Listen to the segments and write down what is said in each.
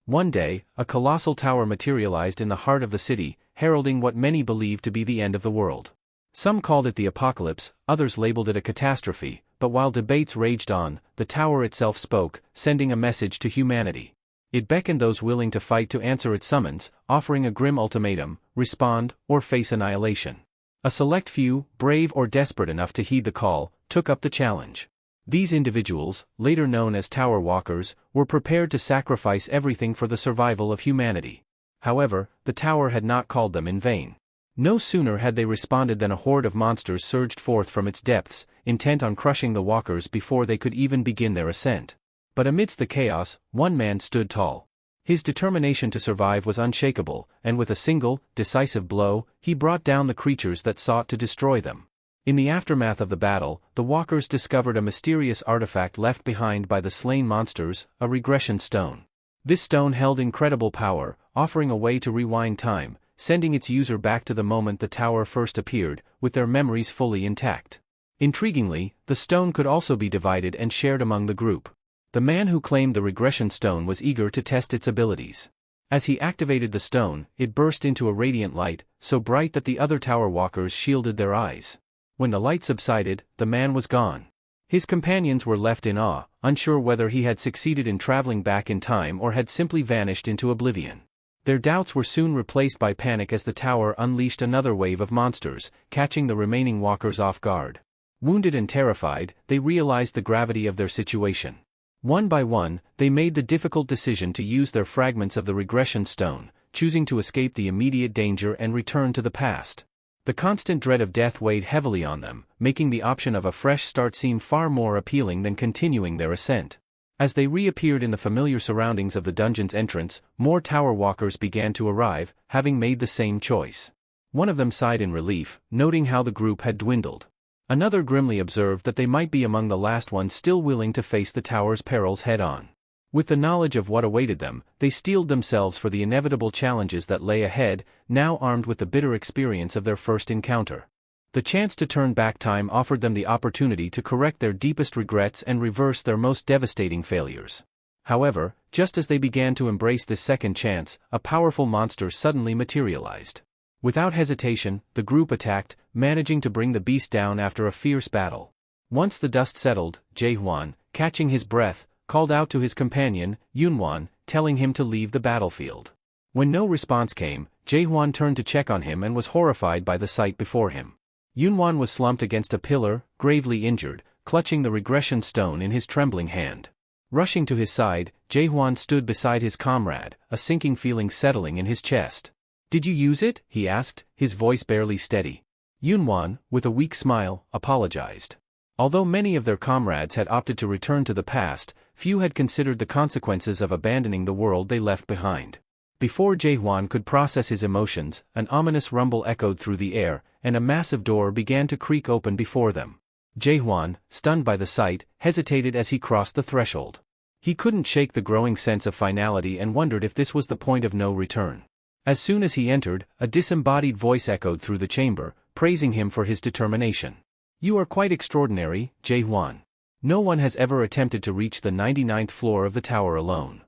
One day, a colossal tower materialized in the heart of the city, heralding what many believed to be the end of the world. Some called it the apocalypse, others labeled it a catastrophe, but while debates raged on, the tower itself spoke, sending a message to humanity. It beckoned those willing to fight to answer its summons, offering a grim ultimatum: respond, or face annihilation. A select few, brave or desperate enough to heed the call, took up the challenge. These individuals, later known as Tower Walkers, were prepared to sacrifice everything for the survival of humanity. However, the tower had not called them in vain. No sooner had they responded than a horde of monsters surged forth from its depths, intent on crushing the walkers before they could even begin their ascent. But amidst the chaos, one man stood tall. His determination to survive was unshakable, and with a single, decisive blow, he brought down the creatures that sought to destroy them. In the aftermath of the battle, the walkers discovered a mysterious artifact left behind by the slain monsters, a regression stone. This stone held incredible power, offering a way to rewind time, sending its user back to the moment the tower first appeared, with their memories fully intact. Intriguingly, the stone could also be divided and shared among the group. The man who claimed the regression stone was eager to test its abilities. As he activated the stone, it burst into a radiant light, so bright that the other tower walkers shielded their eyes. When the light subsided, the man was gone. His companions were left in awe, unsure whether he had succeeded in traveling back in time or had simply vanished into oblivion. Their doubts were soon replaced by panic as the tower unleashed another wave of monsters, catching the remaining walkers off guard. Wounded and terrified, they realized the gravity of their situation. One by one, they made the difficult decision to use their fragments of the regression stone, choosing to escape the immediate danger and return to the past. The constant dread of death weighed heavily on them, making the option of a fresh start seem far more appealing than continuing their ascent. As they reappeared in the familiar surroundings of the dungeon's entrance, more tower walkers began to arrive, having made the same choice. One of them sighed in relief, noting how the group had dwindled. Another grimly observed that they might be among the last ones still willing to face the tower's perils head-on. With the knowledge of what awaited them, they steeled themselves for the inevitable challenges that lay ahead, now armed with the bitter experience of their first encounter. The chance to turn back time offered them the opportunity to correct their deepest regrets and reverse their most devastating failures. However, just as they began to embrace this second chance, a powerful monster suddenly materialized. Without hesitation, the group attacked, managing to bring the beast down after a fierce battle. Once the dust settled, Jae-hwan, catching his breath, called out to his companion, Yunwan, telling him to leave the battlefield. When no response came, Jae-hwan turned to check on him and was horrified by the sight before him. Yunwan was slumped against a pillar, gravely injured, clutching the regression stone in his trembling hand. Rushing to his side, Jae-hwan stood beside his comrade, a sinking feeling settling in his chest. "Did you use it?" he asked, his voice barely steady. Yunwan, with a weak smile, apologized. Although many of their comrades had opted to return to the past, few had considered the consequences of abandoning the world they left behind. Before Jae-hwan could process his emotions, an ominous rumble echoed through the air, and a massive door began to creak open before them. Jae-hwan, stunned by the sight, hesitated as he crossed the threshold. He couldn't shake the growing sense of finality and wondered if this was the point of no return. As soon as he entered, a disembodied voice echoed through the chamber, praising him for his determination. "You are quite extraordinary, Jae-hwan. No one has ever attempted to reach the 99th floor of the tower alone."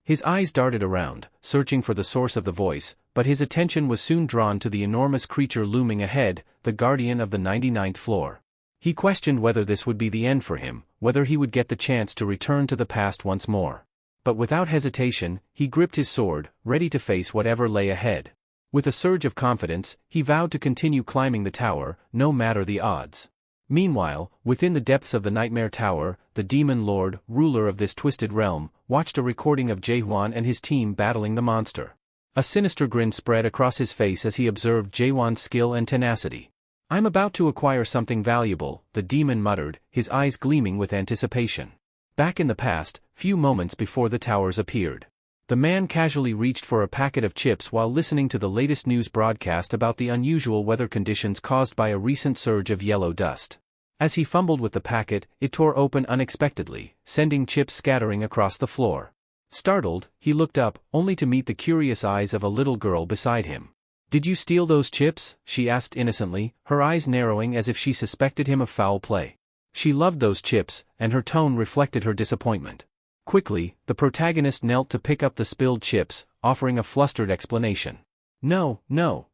His eyes darted around, searching for the source of the voice, but his attention was soon drawn to the enormous creature looming ahead, the guardian of the 99th floor. He questioned whether this would be the end for him, whether he would get the chance to return to the past once more. But without hesitation, he gripped his sword, ready to face whatever lay ahead. With a surge of confidence, he vowed to continue climbing the tower, no matter the odds. Meanwhile, within the depths of the Nightmare Tower, the Demon Lord, ruler of this twisted realm, watched a recording of Jae-hwan and his team battling the monster. A sinister grin spread across his face as he observed Jae-hwan's skill and tenacity. "I'm about to acquire something valuable," the demon muttered, his eyes gleaming with anticipation. Back in the past, few moments before the towers appeared, the man casually reached for a packet of chips while listening to the latest news broadcast about the unusual weather conditions caused by a recent surge of yellow dust. As he fumbled with the packet, it tore open unexpectedly, sending chips scattering across the floor. Startled, he looked up, only to meet the curious eyes of a little girl beside him. "Did you steal those chips?" she asked innocently, her eyes narrowing as if she suspected him of foul play. She loved those chips, and her tone reflected her disappointment. Quickly, the protagonist knelt to pick up the spilled chips, offering a flustered explanation. No,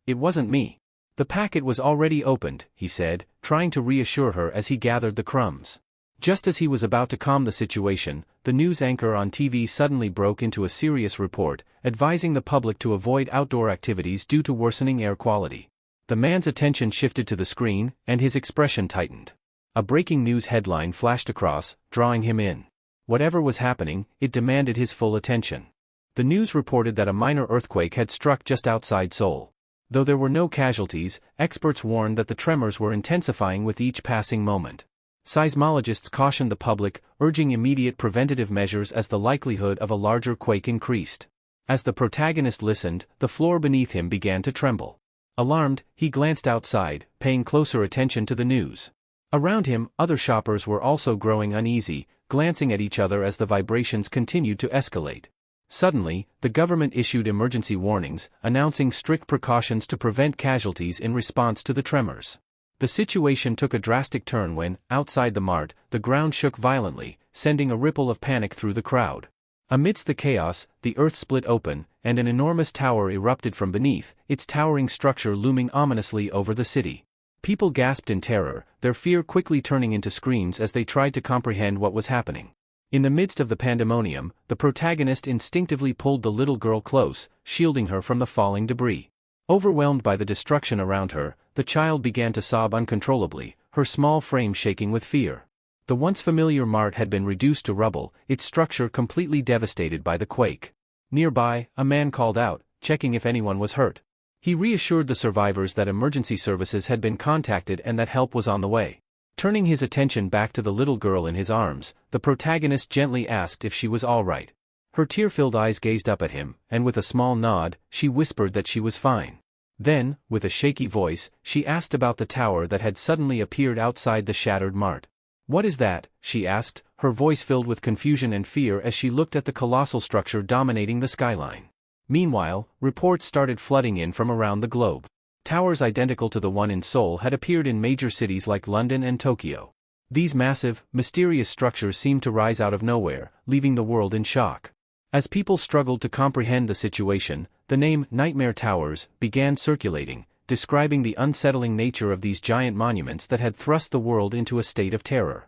it wasn't me. The packet was already opened, he said, trying to reassure her as he gathered the crumbs. Just as he was about to calm the situation, the news anchor on TV suddenly broke into a serious report, advising the public to avoid outdoor activities due to worsening air quality. The man's attention shifted to the screen, and his expression tightened. A breaking news headline flashed across, drawing him in. Whatever was happening, it demanded his full attention. The news reported that a minor earthquake had struck just outside Seoul. Though there were no casualties, experts warned that the tremors were intensifying with each passing moment. Seismologists cautioned the public, urging immediate preventative measures as the likelihood of a larger quake increased. As the protagonist listened, the floor beneath him began to tremble. Alarmed, he glanced outside, paying closer attention to the news. Around him, other shoppers were also growing uneasy, glancing at each other as the vibrations continued to escalate. Suddenly, the government issued emergency warnings, announcing strict precautions to prevent casualties in response to the tremors. The situation took a drastic turn when, outside the mart, the ground shook violently, sending a ripple of panic through the crowd. Amidst the chaos, the earth split open, and an enormous tower erupted from beneath, its towering structure looming ominously over the city. People gasped in terror, their fear quickly turning into screams as they tried to comprehend what was happening. In the midst of the pandemonium, the protagonist instinctively pulled the little girl close, shielding her from the falling debris. Overwhelmed by the destruction around her, the child began to sob uncontrollably, her small frame shaking with fear. The once familiar mart had been reduced to rubble, its structure completely devastated by the quake. Nearby, a man called out, checking if anyone was hurt. He reassured the survivors that emergency services had been contacted and that help was on the way. Turning his attention back to the little girl in his arms, the protagonist gently asked if she was all right. Her tear-filled eyes gazed up at him, and with a small nod, she whispered that she was fine. Then, with a shaky voice, she asked about the tower that had suddenly appeared outside the shattered mart. "What is that?" she asked, her voice filled with confusion and fear as she looked at the colossal structure dominating the skyline. Meanwhile, reports started flooding in from around the globe. Towers identical to the one in Seoul had appeared in major cities like London and Tokyo. These massive, mysterious structures seemed to rise out of nowhere, leaving the world in shock. As people struggled to comprehend the situation, the name Nightmare Towers began circulating, describing the unsettling nature of these giant monuments that had thrust the world into a state of terror.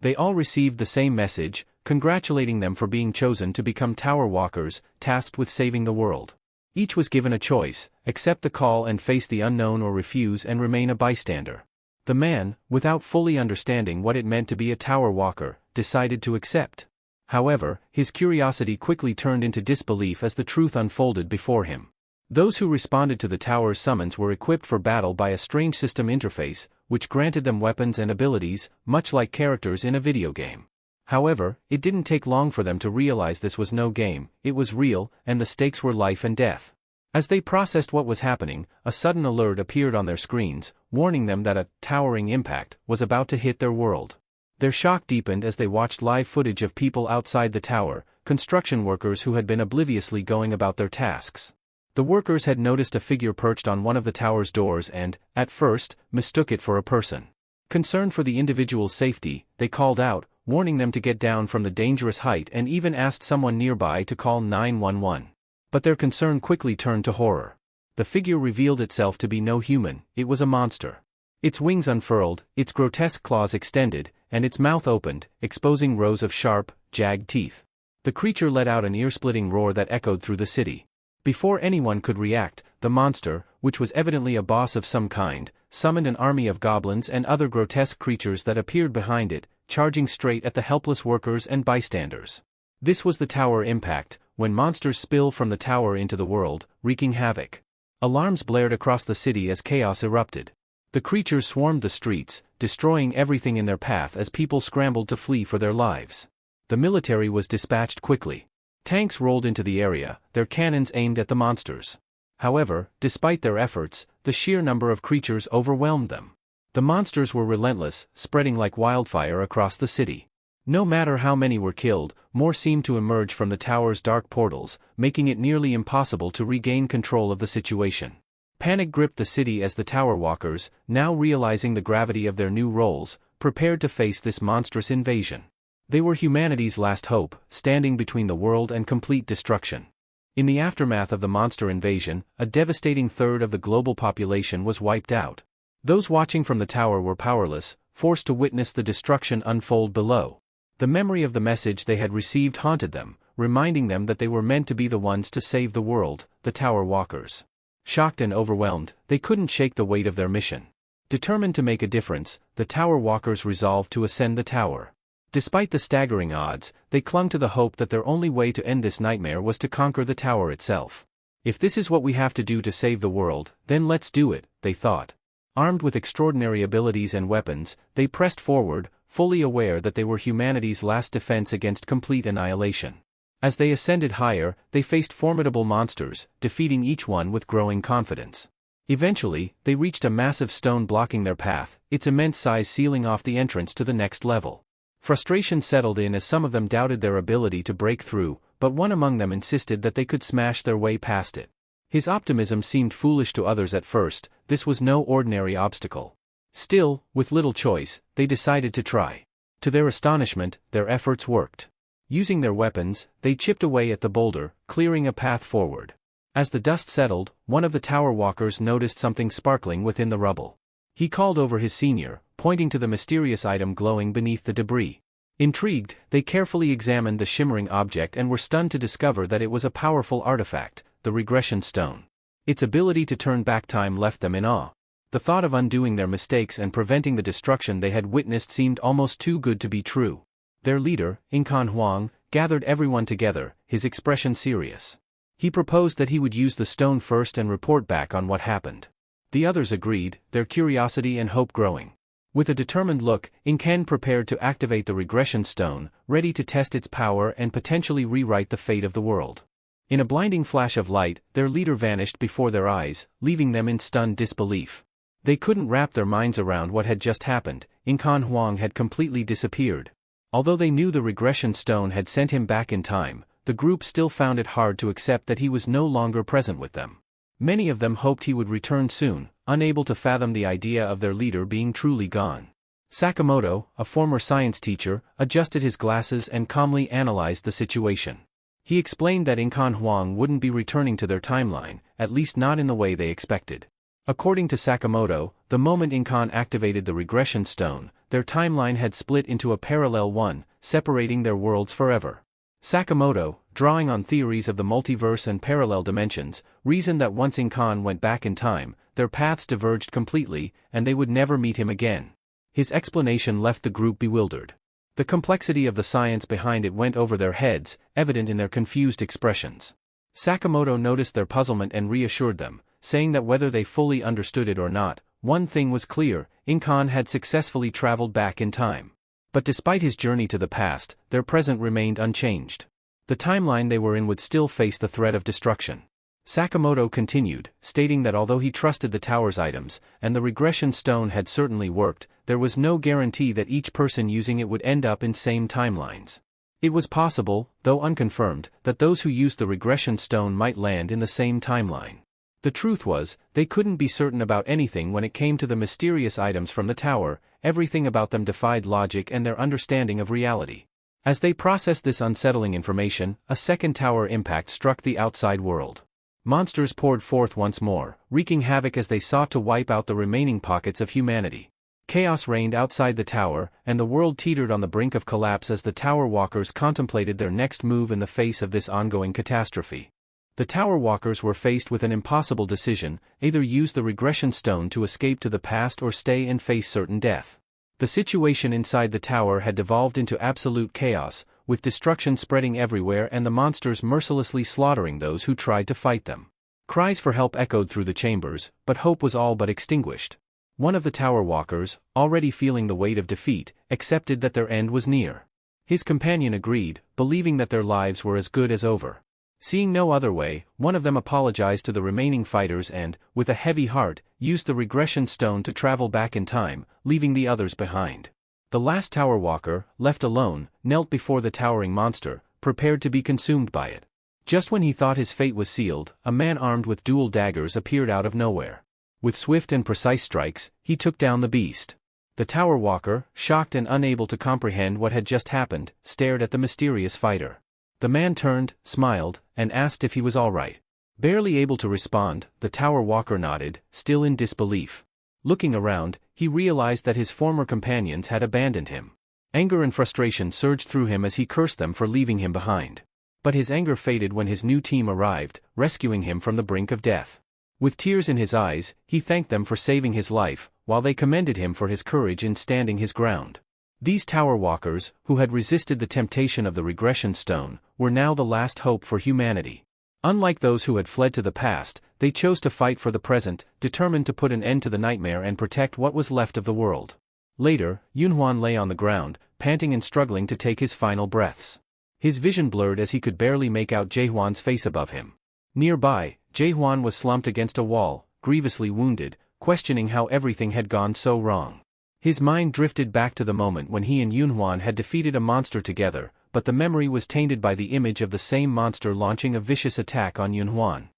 They all received the same message, congratulating them for being chosen to become tower walkers, tasked with saving the world. Each was given a choice: accept the call and face the unknown, or refuse and remain a bystander. The man, without fully understanding what it meant to be a tower walker, decided to accept. However, his curiosity quickly turned into disbelief as the truth unfolded before him. Those who responded to the tower's summons were equipped for battle by a strange system interface, which granted them weapons and abilities, much like characters in a video game. However, it didn't take long for them to realize this was no game, it was real, and the stakes were life and death. As they processed what was happening, a sudden alert appeared on their screens, warning them that a towering impact was about to hit their world. Their shock deepened as they watched live footage of people outside the tower, construction workers who had been obliviously going about their tasks. The workers had noticed a figure perched on one of the tower's doors and, at first, mistook it for a person. Concerned for the individual's safety, they called out, warning them to get down from the dangerous height, and even asked someone nearby to call 911. But their concern quickly turned to horror. The figure revealed itself to be no human, it was a monster. Its wings unfurled, its grotesque claws extended, and its mouth opened, exposing rows of sharp, jagged teeth. The creature let out an ear-splitting roar that echoed through the city. Before anyone could react, the monster, which was evidently a boss of some kind, summoned an army of goblins and other grotesque creatures that appeared behind it, charging straight at the helpless workers and bystanders. This was the tower impact, when monsters spill from the tower into the world, wreaking havoc. Alarms blared across the city as chaos erupted. The creatures swarmed the streets, destroying everything in their path as people scrambled to flee for their lives. The military was dispatched quickly. Tanks rolled into the area, their cannons aimed at the monsters. However, despite their efforts, the sheer number of creatures overwhelmed them. The monsters were relentless, spreading like wildfire across the city. No matter how many were killed, more seemed to emerge from the tower's dark portals, making it nearly impossible to regain control of the situation. Panic gripped the city as the tower walkers, now realizing the gravity of their new roles, prepared to face this monstrous invasion. They were humanity's last hope, standing between the world and complete destruction. In the aftermath of the monster invasion, a devastating third of the global population was wiped out. Those watching from the tower were powerless, forced to witness the destruction unfold below. The memory of the message they had received haunted them, reminding them that they were meant to be the ones to save the world, the Tower Walkers. Shocked and overwhelmed, they couldn't shake the weight of their mission. Determined to make a difference, the Tower Walkers resolved to ascend the tower. Despite the staggering odds, they clung to the hope that their only way to end this nightmare was to conquer the tower itself. If this is what we have to do to save the world, then let's do it, they thought. Armed with extraordinary abilities and weapons, they pressed forward, fully aware that they were humanity's last defense against complete annihilation. As they ascended higher, they faced formidable monsters, defeating each one with growing confidence. Eventually, they reached a massive stone blocking their path, its immense size sealing off the entrance to the next level. Frustration settled in as some of them doubted their ability to break through, but one among them insisted that they could smash their way past it. His optimism seemed foolish to others at first. This was no ordinary obstacle. Still, with little choice, they decided to try. To their astonishment, their efforts worked. Using their weapons, they chipped away at the boulder, clearing a path forward. As the dust settled, one of the tower walkers noticed something sparkling within the rubble. He called over his senior, pointing to the mysterious item glowing beneath the debris. Intrigued, they carefully examined the shimmering object and were stunned to discover that it was a powerful artifact, the regression stone. Its ability to turn back time left them in awe. The thought of undoing their mistakes and preventing the destruction they had witnessed seemed almost too good to be true. Their leader, Incan Huang, gathered everyone together, his expression serious. He proposed that he would use the stone first and report back on what happened. The others agreed, their curiosity and hope growing. With a determined look, Incan prepared to activate the regression stone, ready to test its power and potentially rewrite the fate of the world. In a blinding flash of light, their leader vanished before their eyes, leaving them in stunned disbelief. They couldn't wrap their minds around what had just happened. Incan Huang had completely disappeared. Although they knew the regression stone had sent him back in time, the group still found it hard to accept that he was no longer present with them. Many of them hoped he would return soon, unable to fathom the idea of their leader being truly gone. Sakamoto, a former science teacher, adjusted his glasses and calmly analyzed the situation. He explained that Incan Huang wouldn't be returning to their timeline, at least not in the way they expected. According to Sakamoto, the moment Incan activated the regression stone, their timeline had split into a parallel one, separating their worlds forever. Sakamoto, drawing on theories of the multiverse and parallel dimensions, reasoned that once Incan went back in time, their paths diverged completely, and they would never meet him again. His explanation left the group bewildered. The complexity of the science behind it went over their heads, evident in their confused expressions. Sakamoto noticed their puzzlement and reassured them, saying that whether they fully understood it or not, one thing was clear: Incan had successfully traveled back in time. But despite his journey to the past, their present remained unchanged. The timeline they were in would still face the threat of destruction. Sakamoto continued, stating that although he trusted the tower's items, and the regression stone had certainly worked, there was no guarantee that each person using it would end up in same timelines. It was possible, though unconfirmed, that those who used the regression stone might land in the same timeline. The truth was, they couldn't be certain about anything when it came to the mysterious items from the tower. Everything about them defied logic and their understanding of reality. As they processed this unsettling information, a second tower impact struck the outside world. Monsters poured forth once more, wreaking havoc as they sought to wipe out the remaining pockets of humanity. Chaos reigned outside the tower, and the world teetered on the brink of collapse as the tower walkers contemplated their next move in the face of this ongoing catastrophe. The tower walkers were faced with an impossible decision: either use the regression stone to escape to the past or stay and face certain death. The situation inside the tower had devolved into absolute chaos, with destruction spreading everywhere and the monsters mercilessly slaughtering those who tried to fight them. Cries for help echoed through the chambers, but hope was all but extinguished. One of the tower walkers, already feeling the weight of defeat, accepted that their end was near. His companion agreed, believing that their lives were as good as over. Seeing no other way, one of them apologized to the remaining fighters and, with a heavy heart, used the regression stone to travel back in time, leaving the others behind. The last tower walker, left alone, knelt before the towering monster, prepared to be consumed by it. Just when he thought his fate was sealed, a man armed with dual daggers appeared out of nowhere. With swift and precise strikes, he took down the beast. The tower walker, shocked and unable to comprehend what had just happened, stared at the mysterious fighter. The man turned, smiled, and asked if he was all right. Barely able to respond, the tower walker nodded, still in disbelief. Looking around, he realized that his former companions had abandoned him. Anger and frustration surged through him as he cursed them for leaving him behind. But his anger faded when his new team arrived, rescuing him from the brink of death. With tears in his eyes, he thanked them for saving his life, while they commended him for his courage in standing his ground. These tower walkers, who had resisted the temptation of the regression stone, were now the last hope for humanity. Unlike those who had fled to the past, they chose to fight for the present, determined to put an end to the nightmare and protect what was left of the world. Later, Yunhuan lay on the ground, panting and struggling to take his final breaths. His vision blurred as he could barely make out Jaehuan's face above him. Nearby, Jaehuan was slumped against a wall, grievously wounded, questioning how everything had gone so wrong. His mind drifted back to the moment when he and Yunhuan had defeated a monster together, but the memory was tainted by the image of the same monster launching a vicious attack on Yunhuan.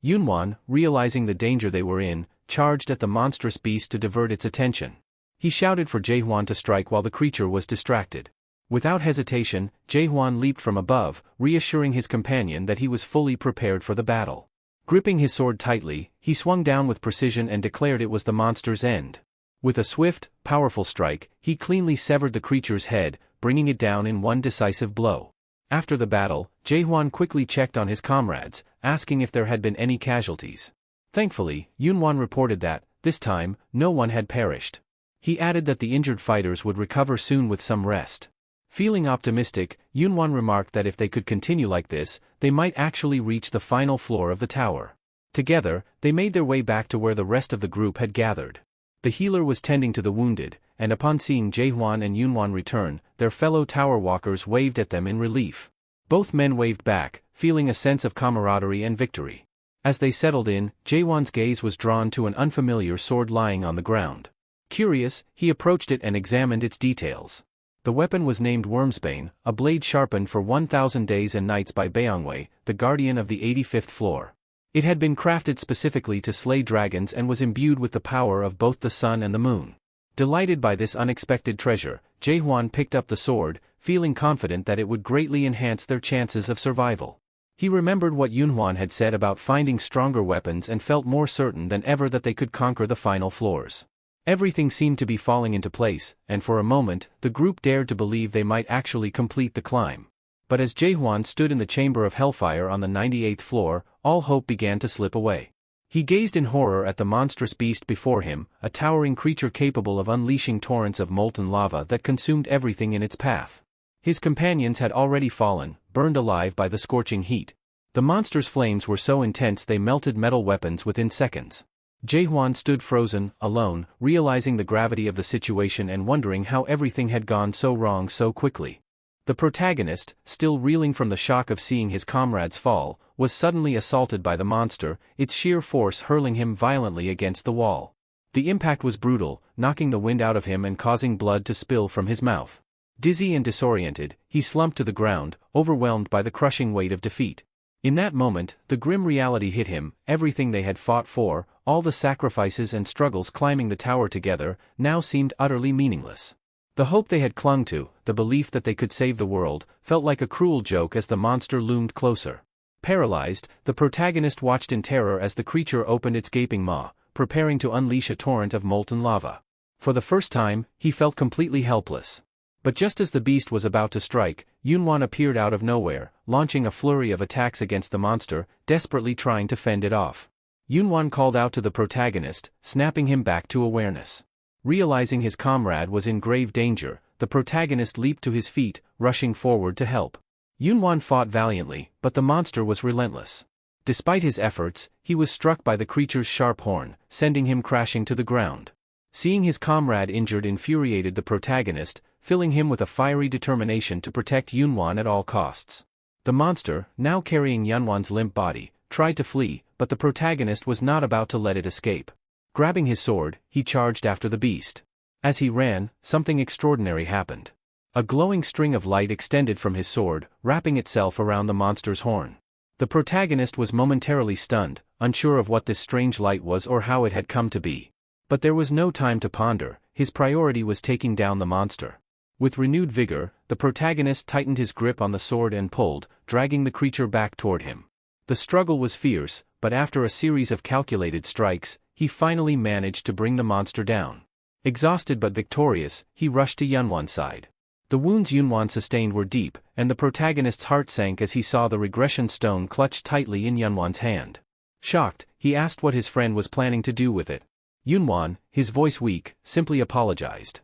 Yunhuan, realizing the danger they were in, charged at the monstrous beast to divert its attention. He shouted for Jaehuan to strike while the creature was distracted. Without hesitation, Jaehuan leaped from above, reassuring his companion that he was fully prepared for the battle. Gripping his sword tightly, he swung down with precision and declared it was the monster's end. With a swift, powerful strike, he cleanly severed the creature's head, bringing it down in one decisive blow. After the battle, Jaehuan quickly checked on his comrades, asking if there had been any casualties. Thankfully, Yunhuan reported that, this time, no one had perished. He added that the injured fighters would recover soon with some rest. Feeling optimistic, Yunhuan remarked that if they could continue like this, they might actually reach the final floor of the tower. Together, they made their way back to where the rest of the group had gathered. The healer was tending to the wounded, and upon seeing Jaehuan and Yunhuan return, their fellow tower walkers waved at them in relief. Both men waved back, feeling a sense of camaraderie and victory. As they settled in, Jaehuan's gaze was drawn to an unfamiliar sword lying on the ground. Curious, he approached it and examined its details. The weapon was named Wormsbane, a blade sharpened for 1,000 days and nights by Beongwei, the guardian of the 85th floor. It had been crafted specifically to slay dragons and was imbued with the power of both the sun and the moon. Delighted by this unexpected treasure, Jaehuan picked up the sword, feeling confident that it would greatly enhance their chances of survival. He remembered what Yunhuan had said about finding stronger weapons and felt more certain than ever that they could conquer the final floors. Everything seemed to be falling into place, and for a moment, the group dared to believe they might actually complete the climb. But as Jaehuan stood in the chamber of hellfire on the 98th floor, all hope began to slip away. He gazed in horror at the monstrous beast before him, a towering creature capable of unleashing torrents of molten lava that consumed everything in its path. His companions had already fallen, burned alive by the scorching heat. The monster's flames were so intense they melted metal weapons within seconds. Jaehuan stood frozen, alone, realizing the gravity of the situation and wondering how everything had gone so wrong so quickly. The protagonist, still reeling from the shock of seeing his comrades fall, was suddenly assaulted by the monster, its sheer force hurling him violently against the wall. The impact was brutal, knocking the wind out of him and causing blood to spill from his mouth. Dizzy and disoriented, he slumped to the ground, overwhelmed by the crushing weight of defeat. In that moment, the grim reality hit him: everything they had fought for, all the sacrifices and struggles climbing the tower together, now seemed utterly meaningless. The hope they had clung to, the belief that they could save the world, felt like a cruel joke as the monster loomed closer. Paralyzed, the protagonist watched in terror as the creature opened its gaping maw, preparing to unleash a torrent of molten lava. For the first time, he felt completely helpless. But just as the beast was about to strike, Yunhuan appeared out of nowhere, launching a flurry of attacks against the monster, desperately trying to fend it off. Yunhuan called out to the protagonist, snapping him back to awareness. Realizing his comrade was in grave danger, the protagonist leaped to his feet, rushing forward to help. Yunhuan fought valiantly, but the monster was relentless. Despite his efforts, he was struck by the creature's sharp horn, sending him crashing to the ground. Seeing his comrade injured infuriated the protagonist, filling him with a fiery determination to protect Yunhuan at all costs. The monster, now carrying Yunhuan's limp body, tried to flee, but the protagonist was not about to let it escape. Grabbing his sword, he charged after the beast. As he ran, something extraordinary happened. A glowing string of light extended from his sword, wrapping itself around the monster's horn. The protagonist was momentarily stunned, unsure of what this strange light was or how it had come to be. But there was no time to ponder, his priority was taking down the monster. With renewed vigor, the protagonist tightened his grip on the sword and pulled, dragging the creature back toward him. The struggle was fierce, but after a series of calculated strikes, he finally managed to bring the monster down. Exhausted but victorious, he rushed to Yunwan's side. The wounds Yunwan sustained were deep, and the protagonist's heart sank as he saw the regression stone clutched tightly in Yunwan's hand. Shocked, he asked what his friend was planning to do with it. Yunwan, his voice weak, simply apologized.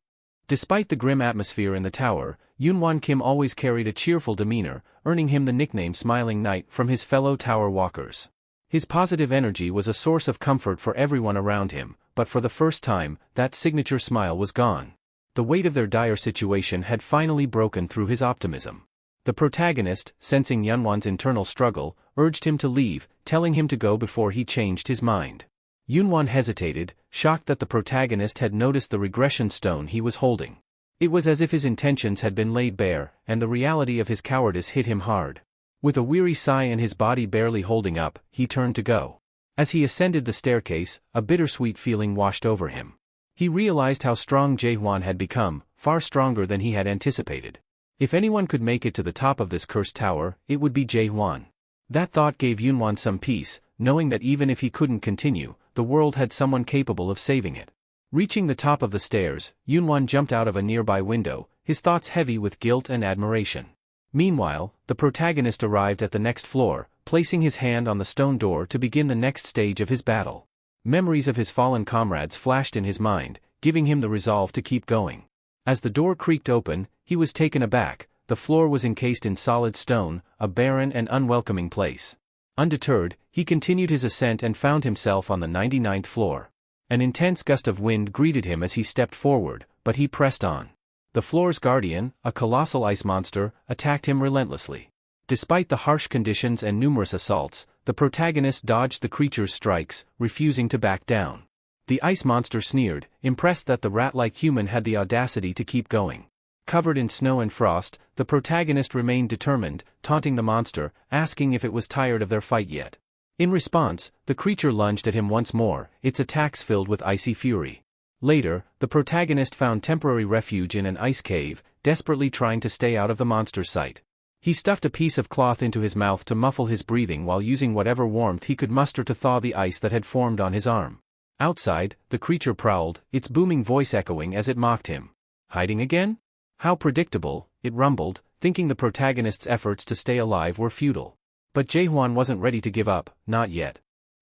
Despite the grim atmosphere in the tower, Yunwan Kim always carried a cheerful demeanor, earning him the nickname Smiling Knight from his fellow tower walkers. His positive energy was a source of comfort for everyone around him, but for the first time, that signature smile was gone. The weight of their dire situation had finally broken through his optimism. The protagonist, sensing Yunwan's internal struggle, urged him to leave, telling him to go before he changed his mind. Yunwan hesitated, shocked that the protagonist had noticed the regression stone he was holding. It was as if his intentions had been laid bare, and the reality of his cowardice hit him hard. With a weary sigh and his body barely holding up, he turned to go. As he ascended the staircase, a bittersweet feeling washed over him. He realized how strong Jaehwan had become, far stronger than he had anticipated. If anyone could make it to the top of this cursed tower, it would be Jaehwan. That thought gave Yunwan some peace, knowing that even if he couldn't continue, the world had someone capable of saving it. Reaching the top of the stairs, Yunwan jumped out of a nearby window, his thoughts heavy with guilt and admiration. Meanwhile, the protagonist arrived at the next floor, placing his hand on the stone door to begin the next stage of his battle. Memories of his fallen comrades flashed in his mind, giving him the resolve to keep going. As the door creaked open, he was taken aback. The floor was encased in solid stone, a barren and unwelcoming place. Undeterred, he continued his ascent and found himself on the 99th floor. An intense gust of wind greeted him as he stepped forward, but he pressed on. The floor's guardian, a colossal ice monster, attacked him relentlessly. Despite the harsh conditions and numerous assaults, the protagonist dodged the creature's strikes, refusing to back down. The ice monster sneered, impressed that the rat-like human had the audacity to keep going. Covered in snow and frost, the protagonist remained determined, taunting the monster, asking if it was tired of their fight yet. In response, the creature lunged at him once more, its attacks filled with icy fury. Later, the protagonist found temporary refuge in an ice cave, desperately trying to stay out of the monster's sight. He stuffed a piece of cloth into his mouth to muffle his breathing while using whatever warmth he could muster to thaw the ice that had formed on his arm. Outside, the creature prowled, its booming voice echoing as it mocked him. Hiding again? How predictable, it rumbled, thinking the protagonist's efforts to stay alive were futile. But Jaehwan wasn't ready to give up, not yet.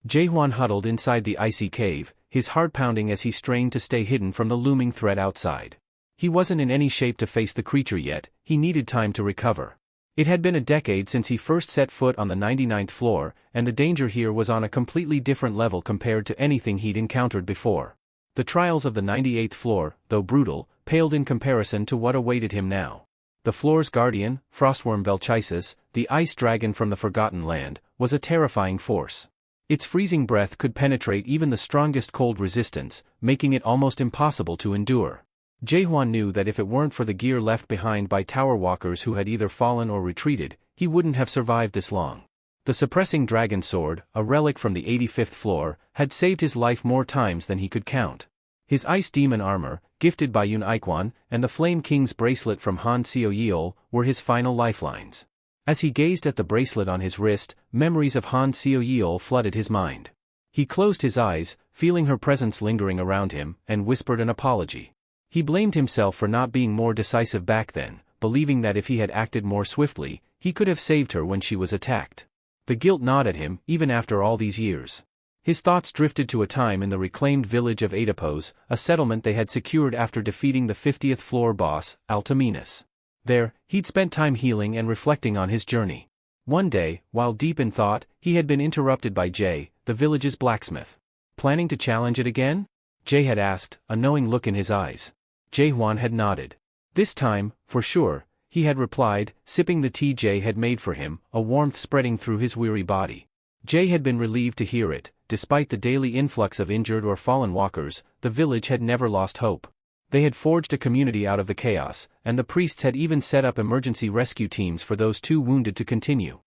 Jaehwan huddled inside the icy cave, his heart pounding as he strained to stay hidden from the looming threat outside. He wasn't in any shape to face the creature yet, he needed time to recover. It had been a decade since he first set foot on the 99th floor, and the danger here was on a completely different level compared to anything he'd encountered before. The trials of the 98th floor, though brutal, paled in comparison to what awaited him now. The floor's guardian, Frostworm Velchisis, the ice dragon from the Forgotten Land, was a terrifying force. Its freezing breath could penetrate even the strongest cold resistance, making it almost impossible to endure. Jaehwan knew that if it weren't for the gear left behind by tower walkers who had either fallen or retreated, he wouldn't have survived this long. The suppressing dragon sword, a relic from the 85th floor, had saved his life more times than he could count. His ice demon armor, gifted by Yun Aikwan, and the Flame King's bracelet from Han Seo Yeol, were his final lifelines. As he gazed at the bracelet on his wrist, memories of Han Seo Yeol flooded his mind. He closed his eyes, feeling her presence lingering around him, and whispered an apology. He blamed himself for not being more decisive back then, believing that if he had acted more swiftly, he could have saved her when she was attacked. The guilt gnawed at him, even after all these years. His thoughts drifted to a time in the reclaimed village of Adipose, a settlement they had secured after defeating the 50th floor boss, Altaminus. There, he'd spent time healing and reflecting on his journey. One day, while deep in thought, he had been interrupted by Jay, the village's blacksmith. Planning to challenge it again? Jay had asked, a knowing look in his eyes. Jaehwan had nodded. This time, for sure, he had replied, sipping the tea Jay had made for him, a warmth spreading through his weary body. Jay had been relieved to hear it. Despite the daily influx of injured or fallen walkers, the village had never lost hope. They had forged a community out of the chaos, and the priests had even set up emergency rescue teams for those too wounded to continue.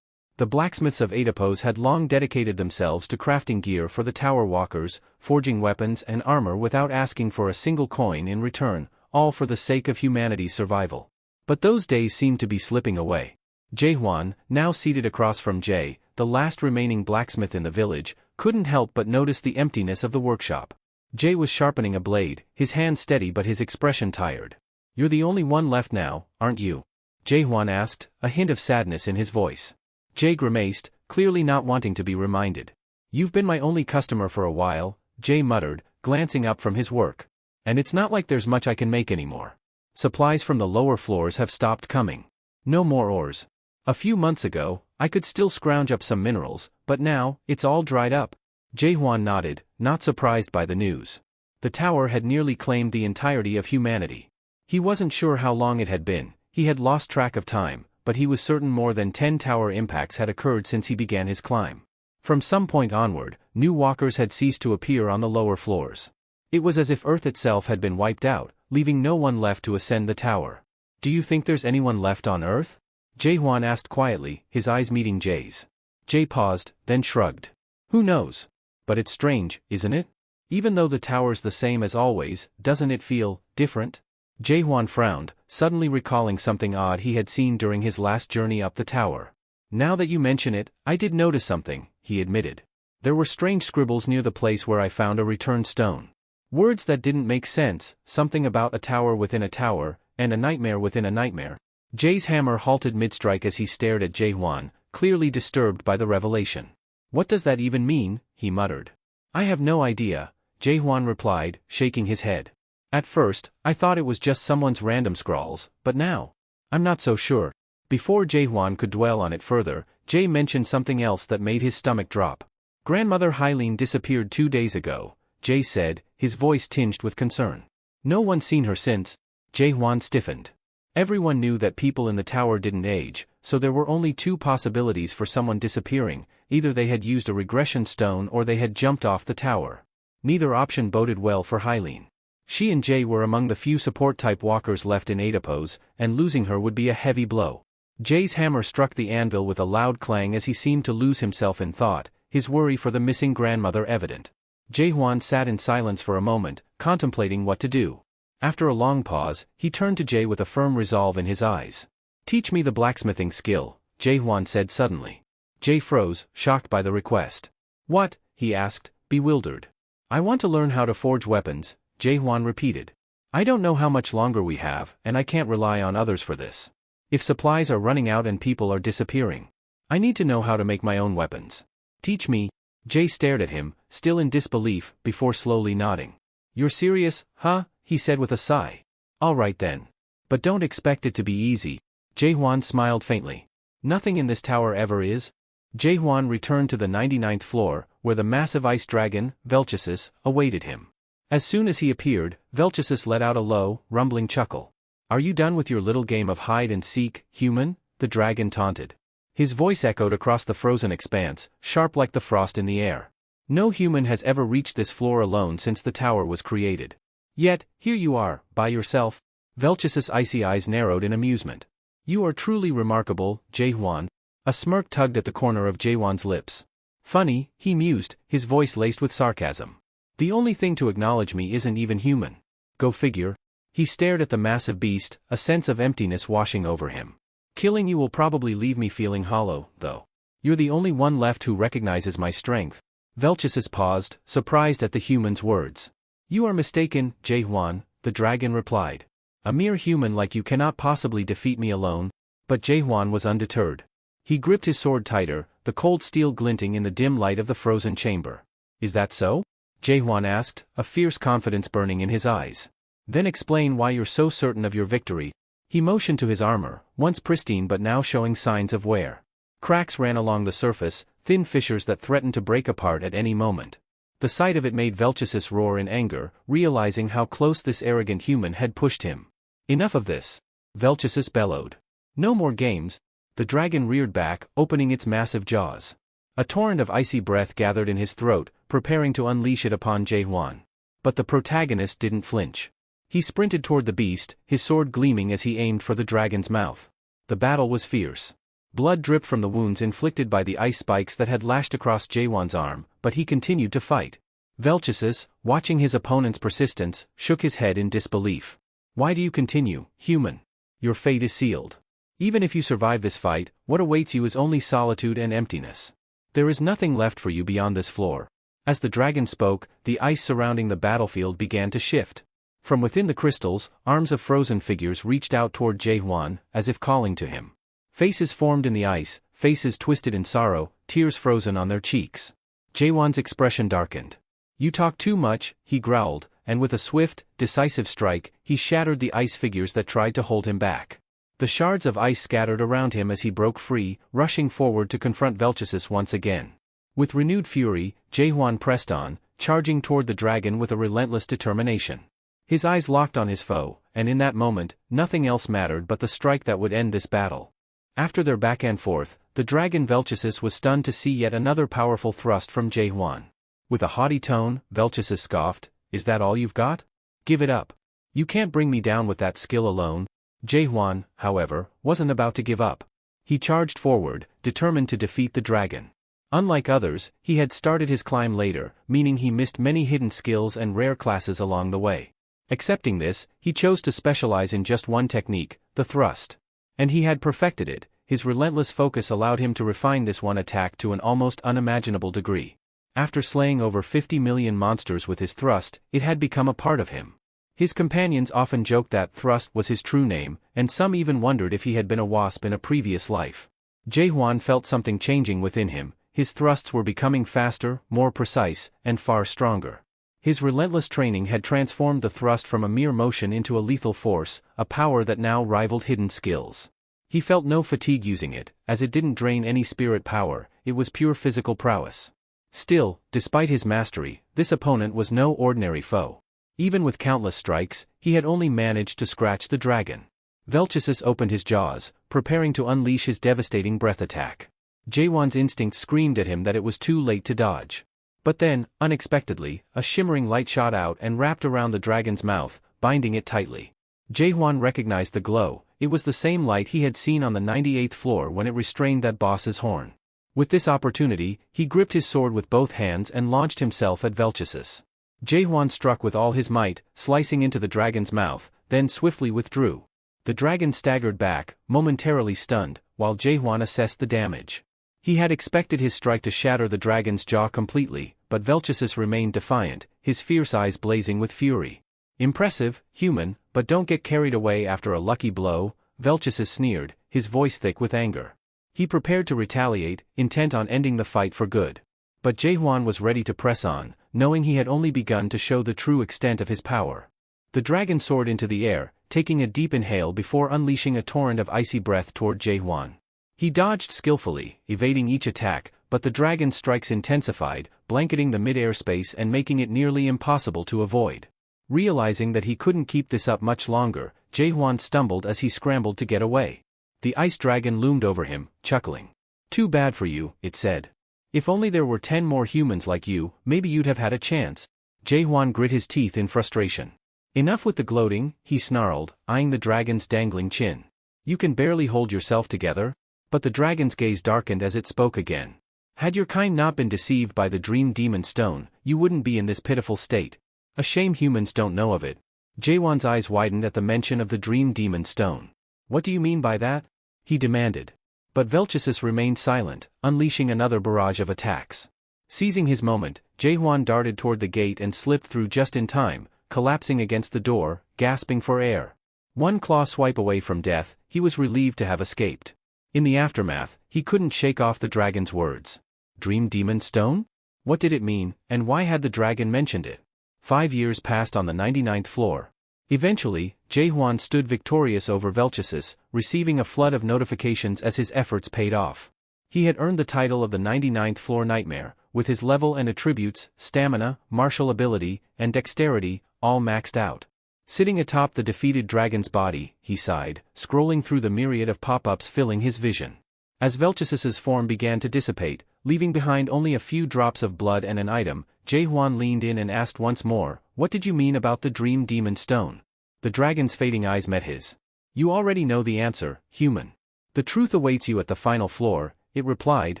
The blacksmiths of Oedipus had long dedicated themselves to crafting gear for the tower walkers, forging weapons and armor without asking for a single coin in return, all for the sake of humanity's survival. But those days seemed to be slipping away. Jae-hwan, now seated across from Jae, the last remaining blacksmith in the village, couldn't help but notice the emptiness of the workshop. Jae was sharpening a blade, his hand steady but his expression tired. "You're the only one left now, aren't you?" Jae-hwan asked, a hint of sadness in his voice. Jae grimaced, clearly not wanting to be reminded. "You've been my only customer for a while," Jae muttered, glancing up from his work. "And it's not like there's much I can make anymore. Supplies from the lower floors have stopped coming. No more ores. A few months ago, I could still scrounge up some minerals, but now, it's all dried up." Jae-hwan nodded, not surprised by the news. The tower had nearly claimed the entirety of humanity. He wasn't sure how long it had been, he had lost track of time, but he was certain more than 10 tower impacts had occurred since he began his climb. From some point onward, new walkers had ceased to appear on the lower floors. It was as if Earth itself had been wiped out, leaving no one left to ascend the tower. "Do you think there's anyone left on Earth?" Jae-hwan asked quietly, his eyes meeting Jae's. Jae paused, then shrugged. "Who knows? But it's strange, isn't it? Even though the tower's the same as always, doesn't it feel different?" Jae-hwan frowned, suddenly recalling something odd he had seen during his last journey up the tower. "Now that you mention it, I did notice something," he admitted. "There were strange scribbles near the place where I found a returned stone. Words that didn't make sense, something about a tower within a tower, and a nightmare within a nightmare." Jae's hammer halted mid-strike as he stared at Jae-hwan, clearly disturbed by the revelation. "What does that even mean?" he muttered. "I have no idea," Jae-hwan replied, shaking his head. "At first, I thought it was just someone's random scrawls, but now, I'm not so sure." Before Jae-hwan could dwell on it further, Jae mentioned something else that made his stomach drop. "Grandmother Hylene disappeared 2 days ago," Jae said, his voice tinged with concern. "No one's seen her since." Jae-hwan stiffened. Everyone knew that people in the tower didn't age, so there were only 2 possibilities for someone disappearing: either they had used a regression stone or they had jumped off the tower. Neither option boded well for Hylene. She and Jae were among the few support-type walkers left in Oedipus, and losing her would be a heavy blow. Jae's hammer struck the anvil with a loud clang as he seemed to lose himself in thought, his worry for the missing grandmother evident. Jae-hwan sat in silence for a moment, contemplating what to do. After a long pause, he turned to Jae with a firm resolve in his eyes. "Teach me the blacksmithing skill," Jae-hwan said suddenly. Jae froze, shocked by the request. "What?" he asked, bewildered. "I want to learn how to forge weapons," Jae-hwan repeated. "I don't know how much longer we have, and I can't rely on others for this. If supplies are running out and people are disappearing, I need to know how to make my own weapons. Teach me." Jae stared at him, still in disbelief, before slowly nodding. "You're serious, huh?" he said with a sigh. "All right then. But don't expect it to be easy." Jae-hwan smiled faintly. "Nothing in this tower ever is." Jae-hwan returned to the 99th floor, where the massive ice dragon, Velchesis, awaited him. As soon as he appeared, Velchesis let out a low, rumbling chuckle. "Are you done with your little game of hide-and-seek, human?" the dragon taunted. His voice echoed across the frozen expanse, sharp like the frost in the air. "No human has ever reached this floor alone since the tower was created. Yet, here you are, by yourself." Velchesis' icy eyes narrowed in amusement. "You are truly remarkable, Jae-hwan." A smirk tugged at the corner of Jae-hwan's lips. "Funny," he mused, his voice laced with sarcasm. "The only thing to acknowledge me isn't even human. Go figure." He stared at the massive beast, a sense of emptiness washing over him. "Killing you will probably leave me feeling hollow, though. You're the only one left who recognizes my strength." Velchesis paused, surprised at the human's words. "You are mistaken, Jae-hwan," the dragon replied. "A mere human like you cannot possibly defeat me alone." But Jae-hwan was undeterred. He gripped his sword tighter, the cold steel glinting in the dim light of the frozen chamber. "Is that so?" Jae-hwan asked, a fierce confidence burning in his eyes. "Then explain why you're so certain of your victory." He motioned to his armor, once pristine but now showing signs of wear. Cracks ran along the surface, thin fissures that threatened to break apart at any moment. The sight of it made Velchesis roar in anger, realizing how close this arrogant human had pushed him. "Enough of this!" Velchesis bellowed. "No more games." The dragon reared back, opening its massive jaws. A torrent of icy breath gathered in his throat, preparing to unleash it upon Jae-hwan. But the protagonist didn't flinch. He sprinted toward the beast, his sword gleaming as he aimed for the dragon's mouth. The battle was fierce. Blood dripped from the wounds inflicted by the ice spikes that had lashed across Jaewon's arm, but he continued to fight. Velchis, watching his opponent's persistence, shook his head in disbelief. Why do you continue, human? Your fate is sealed. Even if you survive this fight, what awaits you is only solitude and emptiness. There is nothing left for you beyond this floor. As the dragon spoke, the ice surrounding the battlefield began to shift. From within the crystals, arms of frozen figures reached out toward Jaewon, as if calling to him. Faces formed in the ice, faces twisted in sorrow, tears frozen on their cheeks. Jaewon's expression darkened. You talk too much, he growled, and with a swift, decisive strike, he shattered the ice figures that tried to hold him back. The shards of ice scattered around him as he broke free, rushing forward to confront Velchis once again. With renewed fury, Jaewon pressed on, charging toward the dragon with a relentless determination. His eyes locked on his foe, and in that moment, nothing else mattered but the strike that would end this battle. After their back and forth, the dragon Velchis was stunned to see yet another powerful thrust from Jaewon. With a haughty tone, Velchis scoffed, "Is that all you've got? Give it up. You can't bring me down with that skill alone." Jaewon, however, wasn't about to give up. He charged forward, determined to defeat the dragon. Unlike others, he had started his climb later, meaning he missed many hidden skills and rare classes along the way. Accepting this, he chose to specialize in just one technique, the thrust. And he had perfected it. His relentless focus allowed him to refine this one attack to an almost unimaginable degree. After slaying over 50 million monsters with his thrust, it had become a part of him. His companions often joked that thrust was his true name, and some even wondered if he had been a wasp in a previous life. Jaewon felt something changing within him. His thrusts were becoming faster, more precise, and far stronger. His relentless training had transformed the thrust from a mere motion into a lethal force, a power that now rivaled hidden skills. He felt no fatigue using it, as it didn't drain any spirit power, it was pure physical prowess. Still, despite his mastery, this opponent was no ordinary foe. Even with countless strikes, he had only managed to scratch the dragon. Velchis opened his jaws, preparing to unleash his devastating breath attack. Jaewon's instinct screamed at him that it was too late to dodge. But then, unexpectedly, a shimmering light shot out and wrapped around the dragon's mouth, binding it tightly. Jaewon recognized the glow. It was the same light he had seen on the 98th floor when it restrained that boss's horn. With this opportunity, he gripped his sword with both hands and launched himself at Velchis. Jaewon struck with all his might, slicing into the dragon's mouth, then swiftly withdrew. The dragon staggered back, momentarily stunned, while Jaewon assessed the damage. He had expected his strike to shatter the dragon's jaw completely, but Velchis remained defiant, his fierce eyes blazing with fury. "Impressive, human, but don't get carried away after a lucky blow," Velchis sneered, his voice thick with anger. He prepared to retaliate, intent on ending the fight for good. But Jaewon was ready to press on, knowing he had only begun to show the true extent of his power. The dragon soared into the air, taking a deep inhale before unleashing a torrent of icy breath toward Jaewon. He dodged skillfully, evading each attack, but the dragon's strikes intensified, blanketing the mid-air space and making it nearly impossible to avoid. Realizing that he couldn't keep this up much longer, Jaewon stumbled as he scrambled to get away. The ice dragon loomed over him, chuckling. "Too bad for you," it said. "If only there were 10 more humans like you, maybe you'd have had a chance." Jaewon grit his teeth in frustration. "Enough with the gloating," he snarled, eyeing the dragon's dangling chin. "You can barely hold yourself together?" But the dragon's gaze darkened as it spoke again. "Had your kind not been deceived by the dream demon stone, you wouldn't be in this pitiful state. A shame humans don't know of it." Jaewon's eyes widened at the mention of the dream demon stone. "What do you mean by that?" he demanded. But Velchis remained silent, unleashing another barrage of attacks. Seizing his moment, Jaewon darted toward the gate and slipped through just in time, collapsing against the door, gasping for air. One claw swipe away from death, he was relieved to have escaped. In the aftermath, he couldn't shake off the dragon's words. Dream Demon Stone? What did it mean, and why had the dragon mentioned it? 5 years passed on the 99th floor. Eventually, Jaewon stood victorious over Velchis, receiving a flood of notifications as his efforts paid off. He had earned the title of the 99th floor Nightmare, with his level and attributes, stamina, martial ability, and dexterity, all maxed out. Sitting atop the defeated dragon's body, he sighed, scrolling through the myriad of pop-ups filling his vision. As Velchis's form began to dissipate, leaving behind only a few drops of blood and an item, Jaewon leaned in and asked once more, "What did you mean about the Dream Demon Stone?" The dragon's fading eyes met his. "You already know the answer, human. The truth awaits you at the final floor, it replied,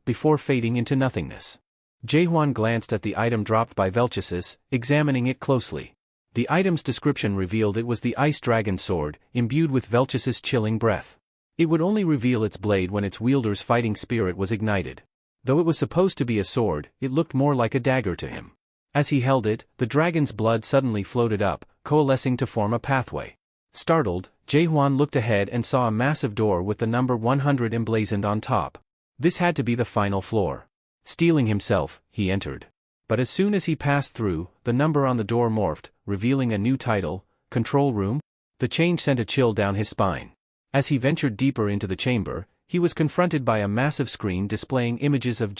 before fading into nothingness. Jaehwan glanced at the item dropped by Velchis, examining it closely. The item's description revealed it was the Ice Dragon sword, imbued with Velchis' chilling breath. It would only reveal its blade when its wielder's fighting spirit was ignited. Though it was supposed to be a sword, it looked more like a dagger to him. As he held it, the dragon's blood suddenly floated up, coalescing to form a pathway. Startled, Jaehwan looked ahead and saw a massive door with the number 100 emblazoned on top. This had to be the final floor. Steeling himself, he entered. But as soon as he passed through, the number on the door morphed, revealing a new title, Control Room. The change sent a chill down his spine. As he ventured deeper into the chamber, he was confronted by a massive screen displaying images of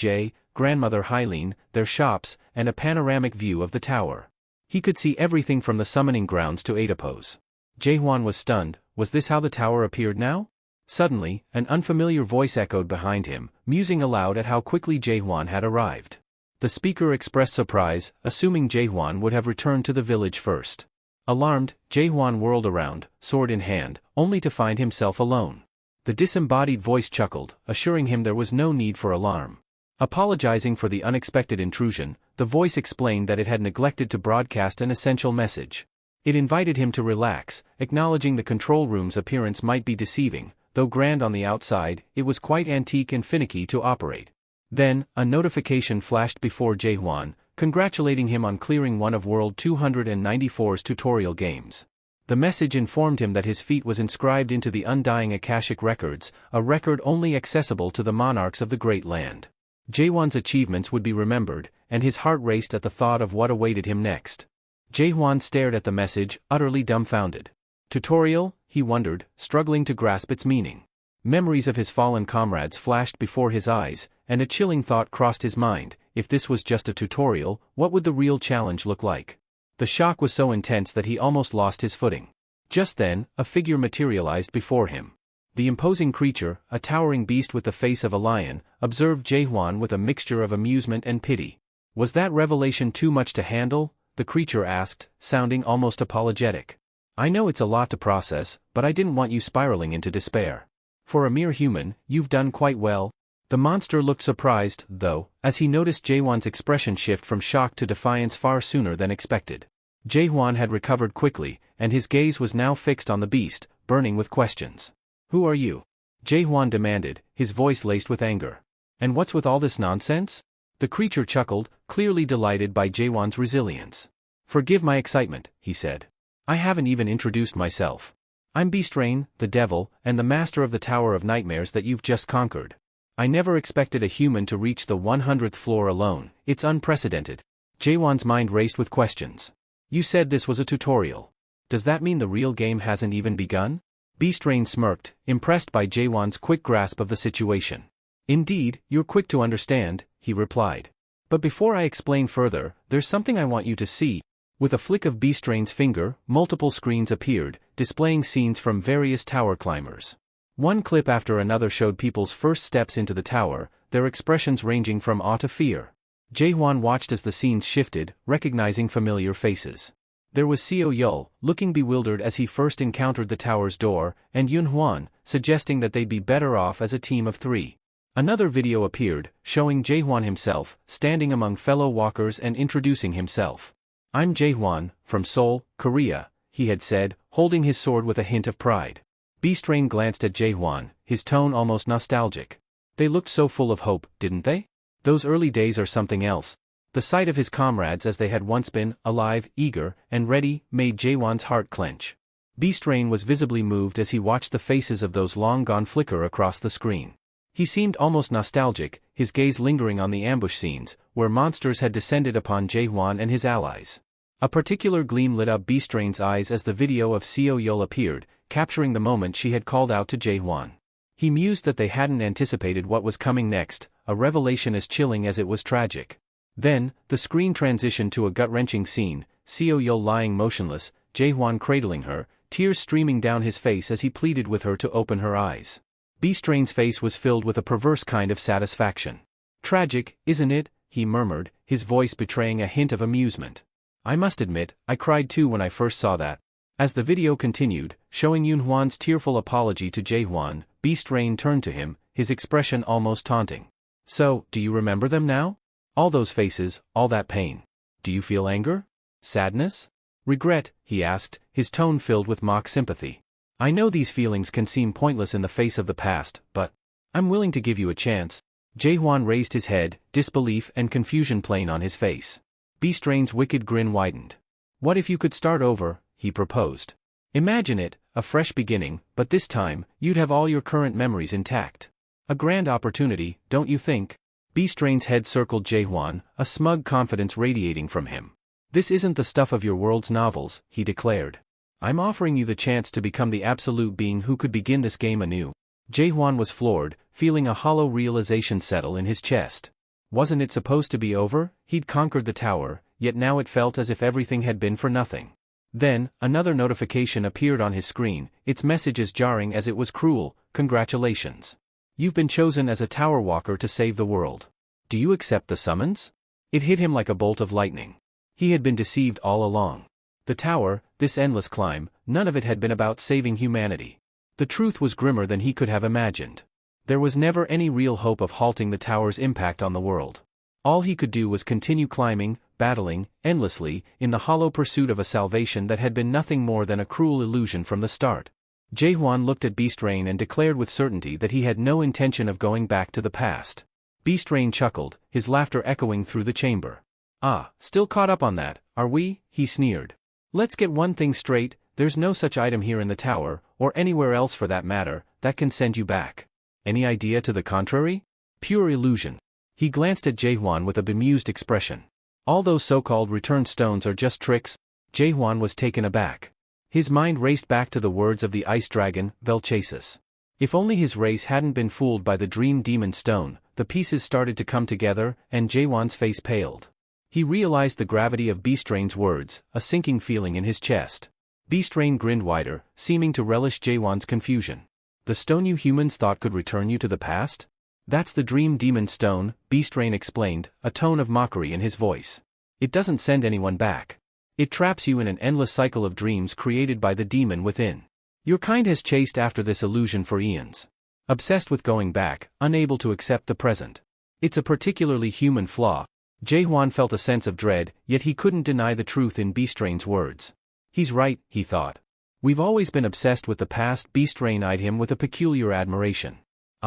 grandmother Hyline, their shops, and a panoramic view of the tower. He could see everything from the summoning grounds to Adipose. Jaehwan was stunned. Was this how the tower appeared now? Suddenly, an unfamiliar voice echoed behind him, musing aloud at how quickly Jaehwan had arrived. The speaker expressed surprise, assuming Jaehwan would have returned to the village first. Alarmed, Jaehwan whirled around, sword in hand, only to find himself alone. The disembodied voice chuckled, assuring him there was no need for alarm. Apologizing for the unexpected intrusion, the voice explained that it had neglected to broadcast an essential message. It invited him to relax, acknowledging the control room's appearance might be deceiving. Though grand on the outside, it was quite antique and finicky to operate. Then, a notification flashed before Jaehwan, congratulating him on clearing one of World 294's tutorial games. The message informed him that his feat was inscribed into the undying Akashic records, a record only accessible to the monarchs of the Great Land. Jaehwan's achievements would be remembered, and his heart raced at the thought of what awaited him next. Jaehwan stared at the message, utterly dumbfounded. Tutorial? He wondered, struggling to grasp its meaning. Memories of his fallen comrades flashed before his eyes, and a chilling thought crossed his mind: if this was just a tutorial, what would the real challenge look like? The shock was so intense that he almost lost his footing. Just then, a figure materialized before him. The imposing creature, a towering beast with the face of a lion, observed Jaehwan with a mixture of amusement and pity. Was that revelation too much to handle? The creature asked, sounding almost apologetic. I know it's a lot to process, but I didn't want you spiraling into despair. For a mere human, you've done quite well. The monster looked surprised, though, as he noticed Jaehwan's expression shift from shock to defiance far sooner than expected. Jaehwan had recovered quickly, and his gaze was now fixed on the beast, burning with questions. Who are you? Jaehwan demanded, his voice laced with anger. And what's with all this nonsense? The creature chuckled, clearly delighted by Jaehwan's resilience. Forgive my excitement, he said. I haven't even introduced myself. I'm Beastrain, the devil, and the master of the Tower of Nightmares that you've just conquered. I never expected a human to reach the 100th floor alone. It's unprecedented. Jaehwan's mind raced with questions. You said this was a tutorial. Does that mean the real game hasn't even begun? Beastrain smirked, impressed by Jaehwan's quick grasp of the situation. Indeed, you're quick to understand, he replied. But before I explain further, there's something I want you to see. With a flick of Beastrain's finger, multiple screens appeared, displaying scenes from various tower climbers. One clip after another showed people's first steps into the tower, their expressions ranging from awe to fear. Jaehwan watched as the scenes shifted, recognizing familiar faces. There was Seo Yul, looking bewildered as he first encountered the tower's door, and Yun Huan, suggesting that they'd be better off as a team of 3. Another video appeared, showing Jaehwan himself, standing among fellow walkers and introducing himself. I'm Jaehwan, from Seoul, Korea, he had said, holding his sword with a hint of pride. Beastrain glanced at Jaehwan, his tone almost nostalgic. They looked so full of hope, didn't they? Those early days are something else. The sight of his comrades as they had once been, alive, eager, and ready, made Jaehwan's heart clench. Beastrain was visibly moved as he watched the faces of those long-gone flicker across the screen. He seemed almost nostalgic, his gaze lingering on the ambush scenes, where monsters had descended upon Jaehwan and his allies. A particular gleam lit up Beastrain's eyes as the video of Seo Yul appeared, capturing the moment she had called out to Jaehwan. He mused that they hadn't anticipated what was coming next, a revelation as chilling as it was tragic. Then, the screen transitioned to a gut-wrenching scene, Seo Yul lying motionless, Jaehwan cradling her, tears streaming down his face as he pleaded with her to open her eyes. Beastrain's face was filled with a perverse kind of satisfaction. Tragic, isn't it? He murmured, his voice betraying a hint of amusement. I must admit, I cried too when I first saw that. As the video continued, showing Yunhuan's tearful apology to Jae-hwan, Beast Rain turned to him, his expression almost taunting. So, do you remember them now? All those faces, all that pain. Do you feel anger? Sadness? Regret? He asked, his tone filled with mock sympathy. I know these feelings can seem pointless in the face of the past, but I'm willing to give you a chance. Jae-hwan raised his head, disbelief and confusion plain on his face. Beast Rain's wicked grin widened. What if you could start over, he proposed. Imagine it, a fresh beginning, but this time, you'd have all your current memories intact. A grand opportunity, don't you think? Beast Rain's head circled Jae-hwan, a smug confidence radiating from him. This isn't the stuff of your world's novels, he declared. I'm offering you the chance to become the absolute being who could begin this game anew. Jae-hwan was floored, feeling a hollow realization settle in his chest. Wasn't it supposed to be over? He'd conquered the tower, yet now it felt as if everything had been for nothing. Then, another notification appeared on his screen, its message as jarring as it was cruel. Congratulations. You've been chosen as a tower walker to save the world. Do you accept the summons? It hit him like a bolt of lightning. He had been deceived all along. The tower, this endless climb, none of it had been about saving humanity. The truth was grimmer than he could have imagined. There was never any real hope of halting the tower's impact on the world. All he could do was continue climbing, battling, endlessly, in the hollow pursuit of a salvation that had been nothing more than a cruel illusion from the start. Jae-hwan looked at Beast Rain and declared with certainty that he had no intention of going back to the past. Beast Rain chuckled, his laughter echoing through the chamber. Ah, still caught up on that, are we? He sneered. Let's get one thing straight, there's no such item here in the tower, or anywhere else for that matter, that can send you back. Any idea to the contrary? Pure illusion. He glanced at Jae-hwan with a bemused expression. All those so-called return stones are just tricks? Jae-hwan was taken aback. His mind raced back to the words of the ice dragon, Velchasis. If only his race hadn't been fooled by the dream demon stone, the pieces started to come together, and Jae-hwan's face paled. He realized the gravity of Beast Rain's words, a sinking feeling in his chest. Beast Rain grinned wider, seeming to relish Jae-hwan's confusion. The stone you humans thought could return you to the past? That's the dream demon stone, Beast Rain explained, a tone of mockery in his voice. It doesn't send anyone back. It traps you in an endless cycle of dreams created by the demon within. Your kind has chased after this illusion for eons. Obsessed with going back, unable to accept the present. It's a particularly human flaw. Jae-hwan felt a sense of dread, yet he couldn't deny the truth in Beast Rain's words. He's right, he thought. We've always been obsessed with the past. Beast Rain eyed him with a peculiar admiration.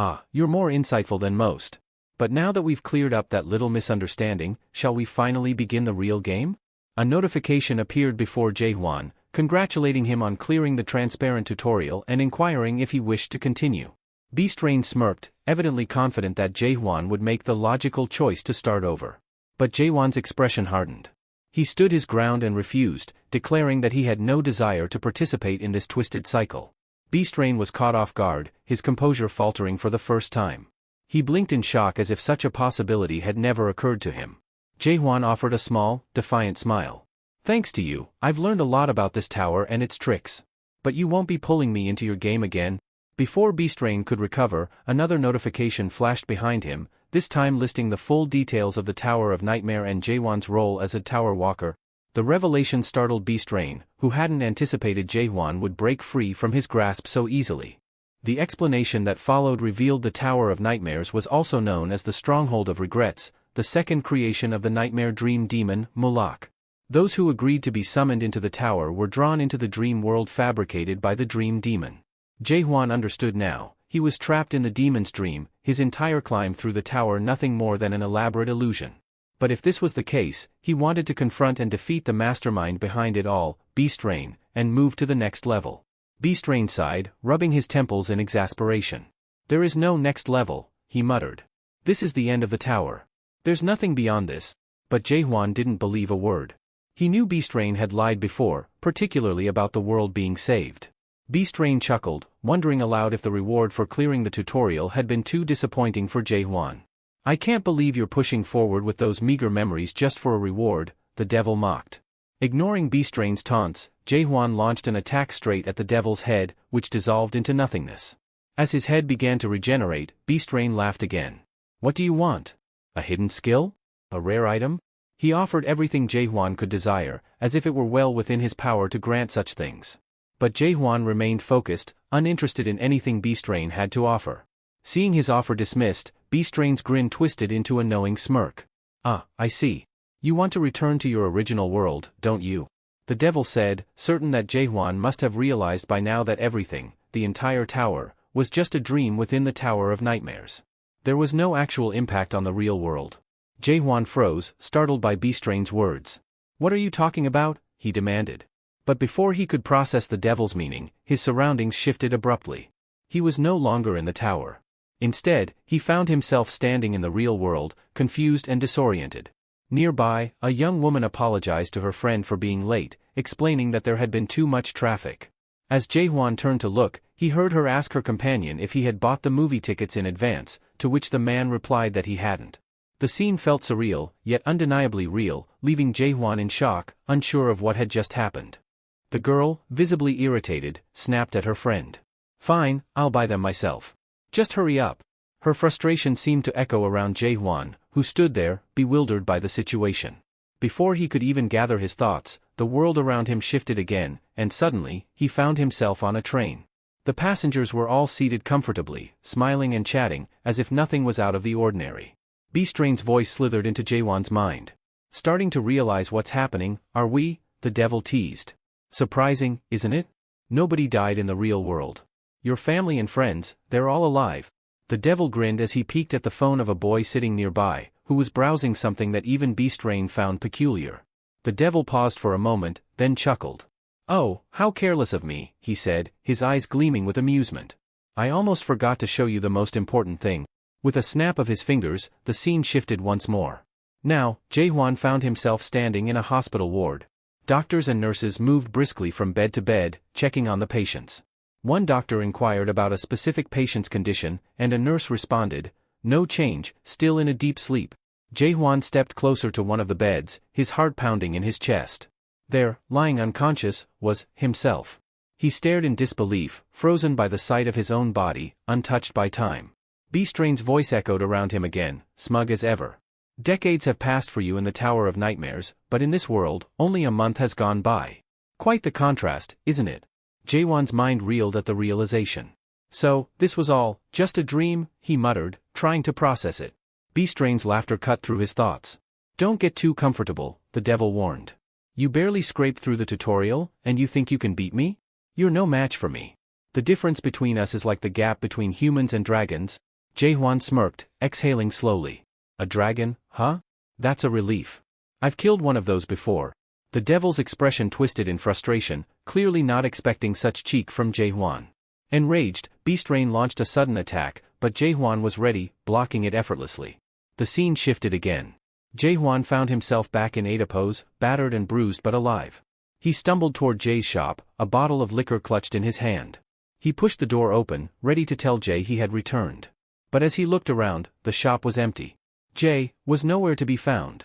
Ah, you're more insightful than most. But now that we've cleared up that little misunderstanding, shall we finally begin the real game? A notification appeared before Jae-hwan, congratulating him on clearing the transparent tutorial and inquiring if he wished to continue. Beast Rain smirked, evidently confident that Jae-hwan would make the logical choice to start over. But Jae-hwan's expression hardened. He stood his ground and refused, declaring that he had no desire to participate in this twisted cycle. Beast Rain was caught off guard, his composure faltering for the first time. He blinked in shock as if such a possibility had never occurred to him. Jae-hwan offered a small, defiant smile. Thanks to you, I've learned a lot about this tower and its tricks. But you won't be pulling me into your game again? Before Beast Rain could recover, another notification flashed behind him, this time listing the full details of the Tower of Nightmare and Jae-hwan's role as a tower walker. The revelation startled Beast Rain, who hadn't anticipated Jae-hwan would break free from his grasp so easily. The explanation that followed revealed the Tower of Nightmares was also known as the Stronghold of Regrets, the second creation of the nightmare dream demon, Moloch. Those who agreed to be summoned into the tower were drawn into the dream world fabricated by the dream demon. Jae-hwan understood now. He was trapped in the demon's dream, his entire climb through the tower nothing more than an elaborate illusion. But if this was the case, he wanted to confront and defeat the mastermind behind it all, Beast Rain, and move to the next level. Beast Rain sighed, rubbing his temples in exasperation. There is no next level, he muttered. This is the end of the tower. There's nothing beyond this. But Jae-hwan didn't believe a word. He knew Beast Rain had lied before, particularly about the world being saved. Beast Rain chuckled, wondering aloud if the reward for clearing the tutorial had been too disappointing for Jae-hwan. I can't believe you're pushing forward with those meager memories just for a reward, the devil mocked. Ignoring Beast Rain's taunts, Jae-hwan launched an attack straight at the devil's head, which dissolved into nothingness. As his head began to regenerate, Beast Rain laughed again. What do you want? A hidden skill? A rare item? He offered everything Jae-hwan could desire, as if it were well within his power to grant such things. But Jae-hwan remained focused, uninterested in anything Beastrain had to offer. Seeing his offer dismissed, Beastrain's grin twisted into a knowing smirk. "Ah, I see. You want to return to your original world, don't you?" The devil said, certain that Jae-hwan must have realized by now that everything, the entire tower, was just a dream within the Tower of Nightmares. There was no actual impact on the real world. Jae-hwan froze, startled by Beastrain's words. "What are you talking about?" he demanded. But before he could process the devil's meaning, his surroundings shifted abruptly. He was no longer in the tower. Instead, he found himself standing in the real world, confused and disoriented. Nearby, a young woman apologized to her friend for being late, explaining that there had been too much traffic. As Jae-hwan turned to look, he heard her ask her companion if he had bought the movie tickets in advance, to which the man replied that he hadn't. The scene felt surreal, yet undeniably real, leaving Jae-hwan in shock, unsure of what had just happened. The girl, visibly irritated, snapped at her friend. "Fine, I'll buy them myself. Just hurry up." Her frustration seemed to echo around Jae-hwan, who stood there, bewildered by the situation. Before he could even gather his thoughts, the world around him shifted again, and suddenly, he found himself on a train. The passengers were all seated comfortably, smiling and chatting, as if nothing was out of the ordinary. Beastrain's voice slithered into Jae-hwan's mind. "Starting to realize what's happening, are we?" the devil teased. "Surprising, isn't it? Nobody died in the real world. Your family and friends, they're all alive." The devil grinned as he peeked at the phone of a boy sitting nearby, who was browsing something that even Beastrain found peculiar. The devil paused for a moment, then chuckled. "Oh, how careless of me," he said, his eyes gleaming with amusement. "I almost forgot to show you the most important thing." With a snap of his fingers, the scene shifted once more. Now, Jae-hwan found himself standing in a hospital ward. Doctors and nurses moved briskly from bed to bed, checking on the patients. One doctor inquired about a specific patient's condition, and a nurse responded, "No change, still in a deep sleep." Jae-hwan stepped closer to one of the beds, his heart pounding in his chest. There, lying unconscious, was himself. He stared in disbelief, frozen by the sight of his own body, untouched by time. Beastrain's voice echoed around him again, smug as ever. "Decades have passed for you in the Tower of Nightmares, but in this world, only a month has gone by. Quite the contrast, isn't it?" Jae-hwan's mind reeled at the realization. "So, this was all, just a dream," he muttered, trying to process it. Beastrain's laughter cut through his thoughts. "Don't get too comfortable," the devil warned. "You barely scraped through the tutorial, and you think you can beat me? You're no match for me. The difference between us is like the gap between humans and dragons." Jae-hwan smirked, exhaling slowly. "A dragon, huh? That's a relief. I've killed one of those before." The devil's expression twisted in frustration, clearly not expecting such cheek from Jae-hwan. Enraged, Beastrain launched a sudden attack, but Jae-hwan was ready, blocking it effortlessly. The scene shifted again. Jae-hwan found himself back in Ada pose, battered and bruised but alive. He stumbled toward Jae's shop, a bottle of liquor clutched in his hand. He pushed the door open, ready to tell Jae he had returned. But as he looked around, the shop was empty. Jae was nowhere to be found.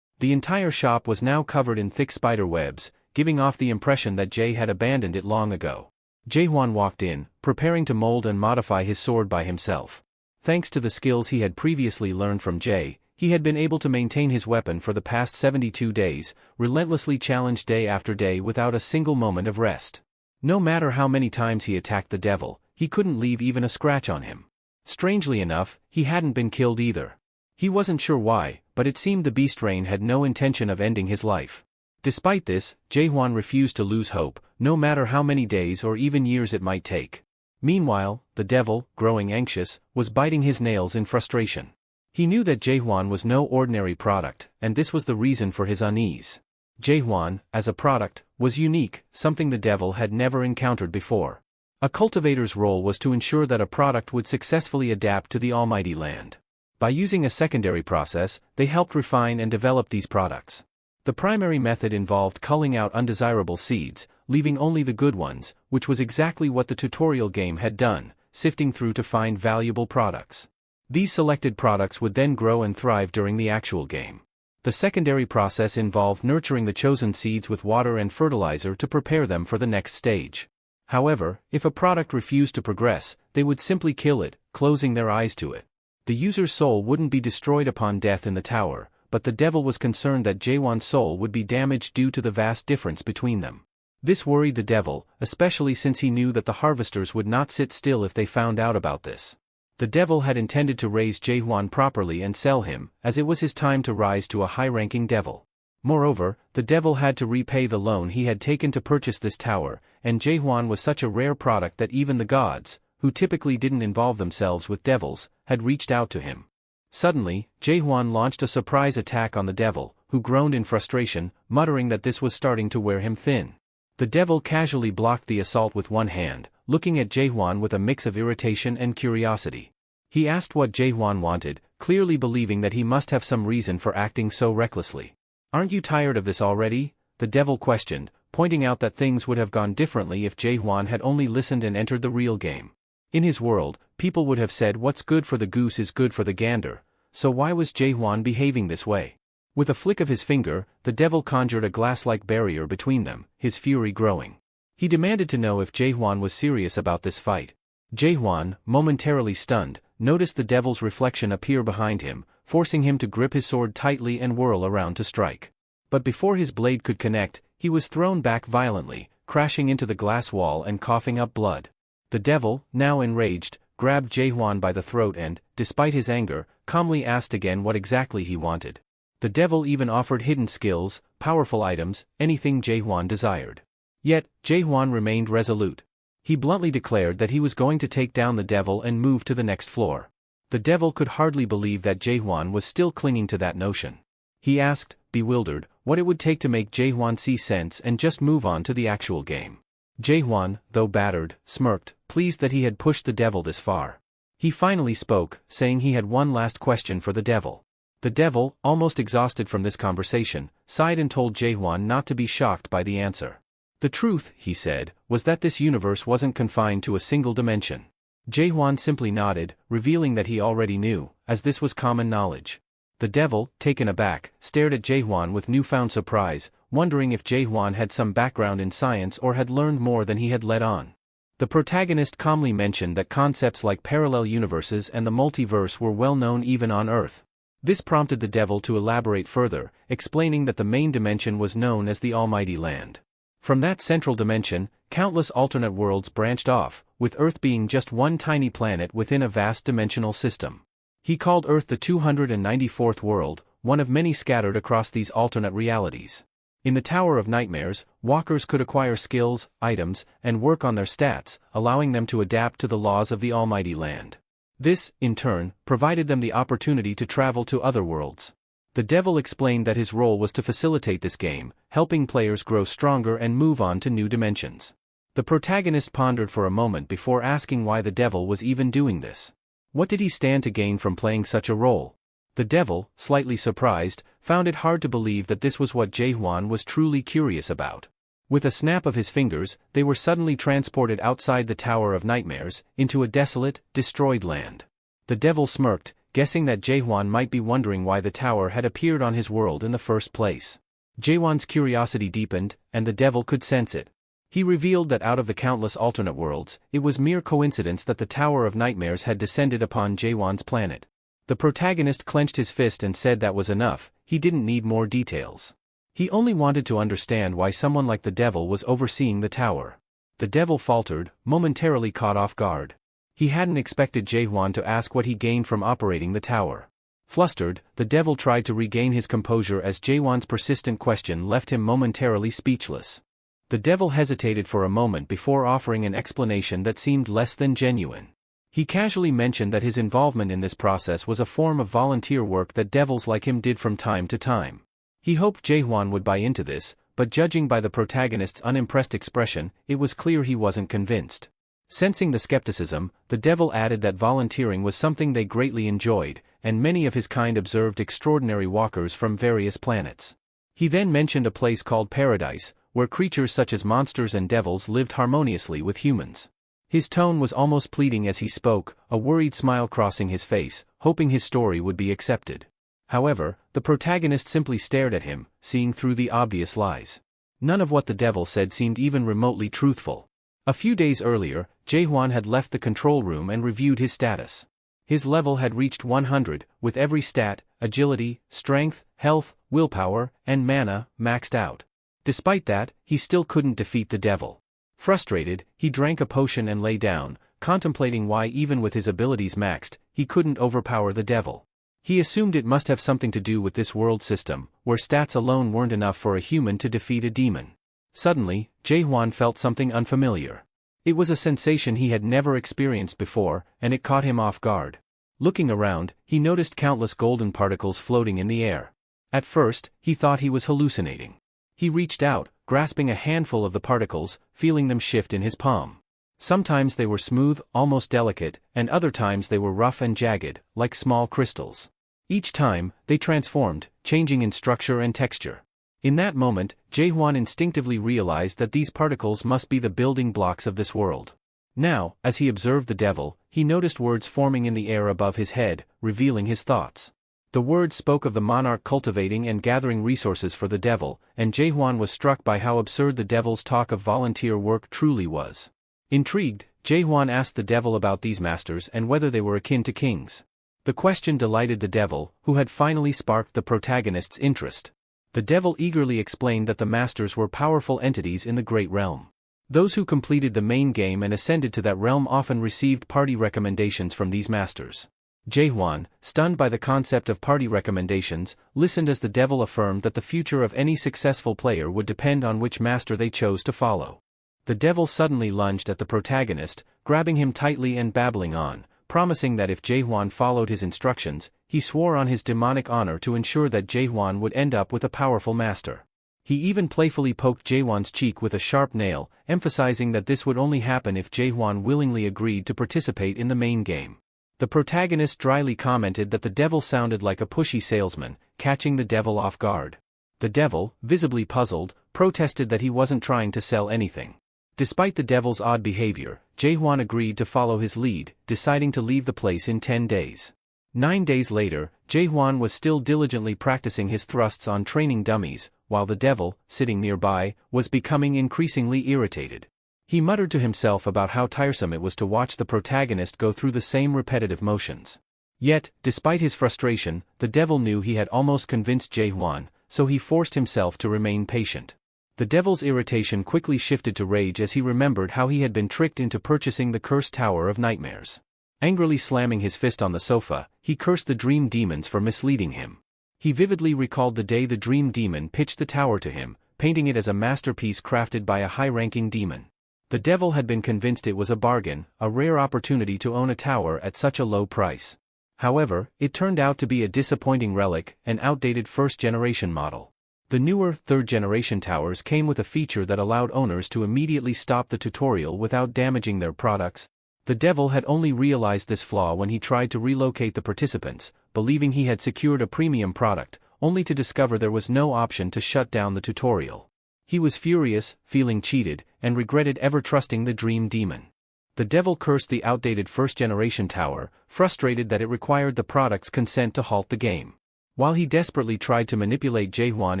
The entire shop was now covered in thick spider webs, giving off the impression that Jae had abandoned it long ago. Jae-hwan walked in, preparing to mold and modify his sword by himself. Thanks to the skills he had previously learned from Jae, he had been able to maintain his weapon for the past 72 days, relentlessly challenged day after day without a single moment of rest. No matter how many times he attacked the devil, he couldn't leave even a scratch on him. Strangely enough, he hadn't been killed either. He wasn't sure why, but it seemed the Beastrain had no intention of ending his life. Despite this, Jae-hwan refused to lose hope, no matter how many days or even years it might take. Meanwhile, the devil, growing anxious, was biting his nails in frustration. He knew that Jae-hwan was no ordinary product, and this was the reason for his unease. Jae-hwan, as a product, was unique, something the devil had never encountered before. A cultivator's role was to ensure that a product would successfully adapt to the almighty land. By using a secondary process, they helped refine and develop these products. The primary method involved culling out undesirable seeds, leaving only the good ones, which was exactly what the tutorial game had done, sifting through to find valuable products. These selected products would then grow and thrive during the actual game. The secondary process involved nurturing the chosen seeds with water and fertilizer to prepare them for the next stage. However, if a product refused to progress, they would simply kill it, closing their eyes to it. The user's soul wouldn't be destroyed upon death in the tower, but the devil was concerned that Jaehwan's soul would be damaged due to the vast difference between them. This worried the devil, especially since he knew that the harvesters would not sit still if they found out about this. The devil had intended to raise Jaehwan properly and sell him, as it was his time to rise to a high-ranking devil. Moreover, the devil had to repay the loan he had taken to purchase this tower, and Jaehwan was such a rare product that even the gods, who typically didn't involve themselves with devils, had reached out to him. Suddenly, Jaehwan launched a surprise attack on the devil, who groaned in frustration, muttering that this was starting to wear him thin. The devil casually blocked the assault with one hand, looking at Jaehwan with a mix of irritation and curiosity. He asked what Jaehwan wanted, clearly believing that he must have some reason for acting so recklessly. "Aren't you tired of this already?" the devil questioned, pointing out that things would have gone differently if Jaehwan had only listened and entered the real game. In his world, people would have said what's good for the goose is good for the gander, so why was Jaehwan behaving this way? With a flick of his finger, the devil conjured a glass-like barrier between them, his fury growing. He demanded to know if Jaehwan was serious about this fight. Jaehwan, momentarily stunned, noticed the devil's reflection appear behind him, forcing him to grip his sword tightly and whirl around to strike. But before his blade could connect, he was thrown back violently, crashing into the glass wall and coughing up blood. The devil, now enraged, grabbed Jaehwan by the throat and, despite his anger, calmly asked again what exactly he wanted. The devil even offered hidden skills, powerful items, anything Jaehwan desired. Yet, Jaehwan remained resolute. He bluntly declared that he was going to take down the devil and move to the next floor. The devil could hardly believe that Jaehwan was still clinging to that notion. He asked, bewildered, what it would take to make Jaehwan see sense and just move on to the actual game. Jaehwan, though battered, smirked, pleased that he had pushed the devil this far. He finally spoke, saying he had one last question for the devil. The devil, almost exhausted from this conversation, sighed and told Jaehwan not to be shocked by the answer. The truth, he said, was that this universe wasn't confined to a single dimension. Jaehwan simply nodded, revealing that he already knew, as this was common knowledge. The devil, taken aback, stared at Jaehwan with newfound surprise, wondering if Jaehwan had some background in science or had learned more than he had let on. The protagonist calmly mentioned that concepts like parallel universes and the multiverse were well known even on Earth. This prompted the devil to elaborate further, explaining that the main dimension was known as the Almighty Land. From that central dimension, countless alternate worlds branched off, with Earth being just one tiny planet within a vast dimensional system. He called Earth the 294th world, one of many scattered across these alternate realities. In the Tower of Nightmares, walkers could acquire skills, items, and work on their stats, allowing them to adapt to the laws of the Almighty Land. This, in turn, provided them the opportunity to travel to other worlds. The devil explained that his role was to facilitate this game, helping players grow stronger and move on to new dimensions. The protagonist pondered for a moment before asking why the devil was even doing this. What did he stand to gain from playing such a role? The devil, slightly surprised, found it hard to believe that this was what Jaehwan was truly curious about. With a snap of his fingers, they were suddenly transported outside the Tower of Nightmares, into a desolate, destroyed land. The devil smirked, guessing that Jaehwan might be wondering why the tower had appeared on his world in the first place. Jaehwan's curiosity deepened, and the devil could sense it. He revealed that out of the countless alternate worlds, it was mere coincidence that the Tower of Nightmares had descended upon Jaehwan's planet. The protagonist clenched his fist and said that was enough, he didn't need more details. He only wanted to understand why someone like the devil was overseeing the tower. The devil faltered, momentarily caught off guard. He hadn't expected Jaehwan to ask what he gained from operating the tower. Flustered, the devil tried to regain his composure as Jaehwan's persistent question left him momentarily speechless. The devil hesitated for a moment before offering an explanation that seemed less than genuine. He casually mentioned that his involvement in this process was a form of volunteer work that devils like him did from time to time. He hoped Jaehwan would buy into this, but judging by the protagonist's unimpressed expression, it was clear he wasn't convinced. Sensing the skepticism, the devil added that volunteering was something they greatly enjoyed, and many of his kind observed extraordinary walkers from various planets. He then mentioned a place called Paradise, where creatures such as monsters and devils lived harmoniously with humans. His tone was almost pleading as he spoke, a worried smile crossing his face, hoping his story would be accepted. However, the protagonist simply stared at him, seeing through the obvious lies. None of what the devil said seemed even remotely truthful. A few days earlier, Jaehwan had left the control room and reviewed his status. His level had reached 100, with every stat, agility, strength, health, willpower, and mana maxed out. Despite that, he still couldn't defeat the devil. Frustrated, he drank a potion and lay down, contemplating why even with his abilities maxed, he couldn't overpower the devil. He assumed it must have something to do with this world system, where stats alone weren't enough for a human to defeat a demon. Suddenly, Jae-hwan felt something unfamiliar. It was a sensation he had never experienced before, and it caught him off guard. Looking around, he noticed countless golden particles floating in the air. At first, he thought he was hallucinating. He reached out, grasping a handful of the particles, feeling them shift in his palm. Sometimes they were smooth, almost delicate, and other times they were rough and jagged, like small crystals. Each time, they transformed, changing in structure and texture. In that moment, Jae-hwan instinctively realized that these particles must be the building blocks of this world. Now, as he observed the devil, he noticed words forming in the air above his head, revealing his thoughts. The words spoke of the monarch cultivating and gathering resources for the devil, and Jae-hwan was struck by how absurd the devil's talk of volunteer work truly was. Intrigued, Jae-hwan asked the devil about these masters and whether they were akin to kings. The question delighted the devil, who had finally sparked the protagonist's interest. The devil eagerly explained that the masters were powerful entities in the Great Realm. Those who completed the main game and ascended to that realm often received party recommendations from these masters. Jae-hwan, stunned by the concept of party recommendations, listened as the devil affirmed that the future of any successful player would depend on which master they chose to follow. The devil suddenly lunged at the protagonist, grabbing him tightly and babbling on, promising that if Jae-hwan followed his instructions, he swore on his demonic honor to ensure that Jae-hwan would end up with a powerful master. He even playfully poked Jae-hwan's cheek with a sharp nail, emphasizing that this would only happen if Jae-hwan willingly agreed to participate in the main game. The protagonist dryly commented that the devil sounded like a pushy salesman, catching the devil off guard. The devil, visibly puzzled, protested that he wasn't trying to sell anything. Despite the devil's odd behavior, Jae-hwan agreed to follow his lead, deciding to leave the place in 10 days. 9 days later, Jae-hwan was still diligently practicing his thrusts on training dummies, while the devil, sitting nearby, was becoming increasingly irritated. He muttered to himself about how tiresome it was to watch the protagonist go through the same repetitive motions. Yet, despite his frustration, the devil knew he had almost convinced Jae-hwan, so he forced himself to remain patient. The devil's irritation quickly shifted to rage as he remembered how he had been tricked into purchasing the cursed Tower of Nightmares. Angrily slamming his fist on the sofa, he cursed the dream demons for misleading him. He vividly recalled the day the dream demon pitched the tower to him, painting it as a masterpiece crafted by a high-ranking demon. The devil had been convinced it was a bargain, a rare opportunity to own a tower at such a low price. However, it turned out to be a disappointing relic, an outdated first-generation model. The newer, third-generation towers came with a feature that allowed owners to immediately stop the tutorial without damaging their products. The devil had only realized this flaw when he tried to relocate the participants, believing he had secured a premium product, only to discover there was no option to shut down the tutorial. He was furious, feeling cheated, and regretted ever trusting the dream demon. The devil cursed the outdated first-generation tower, frustrated that it required the product's consent to halt the game. While he desperately tried to manipulate Jae-hwan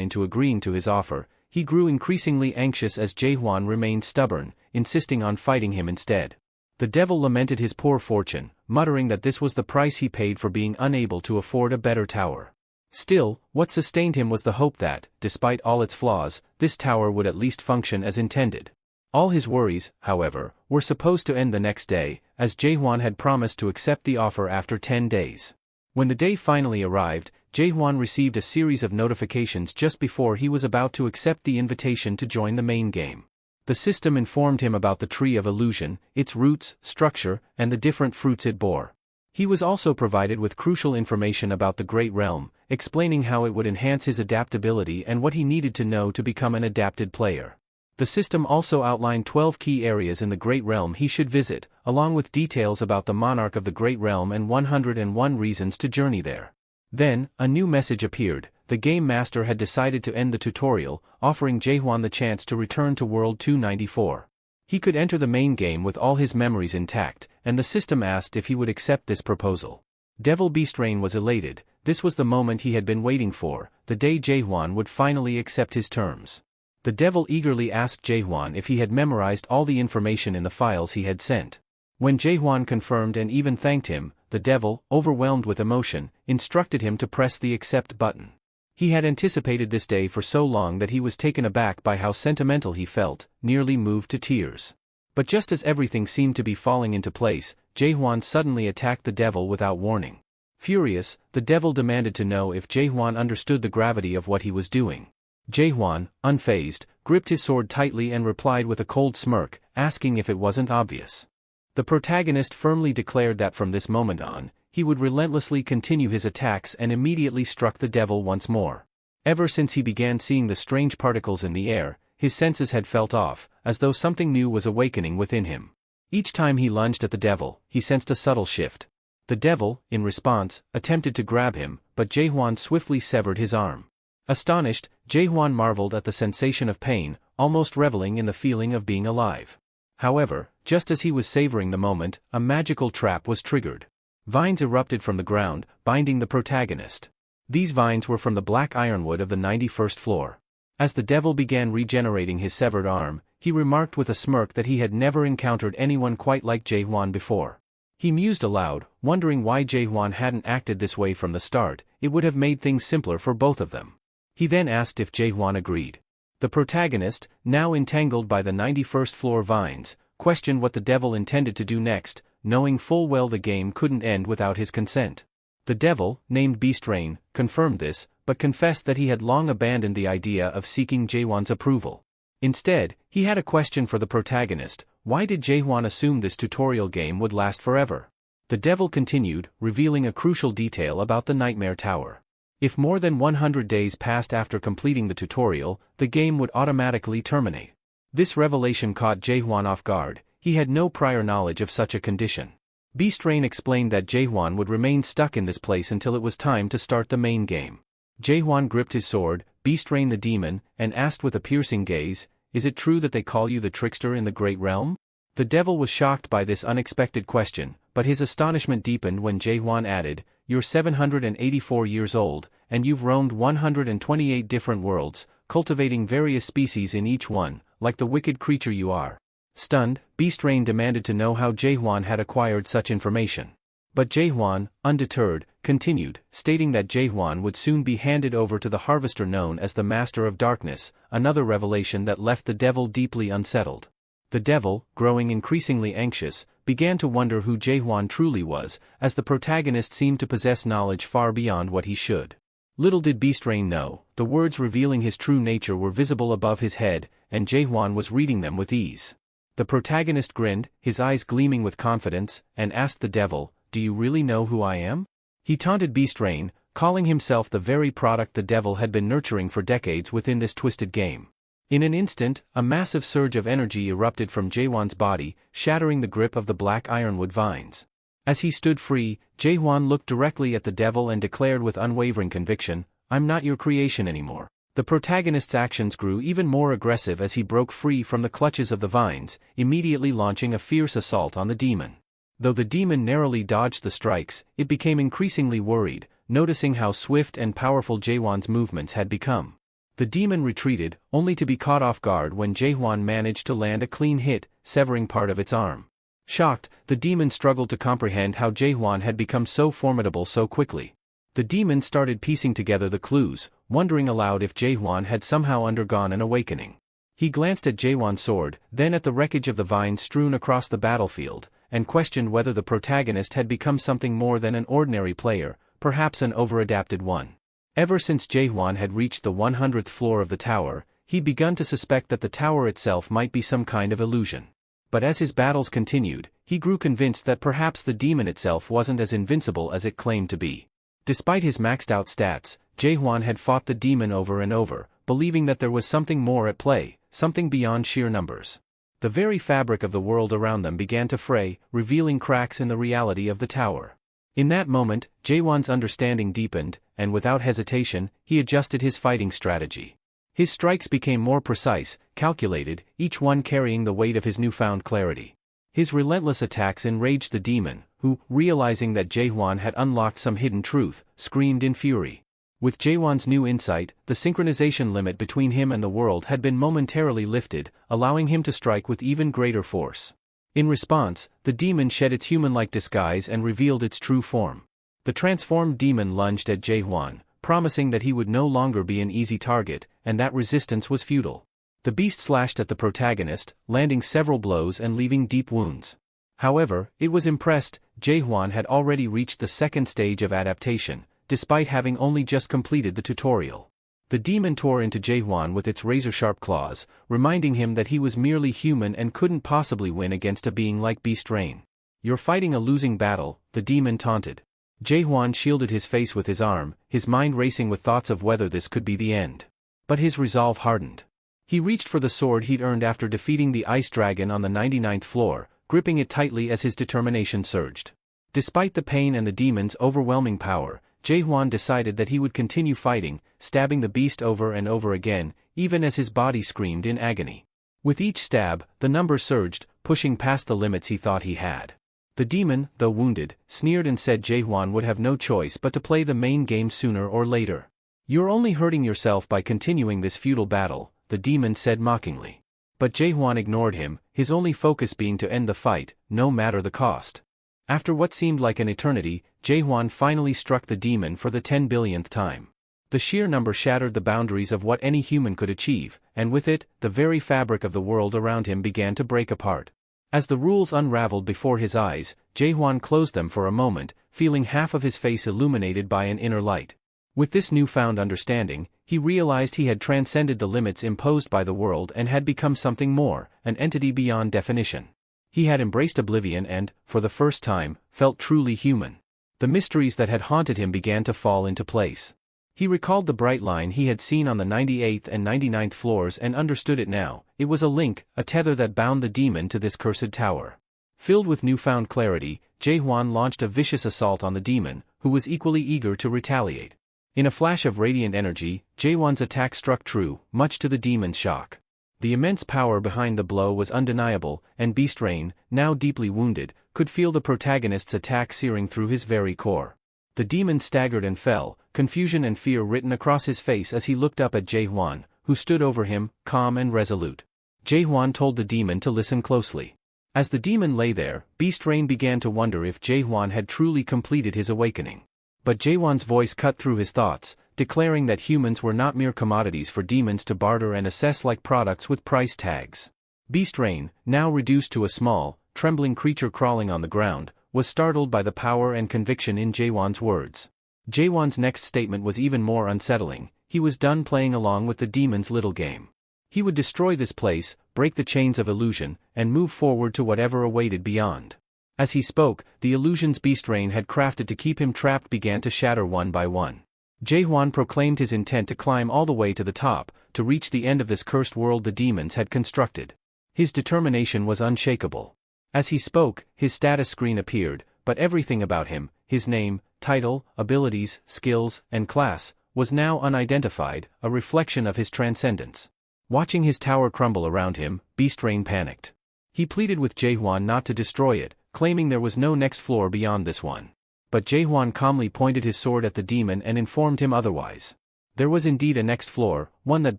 into agreeing to his offer, he grew increasingly anxious as Jae-hwan remained stubborn, insisting on fighting him instead. The devil lamented his poor fortune, muttering that this was the price he paid for being unable to afford a better tower. Still, what sustained him was the hope that, despite all its flaws, this tower would at least function as intended. All his worries, however, were supposed to end the next day, as Jae-hwan had promised to accept the offer after 10 days. When the day finally arrived, Jae-hwan received a series of notifications just before he was about to accept the invitation to join the main game. The system informed him about the Tree of Illusion, its roots, structure, and the different fruits it bore. He was also provided with crucial information about the Great Realm, explaining how it would enhance his adaptability and what he needed to know to become an adapted player. The system also outlined 12 key areas in the Great Realm he should visit, along with details about the monarch of the Great Realm and 101 reasons to journey there. Then, a new message appeared. The Game Master had decided to end the tutorial, offering Jae-hwan the chance to return to World 294. He could enter the main game with all his memories intact, and the system asked if he would accept this proposal. Devil Beastrain was elated. This was the moment he had been waiting for, the day Jae-hwan would finally accept his terms. The devil eagerly asked Jae-hwan if he had memorized all the information in the files he had sent. When Jae-hwan confirmed and even thanked him, the devil, overwhelmed with emotion, instructed him to press the accept button. He had anticipated this day for so long that he was taken aback by how sentimental he felt, nearly moved to tears. But just as everything seemed to be falling into place, Jae-hwan suddenly attacked the devil without warning. Furious, the devil demanded to know if Jae-hwan understood the gravity of what he was doing. Jae-hwan, unfazed, gripped his sword tightly and replied with a cold smirk, asking if it wasn't obvious. The protagonist firmly declared that from this moment on, he would relentlessly continue his attacks and immediately struck the devil once more. Ever since he began seeing the strange particles in the air, his senses had felt off, as though something new was awakening within him. Each time he lunged at the devil, he sensed a subtle shift. The devil, in response, attempted to grab him, but Jae-hwan swiftly severed his arm. Astonished, Jae-hwan marveled at the sensation of pain, almost reveling in the feeling of being alive. However, just as he was savoring the moment, a magical trap was triggered. Vines erupted from the ground, binding the protagonist. These vines were from the black ironwood of the 91st floor. As the devil began regenerating his severed arm, he remarked with a smirk that he had never encountered anyone quite like Jae-hwan before. He mused aloud, wondering why Jae-hwan hadn't acted this way from the start. It would have made things simpler for both of them. He then asked if Jae-hwan agreed. The protagonist, now entangled by the 91st floor vines, questioned what the devil intended to do next, knowing full well the game couldn't end without his consent. The devil, named Beast Rain, confirmed this, but confessed that he had long abandoned the idea of seeking Jae-hwan's approval. Instead, he had a question for the protagonist: why did Jae-hwan assume this tutorial game would last forever? The devil continued, revealing a crucial detail about the Nightmare Tower. If more than 100 days passed after completing the tutorial, the game would automatically terminate. This revelation caught Jae-hwan off guard. He had no prior knowledge of such a condition. Beast Rain explained that Jae-hwan would remain stuck in this place until it was time to start the main game. Jae-hwan gripped his sword, Beast Rain the demon, and asked with a piercing gaze, "Is it true that they call you the trickster in the Great Realm?" The devil was shocked by this unexpected question, but his astonishment deepened when Jae-hwan added, "You're 784 years old, and you've roamed 128 different worlds, cultivating various species in each one, like the wicked creature you are." Stunned, Beast Rain demanded to know how Jae-hwan had acquired such information. But Jae-hwan, undeterred, continued, stating that Jae-hwan would soon be handed over to the harvester known as the Master of Darkness, another revelation that left the devil deeply unsettled. The devil, growing increasingly anxious, began to wonder who Jae-hwan truly was, as the protagonist seemed to possess knowledge far beyond what he should. Little did Beast Rain know, the words revealing his true nature were visible above his head, and Jae-hwan was reading them with ease. The protagonist grinned, his eyes gleaming with confidence, and asked the devil, "Do you really know who I am?" He taunted Beast Rain, calling himself the very product the devil had been nurturing for decades within this twisted game. In an instant, a massive surge of energy erupted from Jae-hwan's body, shattering the grip of the black ironwood vines. As he stood free, Jae-hwan looked directly at the devil and declared with unwavering conviction, "I'm not your creation anymore." The protagonist's actions grew even more aggressive as he broke free from the clutches of the vines, immediately launching a fierce assault on the demon. Though the demon narrowly dodged the strikes, it became increasingly worried, noticing how swift and powerful Jae-hwan's movements had become. The demon retreated, only to be caught off guard when Jae-hwan managed to land a clean hit, severing part of its arm. Shocked, the demon struggled to comprehend how Jae-hwan had become so formidable so quickly. The demon started piecing together the clues, wondering aloud if Jae-hwan had somehow undergone an awakening. He glanced at Jae-hwan's sword, then at the wreckage of the vines strewn across the battlefield, and questioned whether the protagonist had become something more than an ordinary player, perhaps an over-adapted one. Ever since Jae-hwan had reached the 100th floor of the tower, he'd begun to suspect that the tower itself might be some kind of illusion. But as his battles continued, he grew convinced that perhaps the demon itself wasn't as invincible as it claimed to be. Despite his maxed-out stats, Jae-hwan had fought the demon over and over, believing that there was something more at play, something beyond sheer numbers. The very fabric of the world around them began to fray, revealing cracks in the reality of the tower. In that moment, Jae-hwan's understanding deepened, and without hesitation, he adjusted his fighting strategy. His strikes became more precise, calculated, each one carrying the weight of his newfound clarity. His relentless attacks enraged the demon, who, realizing that Jae-hwan had unlocked some hidden truth, screamed in fury. With Jae-hwan's new insight, the synchronization limit between him and the world had been momentarily lifted, allowing him to strike with even greater force. In response, the demon shed its human-like disguise and revealed its true form. The transformed demon lunged at Jae-hwan, promising that he would no longer be an easy target, and that resistance was futile. The beast slashed at the protagonist, landing several blows and leaving deep wounds. However, it was impressed. Jaehwan had already reached the second stage of adaptation, despite having only just completed the tutorial. The demon tore into Jaehwan with its razor-sharp claws, reminding him that he was merely human and couldn't possibly win against a being like Beast Rain. "You're fighting a losing battle," the demon taunted. Jaehwan shielded his face with his arm, his mind racing with thoughts of whether this could be the end. But his resolve hardened. He reached for the sword he'd earned after defeating the ice dragon on the 99th floor, gripping it tightly as his determination surged. Despite the pain and the demon's overwhelming power, Jaehwan decided that he would continue fighting, stabbing the beast over and over again, even as his body screamed in agony. With each stab, the number surged, pushing past the limits he thought he had. The demon, though wounded, sneered and said Jaehwan would have no choice but to play the main game sooner or later. "You're only hurting yourself by continuing this futile battle," the demon said mockingly. But Jaehwan ignored him, his only focus being to end the fight, no matter the cost. After what seemed like an eternity, Jaehwan finally struck the demon for the 10 billionth time. The sheer number shattered the boundaries of what any human could achieve, and with it, the very fabric of the world around him began to break apart. As the rules unraveled before his eyes, Jaehwan closed them for a moment, feeling half of his face illuminated by an inner light. With this newfound understanding, he realized he had transcended the limits imposed by the world and had become something more, an entity beyond definition. He had embraced oblivion and, for the first time, felt truly human. The mysteries that had haunted him began to fall into place. He recalled the bright line he had seen on the 98th and 99th floors and understood it now. It was a link, a tether that bound the demon to this cursed tower. Filled with newfound clarity, Jaehwan launched a vicious assault on the demon, who was equally eager to retaliate. In a flash of radiant energy, Jaehwan's attack struck true, much to the demon's shock. The immense power behind the blow was undeniable, and Beast Rain, now deeply wounded, could feel the protagonist's attack searing through his very core. The demon staggered and fell, confusion and fear written across his face as he looked up at Jaehwan, who stood over him, calm and resolute. Jaehwan told the demon to listen closely. As the demon lay there, Beast Rain began to wonder if Jaehwan had truly completed his awakening. But Jaehwan's voice cut through his thoughts, declaring that humans were not mere commodities for demons to barter and assess like products with price tags. Beast Rain, now reduced to a small, trembling creature crawling on the ground, was startled by the power and conviction in Jaehwan's words. Jaehwan's next statement was even more unsettling. He was done playing along with the demon's little game. He would destroy this place, break the chains of illusion, and move forward to whatever awaited beyond. As he spoke, the illusions Beast Rain had crafted to keep him trapped began to shatter one by one. Jaehwan proclaimed his intent to climb all the way to the top, to reach the end of this cursed world the demons had constructed. His determination was unshakable. As he spoke, his status screen appeared, but everything about him, his name, title, abilities, skills, and class, was now unidentified, a reflection of his transcendence. Watching his tower crumble around him, Beast Rain panicked. He pleaded with Jaehwan not to destroy it, claiming there was no next floor beyond this one. But Jaehwan calmly pointed his sword at the demon and informed him otherwise. There was indeed a next floor, one that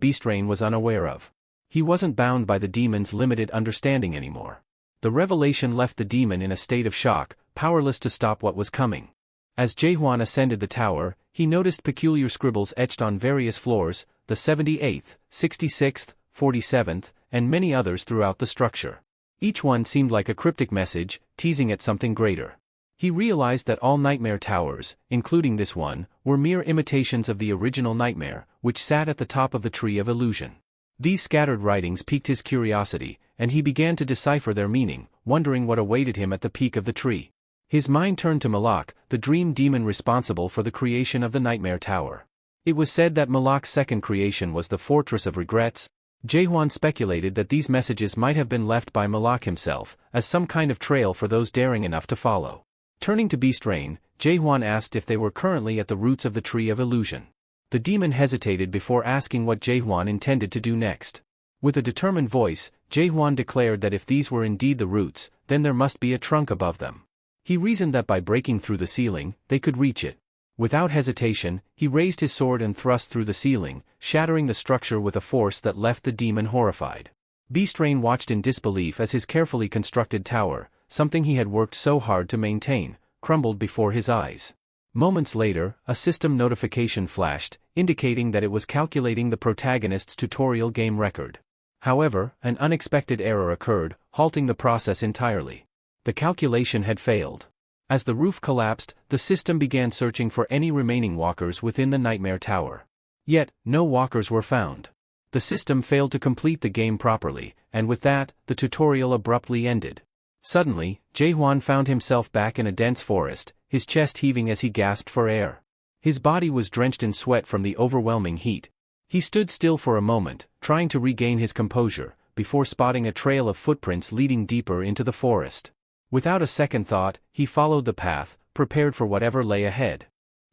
Beast Rain was unaware of. He wasn't bound by the demon's limited understanding anymore. The revelation left the demon in a state of shock, powerless to stop what was coming. As Jaehwan ascended the tower, he noticed peculiar scribbles etched on various floors, the 78th, 66th, 47th, and many others throughout the structure. Each one seemed like a cryptic message, teasing at something greater. He realized that all nightmare towers, including this one, were mere imitations of the original nightmare, which sat at the top of the tree of illusion. These scattered writings piqued his curiosity, and he began to decipher their meaning, wondering what awaited him at the peak of the tree. His mind turned to Malak, the dream demon responsible for the creation of the nightmare tower. It was said that Malak's second creation was the Fortress of Regrets. Jaehwan speculated that these messages might have been left by Malak himself, as some kind of trail for those daring enough to follow. Turning to Beast Rain, Jaehwan asked if they were currently at the roots of the Tree of Illusion. The demon hesitated before asking what Jaehwan intended to do next. With a determined voice, Jaehwan declared that if these were indeed the roots, then there must be a trunk above them. He reasoned that by breaking through the ceiling, they could reach it. Without hesitation, he raised his sword and thrust through the ceiling, shattering the structure with a force that left the demon horrified. Beast Rain watched in disbelief as his carefully constructed tower, something he had worked so hard to maintain, crumbled before his eyes. Moments later, a system notification flashed, indicating that it was calculating the protagonist's tutorial game record. However, an unexpected error occurred, halting the process entirely. The calculation had failed. As the roof collapsed, the system began searching for any remaining walkers within the Nightmare Tower. Yet, no walkers were found. The system failed to complete the game properly, and with that, the tutorial abruptly ended. Suddenly, Jae-hwan found himself back in a dense forest, his chest heaving as he gasped for air. His body was drenched in sweat from the overwhelming heat. He stood still for a moment, trying to regain his composure, before spotting a trail of footprints leading deeper into the forest. Without a second thought, he followed the path, prepared for whatever lay ahead.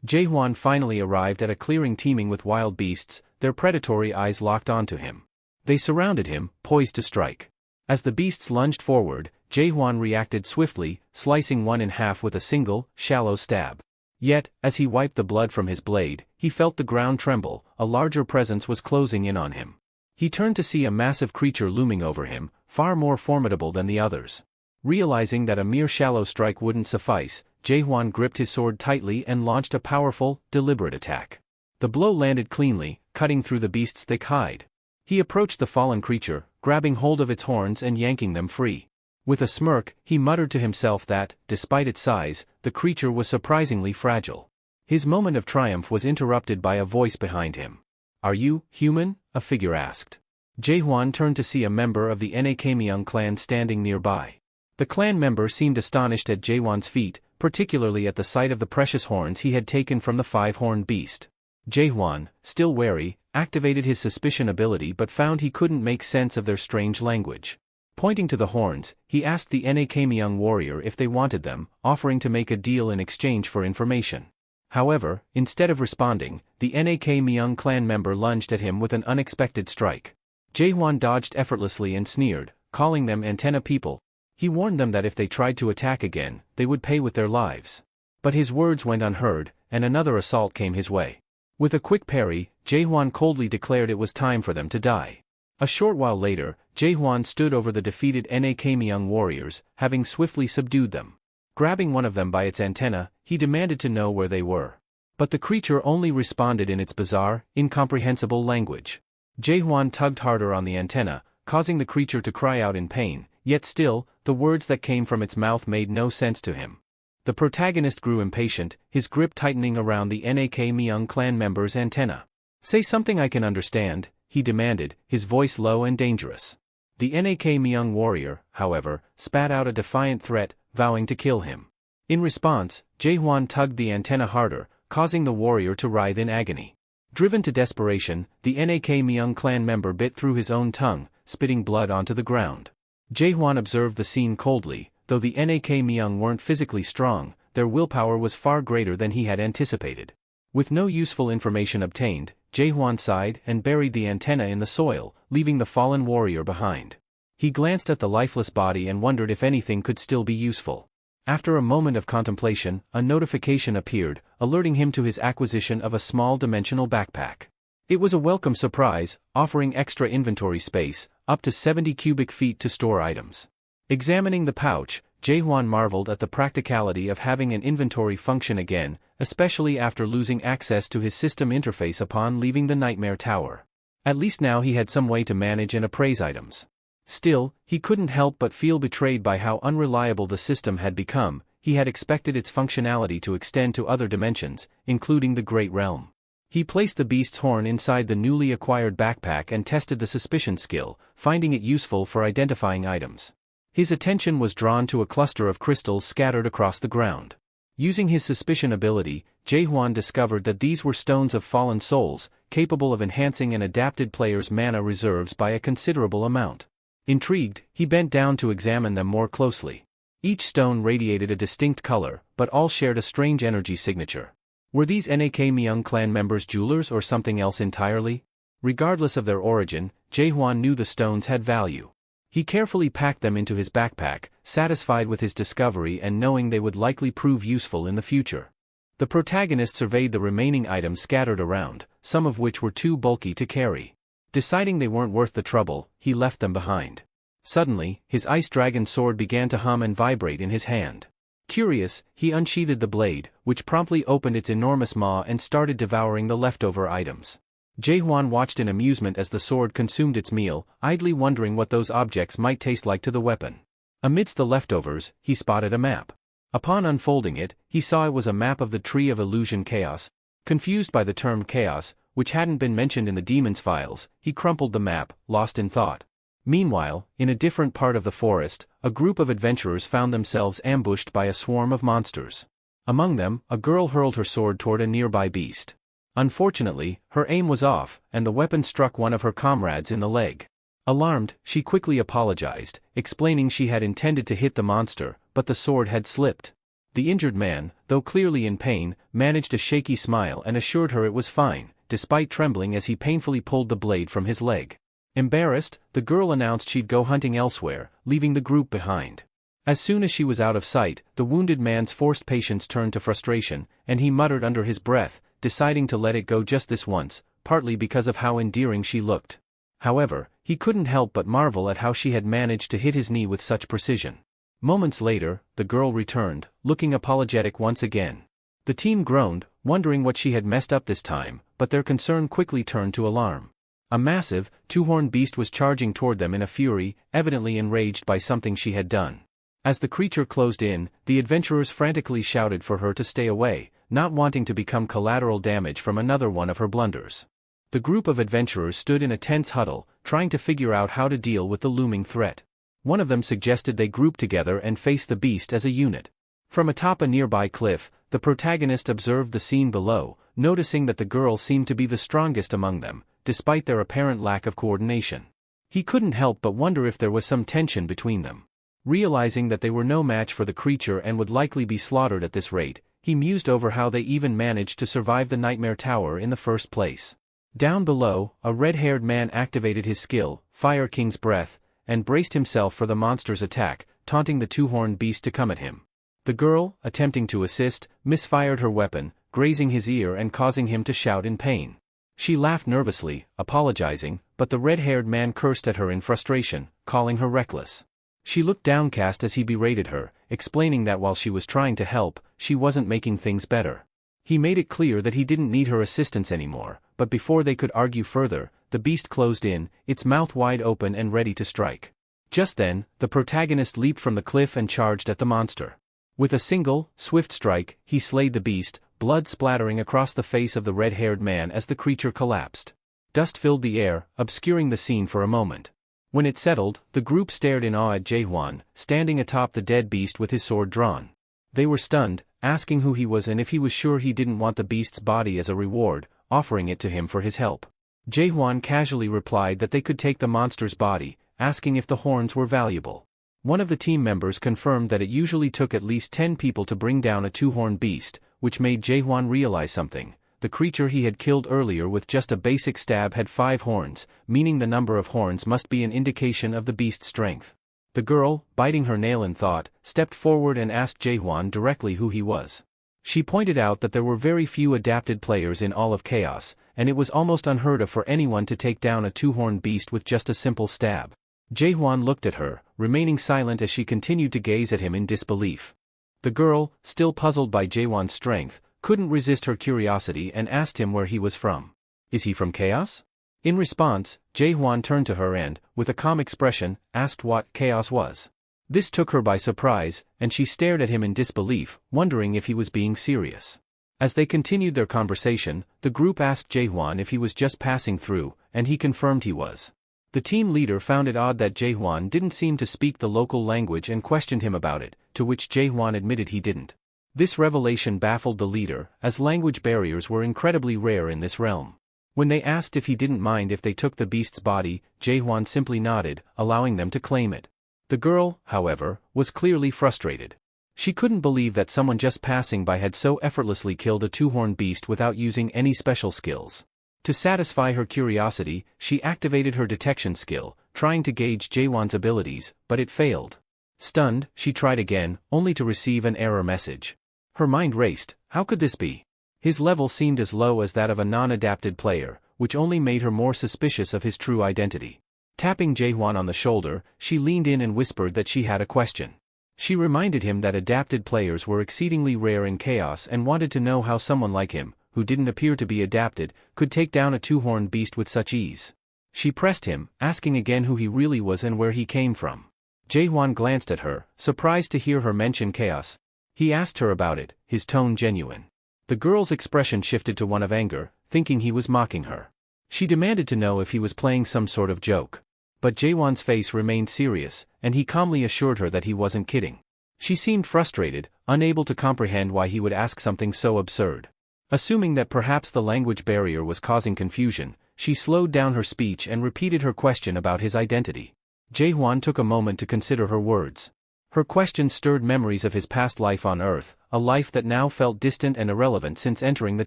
Jae-hwan finally arrived at a clearing teeming with wild beasts, their predatory eyes locked onto him. They surrounded him, poised to strike. As the beasts lunged forward, Jae-hwan reacted swiftly, slicing one in half with a single, shallow stab. Yet, as he wiped the blood from his blade, he felt the ground tremble, a larger presence was closing in on him. He turned to see a massive creature looming over him, far more formidable than the others. Realizing that a mere shallow strike wouldn't suffice, Jae-hwan gripped his sword tightly and launched a powerful, deliberate attack. The blow landed cleanly, cutting through the beast's thick hide. He approached the fallen creature, grabbing hold of its horns and yanking them free. With a smirk, he muttered to himself that, despite its size, the creature was surprisingly fragile. His moment of triumph was interrupted by a voice behind him. "Are you human?" a figure asked. Jae-hwan turned to see a member of the Nakamyeong clan standing nearby. The clan member seemed astonished at Jae-hwan's feat, particularly at the sight of the precious horns he had taken from the five-horned beast. Jae-hwan, still wary, activated his suspicion ability but found he couldn't make sense of their strange language. Pointing to the horns, he asked the Nakamyeong warrior if they wanted them, offering to make a deal in exchange for information. However, instead of responding, the Nakamyeong clan member lunged at him with an unexpected strike. Jae-hwan dodged effortlessly and sneered, calling them antenna people. He warned them that if they tried to attack again, they would pay with their lives. But his words went unheard, and another assault came his way. With a quick parry, Jae-hwan coldly declared it was time for them to die. A short while later, Jae-hwan stood over the defeated Nakamyeong warriors, having swiftly subdued them. Grabbing one of them by its antenna, he demanded to know where they were. But the creature only responded in its bizarre, incomprehensible language. Jae-hwan tugged harder on the antenna, causing the creature to cry out in pain, yet still, the words that came from its mouth made no sense to him. The protagonist grew impatient, his grip tightening around the Nakamyeong clan member's antenna. "Say something I can understand," he demanded, his voice low and dangerous. The Nakamyeong warrior, however, spat out a defiant threat, vowing to kill him. In response, Jae-hwan tugged the antenna harder, causing the warrior to writhe in agony. Driven to desperation, the Nakamyeong clan member bit through his own tongue, spitting blood onto the ground. Jae-hwan observed the scene coldly. Though the Nakamyeong weren't physically strong, their willpower was far greater than he had anticipated. With no useful information obtained, Jae-hwan sighed and buried the antenna in the soil, leaving the fallen warrior behind. He glanced at the lifeless body and wondered if anything could still be useful. After a moment of contemplation, a notification appeared, alerting him to his acquisition of a small dimensional backpack. It was a welcome surprise, offering extra inventory space, up to 70 cubic feet to store items. Examining the pouch, Jae-hwan marveled at the practicality of having an inventory function again, especially after losing access to his system interface upon leaving the Nightmare Tower. At least now he had some way to manage and appraise items. Still, he couldn't help but feel betrayed by how unreliable the system had become. He had expected its functionality to extend to other dimensions, including the Great Realm. He placed the beast's horn inside the newly acquired backpack and tested the suspicion skill, finding it useful for identifying items. His attention was drawn to a cluster of crystals scattered across the ground. Using his suspicion ability, Jae-hwan discovered that these were stones of fallen souls, capable of enhancing an adapted player's mana reserves by a considerable amount. Intrigued, he bent down to examine them more closely. Each stone radiated a distinct color, but all shared a strange energy signature. Were these Nakamyeong clan members jewelers or something else entirely? Regardless of their origin, Jae-hwan knew the stones had value. He carefully packed them into his backpack, satisfied with his discovery and knowing they would likely prove useful in the future. The protagonist surveyed the remaining items scattered around, some of which were too bulky to carry. Deciding they weren't worth the trouble, he left them behind. Suddenly, his ice dragon sword began to hum and vibrate in his hand. Curious, he unsheathed the blade, which promptly opened its enormous maw and started devouring the leftover items. Jaehwan watched in amusement as the sword consumed its meal, idly wondering what those objects might taste like to the weapon. Amidst the leftovers, he spotted a map. Upon unfolding it, he saw it was a map of the Tree of Illusion Chaos. Confused by the term chaos, which hadn't been mentioned in the demon's files, he crumpled the map, lost in thought. Meanwhile, in a different part of the forest, a group of adventurers found themselves ambushed by a swarm of monsters. Among them, a girl hurled her sword toward a nearby beast. Unfortunately, her aim was off, and the weapon struck one of her comrades in the leg. Alarmed, she quickly apologized, explaining she had intended to hit the monster, but the sword had slipped. The injured man, though clearly in pain, managed a shaky smile and assured her it was fine, despite trembling as he painfully pulled the blade from his leg. Embarrassed, the girl announced she'd go hunting elsewhere, leaving the group behind. As soon as she was out of sight, the wounded man's forced patience turned to frustration, and he muttered under his breath, deciding to let it go just this once, partly because of how endearing she looked. However, he couldn't help but marvel at how she had managed to hit his knee with such precision. Moments later, the girl returned, looking apologetic once again. The team groaned, wondering what she had messed up this time, but their concern quickly turned to alarm. A massive, two-horned beast was charging toward them in a fury, evidently enraged by something she had done. As the creature closed in, the adventurers frantically shouted for her to stay away, not wanting to become collateral damage from another one of her blunders. The group of adventurers stood in a tense huddle, trying to figure out how to deal with the looming threat. One of them suggested they group together and face the beast as a unit. From atop a nearby cliff, the protagonist observed the scene below, noticing that the girl seemed to be the strongest among them, despite their apparent lack of coordination. He couldn't help but wonder if there was some tension between them. Realizing that they were no match for the creature and would likely be slaughtered at this rate, he mused over how they even managed to survive the Nightmare Tower in the first place. Down below, a red-haired man activated his skill, Fire King's Breath, and braced himself for the monster's attack, taunting the two-horned beast to come at him. The girl, attempting to assist, misfired her weapon, grazing his ear and causing him to shout in pain. She laughed nervously, apologizing, but the red-haired man cursed at her in frustration, calling her reckless. She looked downcast as he berated her, explaining that while she was trying to help, she wasn't making things better. He made it clear that he didn't need her assistance anymore, but before they could argue further, the beast closed in, its mouth wide open and ready to strike. Just then, the protagonist leaped from the cliff and charged at the monster. With a single, swift strike, he slayed the beast, blood splattering across the face of the red-haired man as the creature collapsed. Dust filled the air, obscuring the scene for a moment. When it settled, the group stared in awe at Jaehwan, standing atop the dead beast with his sword drawn. They were stunned, asking who he was and if he was sure he didn't want the beast's body as a reward, offering it to him for his help. Jaehwan casually replied that they could take the monster's body, asking if the horns were valuable. One of the team members confirmed that it usually took at least 10 people to bring down a two-horned beast, which made Jaehwan realize something. The creature he had killed earlier with just a basic stab had 5 horns, meaning the number of horns must be an indication of the beast's strength. The girl, biting her nail in thought, stepped forward and asked Jaehwan directly who he was. She pointed out that there were very few adapted players in all of Chaos, and it was almost unheard of for anyone to take down a two-horned beast with just a simple stab. Jaehwan looked at her, remaining silent as she continued to gaze at him in disbelief. The girl, still puzzled by Jaehwan's strength, couldn't resist her curiosity and asked him where he was from. "Is he from Chaos?" In response, Jaehwan turned to her and, with a calm expression, asked what Chaos was. This took her by surprise, and she stared at him in disbelief, wondering if he was being serious. As they continued their conversation, the group asked Jaehwan if he was just passing through, and he confirmed he was. The team leader found it odd that Jaehwan didn't seem to speak the local language and questioned him about it, to which Jaehwan admitted he didn't. This revelation baffled the leader, as language barriers were incredibly rare in this realm. When they asked if he didn't mind if they took the beast's body, Jaehwan simply nodded, allowing them to claim it. The girl, however, was clearly frustrated. She couldn't believe that someone just passing by had so effortlessly killed a two-horned beast without using any special skills. To satisfy her curiosity, she activated her detection skill, trying to gauge Jaehwan's abilities, but it failed. Stunned, she tried again, only to receive an error message. Her mind raced. How could this be? His level seemed as low as that of a non-adapted player, which only made her more suspicious of his true identity. Tapping Jaehwan on the shoulder, she leaned in and whispered that she had a question. She reminded him that adapted players were exceedingly rare in chaos and wanted to know how someone like him, who didn't appear to be adapted, could take down a two-horned beast with such ease. She pressed him, asking again who he really was and where he came from. Jae-hwan glanced at her, surprised to hear her mention chaos. He asked her about it, his tone genuine. The girl's expression shifted to one of anger, thinking he was mocking her. She demanded to know if he was playing some sort of joke. But Jae-hwan's face remained serious, and he calmly assured her that he wasn't kidding. She seemed frustrated, unable to comprehend why he would ask something so absurd. Assuming that perhaps the language barrier was causing confusion, she slowed down her speech and repeated her question about his identity. Jae-hwan took a moment to consider her words. Her question stirred memories of his past life on Earth, a life that now felt distant and irrelevant since entering the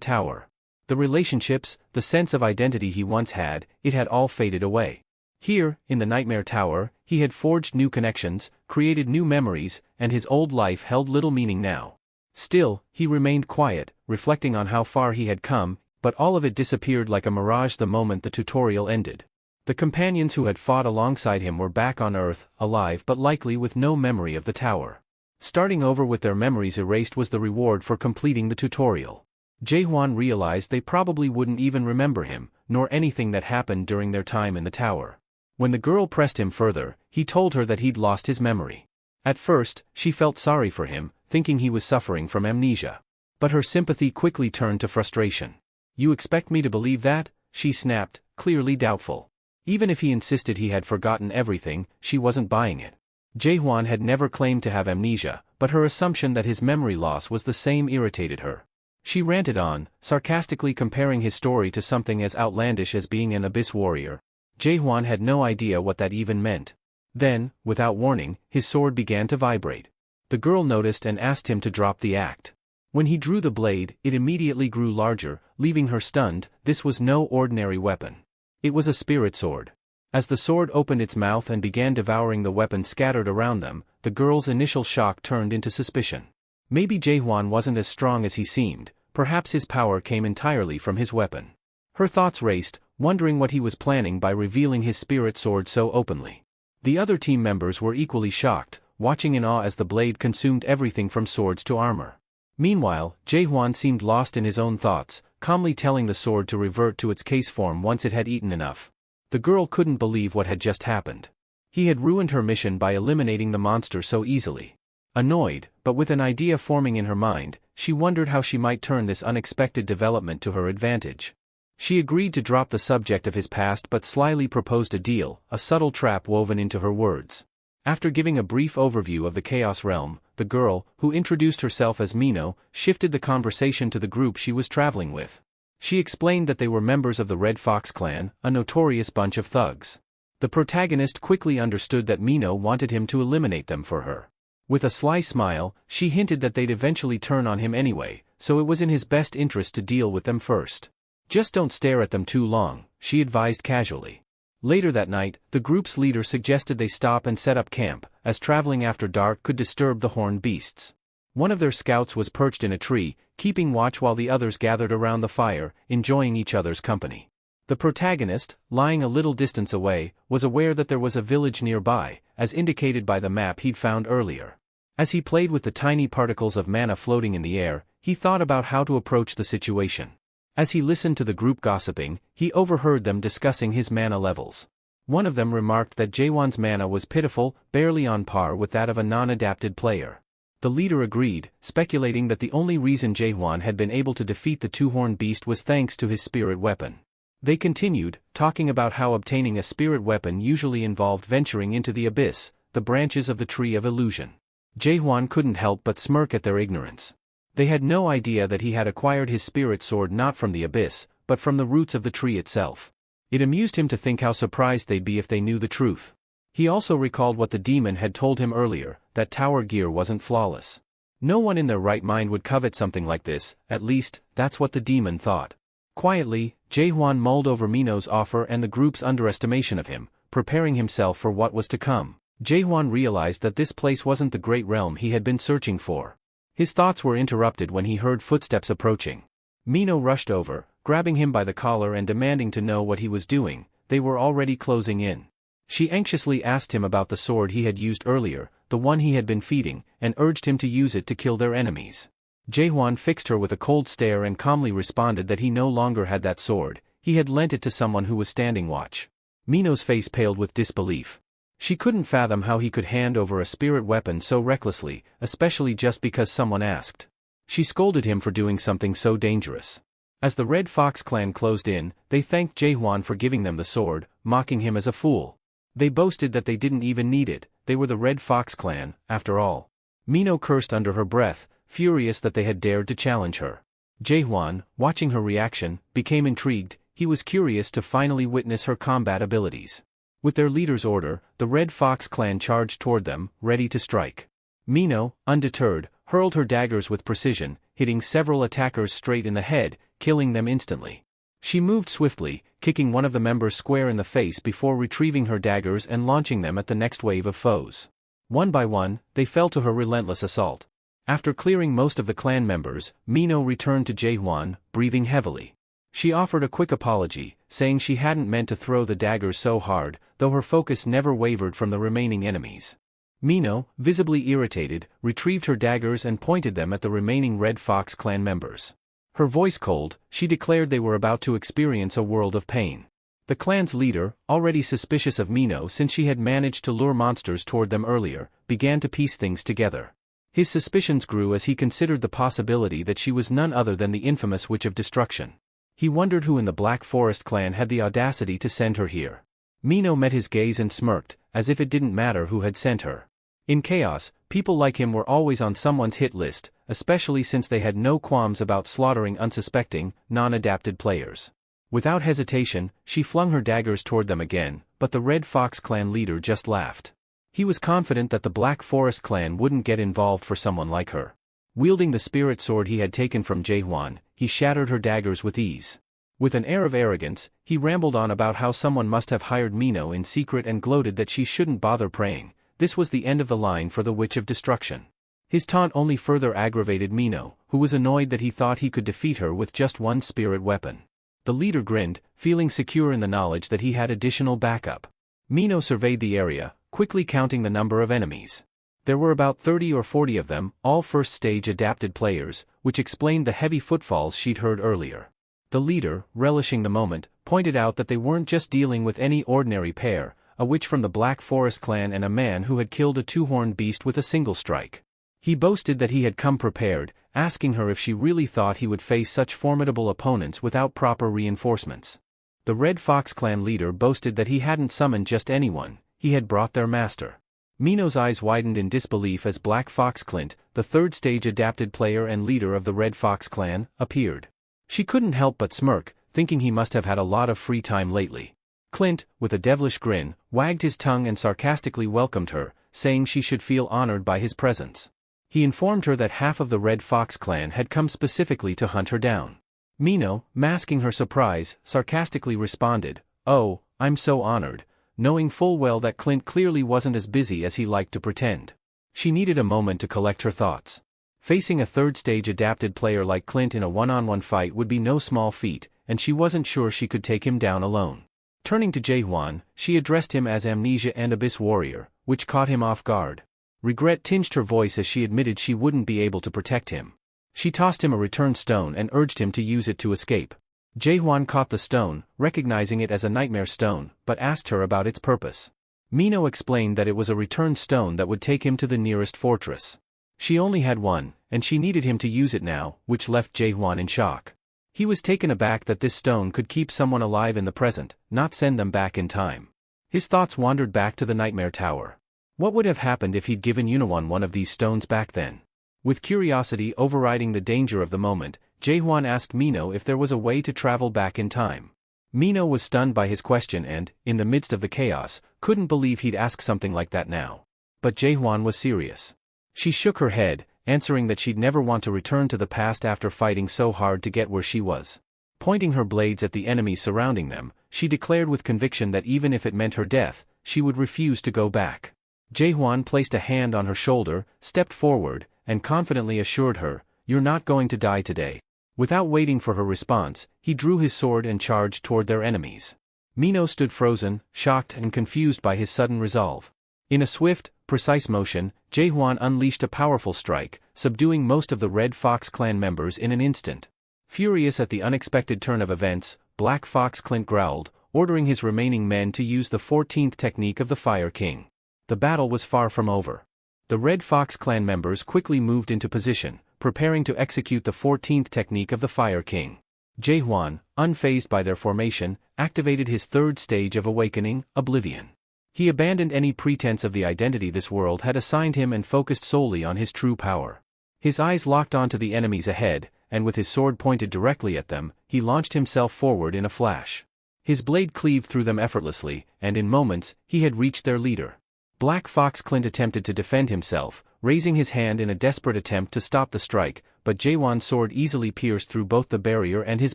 tower. The relationships, the sense of identity he once had, it had all faded away. Here, in the Nightmare Tower, he had forged new connections, created new memories, and his old life held little meaning now. Still, he remained quiet, reflecting on how far he had come, but all of it disappeared like a mirage the moment the tutorial ended. The companions who had fought alongside him were back on Earth, alive but likely with no memory of the tower. Starting over with their memories erased was the reward for completing the tutorial. Jae-hwan realized they probably wouldn't even remember him, nor anything that happened during their time in the tower. When the girl pressed him further, he told her that he'd lost his memory. At first, she felt sorry for him, thinking he was suffering from amnesia. But her sympathy quickly turned to frustration. "You expect me to believe that?" she snapped, clearly doubtful. Even if he insisted he had forgotten everything, she wasn't buying it. Jae-hwan had never claimed to have amnesia, but her assumption that his memory loss was the same irritated her. She ranted on, sarcastically comparing his story to something as outlandish as being an abyss warrior. Jae-hwan had no idea what that even meant. Then, without warning, his sword began to vibrate. The girl noticed and asked him to drop the act. When he drew the blade, it immediately grew larger, leaving her stunned. This was no ordinary weapon. It was a spirit sword. As the sword opened its mouth and began devouring the weapons scattered around them, the girl's initial shock turned into suspicion. Maybe Jae-hwan wasn't as strong as he seemed, perhaps his power came entirely from his weapon. Her thoughts raced, wondering what he was planning by revealing his spirit sword so openly. The other team members were equally shocked, watching in awe as the blade consumed everything from swords to armor. Meanwhile, Jae-hwan seemed lost in his own thoughts, calmly telling the sword to revert to its case form once it had eaten enough. The girl couldn't believe what had just happened. He had ruined her mission by eliminating the monster so easily. Annoyed, but with an idea forming in her mind, she wondered how she might turn this unexpected development to her advantage. She agreed to drop the subject of his past but slyly proposed a deal, a subtle trap woven into her words. After giving a brief overview of the Chaos Realm, the girl, who introduced herself as Mino, shifted the conversation to the group she was traveling with. She explained that they were members of the Red Fox clan, a notorious bunch of thugs. The protagonist quickly understood that Mino wanted him to eliminate them for her. With a sly smile, she hinted that they'd eventually turn on him anyway, so it was in his best interest to deal with them first. "Just don't stare at them too long," she advised casually. Later that night, the group's leader suggested they stop and set up camp, as traveling after dark could disturb the horned beasts. One of their scouts was perched in a tree, keeping watch while the others gathered around the fire, enjoying each other's company. The protagonist, lying a little distance away, was aware that there was a village nearby, as indicated by the map he'd found earlier. As he played with the tiny particles of mana floating in the air, he thought about how to approach the situation. As he listened to the group gossiping, he overheard them discussing his mana levels. One of them remarked that Jae-hwan's mana was pitiful, barely on par with that of a non-adapted player. The leader agreed, speculating that the only reason Jae-hwan had been able to defeat the two-horned beast was thanks to his spirit weapon. They continued, talking about how obtaining a spirit weapon usually involved venturing into the abyss, the branches of the tree of illusion. Jae-hwan couldn't help but smirk at their ignorance. They had no idea that he had acquired his spirit sword not from the abyss, but from the roots of the tree itself. It amused him to think how surprised they'd be if they knew the truth. He also recalled what the demon had told him earlier, that tower gear wasn't flawless. No one in their right mind would covet something like this, at least, that's what the demon thought. Quietly, Jae-hwan mulled over Mino's offer and the group's underestimation of him, preparing himself for what was to come. Jae-hwan realized that this place wasn't the great realm he had been searching for. His thoughts were interrupted when he heard footsteps approaching. Mino rushed over, grabbing him by the collar and demanding to know what he was doing. They were already closing in. She anxiously asked him about the sword he had used earlier, the one he had been feeding, and urged him to use it to kill their enemies. Jaehwan fixed her with a cold stare and calmly responded that he no longer had that sword, he had lent it to someone who was standing watch. Mino's face paled with disbelief. She couldn't fathom how he could hand over a spirit weapon so recklessly, especially just because someone asked. She scolded him for doing something so dangerous. As the Red Fox clan closed in, they thanked Jaehwan for giving them the sword, mocking him as a fool. They boasted that they didn't even need it, they were the Red Fox clan, after all. Mino cursed under her breath, furious that they had dared to challenge her. Jaehwan, watching her reaction, became intrigued. He was curious to finally witness her combat abilities. With their leader's order, the Red Fox clan charged toward them, ready to strike. Mino, undeterred, hurled her daggers with precision, hitting several attackers straight in the head, killing them instantly. She moved swiftly, kicking one of the members square in the face before retrieving her daggers and launching them at the next wave of foes. One by one, they fell to her relentless assault. After clearing most of the clan members, Mino returned to Jaehwan, breathing heavily. She offered a quick apology, saying she hadn't meant to throw the daggers so hard, though her focus never wavered from the remaining enemies. Mino, visibly irritated, retrieved her daggers and pointed them at the remaining Red Fox clan members. Her voice cold, she declared they were about to experience a world of pain. The clan's leader, already suspicious of Mino since she had managed to lure monsters toward them earlier, began to piece things together. His suspicions grew as he considered the possibility that she was none other than the infamous Witch of Destruction. He wondered who in the Black Forest clan had the audacity to send her here. Mino met his gaze and smirked, as if it didn't matter who had sent her. In chaos, people like him were always on someone's hit list, especially since they had no qualms about slaughtering unsuspecting, non-adapted players. Without hesitation, she flung her daggers toward them again, but the Red Fox clan leader just laughed. He was confident that the Black Forest clan wouldn't get involved for someone like her. Wielding the spirit sword he had taken from Jaehwan, he shattered her daggers with ease. With an air of arrogance, he rambled on about how someone must have hired Mino in secret and gloated that she shouldn't bother praying. This was the end of the line for the Witch of Destruction. His taunt only further aggravated Mino, who was annoyed that he thought he could defeat her with just one spirit weapon. The leader grinned, feeling secure in the knowledge that he had additional backup. Mino surveyed the area, quickly counting the number of enemies. There were about 30 or 40 of them, all first-stage adapted players, which explained the heavy footfalls she'd heard earlier. The leader, relishing the moment, pointed out that they weren't just dealing with any ordinary pair, a witch from the Black Forest clan and a man who had killed a two-horned beast with a single strike. He boasted that he had come prepared, asking her if she really thought he would face such formidable opponents without proper reinforcements. The Red Fox clan leader boasted that he hadn't summoned just anyone, he had brought their master. Mino's eyes widened in disbelief as Black Fox Clint, the third-stage adapted player and leader of the Red Fox clan, appeared. She couldn't help but smirk, thinking he must have had a lot of free time lately. Clint, with a devilish grin, wagged his tongue and sarcastically welcomed her, saying she should feel honored by his presence. He informed her that half of the Red Fox clan had come specifically to hunt her down. Mino, masking her surprise, sarcastically responded, "Oh, I'm so honored," knowing full well that Clint clearly wasn't as busy as he liked to pretend. She needed a moment to collect her thoughts. Facing a third-stage adapted player like Clint in a one-on-one fight would be no small feat, and she wasn't sure she could take him down alone. Turning to Jaehwan, she addressed him as Amnesia and Abyss Warrior, which caught him off guard. Regret tinged her voice as she admitted she wouldn't be able to protect him. She tossed him a return stone and urged him to use it to escape. Jaehwan caught the stone, recognizing it as a nightmare stone, but asked her about its purpose. Mino explained that it was a return stone that would take him to the nearest fortress. She only had one, and she needed him to use it now, which left Jaehwan in shock. He was taken aback that this stone could keep someone alive in the present, not send them back in time. His thoughts wandered back to the Nightmare Tower. What would have happened if he'd given Yunawan one of these stones back then? With curiosity overriding the danger of the moment, Jaehwan asked Mino if there was a way to travel back in time. Mino was stunned by his question and, in the midst of the chaos, couldn't believe he'd ask something like that now. But Jaehwan was serious. She shook her head, answering that she'd never want to return to the past after fighting so hard to get where she was. Pointing her blades at the enemies surrounding them, she declared with conviction that even if it meant her death, she would refuse to go back. Jaehwan placed a hand on her shoulder, stepped forward, and confidently assured her, "You're not going to die today." Without waiting for her response, he drew his sword and charged toward their enemies. Mino stood frozen, shocked and confused by his sudden resolve. In a swift, precise motion, Jaehwan unleashed a powerful strike, subduing most of the Red Fox clan members in an instant. Furious at the unexpected turn of events, Black Fox Clint growled, ordering his remaining men to use the 14th technique of the Fire King. The battle was far from over. The Red Fox clan members quickly moved into position, preparing to execute the 14th technique of the Fire King. Jaehwan, unfazed by their formation, activated his third stage of awakening, Oblivion. He abandoned any pretense of the identity this world had assigned him and focused solely on his true power. His eyes locked onto the enemies ahead, and with his sword pointed directly at them, he launched himself forward in a flash. His blade cleaved through them effortlessly, and in moments, he had reached their leader. Black Fox Clint attempted to defend himself, raising his hand in a desperate attempt to stop the strike, but Jaehwan's sword easily pierced through both the barrier and his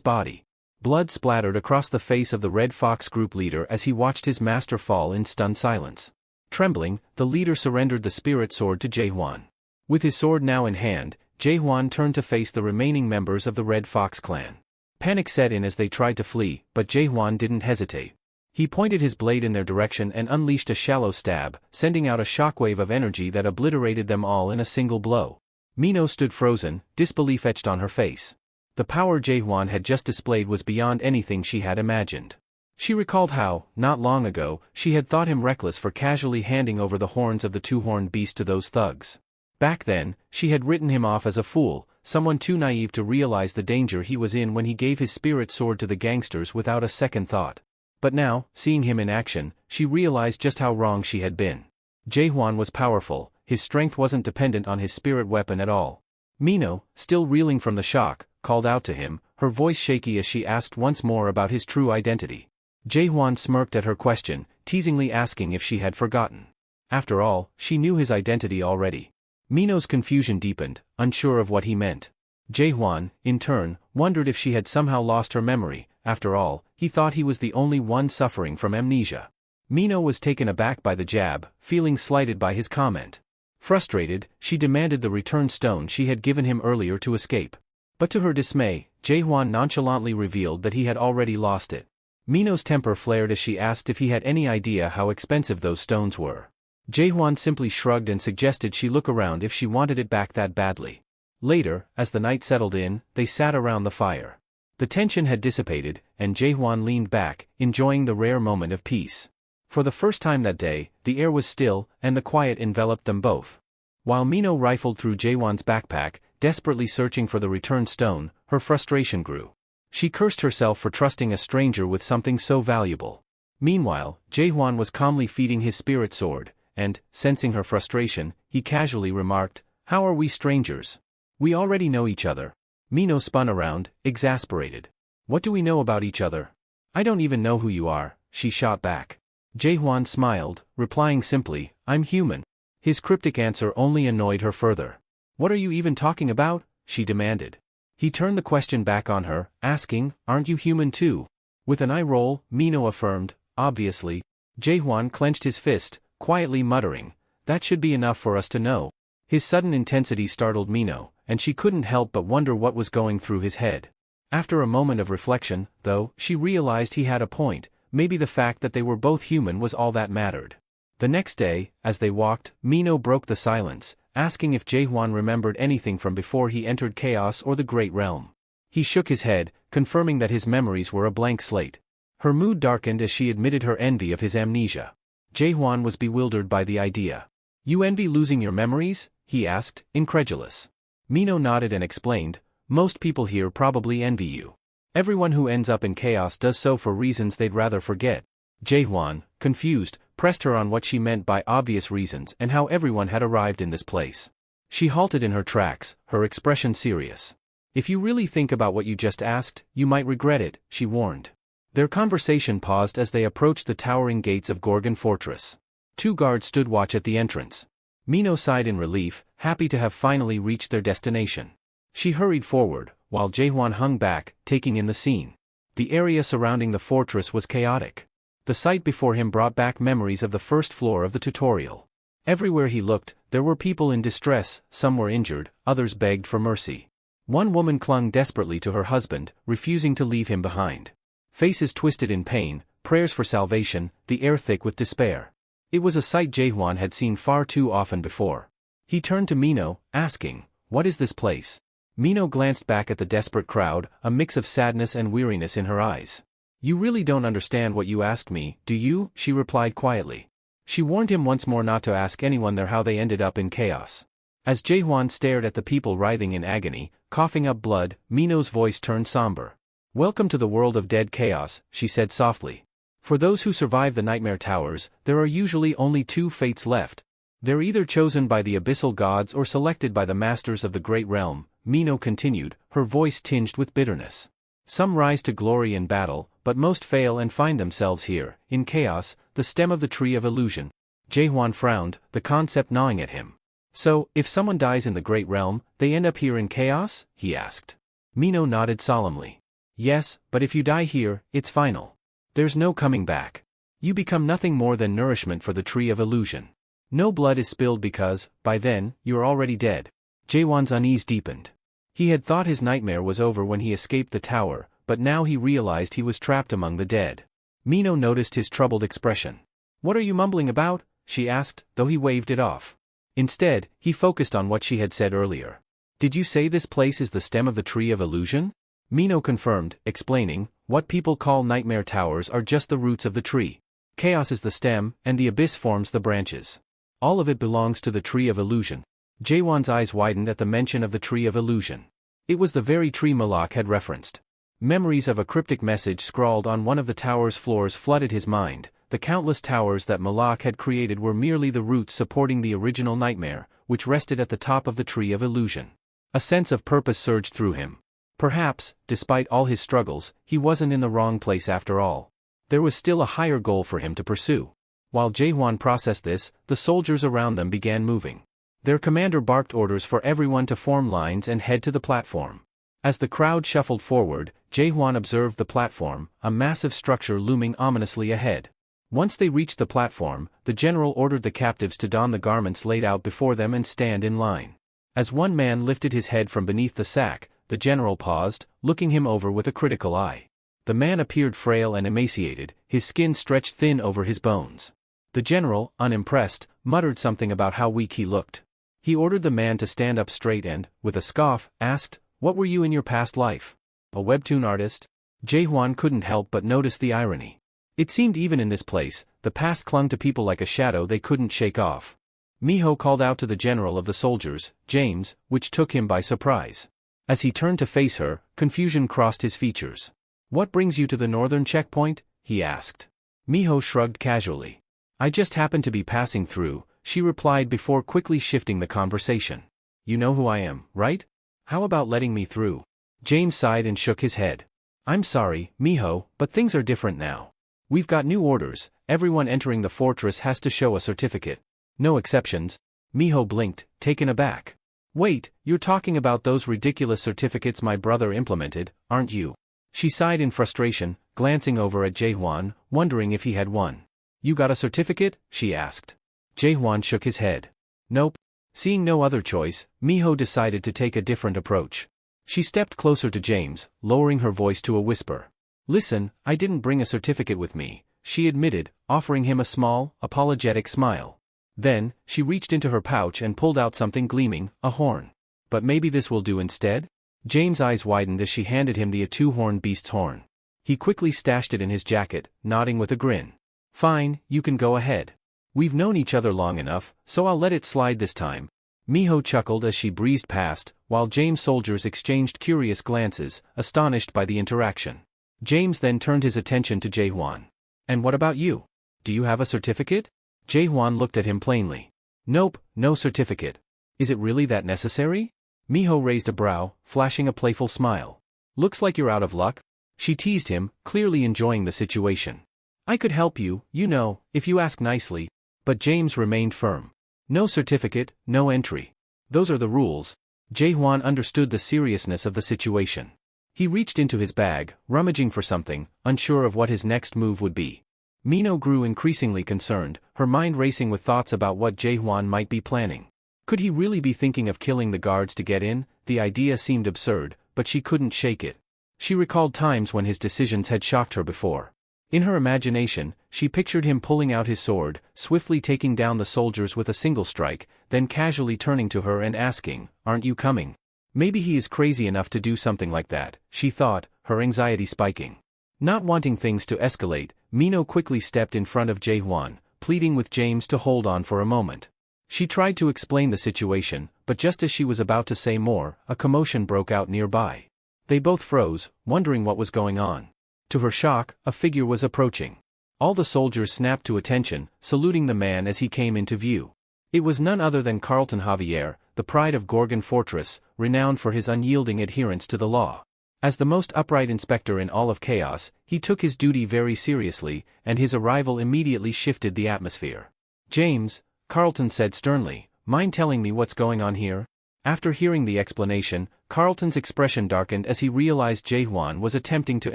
body. Blood splattered across the face of the Red Fox group leader as he watched his master fall in stunned silence. Trembling, the leader surrendered the spirit sword to Jaehwan. With his sword now in hand, Jaehwan turned to face the remaining members of the Red Fox clan. Panic set in as they tried to flee, but Jaehwan didn't hesitate. He pointed his blade in their direction and unleashed a shallow stab, sending out a shockwave of energy that obliterated them all in a single blow. Mino stood frozen, disbelief etched on her face. The power Jaehwan had just displayed was beyond anything she had imagined. She recalled how, not long ago, she had thought him reckless for casually handing over the horns of the two-horned beast to those thugs. Back then, she had written him off as a fool, someone too naive to realize the danger he was in when he gave his spirit sword to the gangsters without a second thought. But now, seeing him in action, she realized just how wrong she had been. Jaehwan was powerful, his strength wasn't dependent on his spirit weapon at all. Mino, still reeling from the shock, called out to him, her voice shaky as she asked once more about his true identity. Jaehwan smirked at her question, teasingly asking if she had forgotten. After all, she knew his identity already. Mino's confusion deepened, unsure of what he meant. Jaehwan, in turn, wondered if she had somehow lost her memory. After all, he thought he was the only one suffering from amnesia. Mino was taken aback by the jab, feeling slighted by his comment. Frustrated, she demanded the return stone she had given him earlier to escape. But to her dismay, Jaehwan nonchalantly revealed that he had already lost it. Mino's temper flared as she asked if he had any idea how expensive those stones were. Jaehwan simply shrugged and suggested she look around if she wanted it back that badly. Later, as the night settled in, they sat around the fire. The tension had dissipated, and Jaehwan leaned back, enjoying the rare moment of peace. For the first time that day, the air was still, and the quiet enveloped them both. While Mino rifled through Jaehwan's backpack, desperately searching for the return stone, her frustration grew. She cursed herself for trusting a stranger with something so valuable. Meanwhile, Jaehwan was calmly feeding his spirit sword, and, sensing her frustration, he casually remarked, "How are we strangers? We already know each other." Mino spun around, exasperated. "What do we know about each other? I don't even know who you are," she shot back. Jaehwan smiled, replying simply, "I'm human." His cryptic answer only annoyed her further. "What are you even talking about?" she demanded. He turned the question back on her, asking, "Aren't you human too?" With an eye roll, Mino affirmed, "Obviously." Jaehwan clenched his fist, quietly muttering, "That should be enough for us to know." His sudden intensity startled Mino, and she couldn't help but wonder what was going through his head. After a moment of reflection, though, she realized he had a point. Maybe the fact that they were both human was all that mattered. The next day, as they walked, Mino broke the silence, asking if Jaehwan remembered anything from before he entered Chaos or the Great Realm. He shook his head, confirming that his memories were a blank slate. Her mood darkened as she admitted her envy of his amnesia. Jaehwan was bewildered by the idea. "You envy losing your memories?" he asked, incredulous. Mino nodded and explained, "Most people here probably envy you. Everyone who ends up in chaos does so for reasons they'd rather forget." Jaehwan, confused, pressed her on what she meant by obvious reasons and how everyone had arrived in this place. She halted in her tracks, her expression serious. "If you really think about what you just asked, you might regret it," she warned. Their conversation paused as they approached the towering gates of Gorgon Fortress. 2 guards stood watch at the entrance. Mino sighed in relief, happy to have finally reached their destination. She hurried forward, while Jaehwan hung back, taking in the scene. The area surrounding the fortress was chaotic. The sight before him brought back memories of the first floor of the tutorial. Everywhere he looked, there were people in distress, some were injured, others begged for mercy. One woman clung desperately to her husband, refusing to leave him behind. Faces twisted in pain, prayers for salvation, the air thick with despair. It was a sight Jaehwan had seen far too often before. He turned to Mino, asking, "What is this place?" Mino glanced back at the desperate crowd, a mix of sadness and weariness in her eyes. "You really don't understand what you asked me, do you?" she replied quietly. She warned him once more not to ask anyone there how they ended up in chaos. As Jaehwan stared at the people writhing in agony, coughing up blood, Mino's voice turned somber. "Welcome to the world of dead chaos," she said softly. "For those who survive the nightmare towers, there are usually only two fates left. They're either chosen by the abyssal gods or selected by the masters of the great realm," Mino continued, her voice tinged with bitterness. "Some rise to glory in battle, but most fail and find themselves here, in chaos, the stem of the tree of illusion." Jaehwan frowned, the concept gnawing at him. "So, if someone dies in the great realm, they end up here in chaos?" he asked. Mino nodded solemnly. "Yes, but if you die here, it's final. There's no coming back. You become nothing more than nourishment for the tree of illusion. No blood is spilled because, by then, you're already dead." Jaehwan's unease deepened. He had thought his nightmare was over when he escaped the tower, but now he realized he was trapped among the dead. Mino noticed his troubled expression. "What are you mumbling about?" she asked, though he waved it off. Instead, he focused on what she had said earlier. "Did you say this place is the stem of the tree of illusion?" Mino confirmed, explaining, "What people call nightmare towers are just the roots of the tree. Chaos is the stem, and the abyss forms the branches. All of it belongs to the tree of illusion." Jaehwan's eyes widened at the mention of the tree of illusion. It was the very tree Malak had referenced. Memories of a cryptic message scrawled on one of the tower's floors flooded his mind. The countless towers that Malak had created were merely the roots supporting the original nightmare, which rested at the top of the tree of illusion. A sense of purpose surged through him. Perhaps, despite all his struggles, he wasn't in the wrong place after all. There was still a higher goal for him to pursue. While Jaehwan processed this, the soldiers around them began moving. Their commander barked orders for everyone to form lines and head to the platform. As the crowd shuffled forward, Jaehwan observed the platform, a massive structure looming ominously ahead. Once they reached the platform, the general ordered the captives to don the garments laid out before them and stand in line. As one man lifted his head from beneath the sack, the general paused, looking him over with a critical eye. The man appeared frail and emaciated, his skin stretched thin over his bones. The general, unimpressed, muttered something about how weak he looked. He ordered the man to stand up straight and, with a scoff, asked, "What were you in your past life? A webtoon artist?" Jaehwan couldn't help but notice the irony. It seemed even in this place, the past clung to people like a shadow they couldn't shake off. Miho called out to the general of the soldiers, "James," which took him by surprise. As he turned to face her, confusion crossed his features. "What brings you to the northern checkpoint?" he asked. Miho shrugged casually. "I just happened to be passing through," she replied before quickly shifting the conversation. "You know who I am, right? How about letting me through?" James sighed and shook his head. "I'm sorry, Miho, but things are different now. We've got new orders. Everyone entering the fortress has to show a certificate. No exceptions." Miho blinked, taken aback. "Wait, you're talking about those ridiculous certificates my brother implemented, aren't you?" She sighed in frustration, glancing over at Jaehwan, wondering if he had one. "You got a certificate?" she asked. Jaehwan shook his head. "Nope." Seeing no other choice, Miho decided to take a different approach. She stepped closer to James, lowering her voice to a whisper. "Listen, I didn't bring a certificate with me," she admitted, offering him a small, apologetic smile. Then, she reached into her pouch and pulled out something gleaming, a horn. "But maybe this will do instead?" James' eyes widened as she handed him the two-horned beast's horn. He quickly stashed it in his jacket, nodding with a grin. "Fine, you can go ahead. We've known each other long enough, so I'll let it slide this time." Miho chuckled as she breezed past, while James' soldiers exchanged curious glances, astonished by the interaction. James then turned his attention to Jaehwan. "And what about you? Do you have a certificate?" Jaehwan looked at him plainly. "Nope, no certificate. Is it really that necessary?" Miho raised a brow, flashing a playful smile. "Looks like you're out of luck." She teased him, clearly enjoying the situation. "I could help you, you know, if you ask nicely." But James remained firm. "No certificate, no entry. Those are the rules." Jaehwan understood the seriousness of the situation. He reached into his bag, rummaging for something, unsure of what his next move would be. Mino grew increasingly concerned, her mind racing with thoughts about what Jaehwan might be planning. Could he really be thinking of killing the guards to get in? The idea seemed absurd, but she couldn't shake it. She recalled times when his decisions had shocked her before. In her imagination, she pictured him pulling out his sword, swiftly taking down the soldiers with a single strike, then casually turning to her and asking, "Aren't you coming?" Maybe he is crazy enough to do something like that, she thought, her anxiety spiking. Not wanting things to escalate, Mino quickly stepped in front of Jae-hwan, pleading with James to hold on for a moment. She tried to explain the situation, but just as she was about to say more, a commotion broke out nearby. They both froze, wondering what was going on. To her shock, a figure was approaching. All the soldiers snapped to attention, saluting the man as he came into view. It was none other than Carlton Javier, the pride of Gorgon Fortress, renowned for his unyielding adherence to the law. As the most upright inspector in all of Chaos, he took his duty very seriously, and his arrival immediately shifted the atmosphere. "James," Carlton said sternly, "mind telling me what's going on here?" After hearing the explanation, Carlton's expression darkened as he realized Jae-hwan was attempting to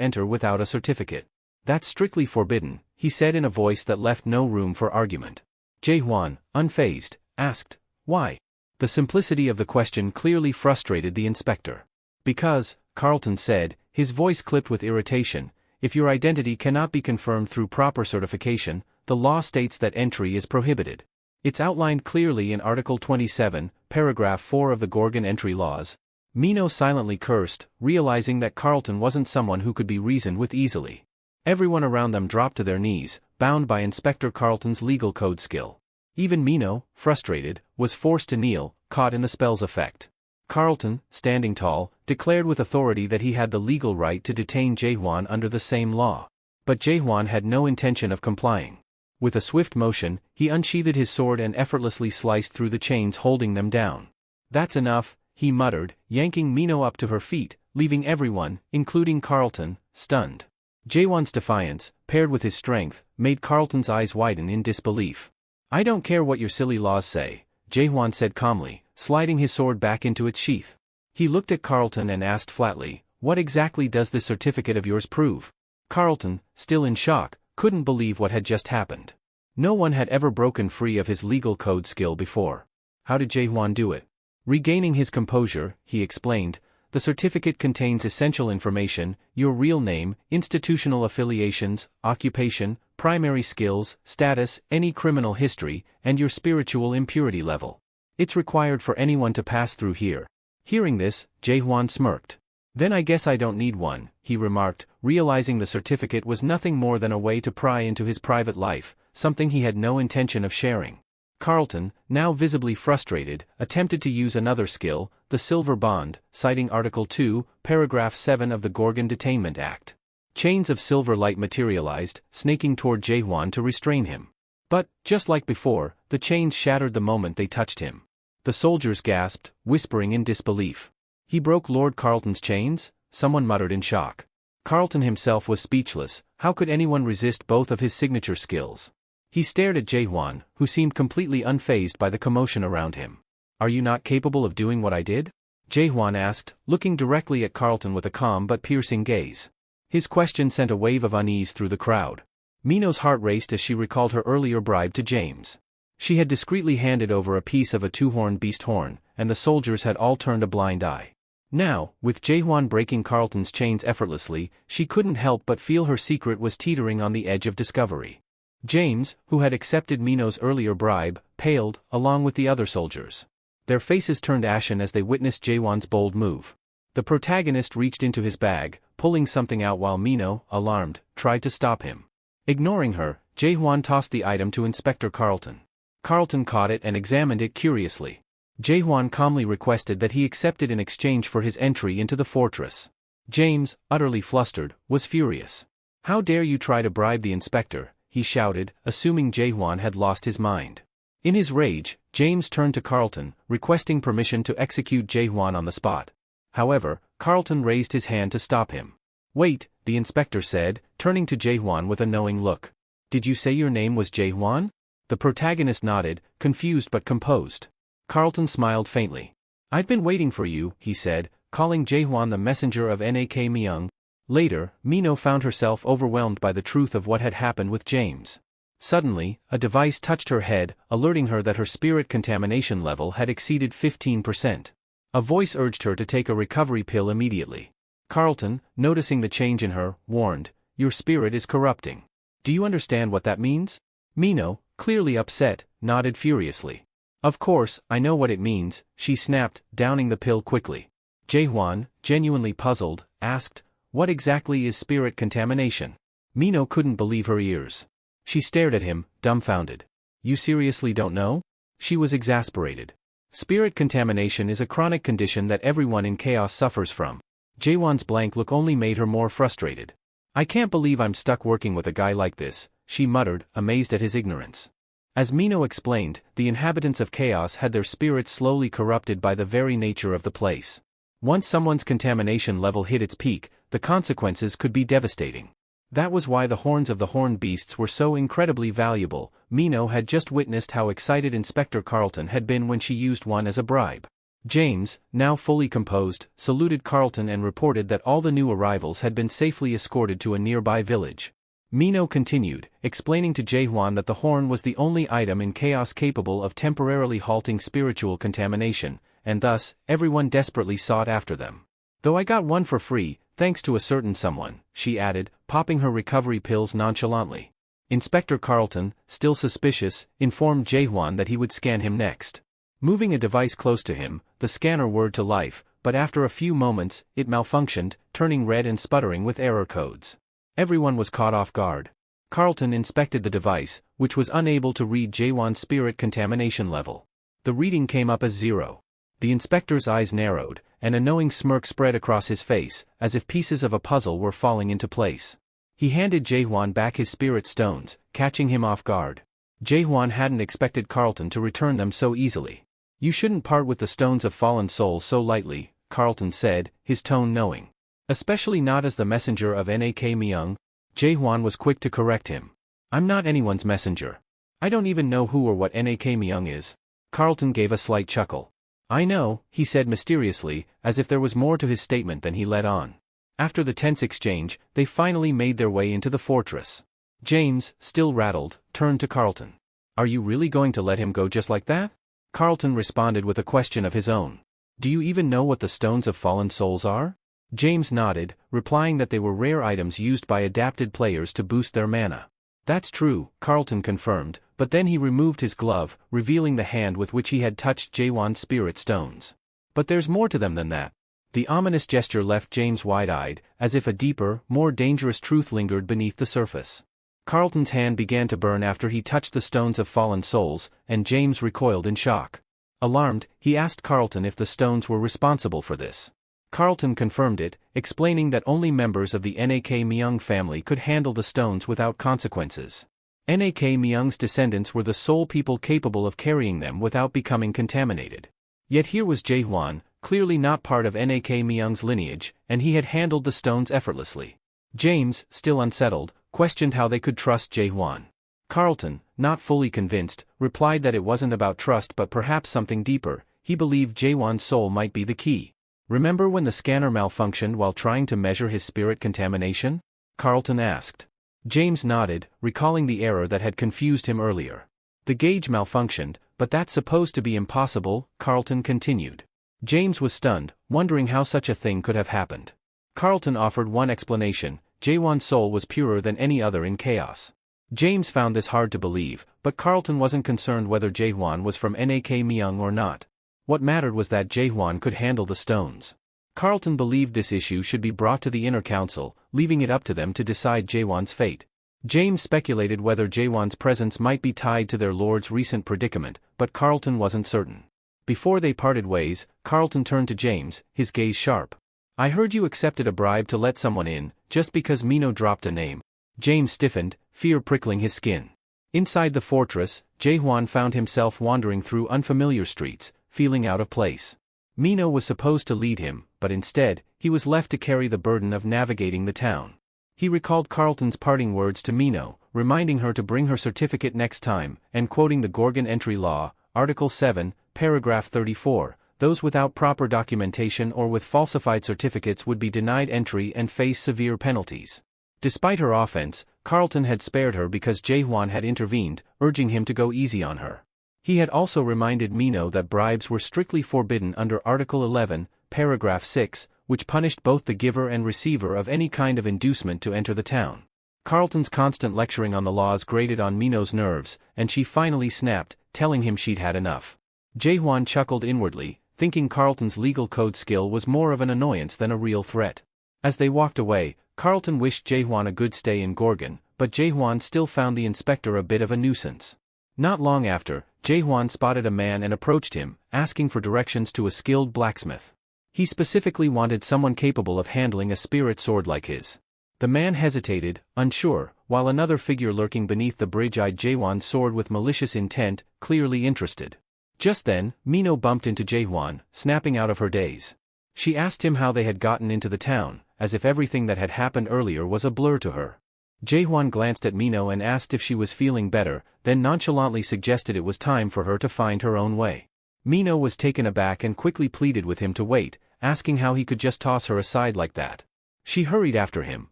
enter without a certificate. "That's strictly forbidden," he said in a voice that left no room for argument. Jae-hwan, unfazed, asked, "Why?" The simplicity of the question clearly frustrated the inspector. "Because," Carlton said, his voice clipped with irritation, "if your identity cannot be confirmed through proper certification, the law states that entry is prohibited. It's outlined clearly in Article 27, Paragraph 4 of the Gorgon Entry Laws." Mino silently cursed, realizing that Carlton wasn't someone who could be reasoned with easily. Everyone around them dropped to their knees, bound by Inspector Carlton's legal code skill. Even Mino, frustrated, was forced to kneel, caught in the spell's effect. Carlton, standing tall, declared with authority that he had the legal right to detain Jae-hwan under the same law. But Jae-hwan had no intention of complying. With a swift motion, he unsheathed his sword and effortlessly sliced through the chains holding them down. "That's enough," he muttered, yanking Mino up to her feet, leaving everyone, including Carlton, stunned. Jae-hwan's defiance, paired with his strength, made Carlton's eyes widen in disbelief. "I don't care what your silly laws say," Jae-hwan said calmly, sliding his sword back into its sheath. He looked at Carlton and asked flatly, "What exactly does this certificate of yours prove?" Carlton, still in shock, couldn't believe what had just happened. No one had ever broken free of his legal code skill before. How did Jae-hwan do it? Regaining his composure, he explained, "The certificate contains essential information: your real name, institutional affiliations, occupation, primary skills, status, any criminal history, and your spiritual impurity level. It's required for anyone to pass through here." Hearing this, Jae-hwan smirked. "Then I guess I don't need one," he remarked, realizing the certificate was nothing more than a way to pry into his private life, something he had no intention of sharing. Carlton, now visibly frustrated, attempted to use another skill, the silver bond, citing Article 2, Paragraph 7 of the Gorgon Detainment Act. Chains of silver light materialized, snaking toward Jae-hwan to restrain him. But, just like before, the chains shattered the moment they touched him. The soldiers gasped, whispering in disbelief. "He broke Lord Carlton's chains?" someone muttered in shock. Carlton himself was speechless. How could anyone resist both of his signature skills? He stared at Jae-hwan, who seemed completely unfazed by the commotion around him. "Are you not capable of doing what I did?" Jae-hwan asked, looking directly at Carlton with a calm but piercing gaze. His question sent a wave of unease through the crowd. Mino's heart raced as she recalled her earlier bribe to James. She had discreetly handed over a piece of a two-horned beast horn, and the soldiers had all turned a blind eye. Now, with Jae-hwan breaking Carlton's chains effortlessly, she couldn't help but feel her secret was teetering on the edge of discovery. James, who had accepted Mino's earlier bribe, paled, along with the other soldiers. Their faces turned ashen as they witnessed Jae-hwan's bold move. The protagonist reached into his bag, pulling something out while Mino, alarmed, tried to stop him. Ignoring her, Jae-hwan tossed the item to Inspector Carlton. Carlton caught it and examined it curiously. Jae-hwan calmly requested that he accept it in exchange for his entry into the fortress. James, utterly flustered, was furious. "How dare you try to bribe the inspector?" he shouted, assuming Jae-hwan had lost his mind. In his rage, James turned to Carlton, requesting permission to execute Jae-hwan on the spot. However, Carlton raised his hand to stop him. "Wait," the inspector said, turning to Jae-hwan with a knowing look. "Did you say your name was Jae-hwan?" The protagonist nodded, confused but composed. Carlton smiled faintly. "I've been waiting for you," he said, calling Jae-hwan the messenger of Nak Myung. Later, Mino found herself overwhelmed by the truth of what had happened with James. Suddenly, a device touched her head, alerting her that her spirit contamination level had exceeded 15%. A voice urged her to take a recovery pill immediately. Carlton, noticing the change in her, warned, your spirit is corrupting. Do you understand what that means? Mino, clearly upset, nodded furiously. Of course, I know what it means, she snapped, downing the pill quickly. Jaehwan, genuinely puzzled, asked, what exactly is spirit contamination? Mino couldn't believe her ears. She stared at him, dumbfounded. You seriously don't know? She was exasperated. Spirit contamination is a chronic condition that everyone in chaos suffers from. Jaehwan's blank look only made her more frustrated. I can't believe I'm stuck working with a guy like this, she muttered, amazed at his ignorance. As Mino explained, the inhabitants of chaos had their spirits slowly corrupted by the very nature of the place. Once someone's contamination level hit its peak, the consequences could be devastating. That was why the horns of the horned beasts were so incredibly valuable. Mino had just witnessed how excited Inspector Carlton had been when she used one as a bribe. James, now fully composed, saluted Carlton and reported that all the new arrivals had been safely escorted to a nearby village. Mino continued, explaining to Jaehwan that the horn was the only item in chaos capable of temporarily halting spiritual contamination, and thus, everyone desperately sought after them. Though I got one for free, thanks to a certain someone, she added, popping her recovery pills nonchalantly. Inspector Carlton, still suspicious, informed Jaehwan that he would scan him next. Moving a device close to him, the scanner whirred to life, but after a few moments, it malfunctioned, turning red and sputtering with error codes. Everyone was caught off guard. Carlton inspected the device, which was unable to read Jaehwan's spirit contamination level. The reading came up as 0. The inspector's eyes narrowed, and a knowing smirk spread across his face, as if pieces of a puzzle were falling into place. He handed Jaehwan back his spirit stones, catching him off guard. Jaehwan hadn't expected Carlton to return them so easily. You shouldn't part with the stones of fallen souls so lightly, Carlton said, his tone knowing. Especially not as the messenger of Nak Myung. Jaehwan was quick to correct him. I'm not anyone's messenger. I don't even know who or what Nak Myung is. Carlton gave a slight chuckle. I know, he said mysteriously, as if there was more to his statement than he let on. After the tense exchange, they finally made their way into the fortress. James, still rattled, turned to Carlton. Are you really going to let him go just like that? Carlton responded with a question of his own. Do you even know what the stones of fallen souls are? James nodded, replying that they were rare items used by adapted players to boost their mana. That's true, Carlton confirmed, but then he removed his glove, revealing the hand with which he had touched Jaehwan's spirit stones. But there's more to them than that. The ominous gesture left James wide-eyed, as if a deeper, more dangerous truth lingered beneath the surface. Carlton's hand began to burn after he touched the stones of fallen souls, and James recoiled in shock. Alarmed, he asked Carlton if the stones were responsible for this. Carlton confirmed it, explaining that only members of the Nak Myung family could handle the stones without consequences. Nak Myung's descendants were the sole people capable of carrying them without becoming contaminated. Yet here was Jaehwan, clearly not part of Nak Myung's lineage, and he had handled the stones effortlessly. James, still unsettled, questioned how they could trust Jaehwan. Carlton, not fully convinced, replied that it wasn't about trust but perhaps something deeper. He believed Jaehwan's soul might be the key. Remember when the scanner malfunctioned while trying to measure his spirit contamination? Carlton asked. James nodded, recalling the error that had confused him earlier. The gauge malfunctioned, but that's supposed to be impossible, Carlton continued. James was stunned, wondering how such a thing could have happened. Carlton offered one explanation: Jaehwan's soul was purer than any other in chaos. James found this hard to believe, but Carlton wasn't concerned whether Jaehwan was from Nak Myung or not. What mattered was that Jaehwan could handle the stones. Carlton believed this issue should be brought to the inner council, leaving it up to them to decide Jaehwan's fate. James speculated whether Jaehwan's presence might be tied to their lord's recent predicament, but Carlton wasn't certain. Before they parted ways, Carlton turned to James, his gaze sharp. I heard you accepted a bribe to let someone in, just because Mino dropped a name. James stiffened, fear prickling his skin. Inside the fortress, Jaehwan found himself wandering through unfamiliar streets, feeling out of place. Mino was supposed to lead him, but instead, he was left to carry the burden of navigating the town. He recalled Carlton's parting words to Mino, reminding her to bring her certificate next time, and quoting the Gorgon Entry Law, Article 7, Paragraph 34, those without proper documentation or with falsified certificates would be denied entry and face severe penalties. Despite her offense, Carlton had spared her because Jaehwan had intervened, urging him to go easy on her. He had also reminded Mino that bribes were strictly forbidden under Article 11, Paragraph 6, which punished both the giver and receiver of any kind of inducement to enter the town. Carlton's constant lecturing on the laws grated on Mino's nerves, and she finally snapped, telling him she'd had enough. Jaehwan chuckled inwardly, thinking Carlton's legal code skill was more of an annoyance than a real threat. As they walked away, Carlton wished Jaehwan a good stay in Gorgon, but Jaehwan still found the inspector a bit of a nuisance. Not long after, Jaehwan spotted a man and approached him, asking for directions to a skilled blacksmith. He specifically wanted someone capable of handling a spirit sword like his. The man hesitated, unsure, while another figure lurking beneath the bridge eyed Jaehwan's sword with malicious intent, clearly interested. Just then, Mino bumped into Jaehwan, snapping out of her daze. She asked him how they had gotten into the town, as if everything that had happened earlier was a blur to her. Jaehwan glanced at Mino and asked if she was feeling better, then nonchalantly suggested it was time for her to find her own way. Mino was taken aback and quickly pleaded with him to wait, asking how he could just toss her aside like that. She hurried after him,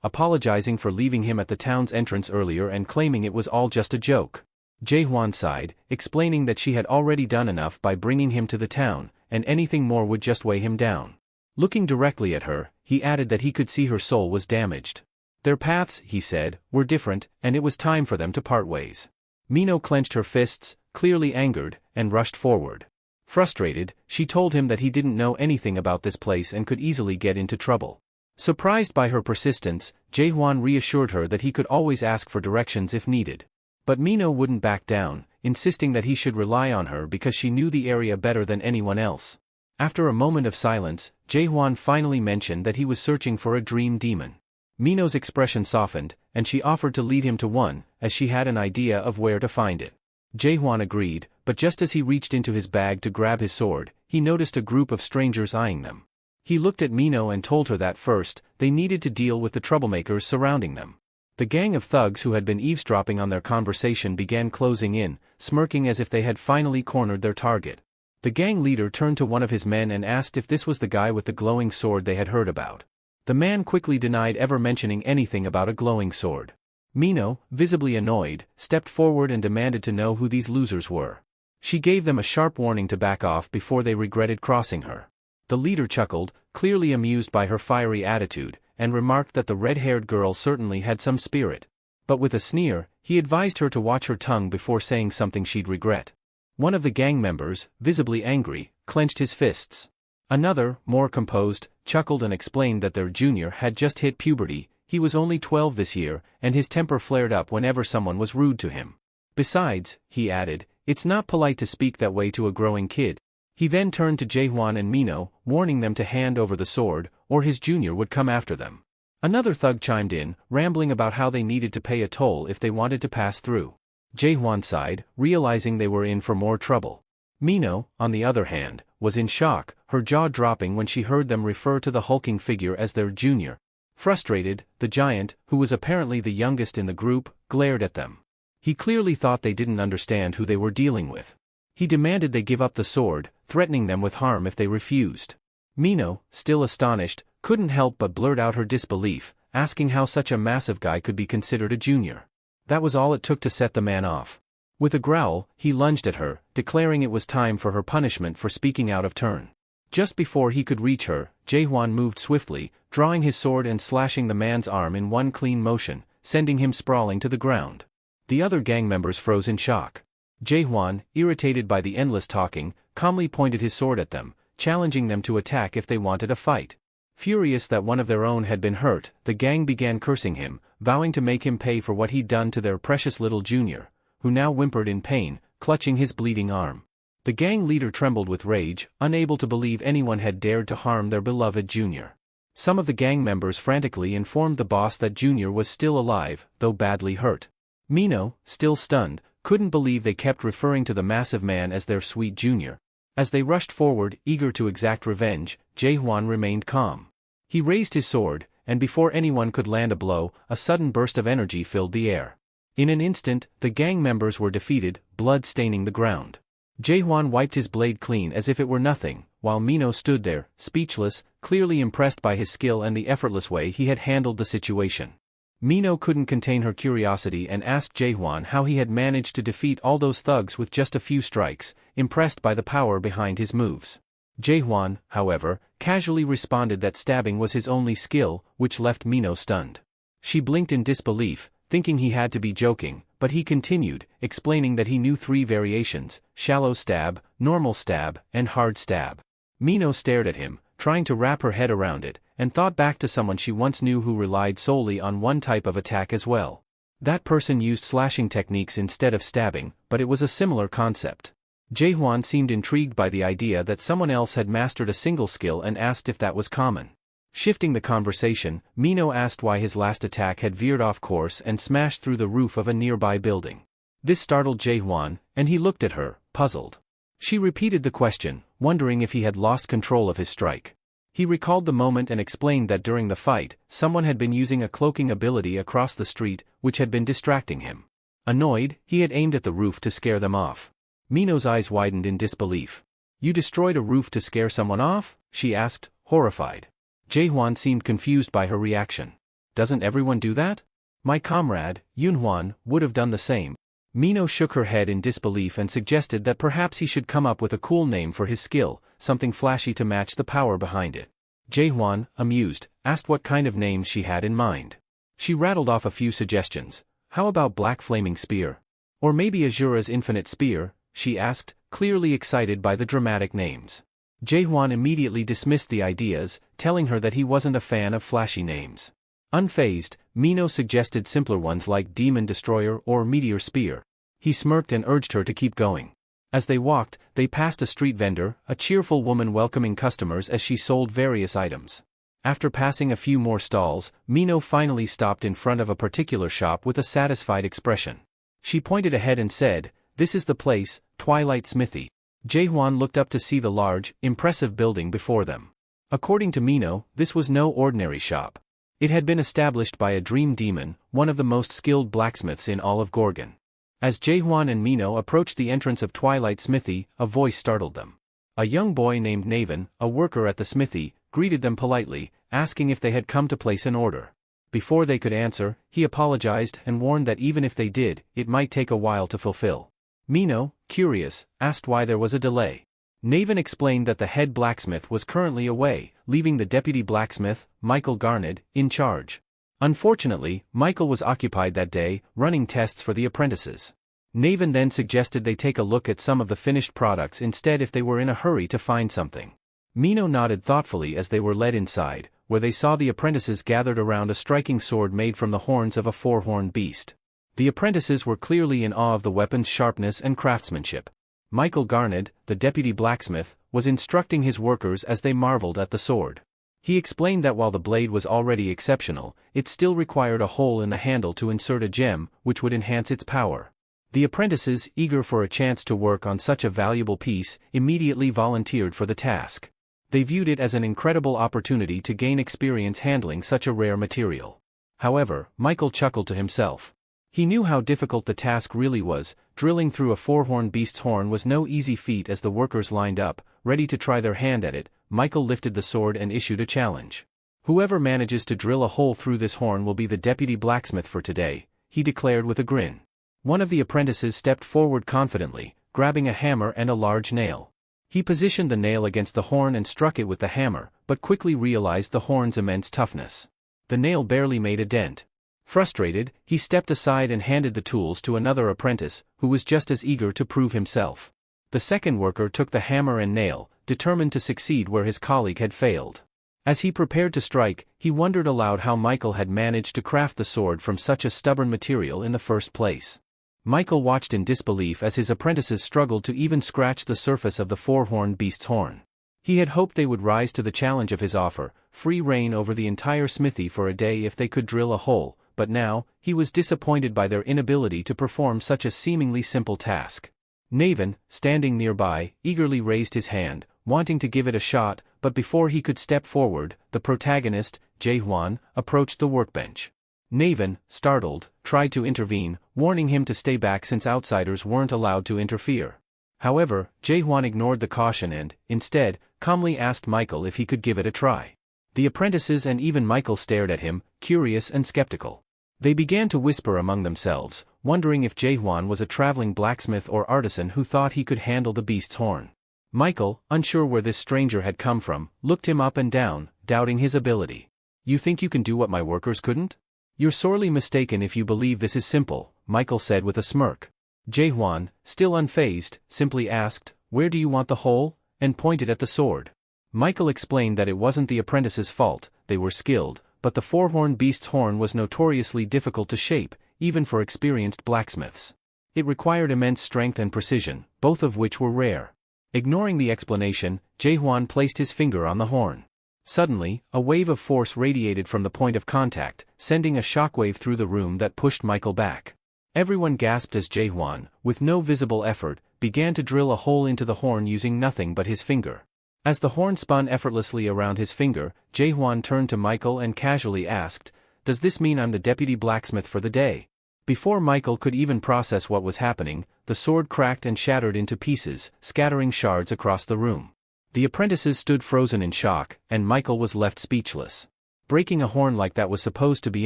apologizing for leaving him at the town's entrance earlier and claiming it was all just a joke. Jaehwan sighed, explaining that she had already done enough by bringing him to the town, and anything more would just weigh him down. Looking directly at her, he added that he could see her soul was damaged. Their paths, he said, were different, and it was time for them to part ways. Mino clenched her fists, clearly angered, and rushed forward. Frustrated, she told him that he didn't know anything about this place and could easily get into trouble. Surprised by her persistence, Jaehwan reassured her that he could always ask for directions if needed. But Mino wouldn't back down, insisting that he should rely on her because she knew the area better than anyone else. After a moment of silence, Jaehwan finally mentioned that he was searching for a dream demon. Mino's expression softened, and she offered to lead him to one, as she had an idea of where to find it. Jaehwan agreed, but just as he reached into his bag to grab his sword, he noticed a group of strangers eyeing them. He looked at Mino and told her that first, they needed to deal with the troublemakers surrounding them. The gang of thugs who had been eavesdropping on their conversation began closing in, smirking as if they had finally cornered their target. The gang leader turned to one of his men and asked if this was the guy with the glowing sword they had heard about. The man quickly denied ever mentioning anything about a glowing sword. Mino, visibly annoyed, stepped forward and demanded to know who these losers were. She gave them a sharp warning to back off before they regretted crossing her. The leader chuckled, clearly amused by her fiery attitude, and remarked that the red-haired girl certainly had some spirit. But with a sneer, he advised her to watch her tongue before saying something she'd regret. One of the gang members, visibly angry, clenched his fists. Another, more composed, chuckled and explained that their junior had just hit puberty, he was only 12 this year, and his temper flared up whenever someone was rude to him. Besides, he added, it's not polite to speak that way to a growing kid. He then turned to Jaehwan and Mino, warning them to hand over the sword, or his junior would come after them. Another thug chimed in, rambling about how they needed to pay a toll if they wanted to pass through. Jaehwan sighed, realizing they were in for more trouble. Mino, on the other hand, was in shock, her jaw dropping when she heard them refer to the hulking figure as their junior. Frustrated, the giant, who was apparently the youngest in the group, glared at them. He clearly thought they didn't understand who they were dealing with. He demanded they give up the sword, threatening them with harm if they refused. Mino, still astonished, couldn't help but blurt out her disbelief, asking how such a massive guy could be considered a junior. That was all it took to set the man off. With a growl, he lunged at her, declaring it was time for her punishment for speaking out of turn. Just before he could reach her, Jaehwan moved swiftly, drawing his sword and slashing the man's arm in one clean motion, sending him sprawling to the ground. The other gang members froze in shock. Jaehwan, irritated by the endless talking, calmly pointed his sword at them, challenging them to attack if they wanted a fight. Furious that one of their own had been hurt, the gang began cursing him, vowing to make him pay for what he'd done to their precious little junior, who now whimpered in pain, clutching his bleeding arm. The gang leader trembled with rage, unable to believe anyone had dared to harm their beloved junior. Some of the gang members frantically informed the boss that Junior was still alive, though badly hurt. Mino, still stunned, couldn't believe they kept referring to the massive man as their sweet junior. As they rushed forward, eager to exact revenge, Jaehwan remained calm. He raised his sword, and before anyone could land a blow, a sudden burst of energy filled the air. In an instant, the gang members were defeated, blood staining the ground. Jaehwan wiped his blade clean as if it were nothing, while Mino stood there, speechless, clearly impressed by his skill and the effortless way he had handled the situation. Mino couldn't contain her curiosity and asked Jaehwan how he had managed to defeat all those thugs with just a few strikes, impressed by the power behind his moves. Jaehwan, however, casually responded that stabbing was his only skill, which left Mino stunned. She blinked in disbelief, thinking he had to be joking, but he continued, explaining that he knew 3 variations: shallow stab, normal stab, and hard stab. Mino stared at him, trying to wrap her head around it, and thought back to someone she once knew who relied solely on one type of attack as well. That person used slashing techniques instead of stabbing, but it was a similar concept. Jaehwan seemed intrigued by the idea that someone else had mastered a single skill and asked if that was common. Shifting the conversation, Mino asked why his last attack had veered off course and smashed through the roof of a nearby building. This startled Jaehwan, and he looked at her, puzzled. She repeated the question, wondering if he had lost control of his strike. He recalled the moment and explained that during the fight, someone had been using a cloaking ability across the street, which had been distracting him. Annoyed, he had aimed at the roof to scare them off. Mino's eyes widened in disbelief. "You destroyed a roof to scare someone off?" she asked, horrified. Jaehwan seemed confused by her reaction. "Doesn't everyone do that? My comrade, Yunhwan, would have done the same." Mino shook her head in disbelief and suggested that perhaps he should come up with a cool name for his skill, something flashy to match the power behind it. Jaehwan, amused, asked what kind of names she had in mind. She rattled off a few suggestions. "How about Black Flaming Spear? Or maybe Azura's Infinite Spear?" she asked, clearly excited by the dramatic names. Jaehwan immediately dismissed the ideas, telling her that he wasn't a fan of flashy names. Unfazed, Mino suggested simpler ones like Demon Destroyer or Meteor Spear. He smirked and urged her to keep going. As they walked, they passed a street vendor, a cheerful woman welcoming customers as she sold various items. After passing a few more stalls, Mino finally stopped in front of a particular shop with a satisfied expression. She pointed ahead and said, "This is the place, Twilight Smithy." Jaehwan looked up to see the large, impressive building before them. According to Mino, this was no ordinary shop. It had been established by a dream demon, one of the most skilled blacksmiths in all of Gorgon. As Jaehwan and Mino approached the entrance of Twilight Smithy, a voice startled them. A young boy named Naven, a worker at the smithy, greeted them politely, asking if they had come to place an order. Before they could answer, he apologized and warned that even if they did, it might take a while to fulfill. Mino, curious, asked why there was a delay. Naven explained that the head blacksmith was currently away, leaving the deputy blacksmith, Michael Garned, in charge. Unfortunately, Michael was occupied that day, running tests for the apprentices. Naven then suggested they take a look at some of the finished products instead if they were in a hurry to find something. Mino nodded thoughtfully as they were led inside, where they saw the apprentices gathered around a striking sword made from the horns of a 4-horned beast. The apprentices were clearly in awe of the weapon's sharpness and craftsmanship. Michael Garned, the deputy blacksmith, was instructing his workers as they marveled at the sword. He explained that while the blade was already exceptional, it still required a hole in the handle to insert a gem, which would enhance its power. The apprentices, eager for a chance to work on such a valuable piece, immediately volunteered for the task. They viewed it as an incredible opportunity to gain experience handling such a rare material. However, Michael chuckled to himself. He knew how difficult the task really was. Drilling through a 4-horned beast's horn was no easy feat. As the workers lined up, ready to try their hand at it, Michael lifted the sword and issued a challenge. "Whoever manages to drill a hole through this horn will be the deputy blacksmith for today," he declared with a grin. One of the apprentices stepped forward confidently, grabbing a hammer and a large nail. He positioned the nail against the horn and struck it with the hammer, but quickly realized the horn's immense toughness. The nail barely made a dent. Frustrated, he stepped aside and handed the tools to another apprentice, who was just as eager to prove himself. The second worker took the hammer and nail, determined to succeed where his colleague had failed. As he prepared to strike, he wondered aloud how Michael had managed to craft the sword from such a stubborn material in the first place. Michael watched in disbelief as his apprentices struggled to even scratch the surface of the 4-horned beast's horn. He had hoped they would rise to the challenge of his offer, free reign over the entire smithy for a day if they could drill a hole, but now, he was disappointed by their inability to perform such a seemingly simple task. Naven, standing nearby, eagerly raised his hand, wanting to give it a shot, but before he could step forward, the protagonist, Jaehwan, approached the workbench. Naven, startled, tried to intervene, warning him to stay back since outsiders weren't allowed to interfere. However, Jaehwan ignored the caution and, instead, calmly asked Michael if he could give it a try. The apprentices and even Michael stared at him, curious and skeptical. They began to whisper among themselves, wondering if Jaehwan was a traveling blacksmith or artisan who thought he could handle the beast's horn. Michael, unsure where this stranger had come from, looked him up and down, doubting his ability. "You think you can do what my workers couldn't?" You're sorely mistaken if you believe this is simple, Michael said with a smirk. Jae-hwan, still unfazed, simply asked, "Where do you want the hole?" and pointed at the sword. Michael explained that it wasn't the apprentice's fault, they were skilled, but the four-horned beast's horn was notoriously difficult to shape, even for experienced blacksmiths. It required immense strength and precision, both of which were rare. Ignoring the explanation, Jae-hwan placed his finger on the horn. Suddenly, a wave of force radiated from the point of contact, sending a shockwave through the room that pushed Michael back. Everyone gasped as Jae-hwan, with no visible effort, began to drill a hole into the horn using nothing but his finger. As the horn spun effortlessly around his finger, Jae-hwan turned to Michael and casually asked, "Does this mean I'm the deputy blacksmith for the day?" Before Michael could even process what was happening, the sword cracked and shattered into pieces, scattering shards across the room. The apprentices stood frozen in shock, and Michael was left speechless. Breaking a horn like that was supposed to be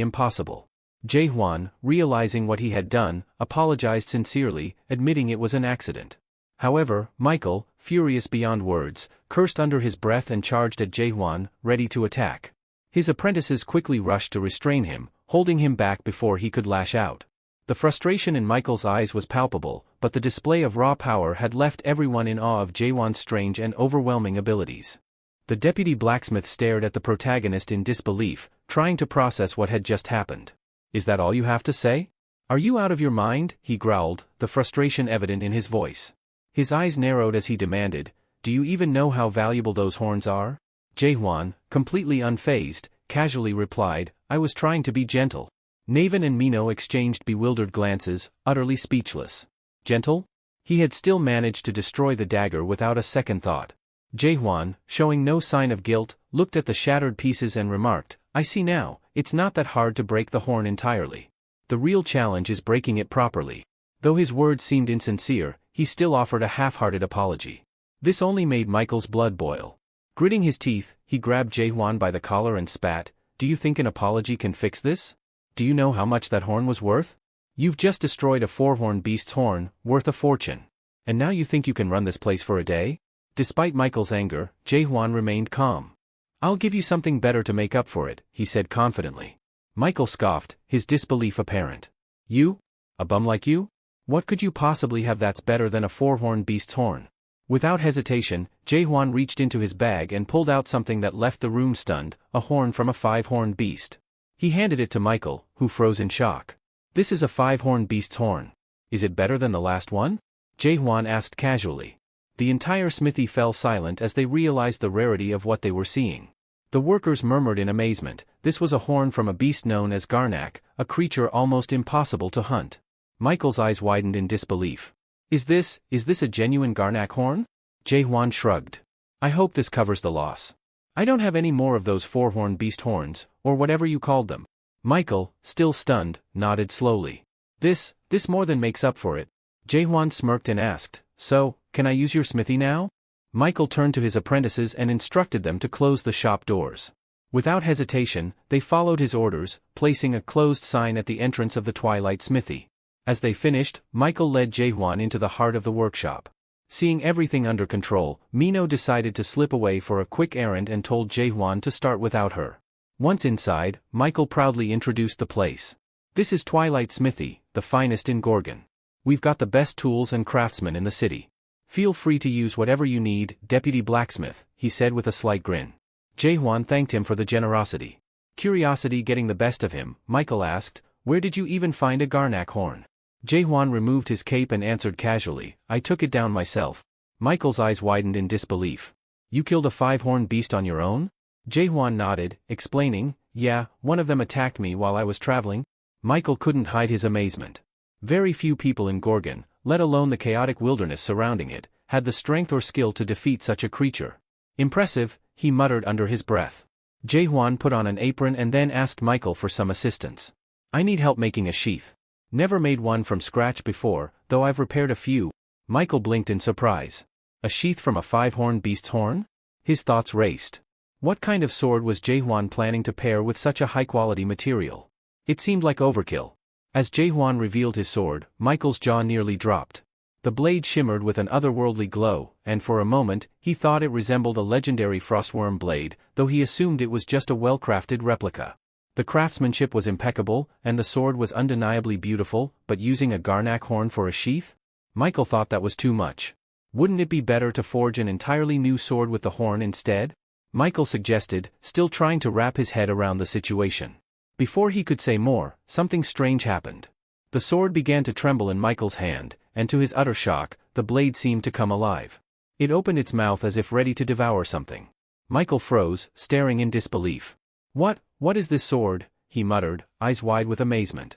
impossible. Jae-hwan, realizing what he had done, apologized sincerely, admitting it was an accident. However, Michael, furious beyond words, cursed under his breath and charged at Jae-hwan, ready to attack. His apprentices quickly rushed to restrain him, holding him back before he could lash out. The frustration in Michael's eyes was palpable, but the display of raw power had left everyone in awe of Jae-hwan's strange and overwhelming abilities. The deputy blacksmith stared at the protagonist in disbelief, trying to process what had just happened. "Is that all you have to say? Are you out of your mind?" he growled, the frustration evident in his voice. His eyes narrowed as he demanded, "Do you even know how valuable those horns are?" Jae-hwan, completely unfazed, casually replied, "I was trying to be gentle." Naven and Mino exchanged bewildered glances, utterly speechless. Gentle? He had still managed to destroy the dagger without a second thought. Jae-hwan, showing no sign of guilt, looked at the shattered pieces and remarked, "I see now, it's not that hard to break the horn entirely. The real challenge is breaking it properly." Though his words seemed insincere, he still offered a half-hearted apology. This only made Michael's blood boil. Gritting his teeth, he grabbed Jae-hwan by the collar and spat, "Do you think an apology can fix this? Do you know how much that horn was worth? You've just destroyed a four-horned beast's horn, worth a fortune. And now you think you can run this place for a day?" Despite Michael's anger, Jae-hwan remained calm. "I'll give you something better to make up for it," he said confidently. Michael scoffed, his disbelief apparent. "You? A bum like you? What could you possibly have that's better than a four-horned beast's horn?" Without hesitation, Jae-hwan reached into his bag and pulled out something that left the room stunned, a horn from a five-horned beast. He handed it to Michael, who froze in shock. "This is a five-horned beast's horn. Is it better than the last one?" Jae-hwan asked casually. The entire smithy fell silent as they realized the rarity of what they were seeing. The workers murmured in amazement. This was a horn from a beast known as Garnak, a creature almost impossible to hunt. Michael's eyes widened in disbelief. Is this a genuine Garnak horn?" Jae-hwan shrugged. "I hope this covers the loss. I don't have any more of those four-horned beast horns, or whatever you called them." Michael, still stunned, nodded slowly. This more than makes up for it." Jae-hwan smirked and asked, "So, can I use your smithy now?" Michael turned to his apprentices and instructed them to close the shop doors. Without hesitation, they followed his orders, placing a closed sign at the entrance of the Twilight Smithy. As they finished, Michael led Jae-hwan into the heart of the workshop. Seeing everything under control, Mino decided to slip away for a quick errand and told Jae-hwan to start without her. Once inside, Michael proudly introduced the place. "This is Twilight Smithy, the finest in Gorgon. We've got the best tools and craftsmen in the city. Feel free to use whatever you need, Deputy Blacksmith," he said with a slight grin. Jae-hwan thanked him for the generosity. Curiosity getting the best of him, Michael asked, "Where did you even find a Garnak horn?" Jae-hwan removed his cape and answered casually, "I took it down myself." Michael's eyes widened in disbelief. "You killed a five-horned beast on your own?" Jae-hwan nodded, explaining, "Yeah, one of them attacked me while I was traveling." Michael couldn't hide his amazement. Very few people in Gorgon, let alone the chaotic wilderness surrounding it, had the strength or skill to defeat such a creature. "Impressive," he muttered under his breath. Jae-hwan put on an apron and then asked Michael for some assistance. "I need help making a sheath. Never made one from scratch before, though I've repaired a few." Michael blinked in surprise. A sheath from a five-horned beast's horn? His thoughts raced. What kind of sword was Jae-hwan planning to pair with such a high-quality material? It seemed like overkill. As Jae-hwan revealed his sword, Michael's jaw nearly dropped. The blade shimmered with an otherworldly glow, and for a moment, he thought it resembled a legendary frostworm blade, though he assumed it was just a well-crafted replica. The craftsmanship was impeccable, and the sword was undeniably beautiful, but using a garnak horn for a sheath? Michael thought that was too much. Wouldn't it be better to forge an entirely new sword with the horn instead? Michael suggested, still trying to wrap his head around the situation. Before he could say more, something strange happened. The sword began to tremble in Michael's hand, and to his utter shock, the blade seemed to come alive. It opened its mouth as if ready to devour something. Michael froze, staring in disbelief. What is this sword?" he muttered, eyes wide with amazement.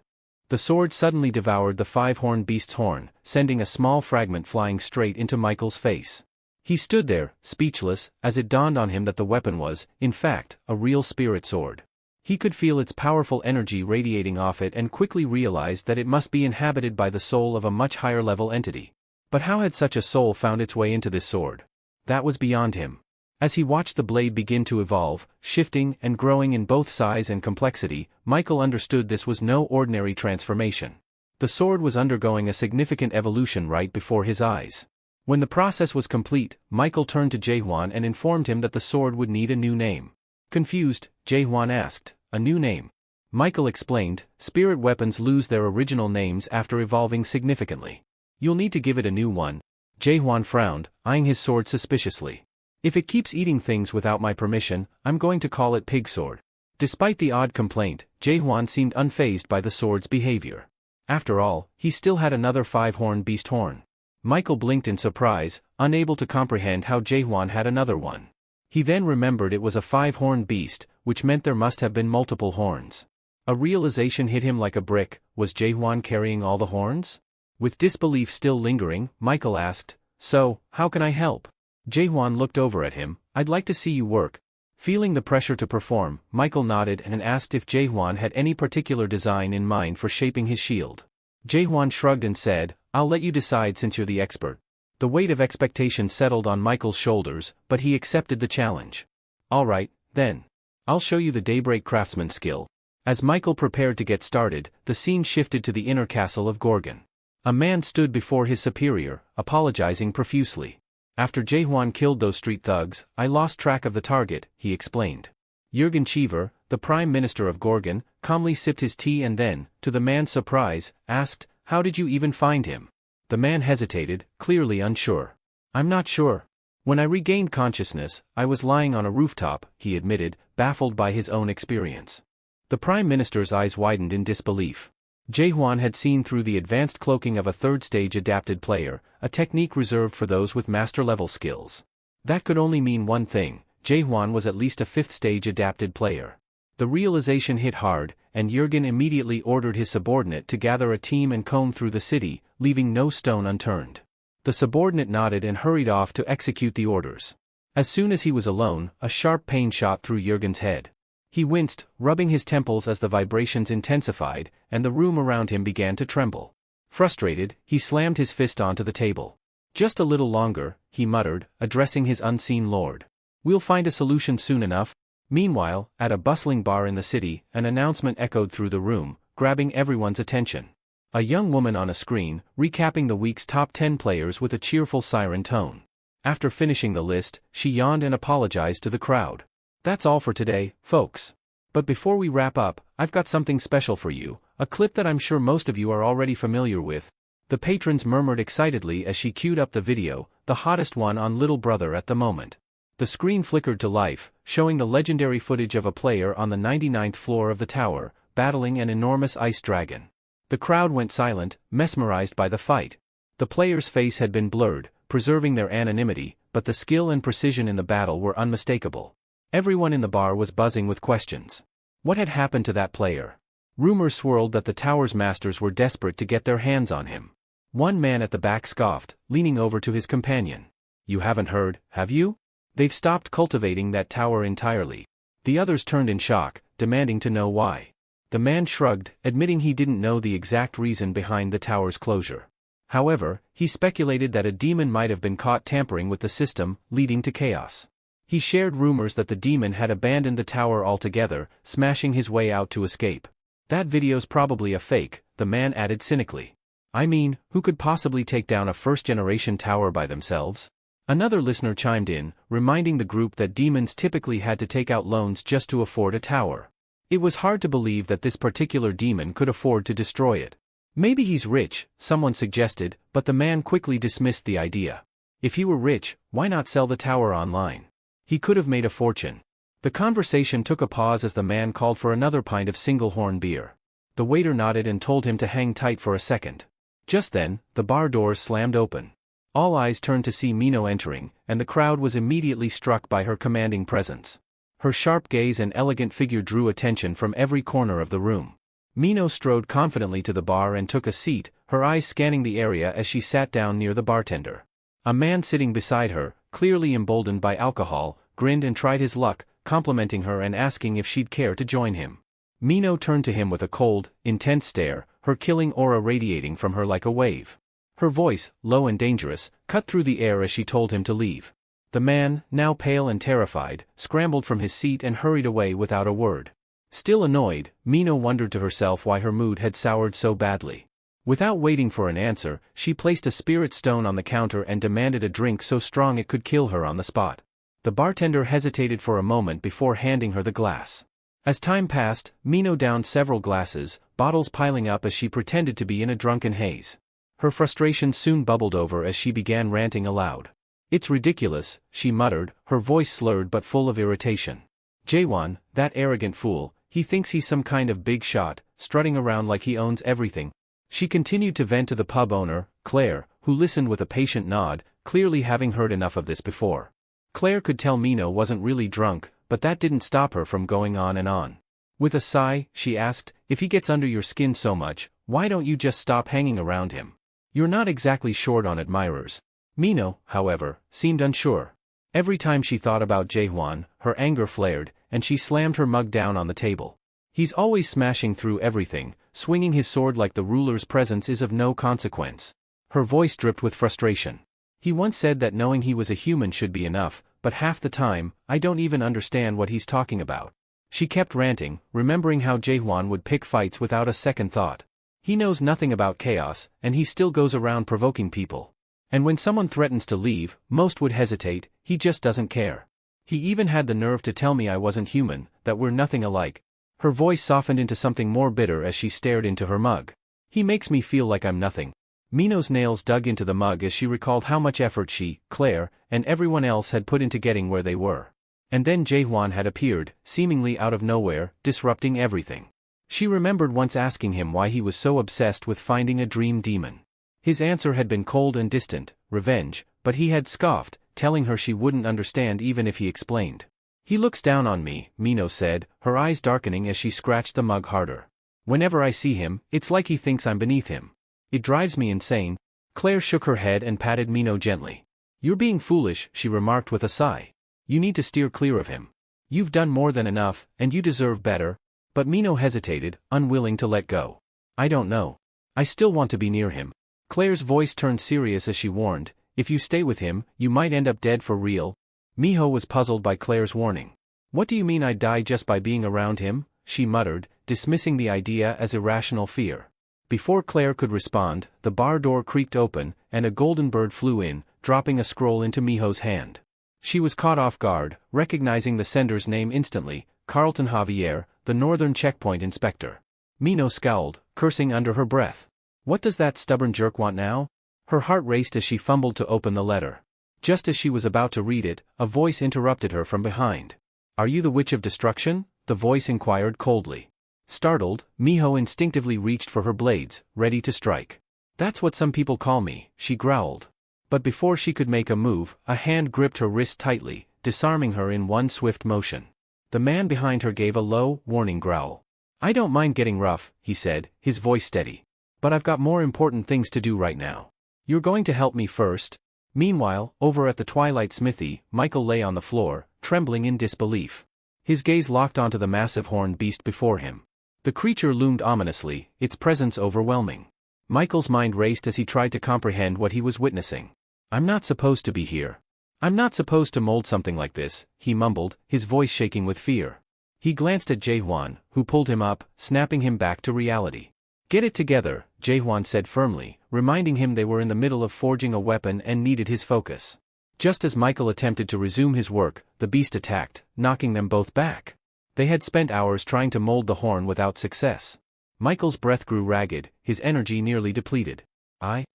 The sword suddenly devoured the five-horned beast's horn, sending a small fragment flying straight into Michael's face. He stood there, speechless, as it dawned on him that the weapon was, in fact, a real spirit sword. He could feel its powerful energy radiating off it and quickly realized that it must be inhabited by the soul of a much higher-level entity. But how had such a soul found its way into this sword? That was beyond him. As he watched the blade begin to evolve, shifting and growing in both size and complexity, Michael understood this was no ordinary transformation. The sword was undergoing a significant evolution right before his eyes. When the process was complete, Michael turned to Jaehwan and informed him that the sword would need a new name. Confused, Jaehwan asked, "A new name?" Michael explained, "Spirit weapons lose their original names after evolving significantly. You'll need to give it a new one." Jaehwan frowned, eyeing his sword suspiciously. "If it keeps eating things without my permission, I'm going to call it Pig Sword." Despite the odd complaint, Jaehwan seemed unfazed by the sword's behavior. After all, he still had another five-horned beast horn. Michael blinked in surprise, unable to comprehend how Jaehwan had another one. He then remembered it was a five-horned beast, which meant there must have been multiple horns. A realization hit him like a brick. Was Jaehwan carrying all the horns? With disbelief still lingering, Michael asked, "So, how can I help?" Jaehwan looked over at him. "I'd like to see you work." Feeling the pressure to perform, Michael nodded and asked if Jaehwan had any particular design in mind for shaping his shield. Jaehwan shrugged and said, "I'll let you decide since you're the expert." The weight of expectation settled on Michael's shoulders, but he accepted the challenge. "All right, then. I'll show you the daybreak craftsman skill." As Michael prepared to get started, the scene shifted to the inner castle of Gorgon. A man stood before his superior, apologizing profusely. "After Jaehwan killed those street thugs, I lost track of the target," he explained. Jürgen Cheever, the Prime Minister of Gorgon, calmly sipped his tea and then, to the man's surprise, asked, "How did you even find him?" The man hesitated, clearly unsure. "I'm not sure. When I regained consciousness, I was lying on a rooftop," he admitted, baffled by his own experience. The Prime Minister's eyes widened in disbelief. Jaehwan had seen through the advanced cloaking of a third-stage adapted player, a technique reserved for those with master-level skills. That could only mean one thing: Jaehwan was at least a fifth-stage adapted player. The realization hit hard, and Jürgen immediately ordered his subordinate to gather a team and comb through the city, leaving no stone unturned. The subordinate nodded and hurried off to execute the orders. As soon as he was alone, a sharp pain shot through Jürgen's head. He winced, rubbing his temples as the vibrations intensified, and the room around him began to tremble. Frustrated, he slammed his fist onto the table. "Just a little longer," he muttered, addressing his unseen lord. "We'll find a solution soon enough." Meanwhile, at a bustling bar in the city, an announcement echoed through the room, grabbing everyone's attention. A young woman on a screen, recapping the week's top 10 players with a cheerful siren tone. After finishing the list, she yawned and apologized to the crowd. "That's all for today, folks. But before we wrap up, I've got something special for you, a clip that I'm sure most of you are already familiar with." The patrons murmured excitedly as she queued up the video, the hottest one on Little Brother at the moment. The screen flickered to life, showing the legendary footage of a player on the 99th floor of the tower, battling an enormous ice dragon. The crowd went silent, mesmerized by the fight. The player's face had been blurred, preserving their anonymity, but the skill and precision in the battle were unmistakable. Everyone in the bar was buzzing with questions. What had happened to that player? Rumors swirled that the tower's masters were desperate to get their hands on him. One man at the back scoffed, leaning over to his companion. "You haven't heard, have you? They've stopped cultivating that tower entirely." The others turned in shock, demanding to know why. The man shrugged, admitting he didn't know the exact reason behind the tower's closure. However, he speculated that a demon might have been caught tampering with the system, leading to chaos. He shared rumors that the demon had abandoned the tower altogether, smashing his way out to escape. "That video's probably a fake," the man added cynically. "I mean, who could possibly take down a first-generation tower by themselves?" Another listener chimed in, reminding the group that demons typically had to take out loans just to afford a tower. It was hard to believe that this particular demon could afford to destroy it. Maybe he's rich, someone suggested, but the man quickly dismissed the idea. If he were rich, why not sell the tower online? He could have made a fortune. The conversation took a pause as the man called for another pint of single-horn beer. The waiter nodded and told him to hang tight for a second. Just then, the bar doors slammed open. All eyes turned to see Mino entering, and the crowd was immediately struck by her commanding presence. Her sharp gaze and elegant figure drew attention from every corner of the room. Mino strode confidently to the bar and took a seat, her eyes scanning the area as she sat down near the bartender. A man sitting beside her, clearly emboldened by alcohol, grinned and tried his luck, complimenting her and asking if she'd care to join him. Mino turned to him with a cold, intense stare, her killing aura radiating from her like a wave. Her voice, low and dangerous, cut through the air as she told him to leave. The man, now pale and terrified, scrambled from his seat and hurried away without a word. Still annoyed, Mino wondered to herself why her mood had soured so badly. Without waiting for an answer, she placed a spirit stone on the counter and demanded a drink so strong it could kill her on the spot. The bartender hesitated for a moment before handing her the glass. As time passed, Mino downed several glasses, bottles piling up as she pretended to be in a drunken haze. Her frustration soon bubbled over as she began ranting aloud. "It's ridiculous," she muttered, her voice slurred but full of irritation. "Jaewon, that arrogant fool, he thinks he's some kind of big shot, strutting around like he owns everything." She continued to vent to the pub owner, Claire, who listened with a patient nod, clearly having heard enough of this before. Claire could tell Mino wasn't really drunk, but that didn't stop her from going on and on. With a sigh, she asked, "If he gets under your skin so much, why don't you just stop hanging around him? You're not exactly short on admirers." Mino, however, seemed unsure. Every time she thought about Jaehwan, her anger flared, and she slammed her mug down on the table. "He's always smashing through everything, swinging his sword like the ruler's presence is of no consequence." Her voice dripped with frustration. "He once said that knowing he was a human should be enough, but half the time, I don't even understand what he's talking about." She kept ranting, remembering how Jaehwan would pick fights without a second thought. He knows nothing about chaos, and he still goes around provoking people. And when someone threatens to leave, most would hesitate, he just doesn't care. He even had the nerve to tell me I wasn't human, that we're nothing alike. Her voice softened into something more bitter as she stared into her mug. "He makes me feel like I'm nothing." Mino's nails dug into the mug as she recalled how much effort she, Claire, and everyone else had put into getting where they were. And then Jaehwan had appeared, seemingly out of nowhere, disrupting everything. She remembered once asking him why he was so obsessed with finding a dream demon. His answer had been cold and distant, revenge, but he had scoffed, telling her she wouldn't understand even if he explained. "He looks down on me," Mino said, her eyes darkening as she scratched the mug harder. "Whenever I see him, it's like he thinks I'm beneath him. It drives me insane." Claire shook her head and patted Mino gently. "You're being foolish," she remarked with a sigh. "You need to steer clear of him. You've done more than enough, and you deserve better." But Mino hesitated, unwilling to let go. "I don't know. I still want to be near him." Claire's voice turned serious as she warned, "If you stay with him, you might end up dead for real." Miho was puzzled by Claire's warning. "What do you mean I'd die just by being around him?" she muttered, dismissing the idea as irrational fear. Before Claire could respond, the bar door creaked open, and a golden bird flew in, dropping a scroll into Miho's hand. She was caught off guard, recognizing the sender's name instantly, Carlton Javier, the Northern Checkpoint Inspector. Mino scowled, cursing under her breath. What does that stubborn jerk want now? Her heart raced as she fumbled to open the letter. Just as she was about to read it, a voice interrupted her from behind. "Are you the Witch of Destruction?" the voice inquired coldly. Startled, Miho instinctively reached for her blades, ready to strike. "That's what some people call me," she growled. But before she could make a move, a hand gripped her wrist tightly, disarming her in one swift motion. The man behind her gave a low, warning growl. "I don't mind getting rough," he said, his voice steady. "But I've got more important things to do right now. You're going to help me first?" Meanwhile, over at the Twilight Smithy, Michael lay on the floor, trembling in disbelief. His gaze locked onto the massive horned beast before him. The creature loomed ominously, its presence overwhelming. Michael's mind raced as he tried to comprehend what he was witnessing. "I'm not supposed to be here. I'm not supposed to mold something like this," he mumbled, his voice shaking with fear. He glanced at Jaehwan, who pulled him up, snapping him back to reality. "Get it together," Jaehwan said firmly, reminding him they were in the middle of forging a weapon and needed his focus. Just as Michael attempted to resume his work, the beast attacked, knocking them both back. They had spent hours trying to mold the horn without success. Michael's breath grew ragged, his energy nearly depleted. I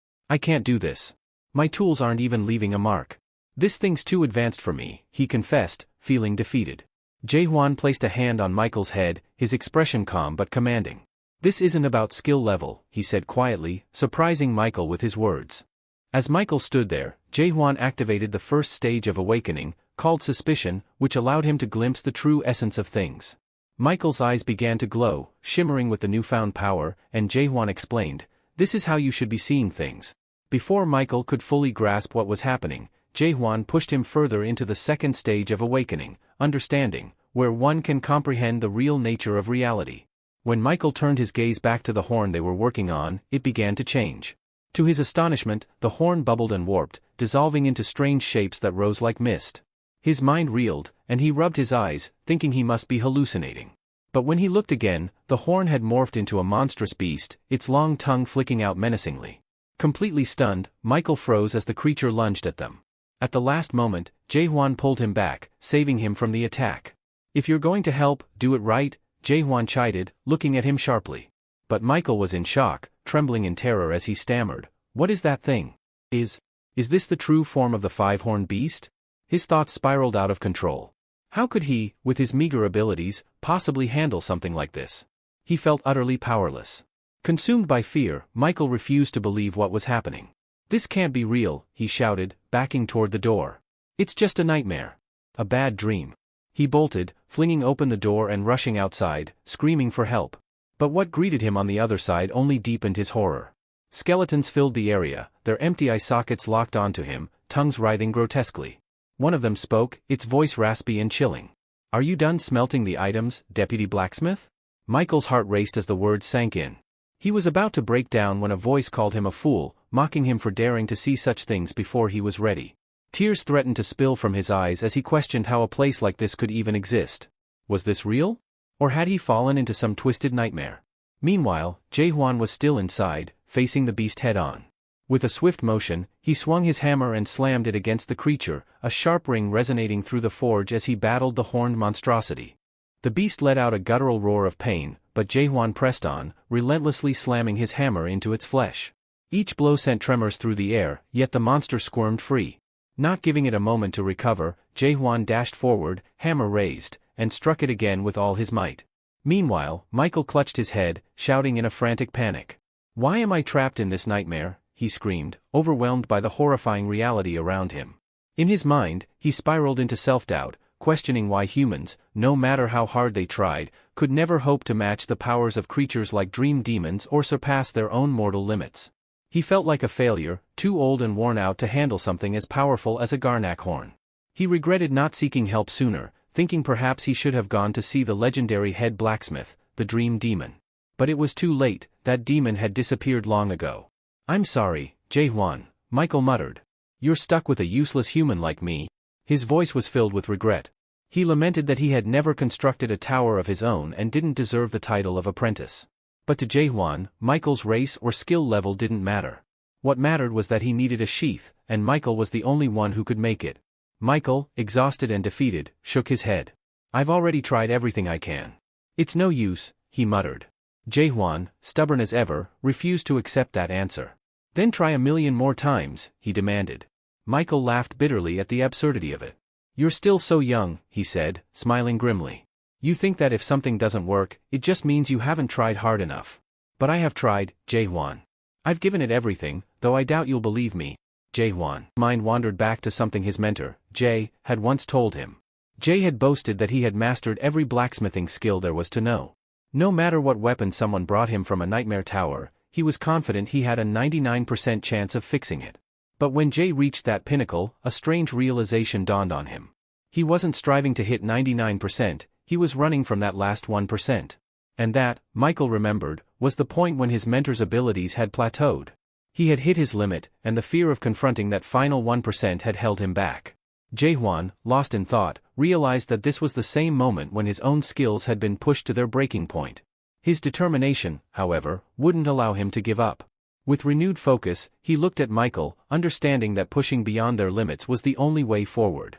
can't do this. My tools aren't even leaving a mark. This thing's too advanced for me, he confessed, feeling defeated. Jae-hwan placed a hand on Michael's head, his expression calm but commanding. This isn't about skill level, he said quietly, surprising Michael with his words. As Michael stood there, Jae-hwan activated the first stage of awakening, called suspicion, which allowed him to glimpse the true essence of things. Michael's eyes began to glow, shimmering with the newfound power, and Jae-hwan explained, "This is how you should be seeing things." Before Michael could fully grasp what was happening, Jae-hwan pushed him further into the second stage of awakening, understanding, where one can comprehend the real nature of reality. When Michael turned his gaze back to the horn they were working on, it began to change. To his astonishment, the horn bubbled and warped, dissolving into strange shapes that rose like mist. His mind reeled, and he rubbed his eyes, thinking he must be hallucinating. But when he looked again, the horn had morphed into a monstrous beast, its long tongue flicking out menacingly. Completely stunned, Michael froze as the creature lunged at them. At the last moment, Jae-hwan pulled him back, saving him from the attack. "If you're going to help, do it right," Jae-hwan chided, looking at him sharply. But Michael was in shock, trembling in terror as he stammered, "What is that thing? Is this the true form of the five-horned beast?" His thoughts spiraled out of control. How could he, with his meager abilities, possibly handle something like this? He felt utterly powerless. Consumed by fear, Michael refused to believe what was happening. "This can't be real," he shouted, backing toward the door. "It's just a nightmare. A bad dream." He bolted, flinging open the door and rushing outside, screaming for help. But what greeted him on the other side only deepened his horror. Skeletons filled the area, their empty eye sockets locked onto him, tongues writhing grotesquely. One of them spoke, its voice raspy and chilling. "Are you done smelting the items, Deputy Blacksmith?" Michael's heart raced as the words sank in. He was about to break down when a voice called him a fool, mocking him for daring to see such things before he was ready. Tears threatened to spill from his eyes as he questioned how a place like this could even exist. Was this real? Or had he fallen into some twisted nightmare? Meanwhile, Jae-hwan was still inside, facing the beast head-on. With a swift motion, he swung his hammer and slammed it against the creature, a sharp ring resonating through the forge as he battled the horned monstrosity. The beast let out a guttural roar of pain, but Jae-hwan pressed on, relentlessly slamming his hammer into its flesh. Each blow sent tremors through the air, yet the monster squirmed free. Not giving it a moment to recover, Jae-hwan dashed forward, hammer raised, and struck it again with all his might. Meanwhile, Michael clutched his head, shouting in a frantic panic. "Why am I trapped in this nightmare?" he screamed, overwhelmed by the horrifying reality around him. In his mind, he spiraled into self-doubt, questioning why humans, no matter how hard they tried, could never hope to match the powers of creatures like dream demons or surpass their own mortal limits. He felt like a failure, too old and worn out to handle something as powerful as a Garnak horn. He regretted not seeking help sooner, thinking perhaps he should have gone to see the legendary head blacksmith, the dream demon. But it was too late, that demon had disappeared long ago. "I'm sorry, Jae-hwan," Michael muttered. "You're stuck with a useless human like me." His voice was filled with regret. He lamented that he had never constructed a tower of his own and didn't deserve the title of apprentice. But to Jae-hwan, Michael's race or skill level didn't matter. What mattered was that he needed a sheath, and Michael was the only one who could make it. Michael, exhausted and defeated, shook his head. "I've already tried everything I can. It's no use," he muttered. Jae-hwan, stubborn as ever, refused to accept that answer. "Then try a million more times," he demanded. Michael laughed bitterly at the absurdity of it. "You're still so young," he said, smiling grimly. "You think that if something doesn't work, it just means you haven't tried hard enough. But I have tried, Jae-hwan. I've given it everything, though I doubt you'll believe me." Jae-hwan's mind wandered back to something his mentor, Jae, had once told him. Jae had boasted that he had mastered every blacksmithing skill there was to know. No matter what weapon someone brought him from a nightmare tower, he was confident he had a 99% chance of fixing it. But when Jae reached that pinnacle, a strange realization dawned on him. He wasn't striving to hit 99%, he was running from that last 1%. And that, Michael remembered, was the point when his mentor's abilities had plateaued. He had hit his limit, and the fear of confronting that final 1% had held him back. Jae-hwan, lost in thought, realized that this was the same moment when his own skills had been pushed to their breaking point. His determination, however, wouldn't allow him to give up. With renewed focus, he looked at Michael, understanding that pushing beyond their limits was the only way forward.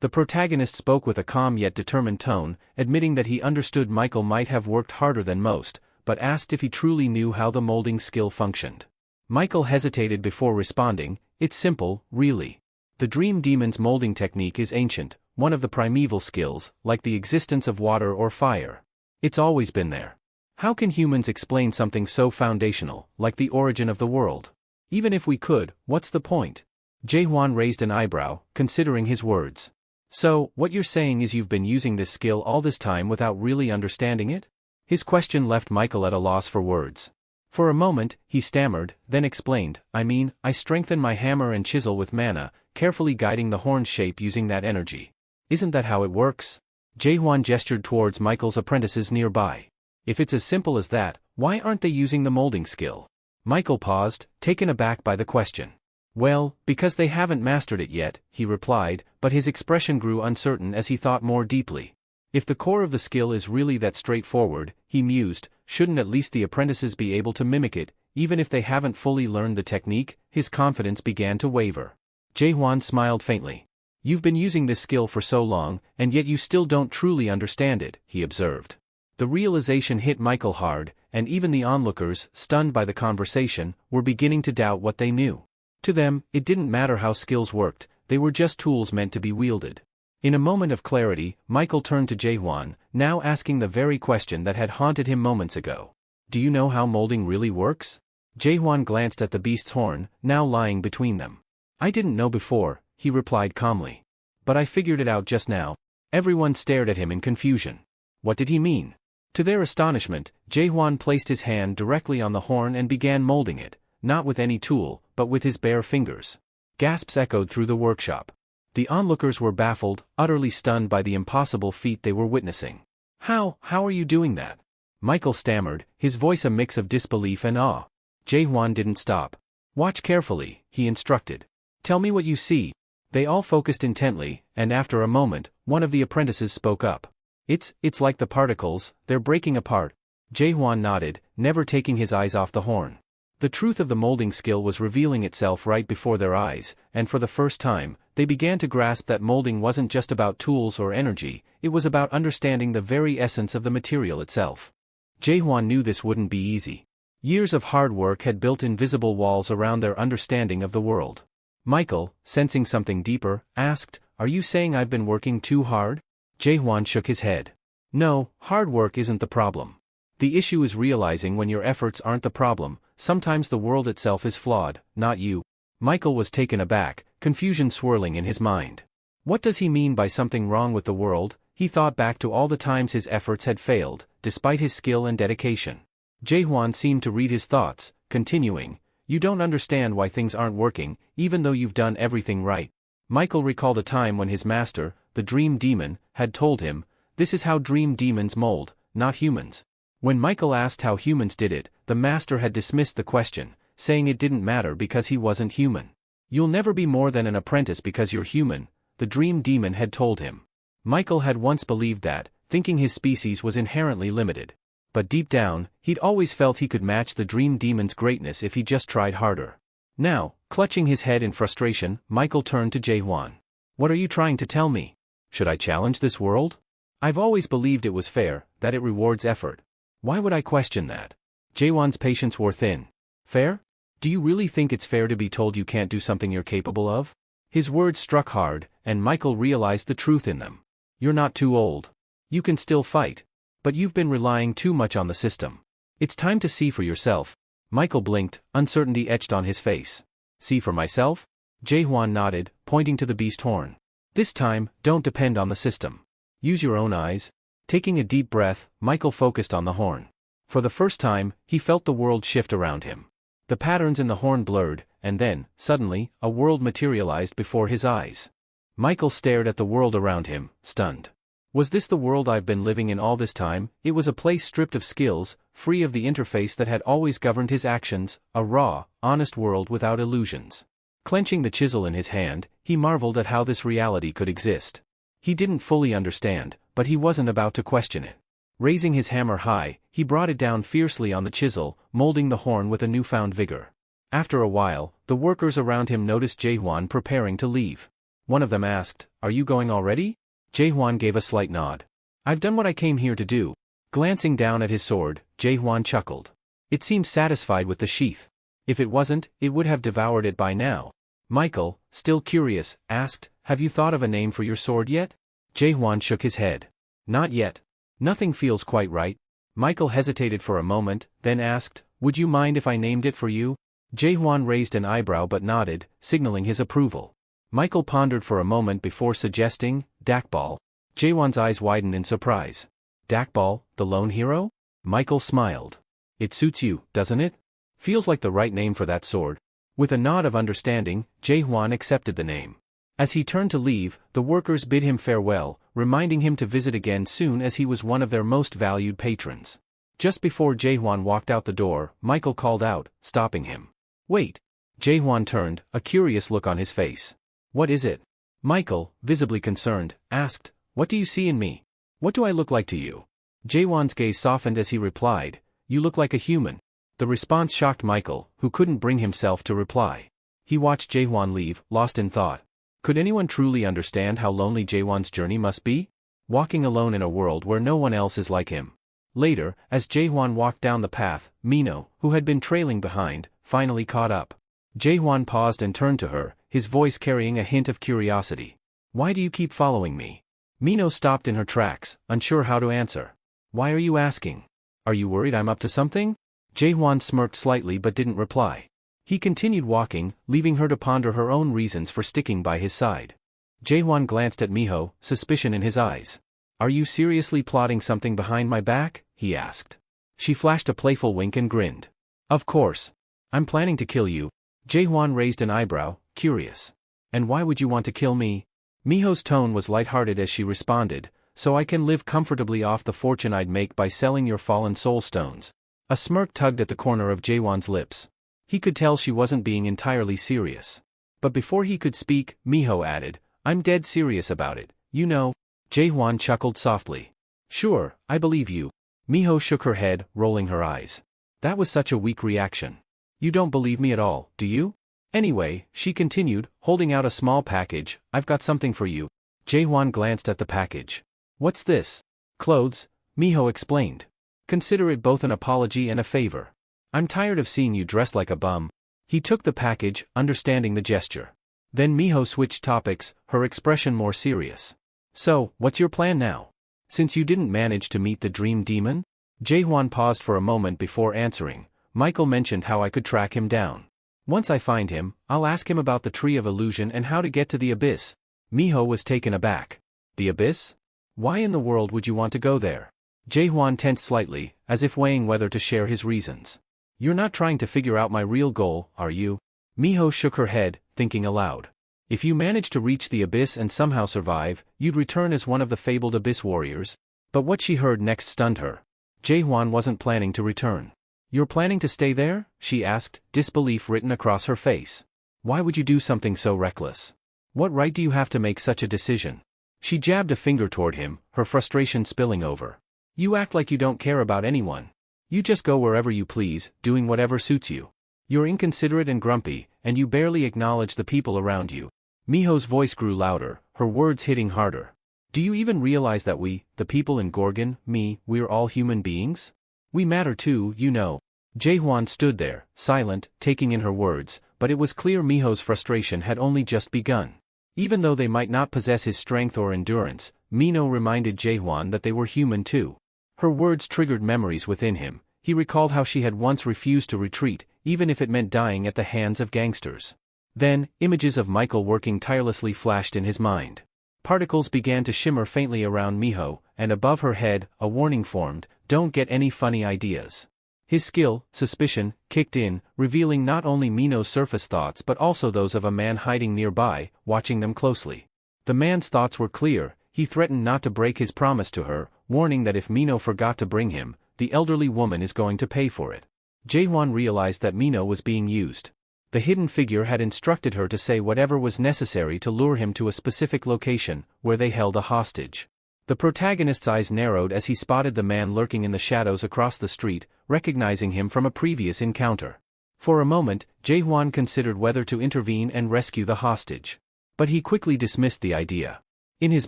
The protagonist spoke with a calm yet determined tone, admitting that he understood Michael might have worked harder than most, but asked if he truly knew how the molding skill functioned. Michael hesitated before responding, "It's simple, really. The dream demon's molding technique is ancient, one of the primeval skills, like the existence of water or fire. It's always been there. How can humans explain something so foundational, like the origin of the world? Even if we could, what's the point?" Jae-hwan raised an eyebrow, considering his words. "So, what you're saying is you've been using this skill all this time without really understanding it?" His question left Michael at a loss for words. For a moment, he stammered, then explained, I strengthen my hammer and chisel with mana, carefully guiding the horn's shape using that energy. Isn't that how it works?" Jae-hwan gestured towards Michael's apprentices nearby. "If it's as simple as that, why aren't they using the molding skill?" Michael paused, taken aback by the question. "Well, because they haven't mastered it yet," he replied, but his expression grew uncertain as he thought more deeply. If the core of the skill is really that straightforward, he mused, shouldn't at least the apprentices be able to mimic it, even if they haven't fully learned the technique? His confidence began to waver. Jae-hwan smiled faintly. "You've been using this skill for so long, and yet you still don't truly understand it," he observed. The realization hit Michael hard, and even the onlookers, stunned by the conversation, were beginning to doubt what they knew. To them, it didn't matter how skills worked, they were just tools meant to be wielded. In a moment of clarity, Michael turned to Jae-hwan, now asking the very question that had haunted him moments ago. "Do you know how molding really works?" Jae-hwan glanced at the beast's horn, now lying between them. "I didn't know before," he replied calmly. "But I figured it out just now." Everyone stared at him in confusion. What did he mean? To their astonishment, Jae-hwan placed his hand directly on the horn and began molding it, not with any tool, but with his bare fingers. Gasps echoed through the workshop. The onlookers were baffled, utterly stunned by the impossible feat they were witnessing. How are you doing that?" Michael stammered, his voice a mix of disbelief and awe. Jae-hwan didn't stop. "Watch carefully," he instructed. "Tell me what you see." They all focused intently, and after a moment, one of the apprentices spoke up. It's like the particles, they're breaking apart." Jae-hwan nodded, never taking his eyes off the horn. The truth of the molding skill was revealing itself right before their eyes, and for the first time, they began to grasp that molding wasn't just about tools or energy, it was about understanding the very essence of the material itself. Jae-hwan knew this wouldn't be easy. Years of hard work had built invisible walls around their understanding of the world. Michael, sensing something deeper, asked, "Are you saying I've been working too hard?" Jae-hwan shook his head. "No, hard work isn't the problem. The issue is realizing when your efforts aren't the problem. Sometimes the world itself is flawed, not you." Michael was taken aback, confusion swirling in his mind. What does he mean by something wrong with the world? He thought back to all the times his efforts had failed, despite his skill and dedication. Jae-hwan seemed to read his thoughts, continuing, "You don't understand why things aren't working, even though you've done everything right." Michael recalled a time when his master, the dream demon, had told him, "This is how dream demons mold, not humans." When Michael asked how humans did it, the master had dismissed the question, saying it didn't matter because he wasn't human. "You'll never be more than an apprentice because you're human," the dream demon had told him. Michael had once believed that, thinking his species was inherently limited. But deep down, he'd always felt he could match the dream demon's greatness if he just tried harder. Now, clutching his head in frustration, Michael turned to Jae-hwan. "What are you trying to tell me? Should I challenge this world? I've always believed it was fair, that it rewards effort. Why would I question that?" Jae-hwan's patience wore thin. "Fair? Do you really think it's fair to be told you can't do something you're capable of?" His words struck hard, and Michael realized the truth in them. "You're not too old. You can still fight. But you've been relying too much on the system. It's time to see for yourself." Michael blinked, uncertainty etched on his face. "See for myself?" Jae-hwan nodded, pointing to the beast horn. "This time, don't depend on the system. Use your own eyes." Taking a deep breath, Michael focused on the horn. For the first time, he felt the world shift around him. The patterns in the horn blurred, and then, suddenly, a world materialized before his eyes. Michael stared at the world around him, stunned. Was this the world I've been living in all this time? It was a place stripped of skills, free of the interface that had always governed his actions, a raw, honest world without illusions. Clenching the chisel in his hand, he marveled at how this reality could exist. He didn't fully understand, but he wasn't about to question it. Raising his hammer high, he brought it down fiercely on the chisel, molding the horn with a newfound vigor. After a while, the workers around him noticed Jae-hwan preparing to leave. One of them asked, "Are you going already?" Jae-hwan gave a slight nod. "I've done what I came here to do." Glancing down at his sword, Jae-hwan chuckled. It seemed satisfied with the sheath. If it wasn't, it would have devoured it by now. Michael, still curious, asked, "Have you thought of a name for your sword yet?" Jae-hwan shook his head. "Not yet. Nothing feels quite right." Michael hesitated for a moment, then asked, "Would you mind if I named it for you?" Jae-hwan raised an eyebrow but nodded, signaling his approval. Michael pondered for a moment before suggesting, "Dakbal." Jae-hwan's eyes widened in surprise. "Dakbal, the lone hero?" Michael smiled. "It suits you, doesn't it? Feels like the right name for that sword." With a nod of understanding, Jae-hwan accepted the name. As he turned to leave, the workers bid him farewell, reminding him to visit again soon as he was one of their most valued patrons. Just before Jae-hwan walked out the door, Michael called out, stopping him. "Wait." Jae-hwan turned, a curious look on his face. "What is it?" Michael, visibly concerned, asked, "What do you see in me? What do I look like to you?" Jae-hwan's gaze softened as he replied, "You look like a human." The response shocked Michael, who couldn't bring himself to reply. He watched Jae-hwan leave, lost in thought. Could anyone truly understand how lonely Jae-hwan's journey must be? Walking alone in a world where no one else is like him. Later, as Jae-hwan walked down the path, Mino, who had been trailing behind, finally caught up. Jae-hwan paused and turned to her, his voice carrying a hint of curiosity. "Why do you keep following me?" Mino stopped in her tracks, unsure how to answer. "Why are you asking? Are you worried I'm up to something?" Jae-hwan smirked slightly but didn't reply. He continued walking, leaving her to ponder her own reasons for sticking by his side. Jae-hwan glanced at Miho, suspicion in his eyes. "Are you seriously plotting something behind my back?" he asked. She flashed a playful wink and grinned. "Of course. I'm planning to kill you." Jae-hwan raised an eyebrow, curious. "And why would you want to kill me?" Miho's tone was lighthearted as she responded, "So I can live comfortably off the fortune I'd make by selling your fallen soul stones." A smirk tugged at the corner of Jae-hwan's lips. He could tell she wasn't being entirely serious. But before he could speak, Miho added, "I'm dead serious about it, you know." Jae-hwan chuckled softly. "Sure, I believe you." Miho shook her head, rolling her eyes. "That was such a weak reaction. You don't believe me at all, do you?" "Anyway," she continued, holding out a small package, "I've got something for you." Jae-hwan glanced at the package. "What's this?" "Clothes," Miho explained. "Consider it both an apology and a favor. I'm tired of seeing you dressed like a bum." He took the package, understanding the gesture. Then Miho switched topics, her expression more serious. "So, what's your plan now? Since you didn't manage to meet the dream demon?" Jae-hwan paused for a moment before answering. "Michael mentioned how I could track him down. Once I find him, I'll ask him about the Tree of Illusion and how to get to the Abyss." Miho was taken aback. "The Abyss? Why in the world would you want to go there?" Jae-hwan tensed slightly, as if weighing whether to share his reasons. "You're not trying to figure out my real goal, are you?" Miho shook her head, thinking aloud. "If you manage to reach the Abyss and somehow survive, you'd return as one of the fabled Abyss warriors." But what she heard next stunned her. Jae-hwan wasn't planning to return. "You're planning to stay there?" she asked, disbelief written across her face. "Why would you do something so reckless? What right do you have to make such a decision?" She jabbed a finger toward him, her frustration spilling over. "You act like you don't care about anyone. You just go wherever you please, doing whatever suits you. You're inconsiderate and grumpy, and you barely acknowledge the people around you." Miho's voice grew louder, her words hitting harder. "Do you even realize that we, the people in Gorgon, we're all human beings? We matter too, you know." Jae-hwan stood there, silent, taking in her words, but it was clear Miho's frustration had only just begun. Even though they might not possess his strength or endurance, Mino reminded Jae-hwan that they were human too. Her words triggered memories within him. He recalled how she had once refused to retreat, even if it meant dying at the hands of gangsters. Then, images of Michael working tirelessly flashed in his mind. Particles began to shimmer faintly around Miho, and above her head, a warning formed, "Don't get any funny ideas." His skill, suspicion, kicked in, revealing not only Mino's surface thoughts but also those of a man hiding nearby, watching them closely. The man's thoughts were clear. He threatened not to break his promise to her, warning that if Mino forgot to bring him, the elderly woman is going to pay for it. Jae-hwan realized that Mino was being used. The hidden figure had instructed her to say whatever was necessary to lure him to a specific location, where they held a hostage. The protagonist's eyes narrowed as he spotted the man lurking in the shadows across the street, recognizing him from a previous encounter. For a moment, Jae-hwan considered whether to intervene and rescue the hostage. But he quickly dismissed the idea. In his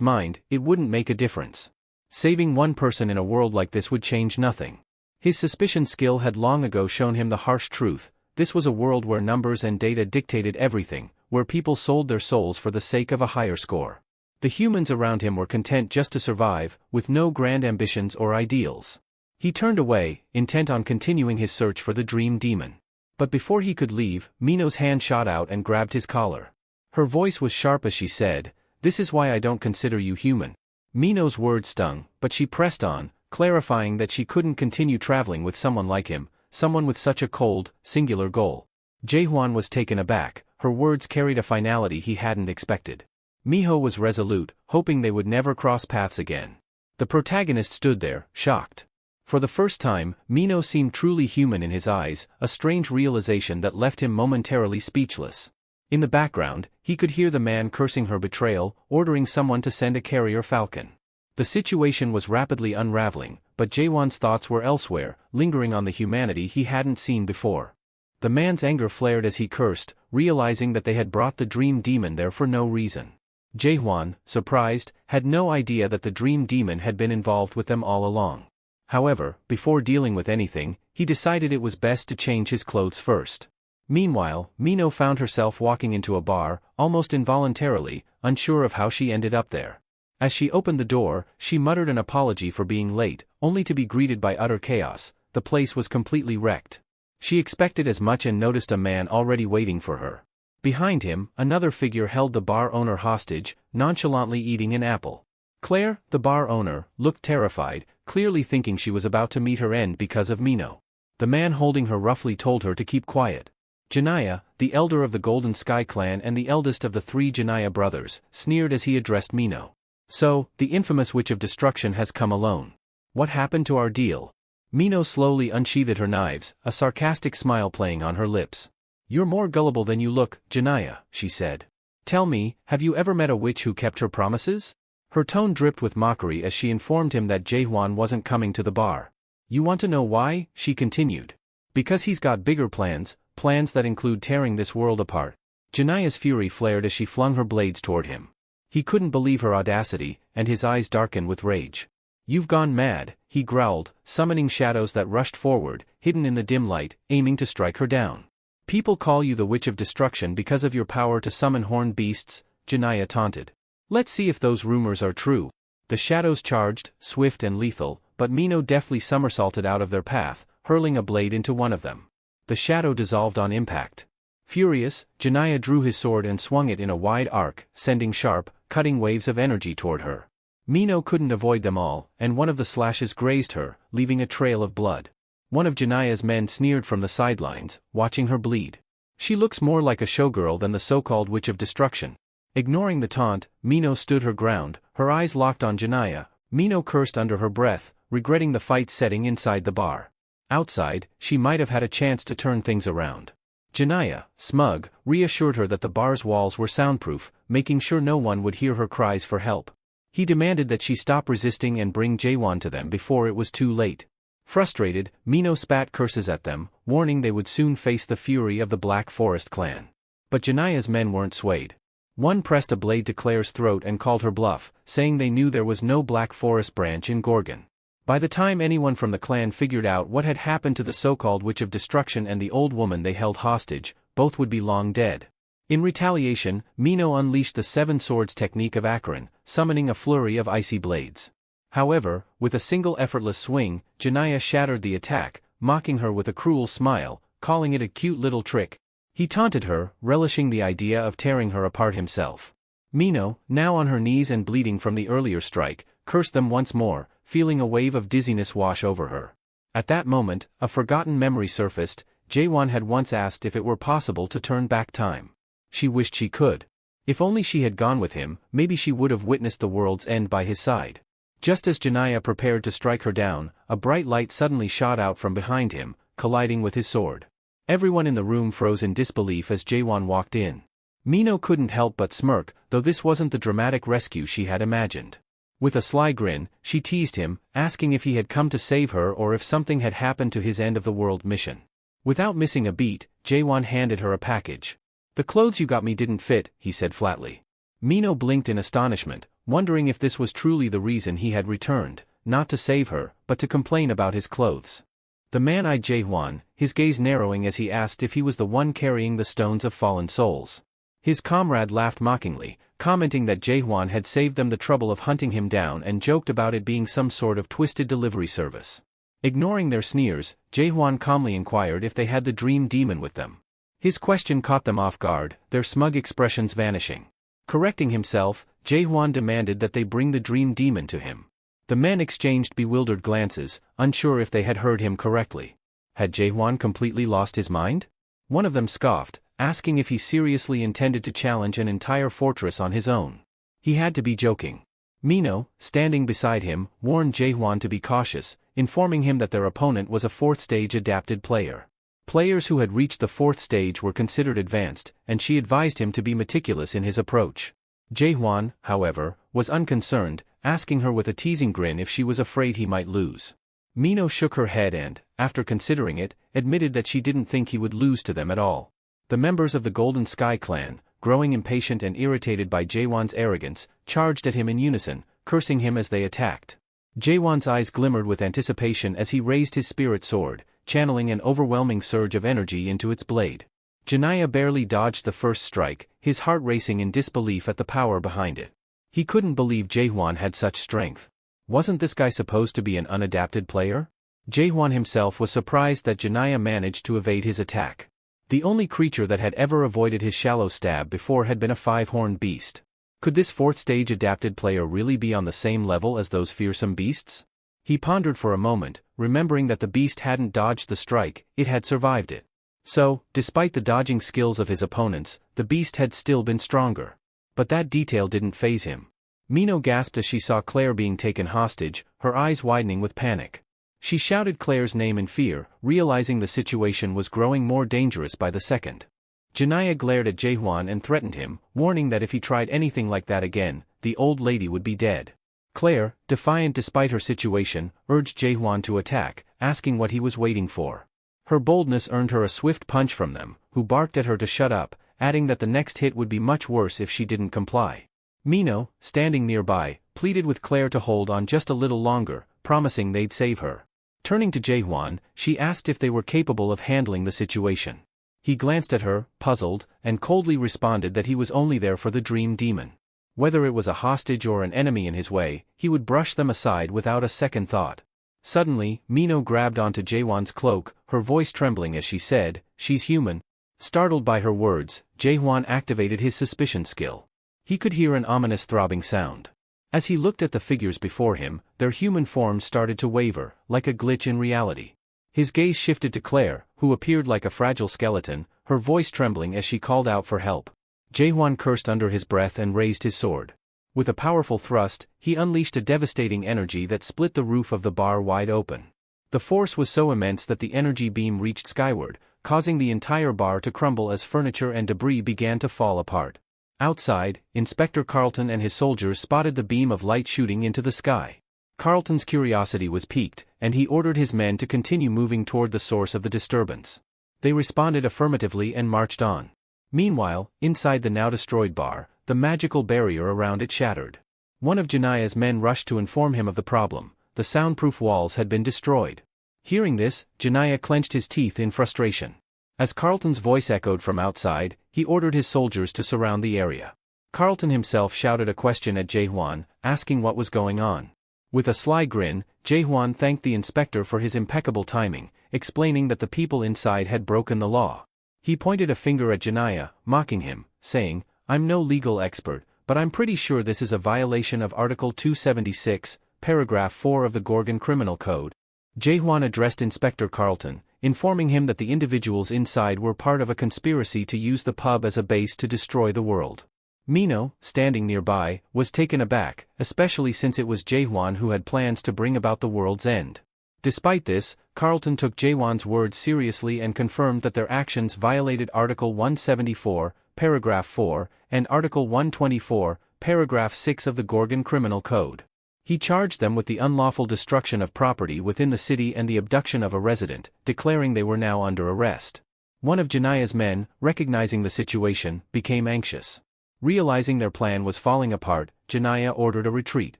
mind, it wouldn't make a difference. Saving one person in a world like this would change nothing. His suspicion skill had long ago shown him the harsh truth. This was a world where numbers and data dictated everything, where people sold their souls for the sake of a higher score. The humans around him were content just to survive, with no grand ambitions or ideals. He turned away, intent on continuing his search for the dream demon. But before he could leave, Mino's hand shot out and grabbed his collar. Her voice was sharp as she said, "This is why I don't consider you human." Mino's words stung, but she pressed on, clarifying that she couldn't continue traveling with someone like him, someone with such a cold, singular goal. Jae-hwan was taken aback, her words carried a finality he hadn't expected. Miho was resolute, hoping they would never cross paths again. The protagonist stood there, shocked. For the first time, Mino seemed truly human in his eyes, a strange realization that left him momentarily speechless. In the background, he could hear the man cursing her betrayal, ordering someone to send a carrier falcon. The situation was rapidly unraveling, but Jae-hwan's thoughts were elsewhere, lingering on the humanity he hadn't seen before. The man's anger flared as he cursed, realizing that they had brought the dream demon there for no reason. Jae-hwan, surprised, had no idea that the dream demon had been involved with them all along. However, before dealing with anything, he decided it was best to change his clothes first. Meanwhile, Mino found herself walking into a bar, almost involuntarily, unsure of how she ended up there. As she opened the door, she muttered an apology for being late, only to be greeted by utter chaos. The place was completely wrecked. She expected as much and noticed a man already waiting for her. Behind him, another figure held the bar owner hostage, nonchalantly eating an apple. Claire, the bar owner, looked terrified, clearly thinking she was about to meet her end because of Mino. The man holding her roughly told her to keep quiet. Janaya, the elder of the Golden Sky clan and the eldest of the three Janaya brothers, sneered as he addressed Mino. "So, the infamous Witch of Destruction has come alone. What happened to our deal?" Mino slowly unsheathed her knives, a sarcastic smile playing on her lips. "You're more gullible than you look, Janaya," she said. "Tell me, have you ever met a witch who kept her promises?" Her tone dripped with mockery as she informed him that Jae-hwan wasn't coming to the bar. "You want to know why?" she continued. "Because he's got bigger plans, plans that include tearing this world apart." Janaya's fury flared as she flung her blades toward him. He couldn't believe her audacity, and his eyes darkened with rage. "You've gone mad," he growled, summoning shadows that rushed forward, hidden in the dim light, aiming to strike her down. "People call you the Witch of Destruction because of your power to summon horned beasts," Janaya taunted. "Let's see if those rumors are true." The shadows charged, swift and lethal, but Mino deftly somersaulted out of their path, hurling a blade into one of them. The shadow dissolved on impact. Furious, Janaya drew his sword and swung it in a wide arc, sending sharp, cutting waves of energy toward her. Mino couldn't avoid them all, and one of the slashes grazed her, leaving a trail of blood. One of Janaya's men sneered from the sidelines, watching her bleed. "She looks more like a showgirl than the so-called Witch of Destruction." Ignoring the taunt, Mino stood her ground, her eyes locked on Janaya. Mino cursed under her breath, regretting the fight setting inside the bar. Outside, she might have had a chance to turn things around. Janaya, smug, reassured her that the bar's walls were soundproof, making sure no one would hear her cries for help. He demanded that she stop resisting and bring Jae-hwan to them before it was too late. Frustrated, Mino spat curses at them, warning they would soon face the fury of the Black Forest clan. But Janaya's men weren't swayed. One pressed a blade to Claire's throat and called her bluff, saying they knew there was no Black Forest branch in Gorgon. By the time anyone from the clan figured out what had happened to the so-called Witch of Destruction and the old woman they held hostage, both would be long dead. In retaliation, Mino unleashed the Seven Swords technique of Acheron, summoning a flurry of icy blades. However, with a single effortless swing, Janaya shattered the attack, mocking her with a cruel smile, calling it a cute little trick. He taunted her, relishing the idea of tearing her apart himself. Mino, now on her knees and bleeding from the earlier strike, cursed them once more, feeling a wave of dizziness wash over her. At that moment, a forgotten memory surfaced. Jae-hwan had once asked if it were possible to turn back time. She wished she could. If only she had gone with him, maybe she would have witnessed the world's end by his side. Just as Janaya prepared to strike her down, a bright light suddenly shot out from behind him, colliding with his sword. Everyone in the room froze in disbelief as Jae-hwan walked in. Mino couldn't help but smirk, though this wasn't the dramatic rescue she had imagined. With a sly grin, she teased him, asking if he had come to save her or if something had happened to his end-of-the-world mission. Without missing a beat, Jae-hwan handed her a package. "The clothes you got me didn't fit," he said flatly. Mino blinked in astonishment, wondering if this was truly the reason he had returned, not to save her, but to complain about his clothes. The man eyed Jae-hwan, his gaze narrowing as he asked if he was the one carrying the stones of fallen souls. His comrade laughed mockingly, commenting that Jae-hwan had saved them the trouble of hunting him down and joked about it being some sort of twisted delivery service. Ignoring their sneers, Jae-hwan calmly inquired if they had the dream demon with them. His question caught them off guard, their smug expressions vanishing. Correcting himself, Jae-hwan demanded that they bring the dream demon to him. The men exchanged bewildered glances, unsure if they had heard him correctly. Had Jae-hwan completely lost his mind? One of them scoffed, asking if he seriously intended to challenge an entire fortress on his own. He had to be joking. Mino, standing beside him, warned Jae-hwan to be cautious, informing him that their opponent was a 4th stage adapted player. Players who had reached the 4th stage were considered advanced, and she advised him to be meticulous in his approach. Jae-hwan, however, was unconcerned, asking her with a teasing grin if she was afraid he might lose. Mino shook her head and, after considering it, admitted that she didn't think he would lose to them at all. The members of the Golden Sky clan, growing impatient and irritated by Jae-hwan's arrogance, charged at him in unison, cursing him as they attacked. Jae-hwan's eyes glimmered with anticipation as he raised his spirit sword, channeling an overwhelming surge of energy into its blade. Janaya barely dodged the first strike, his heart racing in disbelief at the power behind it. He couldn't believe Jae-hwan had such strength. Wasn't this guy supposed to be an unadapted player? Jae-hwan himself was surprised that Janaya managed to evade his attack. The only creature that had ever avoided his shallow stab before had been a 5-horned beast. Could this 4th stage adapted player really be on the same level as those fearsome beasts? He pondered for a moment, remembering that the beast hadn't dodged the strike, it had survived it. So, despite the dodging skills of his opponents, the beast had still been stronger. But that detail didn't faze him. Mino gasped as she saw Claire being taken hostage, her eyes widening with panic. She shouted Claire's name in fear, realizing the situation was growing more dangerous by the second. Janaya glared at Jae-hwan and threatened him, warning that if he tried anything like that again, the old lady would be dead. Claire, defiant despite her situation, urged Jae-hwan to attack, asking what he was waiting for. Her boldness earned her a swift punch from them, who barked at her to shut up, adding that the next hit would be much worse if she didn't comply. Mino, standing nearby, pleaded with Claire to hold on just a little longer, promising they'd save her. Turning to Jae-hwan, she asked if they were capable of handling the situation. He glanced at her, puzzled, and coldly responded that he was only there for the dream demon. Whether it was a hostage or an enemy in his way, he would brush them aside without a second thought. Suddenly, Mino grabbed onto Jae-hwan's cloak, her voice trembling as she said, "She's human." Startled by her words, Jae-hwan activated his suspicion skill. He could hear an ominous throbbing sound. As he looked at the figures before him, their human forms started to waver, like a glitch in reality. His gaze shifted to Claire, who appeared like a fragile skeleton, her voice trembling as she called out for help. Jae-hwan cursed under his breath and raised his sword. With a powerful thrust, he unleashed a devastating energy that split the roof of the bar wide open. The force was so immense that the energy beam reached skyward, causing the entire bar to crumble as furniture and debris began to fall apart. Outside, Inspector Carlton and his soldiers spotted the beam of light shooting into the sky. Carlton's curiosity was piqued, and he ordered his men to continue moving toward the source of the disturbance. They responded affirmatively and marched on. Meanwhile, inside the now-destroyed bar, the magical barrier around it shattered. One of Janaya's men rushed to inform him of the problem. The soundproof walls had been destroyed. Hearing this, Janaya clenched his teeth in frustration. As Carlton's voice echoed from outside, he ordered his soldiers to surround the area. Carlton himself shouted a question at Jae-hwan, asking what was going on. With a sly grin, Jae-hwan thanked the inspector for his impeccable timing, explaining that the people inside had broken the law. He pointed a finger at Janaya, mocking him, saying, "I'm no legal expert, but I'm pretty sure this is a violation of Article 276, Paragraph 4 of the Gorgon Criminal Code." Jae-hwan addressed Inspector Carlton, informing him that the individuals inside were part of a conspiracy to use the pub as a base to destroy the world. Mino, standing nearby, was taken aback, especially since it was Jae-hwan who had plans to bring about the world's end. Despite this, Carlton took Jae-hwan's words seriously and confirmed that their actions violated Article 174, Paragraph 4, and Article 124, Paragraph 6 of the Gorgon Criminal Code. He charged them with the unlawful destruction of property within the city and the abduction of a resident, declaring they were now under arrest. One of Janaya's men, recognizing the situation, became anxious. Realizing their plan was falling apart, Janaya ordered a retreat.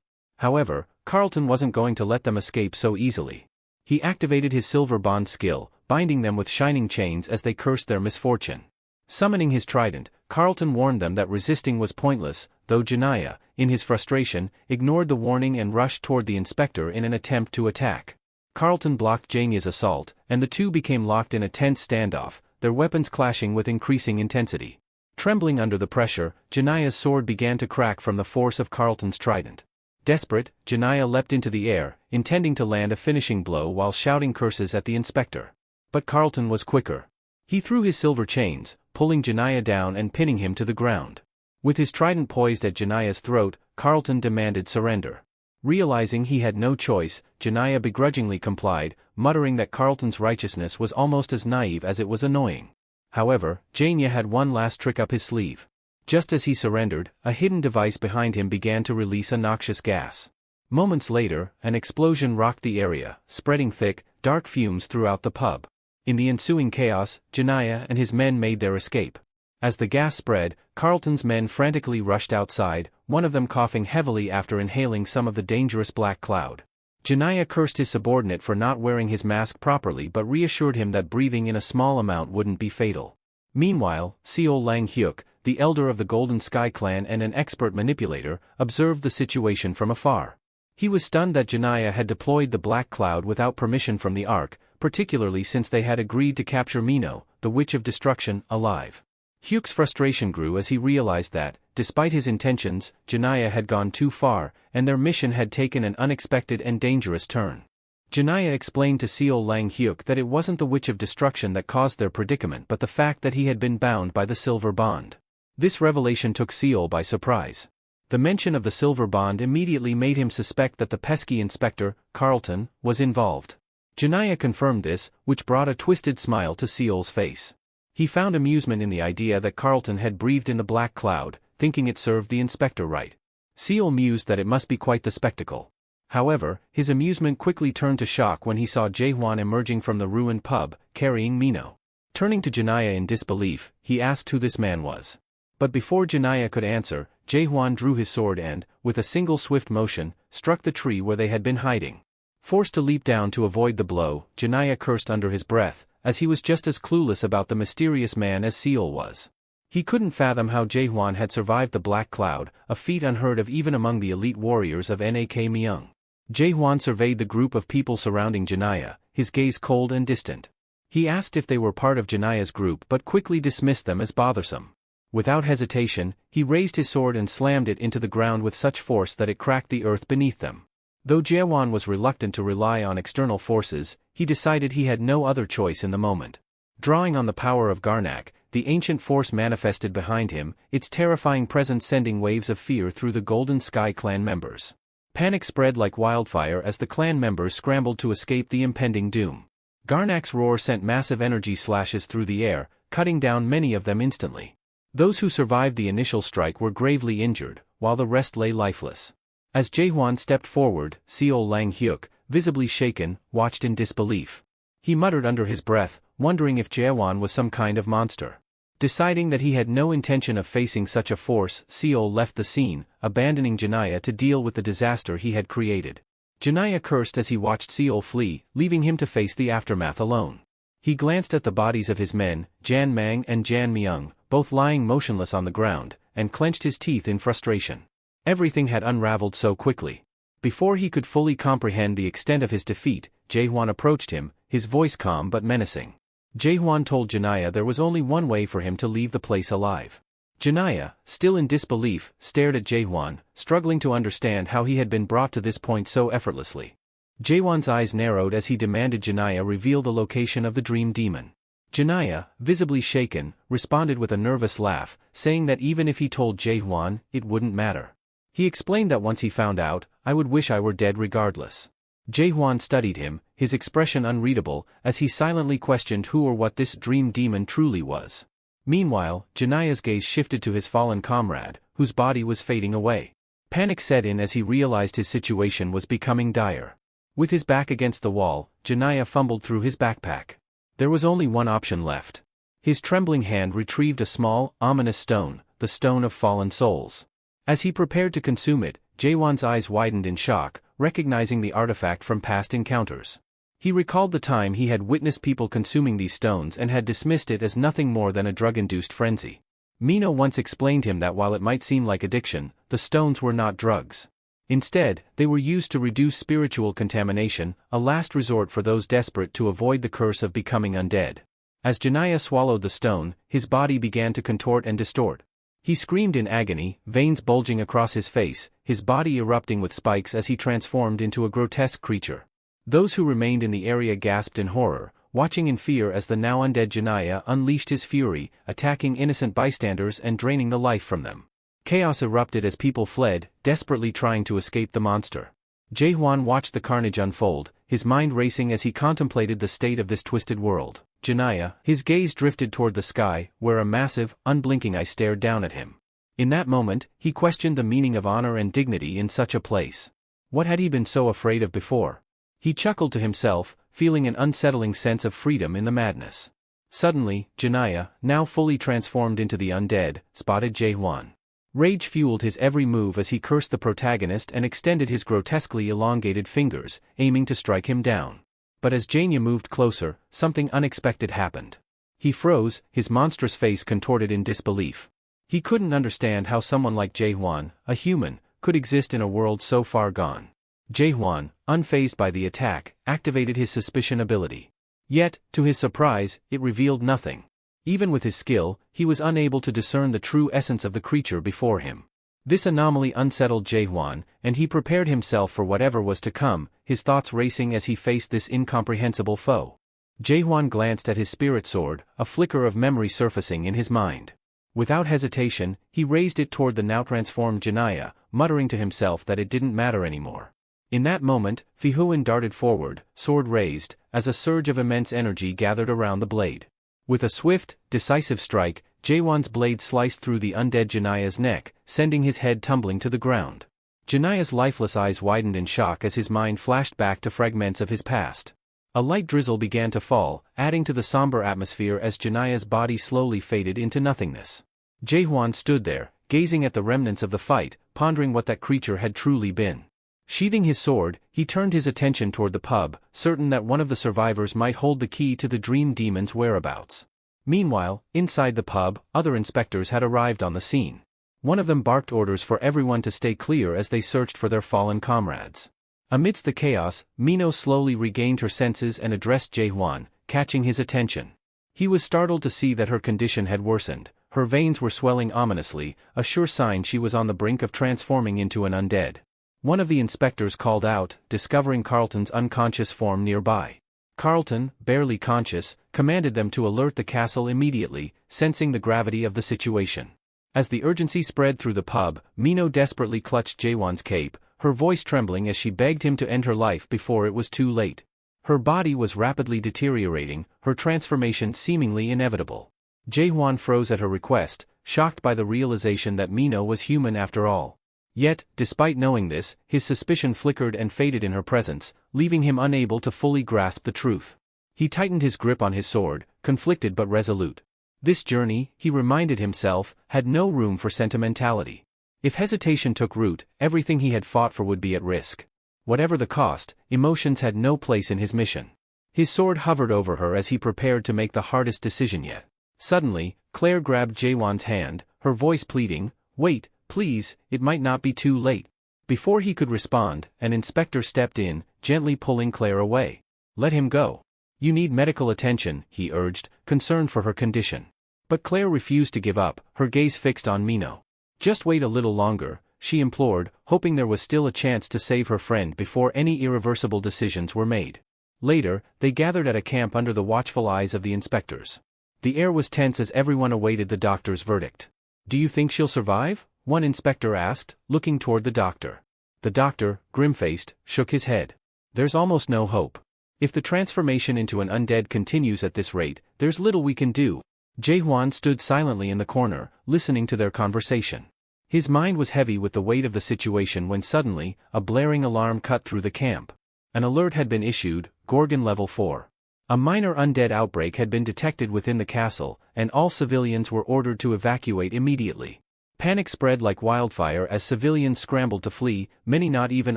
However, Carlton wasn't going to let them escape so easily. He activated his silver bond skill, binding them with shining chains as they cursed their misfortune. Summoning his trident, Carlton warned them that resisting was pointless, though Janaya, in his frustration, ignored the warning and rushed toward the inspector in an attempt to attack. Carlton blocked Janya's assault, and the two became locked in a tense standoff, their weapons clashing with increasing intensity. Trembling under the pressure, Janaya's sword began to crack from the force of Carlton's trident. Desperate, Janaya leapt into the air, intending to land a finishing blow while shouting curses at the inspector. But Carlton was quicker. He threw his silver chains, pulling Janaya down and pinning him to the ground. With his trident poised at Janaya's throat, Carlton demanded surrender. Realizing he had no choice, Janaya begrudgingly complied, muttering that Carlton's righteousness was almost as naive as it was annoying. However, Janya had one last trick up his sleeve. Just as he surrendered, a hidden device behind him began to release a noxious gas. Moments later, an explosion rocked the area, spreading thick, dark fumes throughout the pub. In the ensuing chaos, Janaya and his men made their escape. As the gas spread, Carlton's men frantically rushed outside, one of them coughing heavily after inhaling some of the dangerous black cloud. Janaya cursed his subordinate for not wearing his mask properly but reassured him that breathing in a small amount wouldn't be fatal. Meanwhile, Seo Lang Hyuk, the elder of the Golden Sky clan and an expert manipulator, observed the situation from afar. He was stunned that Janaya had deployed the black cloud without permission from the Ark, particularly since they had agreed to capture Mino, the Witch of Destruction, alive. Hyuk's frustration grew as he realized that, despite his intentions, Janaya had gone too far, and their mission had taken an unexpected and dangerous turn. Janaya explained to Seo Lang Hyuk that it wasn't the Witch of Destruction that caused their predicament but the fact that he had been bound by the silver bond. This revelation took Seo by surprise. The mention of the silver bond immediately made him suspect that the pesky inspector, Carlton, was involved. Janaya confirmed this, which brought a twisted smile to Seol's face. He found amusement in the idea that Carlton had breathed in the black cloud, thinking it served the inspector right. Seol mused that it must be quite the spectacle. However, his amusement quickly turned to shock when he saw Jae-hwan emerging from the ruined pub, carrying Mino. Turning to Janaya in disbelief, he asked who this man was. But before Janaya could answer, Jae-hwan drew his sword and, with a single swift motion, struck the tree where they had been hiding. Forced to leap down to avoid the blow, Janaya cursed under his breath, as he was just as clueless about the mysterious man as Seol was. He couldn't fathom how Jae-hwan had survived the black cloud, a feat unheard of even among the elite warriors of Nak Myung. Jae-hwan surveyed the group of people surrounding Janaya, his gaze cold and distant. He asked if they were part of Janaya's group but quickly dismissed them as bothersome. Without hesitation, he raised his sword and slammed it into the ground with such force that it cracked the earth beneath them. Though Jae-hwan was reluctant to rely on external forces, he decided he had no other choice in the moment. Drawing on the power of Garnak, the ancient force manifested behind him, its terrifying presence sending waves of fear through the Golden Sky clan members. Panic spread like wildfire as the clan members scrambled to escape the impending doom. Garnak's roar sent massive energy slashes through the air, cutting down many of them instantly. Those who survived the initial strike were gravely injured, while the rest lay lifeless. As Jae-hwan stepped forward, Seo Lang Hyuk, visibly shaken, watched in disbelief. He muttered under his breath, wondering if Jae-hwan was some kind of monster. Deciding that he had no intention of facing such a force, Seo left the scene, abandoning Janaya to deal with the disaster he had created. Janaya cursed as he watched Seo flee, leaving him to face the aftermath alone. He glanced at the bodies of his men, Jan Mang and Jan Myung, both lying motionless on the ground, and clenched his teeth in frustration. Everything had unraveled so quickly. Before he could fully comprehend the extent of his defeat, Jae-hwan approached him, his voice calm but menacing. Jae-hwan told Janaya there was only one way for him to leave the place alive. Janaya, still in disbelief, stared at Jae-hwan, struggling to understand how he had been brought to this point so effortlessly. Jae-hwan's eyes narrowed as he demanded Janaya reveal the location of the dream demon. Janaya, visibly shaken, responded with a nervous laugh, saying that even if he told Jae-hwan, it wouldn't matter. He explained that once he found out, I would wish I were dead regardless. Jae-hwan studied him, his expression unreadable, as he silently questioned who or what this dream demon truly was. Meanwhile, Janaya's gaze shifted to his fallen comrade, whose body was fading away. Panic set in as he realized his situation was becoming dire. With his back against the wall, Janaya fumbled through his backpack. There was only one option left. His trembling hand retrieved a small, ominous stone, the stone of fallen souls. As he prepared to consume it, Jaewon's eyes widened in shock, recognizing the artifact from past encounters. He recalled the time he had witnessed people consuming these stones and had dismissed it as nothing more than a drug-induced frenzy. Mino once explained him that while it might seem like addiction, the stones were not drugs. Instead, they were used to reduce spiritual contamination, a last resort for those desperate to avoid the curse of becoming undead. As Janaya swallowed the stone, his body began to contort and distort. He screamed in agony, veins bulging across his face, his body erupting with spikes as he transformed into a grotesque creature. Those who remained in the area gasped in horror, watching in fear as the now undead Janaya unleashed his fury, attacking innocent bystanders and draining the life from them. Chaos erupted as people fled, desperately trying to escape the monster. Jaehwan watched the carnage unfold, his mind racing as he contemplated the state of this twisted world. Janaya, his gaze drifted toward the sky, where a massive, unblinking eye stared down at him. In that moment, he questioned the meaning of honor and dignity in such a place. What had he been so afraid of before? He chuckled to himself, feeling an unsettling sense of freedom in the madness. Suddenly, Janaya, now fully transformed into the undead, spotted Jaehwan. Rage fueled his every move as he cursed the protagonist and extended his grotesquely elongated fingers, aiming to strike him down. But as Janya moved closer, something unexpected happened. He froze, his monstrous face contorted in disbelief. He couldn't understand how someone like Jaehwan, a human, could exist in a world so far gone. Jaehwan, unfazed by the attack, activated his suspicion ability. Yet, to his surprise, it revealed nothing. Even with his skill, he was unable to discern the true essence of the creature before him. This anomaly unsettled Jaehwan, and he prepared himself for whatever was to come, his thoughts racing as he faced this incomprehensible foe. Jaehwan glanced at his spirit sword, a flicker of memory surfacing in his mind. Without hesitation, he raised it toward the now transformed Janaya, muttering to himself that it didn't matter anymore. In that moment, Fihuin darted forward, sword raised, as a surge of immense energy gathered around the blade. With a swift, decisive strike, Jaehwan's blade sliced through the undead Janaya's neck, sending his head tumbling to the ground. Janaya's lifeless eyes widened in shock as his mind flashed back to fragments of his past. A light drizzle began to fall, adding to the somber atmosphere as Janaya's body slowly faded into nothingness. Jaehwan stood there, gazing at the remnants of the fight, pondering what that creature had truly been. Sheathing his sword, he turned his attention toward the pub, certain that one of the survivors might hold the key to the dream demon's whereabouts. Meanwhile, inside the pub, other inspectors had arrived on the scene. One of them barked orders for everyone to stay clear as they searched for their fallen comrades. Amidst the chaos, Mino slowly regained her senses and addressed Jaehwan, catching his attention. He was startled to see that her condition had worsened. Her veins were swelling ominously, a sure sign she was on the brink of transforming into an undead. One of the inspectors called out, discovering Carlton's unconscious form nearby. Carlton, barely conscious, commanded them to alert the castle immediately, sensing the gravity of the situation. As the urgency spread through the pub, Mino desperately clutched Jaehwan's cape, her voice trembling as she begged him to end her life before it was too late. Her body was rapidly deteriorating, her transformation seemingly inevitable. Jaehwan froze at her request, shocked by the realization that Mino was human after all. Yet, despite knowing this, his suspicion flickered and faded in her presence, leaving him unable to fully grasp the truth. He tightened his grip on his sword, conflicted but resolute. This journey, he reminded himself, had no room for sentimentality. If hesitation took root, everything he had fought for would be at risk. Whatever the cost, emotions had no place in his mission. His sword hovered over her as he prepared to make the hardest decision yet. Suddenly, Claire grabbed Jaehwan's hand, her voice pleading, "Wait, please, it might not be too late." Before he could respond, an inspector stepped in, gently pulling Claire away. "Let him go. You need medical attention," he urged, concerned for her condition. But Claire refused to give up, her gaze fixed on Mino. "Just wait a little longer," she implored, hoping there was still a chance to save her friend before any irreversible decisions were made. Later, they gathered at a camp under the watchful eyes of the inspectors. The air was tense as everyone awaited the doctor's verdict. "Do you think she'll survive?" one inspector asked, looking toward the doctor. The doctor, grim-faced, shook his head. "There's almost no hope. If the transformation into an undead continues at this rate, there's little we can do." Jaehwan stood silently in the corner, listening to their conversation. His mind was heavy with the weight of the situation when suddenly, a blaring alarm cut through the camp. An alert had been issued, Gorgon Level 4. A minor undead outbreak had been detected within the castle, and all civilians were ordered to evacuate immediately. Panic spread like wildfire as civilians scrambled to flee, many not even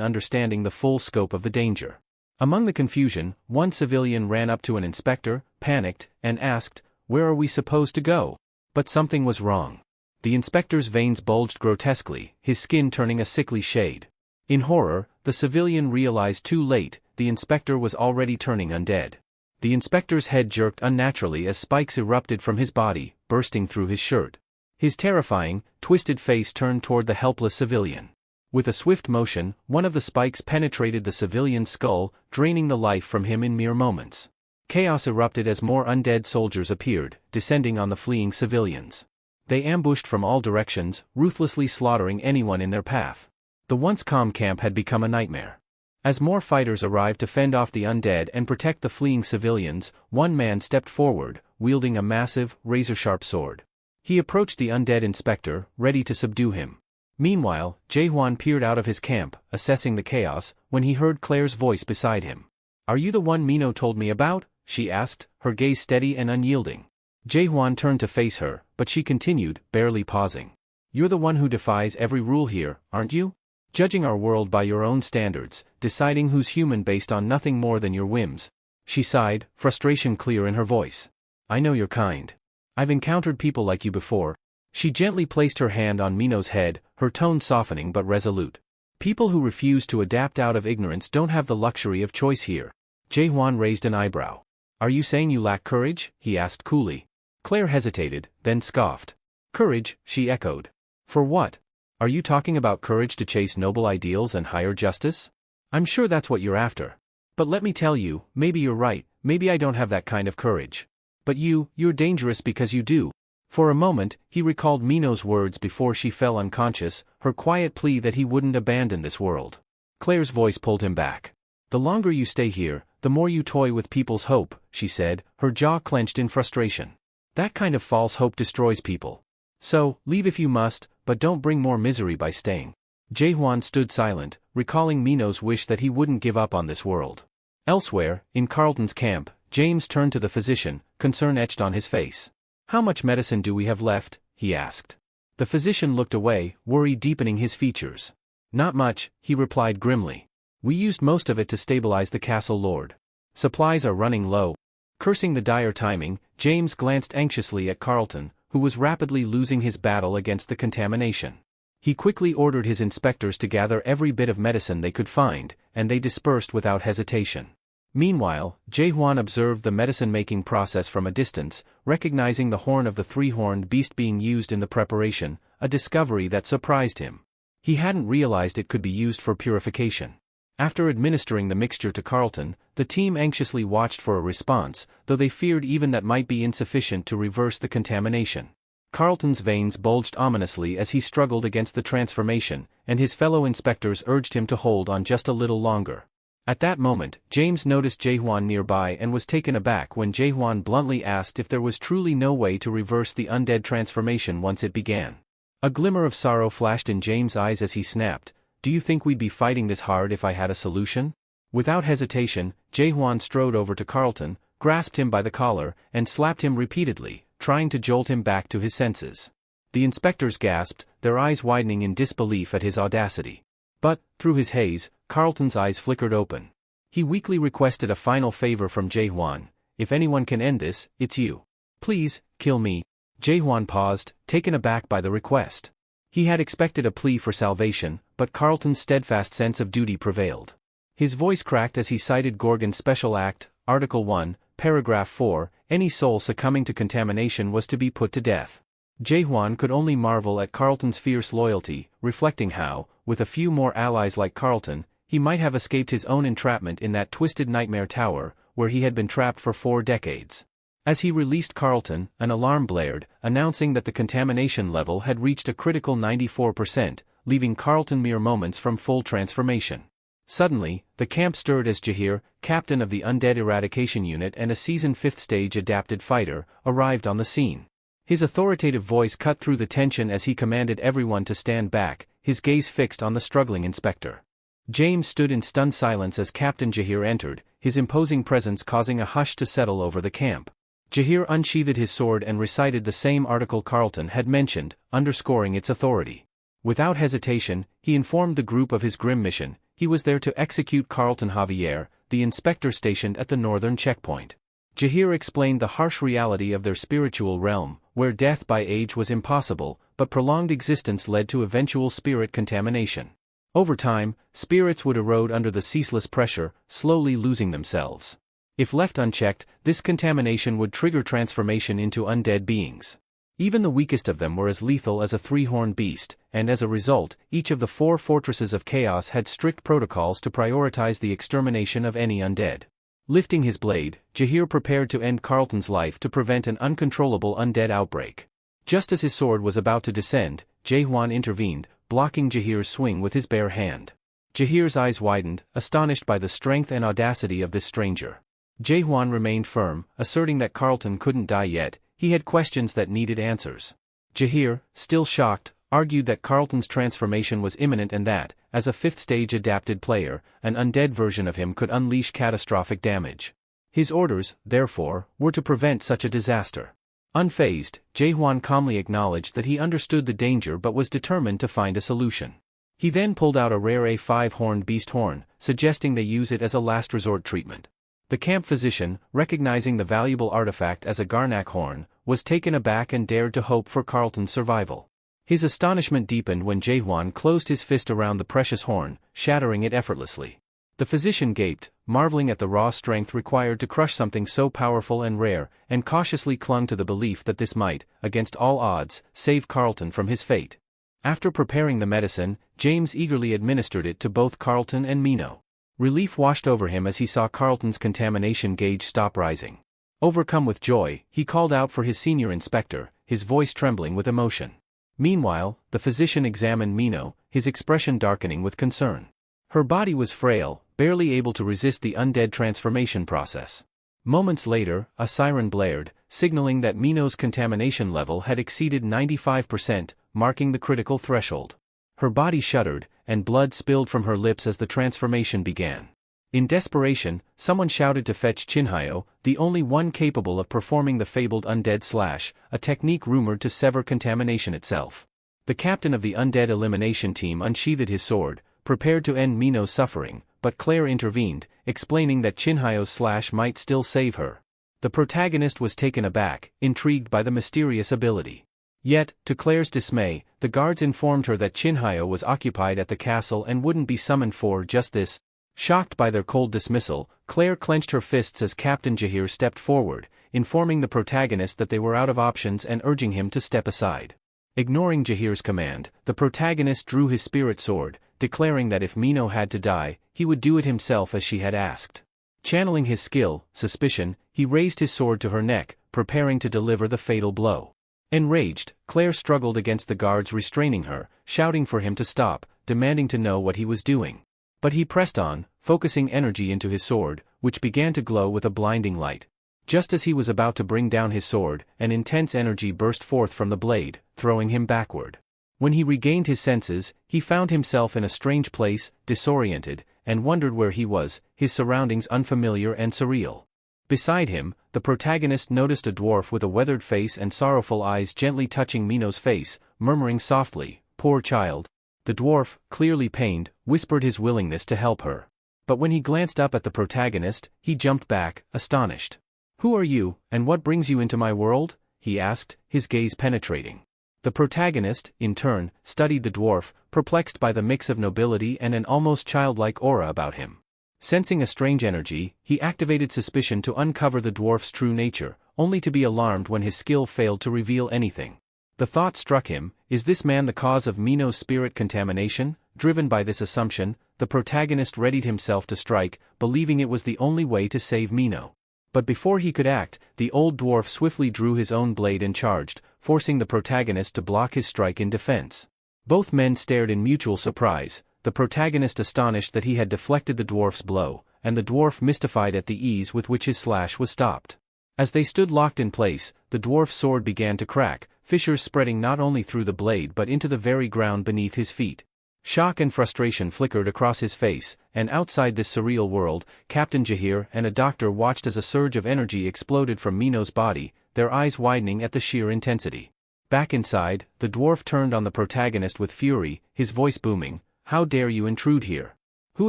understanding the full scope of the danger. Among the confusion, one civilian ran up to an inspector, panicked, and asked, "Where are we supposed to go?" But something was wrong. The inspector's veins bulged grotesquely, his skin turning a sickly shade. In horror, the civilian realized too late, the inspector was already turning undead. The inspector's head jerked unnaturally as spikes erupted from his body, bursting through his shirt. His terrifying, twisted face turned toward the helpless civilian. With a swift motion, one of the spikes penetrated the civilian's skull, draining the life from him in mere moments. Chaos erupted as more undead soldiers appeared, descending on the fleeing civilians. They ambushed from all directions, ruthlessly slaughtering anyone in their path. The once calm camp had become a nightmare. As more fighters arrived to fend off the undead and protect the fleeing civilians, one man stepped forward, wielding a massive, razor-sharp sword. He approached the undead inspector, ready to subdue him. Meanwhile, Jae-hwan peered out of his camp, assessing the chaos, when he heard Claire's voice beside him. "Are you the one Mino told me about?" she asked, her gaze steady and unyielding. Jae-hwan turned to face her, but she continued, barely pausing. "You're the one who defies every rule here, aren't you? Judging our world by your own standards, deciding who's human based on nothing more than your whims." She sighed, frustration clear in her voice. "I know your kind. I've encountered people like you before." She gently placed her hand on Mino's head, her tone softening but resolute. "People who refuse to adapt out of ignorance don't have the luxury of choice here." Jae-hwan raised an eyebrow. "Are you saying you lack courage?" he asked coolly. Claire hesitated, then scoffed. "Courage," she echoed. "For what? Are you talking about courage to chase noble ideals and higher justice? I'm sure that's what you're after. But let me tell you, maybe you're right, maybe I don't have that kind of courage. But you're dangerous because you do." For a moment, he recalled Mino's words before she fell unconscious, her quiet plea that he wouldn't abandon this world. Claire's voice pulled him back. "The longer you stay here, the more you toy with people's hope," she said, her jaw clenched in frustration. "That kind of false hope destroys people. So, leave if you must, but don't bring more misery by staying." Jae-hwan stood silent, recalling Mino's wish that he wouldn't give up on this world. Elsewhere, in Carlton's camp, James turned to the physician, concern etched on his face. "How much medicine do we have left?" he asked. The physician looked away, worry deepening his features. "Not much," he replied grimly. "We used most of it to stabilize the castle lord. Supplies are running low." Cursing the dire timing, James glanced anxiously at Carlton, who was rapidly losing his battle against the contamination. He quickly ordered his inspectors to gather every bit of medicine they could find, and they dispersed without hesitation. Meanwhile, Jae-hwan observed the medicine-making process from a distance, recognizing the horn of the three-horned beast being used in the preparation, a discovery that surprised him. He hadn't realized it could be used for purification. After administering the mixture to Carlton, the team anxiously watched for a response, though they feared even that might be insufficient to reverse the contamination. Carlton's veins bulged ominously as he struggled against the transformation, and his fellow inspectors urged him to hold on just a little longer. At that moment, James noticed Jae-hwan nearby and was taken aback when Jae-hwan bluntly asked if there was truly no way to reverse the undead transformation once it began. A glimmer of sorrow flashed in James' eyes as he snapped, "Do you think we'd be fighting this hard if I had a solution?" Without hesitation, Jae-hwan strode over to Carlton, grasped him by the collar, and slapped him repeatedly, trying to jolt him back to his senses. The inspectors gasped, their eyes widening in disbelief at his audacity. But, through his haze, Carlton's eyes flickered open. He weakly requested a final favor from Jae-hwan. "If anyone can end this, it's you. Please, kill me." Jae-hwan paused, taken aback by the request. He had expected a plea for salvation, but Carlton's steadfast sense of duty prevailed. His voice cracked as he cited Gorgon's Special Act, Article 1, Paragraph 4, any soul succumbing to contamination was to be put to death. Jae-hwan could only marvel at Carlton's fierce loyalty, reflecting how, with a few more allies like Carlton, he might have escaped his own entrapment in that twisted nightmare tower, where he had been trapped for 4 decades. As he released Carlton, an alarm blared, announcing that the contamination level had reached a critical 94%, leaving Carlton mere moments from full transformation. Suddenly, the camp stirred as Jahir, captain of the Undead Eradication Unit and a seasoned 5th stage adapted fighter, arrived on the scene. His authoritative voice cut through the tension as he commanded everyone to stand back, his gaze fixed on the struggling inspector. James stood in stunned silence as Captain Jahir entered, his imposing presence causing a hush to settle over the camp. Jahir unsheathed his sword and recited the same article Carlton had mentioned, underscoring its authority. Without hesitation, he informed the group of his grim mission. He was there to execute Carlton Javier, the inspector stationed at the northern checkpoint. Jahir explained the harsh reality of their spiritual realm, where death by age was impossible, but prolonged existence led to eventual spirit contamination. Over time, spirits would erode under the ceaseless pressure, slowly losing themselves. If left unchecked, this contamination would trigger transformation into undead beings. Even the weakest of them were as lethal as a three-horned beast, and as a result, each of the 4 fortresses of chaos had strict protocols to prioritize the extermination of any undead. Lifting his blade, Jahir prepared to end Carlton's life to prevent an uncontrollable undead outbreak. Just as his sword was about to descend, Jaehwan intervened, blocking Jahir's swing with his bare hand. Jahir's eyes widened, astonished by the strength and audacity of this stranger. Jaehwan remained firm, asserting that Carlton couldn't die yet. He had questions that needed answers. Jahir, still shocked, argued that Carlton's transformation was imminent and that, as a 5th-stage adapted player, an undead version of him could unleash catastrophic damage. His orders, therefore, were to prevent such a disaster. Unfazed, Jaehwan calmly acknowledged that he understood the danger but was determined to find a solution. He then pulled out a rare A5-horned beast horn, suggesting they use it as a last resort treatment. The camp physician, recognizing the valuable artifact as a Garnak horn, was taken aback and dared to hope for Carlton's survival. His astonishment deepened when Jaehwan closed his fist around the precious horn, shattering it effortlessly. The physician gaped, marveling at the raw strength required to crush something so powerful and rare, and cautiously clung to the belief that this might, against all odds, save Carlton from his fate. After preparing the medicine, James eagerly administered it to both Carlton and Mino. Relief washed over him as he saw Carlton's contamination gauge stop rising. Overcome with joy, he called out for his senior inspector, his voice trembling with emotion. Meanwhile, the physician examined Mino, his expression darkening with concern. Her body was frail, barely able to resist the undead transformation process. Moments later, a siren blared, signaling that Mino's contamination level had exceeded 95%, marking the critical threshold. Her body shuddered, and blood spilled from her lips as the transformation began. In desperation, someone shouted to fetch Chinhayo, the only one capable of performing the fabled undead slash, a technique rumored to sever contamination itself. The captain of the undead elimination team unsheathed his sword, prepared to end Mino's suffering, but Claire intervened, explaining that Chinhayo's slash might still save her. The protagonist was taken aback, intrigued by the mysterious ability. Yet, to Claire's dismay, the guards informed her that Chinhayo was occupied at the castle and wouldn't be summoned for just this. Shocked by their cold dismissal, Claire clenched her fists as Captain Jahir stepped forward, informing the protagonist that they were out of options and urging him to step aside. Ignoring Jahir's command, the protagonist drew his spirit sword, declaring that if Mino had to die, he would do it himself as she had asked. Channeling his skill, suspicion, he raised his sword to her neck, preparing to deliver the fatal blow. Enraged, Claire struggled against the guards restraining her, shouting for him to stop, demanding to know what he was doing. But he pressed on, focusing energy into his sword, which began to glow with a blinding light. Just as he was about to bring down his sword, an intense energy burst forth from the blade, throwing him backward. When he regained his senses, he found himself in a strange place, disoriented, and wondered where he was, his surroundings unfamiliar and surreal. Beside him, the protagonist noticed a dwarf with a weathered face and sorrowful eyes gently touching Mino's face, murmuring softly, "Poor child." The dwarf, clearly pained, whispered his willingness to help her. But when he glanced up at the protagonist, he jumped back, astonished. "Who are you, and what brings you into my world?" he asked, his gaze penetrating. The protagonist, in turn, studied the dwarf, perplexed by the mix of nobility and an almost childlike aura about him. Sensing a strange energy, he activated suspicion to uncover the dwarf's true nature, only to be alarmed when his skill failed to reveal anything. The thought struck him, is this man the cause of Mino's spirit contamination? Driven by this assumption, the protagonist readied himself to strike, believing it was the only way to save Mino. But before he could act, the old dwarf swiftly drew his own blade and charged, forcing the protagonist to block his strike in defense. Both men stared in mutual surprise, the protagonist astonished that he had deflected the dwarf's blow, and the dwarf mystified at the ease with which his slash was stopped. As they stood locked in place, the dwarf's sword began to crack, fissures spreading not only through the blade but into the very ground beneath his feet. Shock and frustration flickered across his face, and outside this surreal world, Captain Jahir and a doctor watched as a surge of energy exploded from Mino's body, their eyes widening at the sheer intensity. Back inside, the dwarf turned on the protagonist with fury, his voice booming, "How dare you intrude here? Who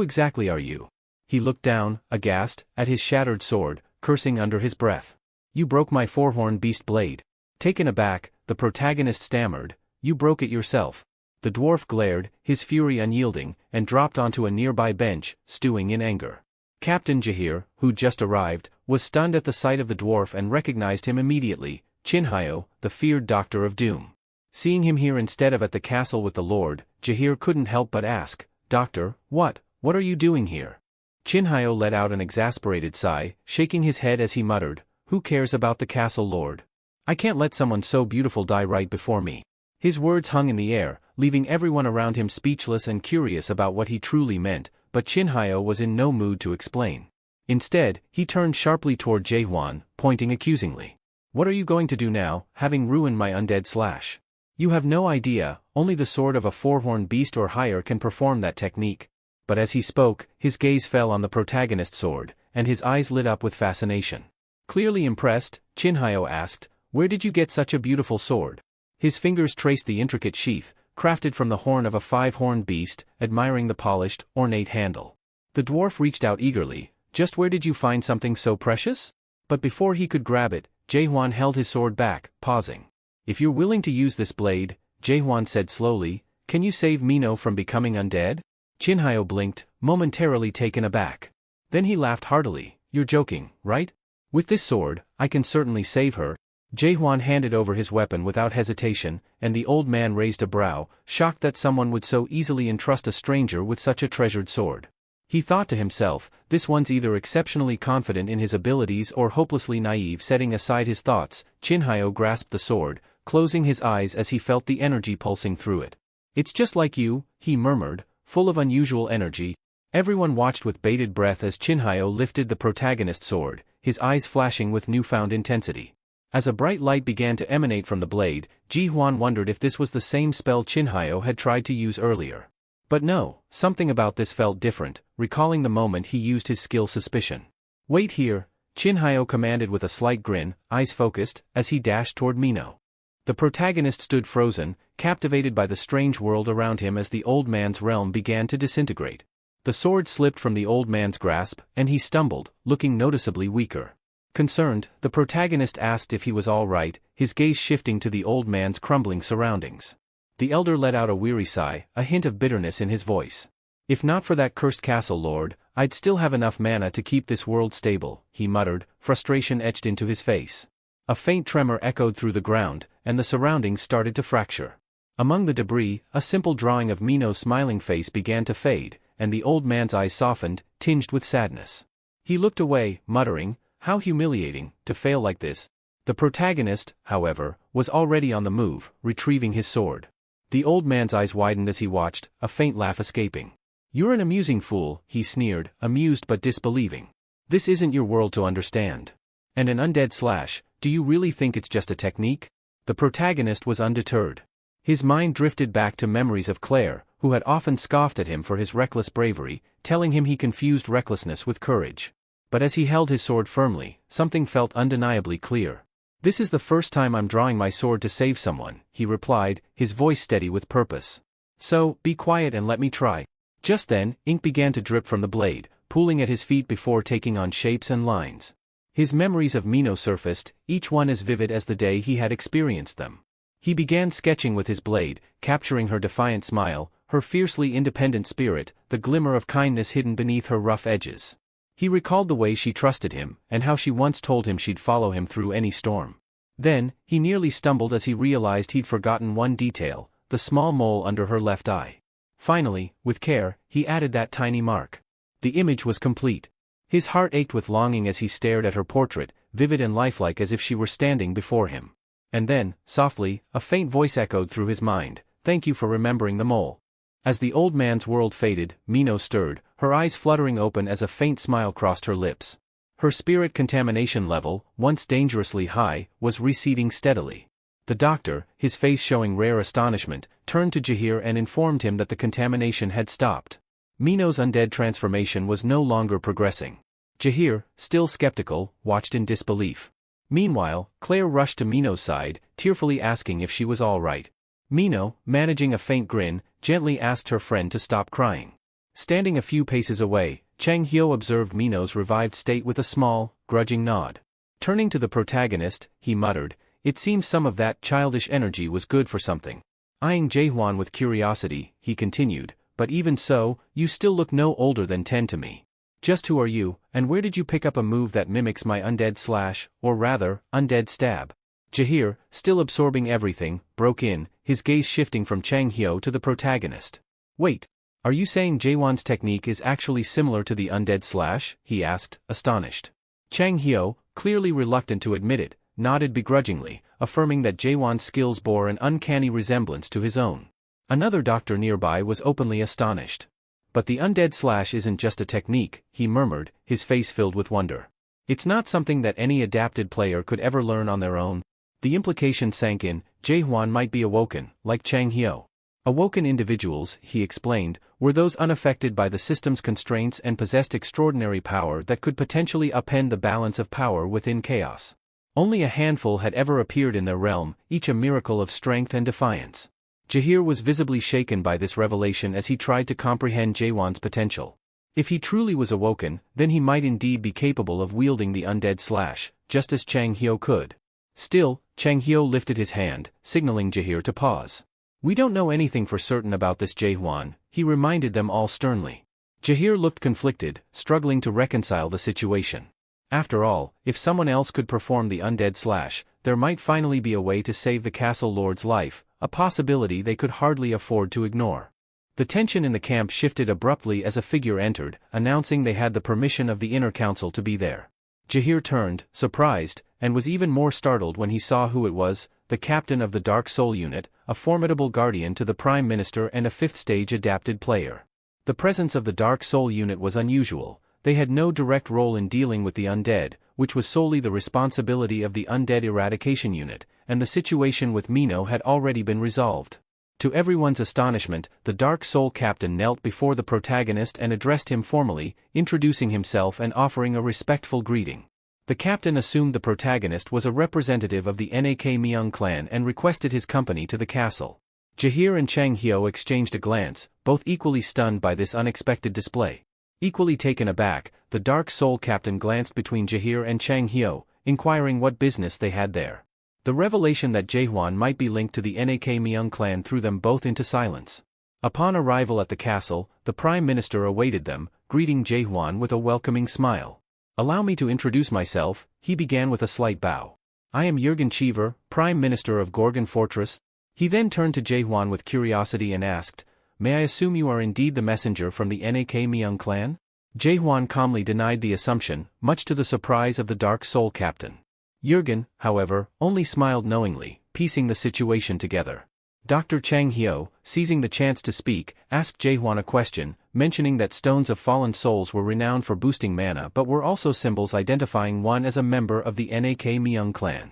exactly are you?" He looked down, aghast, at his shattered sword, cursing under his breath. "You broke my four-horned beast blade." Taken aback, the protagonist stammered, "You broke it yourself." The dwarf glared, his fury unyielding, and dropped onto a nearby bench, stewing in anger. Captain Jahir, who'd just arrived, was stunned at the sight of the dwarf and recognized him immediately, Chinhyo, the feared Doctor of Doom. Seeing him here instead of at the castle with the Lord, Jahir couldn't help but ask, "Doctor, what are you doing here?" Chinhyo let out an exasperated sigh, shaking his head as he muttered, "Who cares about the castle lord? I can't let someone so beautiful die right before me." His words hung in the air, leaving everyone around him speechless and curious about what he truly meant, but Chinhyo was in no mood to explain. Instead, he turned sharply toward Jaehwan, pointing accusingly. "What are you going to do now, having ruined my undead slash? You have no idea, only the sword of a four-horned beast or higher can perform that technique." But as he spoke, his gaze fell on the protagonist's sword, and his eyes lit up with fascination. Clearly impressed, Chinhyo asked, "Where did you get such a beautiful sword?" His fingers traced the intricate sheath, crafted from the horn of a five-horned beast, admiring the polished, ornate handle. The dwarf reached out eagerly, "Just where did you find something so precious?" But before he could grab it, Jaehwan held his sword back, pausing. "If you're willing to use this blade," Jaehwan said slowly, "can you save Mino from becoming undead?" Chinhyo blinked, momentarily taken aback. Then he laughed heartily, "You're joking, right? With this sword, I can certainly save her." Jaehwan handed over his weapon without hesitation, and the old man raised a brow, shocked that someone would so easily entrust a stranger with such a treasured sword. He thought to himself, this one's either exceptionally confident in his abilities or hopelessly naive. Setting aside his thoughts, Chinhyo grasped the sword, closing his eyes as he felt the energy pulsing through it. "It's just like you," he murmured, full of unusual energy. Everyone watched with bated breath as Chinhyo lifted the protagonist's sword, his eyes flashing with newfound intensity. As a bright light began to emanate from the blade, Jaehwan wondered if this was the same spell Chinhyo had tried to use earlier. But no, something about this felt different, recalling the moment he used his skill suspicion. "Wait here," Chinhyo commanded with a slight grin, eyes focused, as he dashed toward Mino. The protagonist stood frozen, captivated by the strange world around him as the old man's realm began to disintegrate. The sword slipped from the old man's grasp, and he stumbled, looking noticeably weaker. Concerned, the protagonist asked if he was all right, his gaze shifting to the old man's crumbling surroundings. The elder let out a weary sigh, a hint of bitterness in his voice. "If not for that cursed castle lord, I'd still have enough mana to keep this world stable," he muttered, frustration etched into his face. A faint tremor echoed through the ground, and the surroundings started to fracture. Among the debris, a simple drawing of Mino's smiling face began to fade, and the old man's eyes softened, tinged with sadness. He looked away, muttering, "How humiliating, to fail like this." The protagonist, however, was already on the move, retrieving his sword. The old man's eyes widened as he watched, a faint laugh escaping. "You're an amusing fool," he sneered, amused but disbelieving. "This isn't your world to understand. And an undead slash, do you really think it's just a technique?" The protagonist was undeterred. His mind drifted back to memories of Claire, who had often scoffed at him for his reckless bravery, telling him he confused recklessness with courage. But as he held his sword firmly, something felt undeniably clear. "This is the first time I'm drawing my sword to save someone," he replied, his voice steady with purpose. "So, be quiet and let me try." Just then, ink began to drip from the blade, pooling at his feet before taking on shapes and lines. His memories of Mino surfaced, each one as vivid as the day he had experienced them. He began sketching with his blade, capturing her defiant smile, her fiercely independent spirit, the glimmer of kindness hidden beneath her rough edges. He recalled the way she trusted him, and how she once told him she'd follow him through any storm. Then, he nearly stumbled as he realized he'd forgotten one detail, the small mole under her left eye. Finally, with care, he added that tiny mark. The image was complete. His heart ached with longing as he stared at her portrait, vivid and lifelike as if she were standing before him. And then, softly, a faint voice echoed through his mind, "Thank you for remembering the mole." As the old man's world faded, Mino stirred, her eyes fluttering open as a faint smile crossed her lips. Her spirit contamination level, once dangerously high, was receding steadily. The doctor, his face showing rare astonishment, turned to Jahir and informed him that the contamination had stopped. Mino's undead transformation was no longer progressing. Jahir, still skeptical, watched in disbelief. Meanwhile, Claire rushed to Mino's side, tearfully asking if she was all right. Mino, managing a faint grin, gently asked her friend to stop crying. Standing a few paces away, Chang Hyo observed Mino's revived state with a small, grudging nod. Turning to the protagonist, he muttered, "It seems some of that childish energy was good for something." Eyeing Jaehwan with curiosity, he continued, "But even so, you still look no older than 10 to me. Just who are you, and where did you pick up a move that mimics my undead slash, or rather, undead stab?" Jahir, still absorbing everything, broke in, his gaze shifting from Chang Hyo to the protagonist. "Wait, are you saying Jaehwan's technique is actually similar to the undead slash?" he asked, astonished. Chang Hyo, clearly reluctant to admit it, nodded begrudgingly, affirming that Jaehwan's skills bore an uncanny resemblance to his own. Another doctor nearby was openly astonished. "But the undead slash isn't just a technique," he murmured, his face filled with wonder. "It's not something that any adapted player could ever learn on their own." The implication sank in, Jaehwan might be awoken, like Chang Hyo. Awoken individuals, he explained, were those unaffected by the system's constraints and possessed extraordinary power that could potentially upend the balance of power within chaos. Only a handful had ever appeared in their realm, each a miracle of strength and defiance. Jahir was visibly shaken by this revelation as he tried to comprehend Jaehwan's potential. If he truly was awoken, then he might indeed be capable of wielding the undead slash, just as Chang Hyo could. Still, Chang Hyo lifted his hand, signaling Jahir to pause. "We don't know anything for certain about this Jaehwan," he reminded them all sternly. Jahir looked conflicted, struggling to reconcile the situation. After all, if someone else could perform the undead slash, there might finally be a way to save the castle lord's life, a possibility they could hardly afford to ignore. The tension in the camp shifted abruptly as a figure entered, announcing they had the permission of the inner council to be there. Jahir turned, surprised, and was even more startled when he saw who it was, the captain of the Dark Soul unit, a formidable guardian to the Prime Minister and a fifth-stage adapted player. The presence of the Dark Soul unit was unusual. They had no direct role in dealing with the undead, which was solely the responsibility of the Undead Eradication Unit, and the situation with Mino had already been resolved. To everyone's astonishment, the Dark Soul captain knelt before the protagonist and addressed him formally, introducing himself and offering a respectful greeting. The captain assumed the protagonist was a representative of the Nak Myung clan and requested his company to the castle. Jahir and Chang Hyo exchanged a glance, both equally stunned by this unexpected display. Equally taken aback, the Dark Soul captain glanced between Jahir and Chang Hyo, inquiring what business they had there. The revelation that Jaehwan might be linked to the Nak Myung clan threw them both into silence. Upon arrival at the castle, the Prime Minister awaited them, greeting Jaehwan with a welcoming smile. "Allow me to introduce myself," he began with a slight bow. "I am Jürgen Cheever, Prime Minister of Gorgon Fortress." He then turned to Jaehwan with curiosity and asked, "May I assume you are indeed the messenger from the Nak Myung clan?" Jaehwan calmly denied the assumption, much to the surprise of the Dark Soul captain. Jürgen, however, only smiled knowingly, piecing the situation together. Dr. Chang Hyo, seizing the chance to speak, asked Jaehwan a question, mentioning that stones of fallen souls were renowned for boosting mana but were also symbols identifying one as a member of the Nak Myung clan.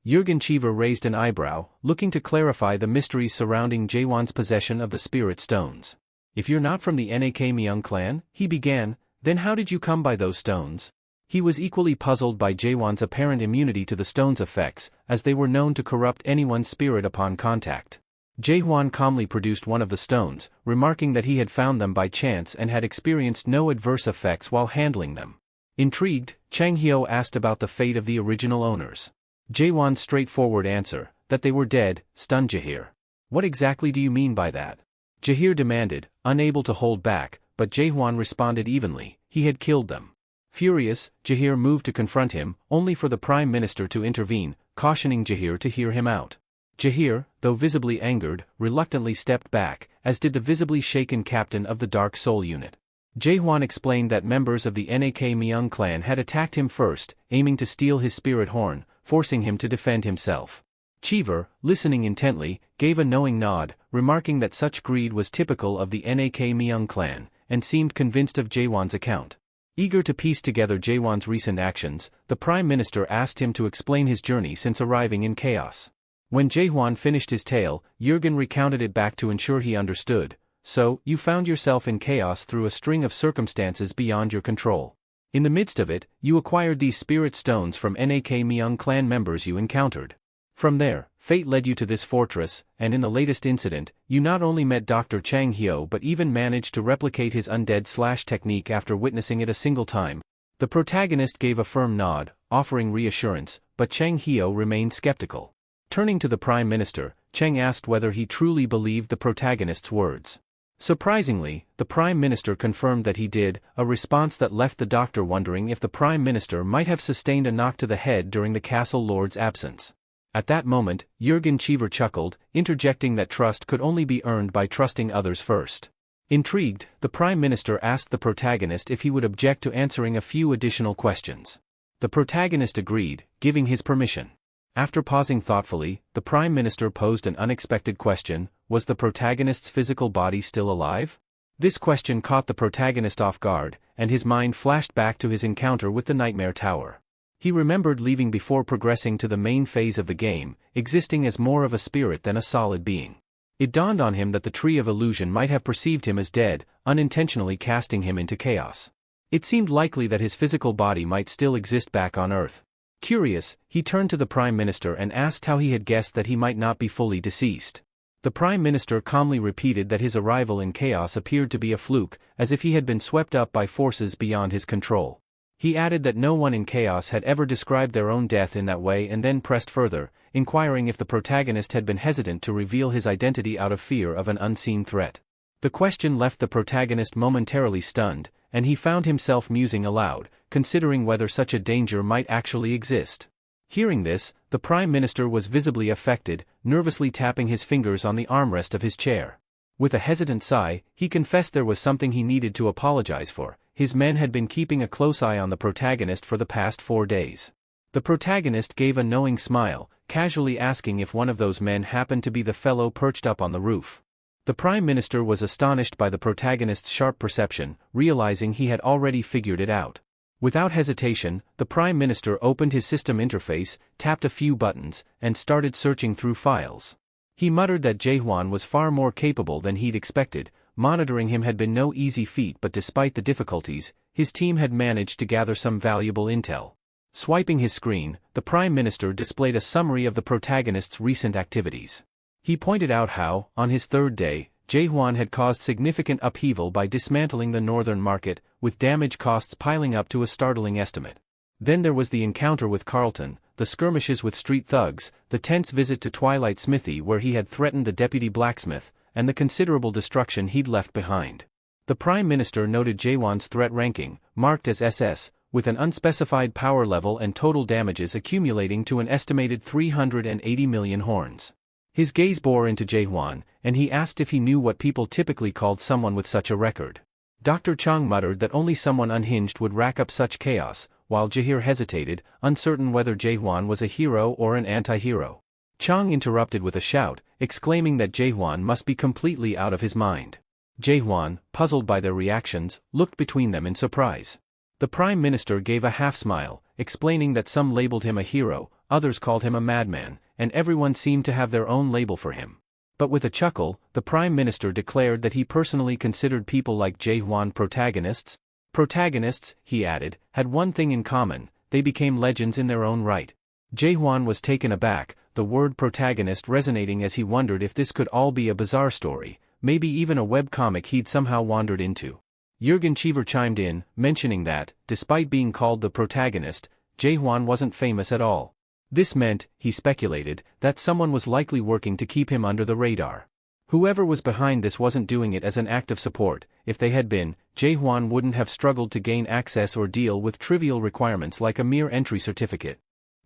Jürgen Cheever raised an eyebrow, looking to clarify the mysteries surrounding Jaehwan's possession of the spirit stones. "If you're not from the Nak Myung clan," he began, "then how did you come by those stones?" He was equally puzzled by Jaehwan's apparent immunity to the stone's effects, as they were known to corrupt anyone's spirit upon contact. Jaehwan calmly produced one of the stones, remarking that he had found them by chance and had experienced no adverse effects while handling them. Intrigued, Chang Hyo asked about the fate of the original owners. Jaehwan's straightforward answer, that they were dead, stunned Jahir. "What exactly do you mean by that?" Jahir demanded, unable to hold back, but Jaehwan responded evenly, he had killed them. Furious, Jahir moved to confront him, only for the Prime Minister to intervene, cautioning Jahir to hear him out. Jahir, though visibly angered, reluctantly stepped back, as did the visibly shaken captain of the Dark Soul unit. Jaehwan explained that members of the Nak Myung clan had attacked him first, aiming to steal his spirit horn, forcing him to defend himself. Cheever, listening intently, gave a knowing nod, remarking that such greed was typical of the Nak Myung clan, and seemed convinced of Jaehwan's account. Eager to piece together Jaehwan's recent actions, the Prime Minister asked him to explain his journey since arriving in Chaos. When Jaehwan finished his tale, Jurgen recounted it back to ensure he understood. So, you found yourself in chaos through a string of circumstances beyond your control. In the midst of it, you acquired these spirit stones from Nak Myung clan members you encountered. From there, fate led you to this fortress, and in the latest incident, you not only met Dr. Chang Hyo but even managed to replicate his undead technique after witnessing it a single time. The protagonist gave a firm nod, offering reassurance, but Chang Hyo remained skeptical. Turning to the Prime Minister, Chang asked whether he truly believed the protagonist's words. Surprisingly, the Prime Minister confirmed that he did, a response that left the doctor wondering if the Prime Minister might have sustained a knock to the head during the castle lord's absence. At that moment, Jurgen Cheever chuckled, interjecting that trust could only be earned by trusting others first. Intrigued, the Prime Minister asked the protagonist if he would object to answering a few additional questions. The protagonist agreed, giving his permission. After pausing thoughtfully, the Prime Minister posed an unexpected question: was the protagonist's physical body still alive? This question caught the protagonist off guard, and his mind flashed back to his encounter with the Nightmare Tower. He remembered leaving before progressing to the main phase of the game, existing as more of a spirit than a solid being. It dawned on him that the Tree of Illusion might have perceived him as dead, unintentionally casting him into chaos. It seemed likely that his physical body might still exist back on Earth. Curious, he turned to the Prime Minister and asked how he had guessed that he might not be fully deceased. The Prime Minister calmly repeated that his arrival in chaos appeared to be a fluke, as if he had been swept up by forces beyond his control. He added that no one in chaos had ever described their own death in that way, and then pressed further, inquiring if the protagonist had been hesitant to reveal his identity out of fear of an unseen threat. The question left the protagonist momentarily stunned, and he found himself musing aloud, considering whether such a danger might actually exist. Hearing this, the Prime Minister was visibly affected, nervously tapping his fingers on the armrest of his chair. With a hesitant sigh, he confessed there was something he needed to apologize for. His men had been keeping a close eye on the protagonist for the past 4 days. The protagonist gave a knowing smile, casually asking if one of those men happened to be the fellow perched up on the roof. The Prime Minister was astonished by the protagonist's sharp perception, realizing he had already figured it out. Without hesitation, the Prime Minister opened his system interface, tapped a few buttons, and started searching through files. He muttered that Jaehwan was far more capable than he'd expected. Monitoring him had been no easy feat, but despite the difficulties, his team had managed to gather some valuable intel. Swiping his screen, the Prime Minister displayed a summary of the protagonist's recent activities. He pointed out how, on his 3rd day, Jaehwan had caused significant upheaval by dismantling the northern market, with damage costs piling up to a startling estimate. Then there was the encounter with Carlton, the skirmishes with street thugs, the tense visit to Twilight Smithy where he had threatened the deputy blacksmith, and the considerable destruction he'd left behind. The Prime Minister noted Jaehwan's threat ranking, marked as SS, with an unspecified power level and total damages accumulating to an estimated 380 million horns. His gaze bore into Jaehwan, and he asked if he knew what people typically called someone with such a record. Dr. Chang muttered that only someone unhinged would rack up such chaos, while Jahir hesitated, uncertain whether Jaehwan was a hero or an anti-hero. Chang interrupted with a shout, exclaiming that Jaehwan must be completely out of his mind. Jaehwan, puzzled by their reactions, looked between them in surprise. The Prime Minister gave a half-smile, explaining that some labeled him a hero, others called him a madman, and everyone seemed to have their own label for him. But with a chuckle, the Prime Minister declared that he personally considered people like Jaehwan protagonists. Protagonists, he added, had one thing in common: they became legends in their own right. Jaehwan was taken aback, the word protagonist resonating as he wondered if this could all be a bizarre story, maybe even a webcomic he'd somehow wandered into. Jurgen Cheever chimed in, mentioning that, despite being called the protagonist, Jaehwan wasn't famous at all. This meant, he speculated, that someone was likely working to keep him under the radar. Whoever was behind this wasn't doing it as an act of support. If they had been, Jaehwan wouldn't have struggled to gain access or deal with trivial requirements like a mere entry certificate.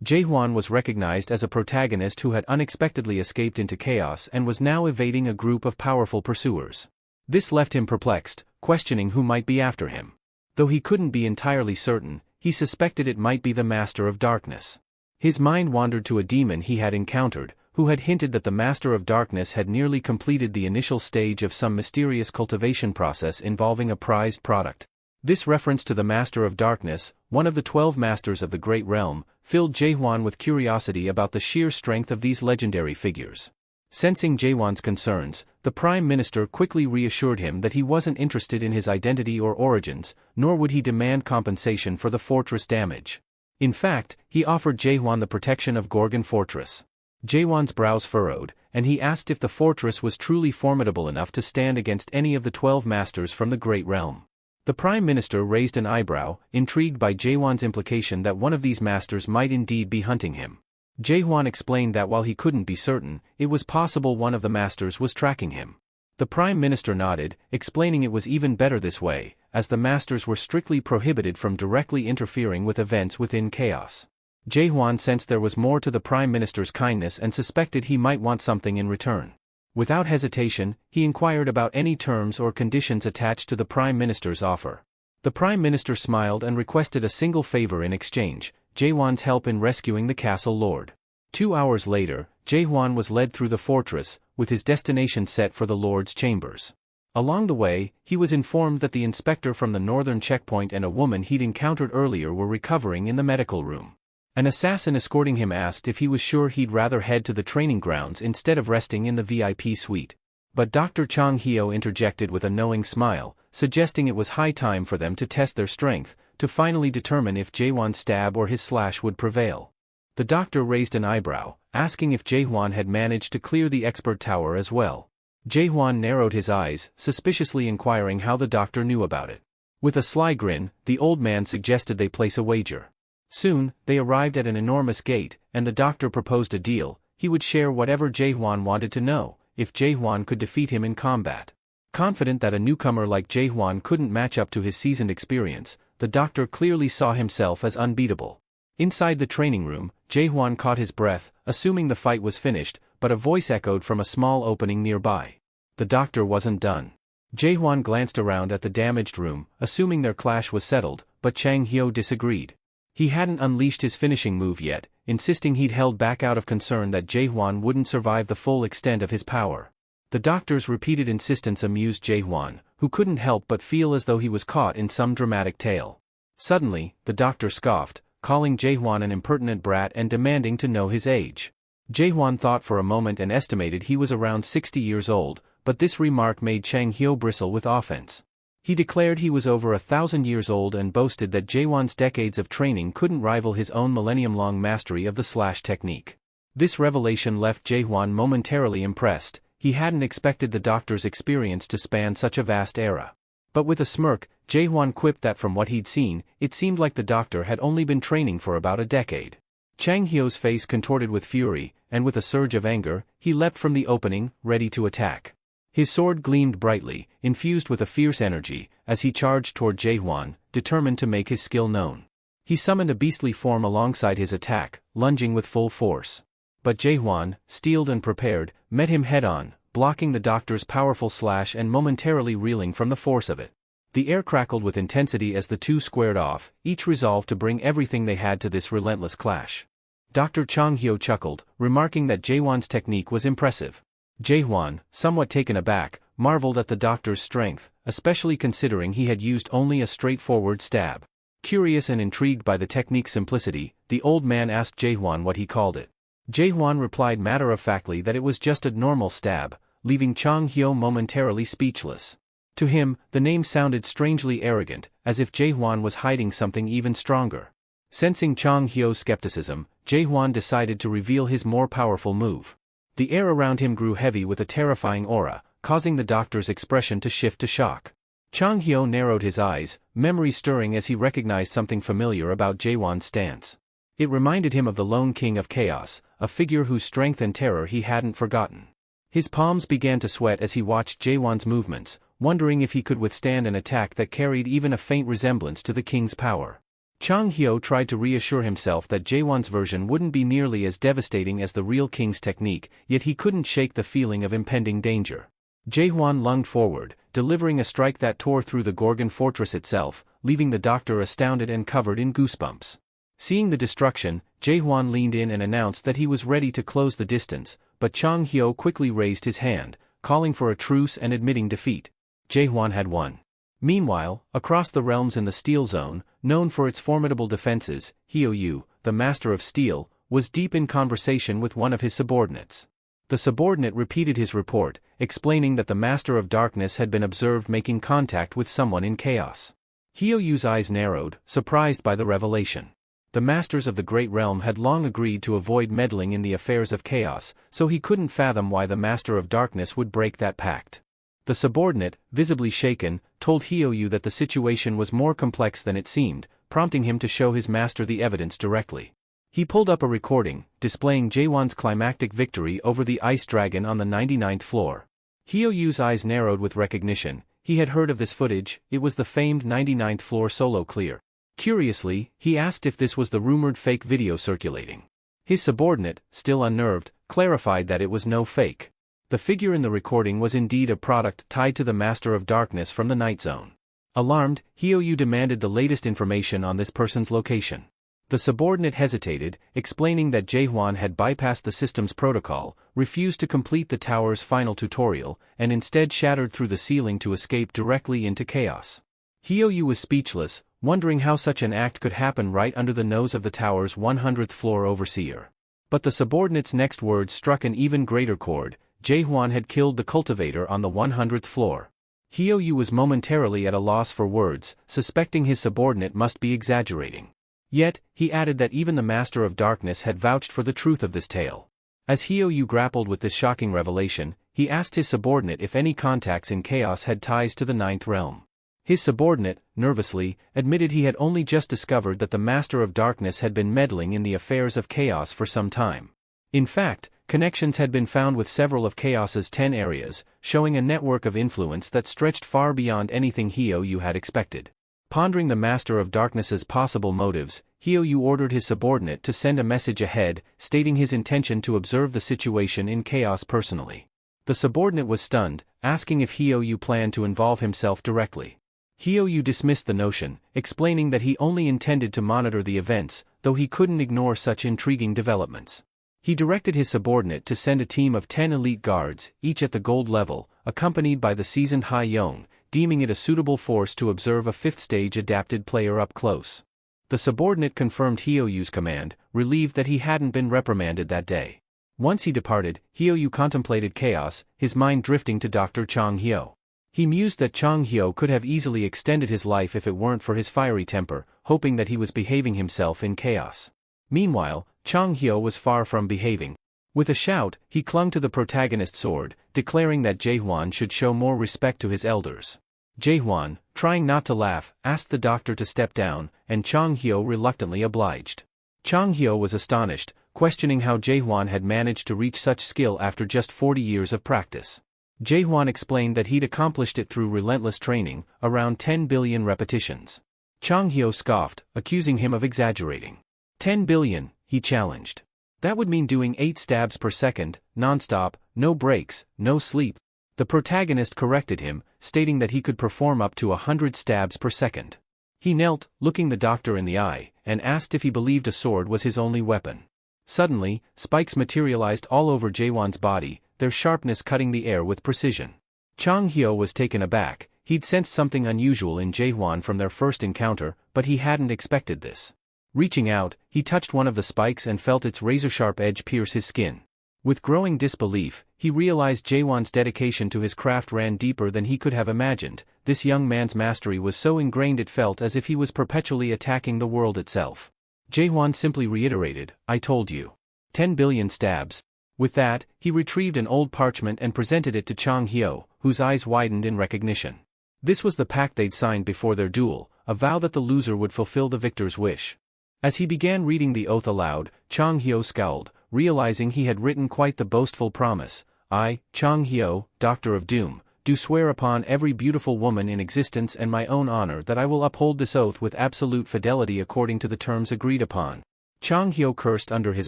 Jaehwan was recognized as a protagonist who had unexpectedly escaped into chaos and was now evading a group of powerful pursuers. This left him perplexed, questioning who might be after him. Though he couldn't be entirely certain, he suspected it might be the Master of Darkness. His mind wandered to a demon he had encountered, who had hinted that the Master of Darkness had nearly completed the initial stage of some mysterious cultivation process involving a prized product. This reference to the Master of Darkness, one of the 12 Masters of the Great Realm, filled Jae-hwan with curiosity about the sheer strength of these legendary figures. Sensing Jae-hwan's concerns, the Prime Minister quickly reassured him that he wasn't interested in his identity or origins, nor would he demand compensation for the fortress damage. In fact, he offered Jae-hwan the protection of Gorgon Fortress. Jae-hwan's brows furrowed, and he asked if the fortress was truly formidable enough to stand against any of the 12 masters from the Great Realm. The Prime Minister raised an eyebrow, intrigued by Jae-hwan's implication that one of these masters might indeed be hunting him. Jae-hwan explained that while he couldn't be certain, it was possible one of the masters was tracking him. The Prime Minister nodded, explaining it was even better this way, as the masters were strictly prohibited from directly interfering with events within chaos. Jae-hwan sensed there was more to the Prime Minister's kindness and suspected he might want something in return. Without hesitation, he inquired about any terms or conditions attached to the Prime Minister's offer. The Prime Minister smiled and requested a single favor in exchange: Jae-hwan's help in rescuing the castle lord. 2 hours later, Jae-hwan was led through the fortress, with his destination set for the lord's chambers. Along the way, he was informed that the inspector from the northern checkpoint and a woman he'd encountered earlier were recovering in the medical room. An assassin escorting him asked if he was sure he'd rather head to the training grounds instead of resting in the VIP suite. But Dr. Chang Hyo interjected with a knowing smile, suggesting it was high time for them to test their strength, to finally determine if Jae-hwan's stab or his slash would prevail. The doctor raised an eyebrow, asking if Jae-hwan had managed to clear the expert tower as well. Jae-hwan narrowed his eyes, suspiciously inquiring how the doctor knew about it. With a sly grin, the old man suggested they place a wager. Soon, they arrived at an enormous gate, and the doctor proposed a deal: he would share whatever Jae-hwan wanted to know, if Jae-hwan could defeat him in combat. Confident that a newcomer like Jae-hwan couldn't match up to his seasoned experience, the doctor clearly saw himself as unbeatable. Inside the training room, Jae-hwan caught his breath, assuming the fight was finished, but a voice echoed from a small opening nearby. The doctor wasn't done. Jae-hwan glanced around at the damaged room, assuming their clash was settled, but Chang Hyo disagreed. He hadn't unleashed his finishing move yet, insisting he'd held back out of concern that Jae-hwan wouldn't survive the full extent of his power. The doctor's repeated insistence amused Jae-hwan, who couldn't help but feel as though he was caught in some dramatic tale. Suddenly, the doctor scoffed, calling Jae-hwan an impertinent brat and demanding to know his age. Jae-hwan thought for a moment and estimated he was around 60 years old, but this remark made Chang Hyo bristle with offense. He declared he was over 1,000 years old and boasted that Jae-hwan's decades of training couldn't rival his own millennium-long mastery of the slash technique. This revelation left Jae-hwan momentarily impressed. He hadn't expected the doctor's experience to span such a vast era. But with a smirk, Jae-hwan quipped that from what he'd seen, it seemed like the doctor had only been training for about a decade. Chang Hyo's face contorted with fury, and with a surge of anger, he leapt from the opening, ready to attack. His sword gleamed brightly, infused with a fierce energy, as he charged toward Jae-hwan, determined to make his skill known. He summoned a beastly form alongside his attack, lunging with full force. But Jae-hwan, steeled and prepared, met him head-on, blocking the doctor's powerful slash and momentarily reeling from the force of it. The air crackled with intensity as the two squared off, each resolved to bring everything they had to this relentless clash. Dr. Chang Hyo chuckled, remarking that Jae-hwan's technique was impressive. Jae-hwan, somewhat taken aback, marveled at the doctor's strength, especially considering he had used only a straightforward stab. Curious and intrigued by the technique's simplicity, the old man asked Jae-hwan what he called it. Jae-hwan replied matter-of-factly that it was just a normal stab, leaving Chang Hyo momentarily speechless. To him, the name sounded strangely arrogant, as if Jae-hwan was hiding something even stronger. Sensing Chang Hyo's skepticism, Jae-hwan decided to reveal his more powerful move. The air around him grew heavy with a terrifying aura, causing the doctor's expression to shift to shock. Chang Hyo narrowed his eyes, memory stirring as he recognized something familiar about Jae-hwan's stance. It reminded him of the lone king of chaos, a figure whose strength and terror he hadn't forgotten. His palms began to sweat as he watched Jae-hwan's movements, wondering if he could withstand an attack that carried even a faint resemblance to the king's power. Chang Hyo tried to reassure himself that Jae-hwan's version wouldn't be nearly as devastating as the real king's technique, yet he couldn't shake the feeling of impending danger. Jae-hwan lunged forward, delivering a strike that tore through the Gorgon fortress itself, leaving the doctor astounded and covered in goosebumps. Seeing the destruction, Jae-hwan leaned in and announced that he was ready to close the distance, but Chang Hyo quickly raised his hand, calling for a truce and admitting defeat. Jae-hwan had won. Meanwhile, across the realms in the Steel Zone, known for its formidable defenses, Hyo-yu, the Master of Steel, was deep in conversation with one of his subordinates. The subordinate repeated his report, explaining that the Master of Darkness had been observed making contact with someone in chaos. Hyoyu's eyes narrowed, surprised by the revelation. The masters of the Great Realm had long agreed to avoid meddling in the affairs of chaos, so he couldn't fathom why the Master of Darkness would break that pact. The subordinate, visibly shaken, told Hyoyu that the situation was more complex than it seemed, prompting him to show his master the evidence directly. He pulled up a recording, displaying Jaewon's climactic victory over the ice dragon on the 99th floor. Hyoyu's eyes narrowed with recognition. He had heard of this footage. It was the famed 99th floor solo clear. Curiously, he asked if this was the rumored fake video circulating. His subordinate, still unnerved, clarified that it was no fake. The figure in the recording was indeed a product tied to the Master of Darkness from the Night Zone. Alarmed, Hyoyu demanded the latest information on this person's location. The subordinate hesitated, explaining that Jaehwan had bypassed the system's protocol, refused to complete the tower's final tutorial, and instead shattered through the ceiling to escape directly into chaos. Hyoyu was speechless, wondering how such an act could happen right under the nose of the tower's 100th floor overseer. But the subordinate's next words struck an even greater chord. Jaehwan had killed the cultivator on the 100th floor. Hyoyu was momentarily at a loss for words, suspecting his subordinate must be exaggerating. Yet, he added that even the Master of Darkness had vouched for the truth of this tale. As Hyoyu grappled with this shocking revelation, he asked his subordinate if any contacts in chaos had ties to the Ninth Realm. His subordinate, nervously, admitted he had only just discovered that the Master of Darkness had been meddling in the affairs of chaos for some time. In fact, connections had been found with several of Chaos's 10 areas, showing a network of influence that stretched far beyond anything Hyoyu had expected. Pondering the Master of Darkness's possible motives, Hyoyu ordered his subordinate to send a message ahead, stating his intention to observe the situation in chaos personally. The subordinate was stunned, asking if Hyoyu planned to involve himself directly. Hyoyu dismissed the notion, explaining that he only intended to monitor the events, though he couldn't ignore such intriguing developments. He directed his subordinate to send a team of 10 elite guards, each at the gold level, accompanied by the seasoned Ha Yong, deeming it a suitable force to observe a fifth-stage adapted player up close. The subordinate confirmed Hyoyu's command, relieved that he hadn't been reprimanded that day. Once he departed, Hyoyu contemplated chaos, his mind drifting to Dr. Chang Hyo. He mused that Chang Hyo could have easily extended his life if it weren't for his fiery temper, hoping that he was behaving himself in chaos. Meanwhile, Chang Hyo was far from behaving. With a shout, he clung to the protagonist's sword, declaring that Jaehwan should show more respect to his elders. Jaehwan, trying not to laugh, asked the doctor to step down, and Chang Hyo reluctantly obliged. Chang Hyo was astonished, questioning how Jaehwan had managed to reach such skill after just 40 years of practice. Jaehwan explained that he'd accomplished it through relentless training, around 10 billion repetitions. Chang Hyo scoffed, accusing him of exaggerating. 10 billion, he challenged. That would mean doing 8 stabs per second, non-stop, no breaks, no sleep. The protagonist corrected him, stating that he could perform up to 100 stabs per second. He knelt, looking the doctor in the eye, and asked if he believed a sword was his only weapon. Suddenly, spikes materialized all over Jaehwan's body, their sharpness cutting the air with precision. Chang Hyo was taken aback. He'd sensed something unusual in Jaehwan from their first encounter, but he hadn't expected this. Reaching out, he touched one of the spikes and felt its razor-sharp edge pierce his skin. With growing disbelief, he realized Jaehwan's dedication to his craft ran deeper than he could have imagined. This young man's mastery was so ingrained it felt as if he was perpetually attacking the world itself. Jaehwan simply reiterated, "I told you. 10 billion stabs." With that, he retrieved an old parchment and presented it to Chang Hyo, whose eyes widened in recognition. This was the pact they'd signed before their duel, a vow that the loser would fulfill the victor's wish. As he began reading the oath aloud, Chang Hyo scowled, realizing he had written quite the boastful promise. "I, Chang Hyo, Doctor of Doom, do swear upon every beautiful woman in existence and my own honor that I will uphold this oath with absolute fidelity according to the terms agreed upon." Chang Hyo cursed under his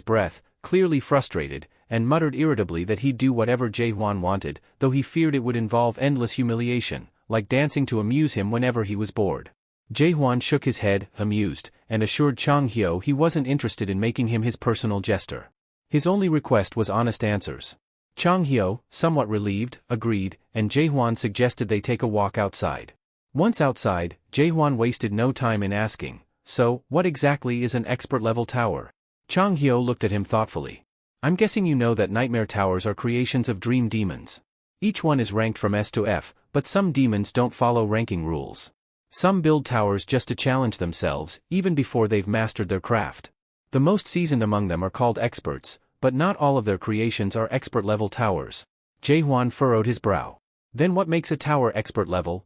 breath, clearly frustrated, and muttered irritably that he'd do whatever Jaehwan wanted, though he feared it would involve endless humiliation, like dancing to amuse him whenever he was bored. Jaehwan shook his head, amused, and assured Chang Hyo he wasn't interested in making him his personal jester. His only request was honest answers. Chang Hyo, somewhat relieved, agreed, and Jaehwan suggested they take a walk outside. Once outside, Jaehwan wasted no time in asking, So, what exactly is an expert-level tower? Chang Hyo looked at him thoughtfully. I'm guessing you know that nightmare towers are creations of dream demons. Each one is ranked from S to F, but some demons don't follow ranking rules. Some build towers just to challenge themselves, even before they've mastered their craft. The most seasoned among them are called experts, but not all of their creations are expert-level towers. Jae-hwan furrowed his brow. Then what makes a tower expert-level?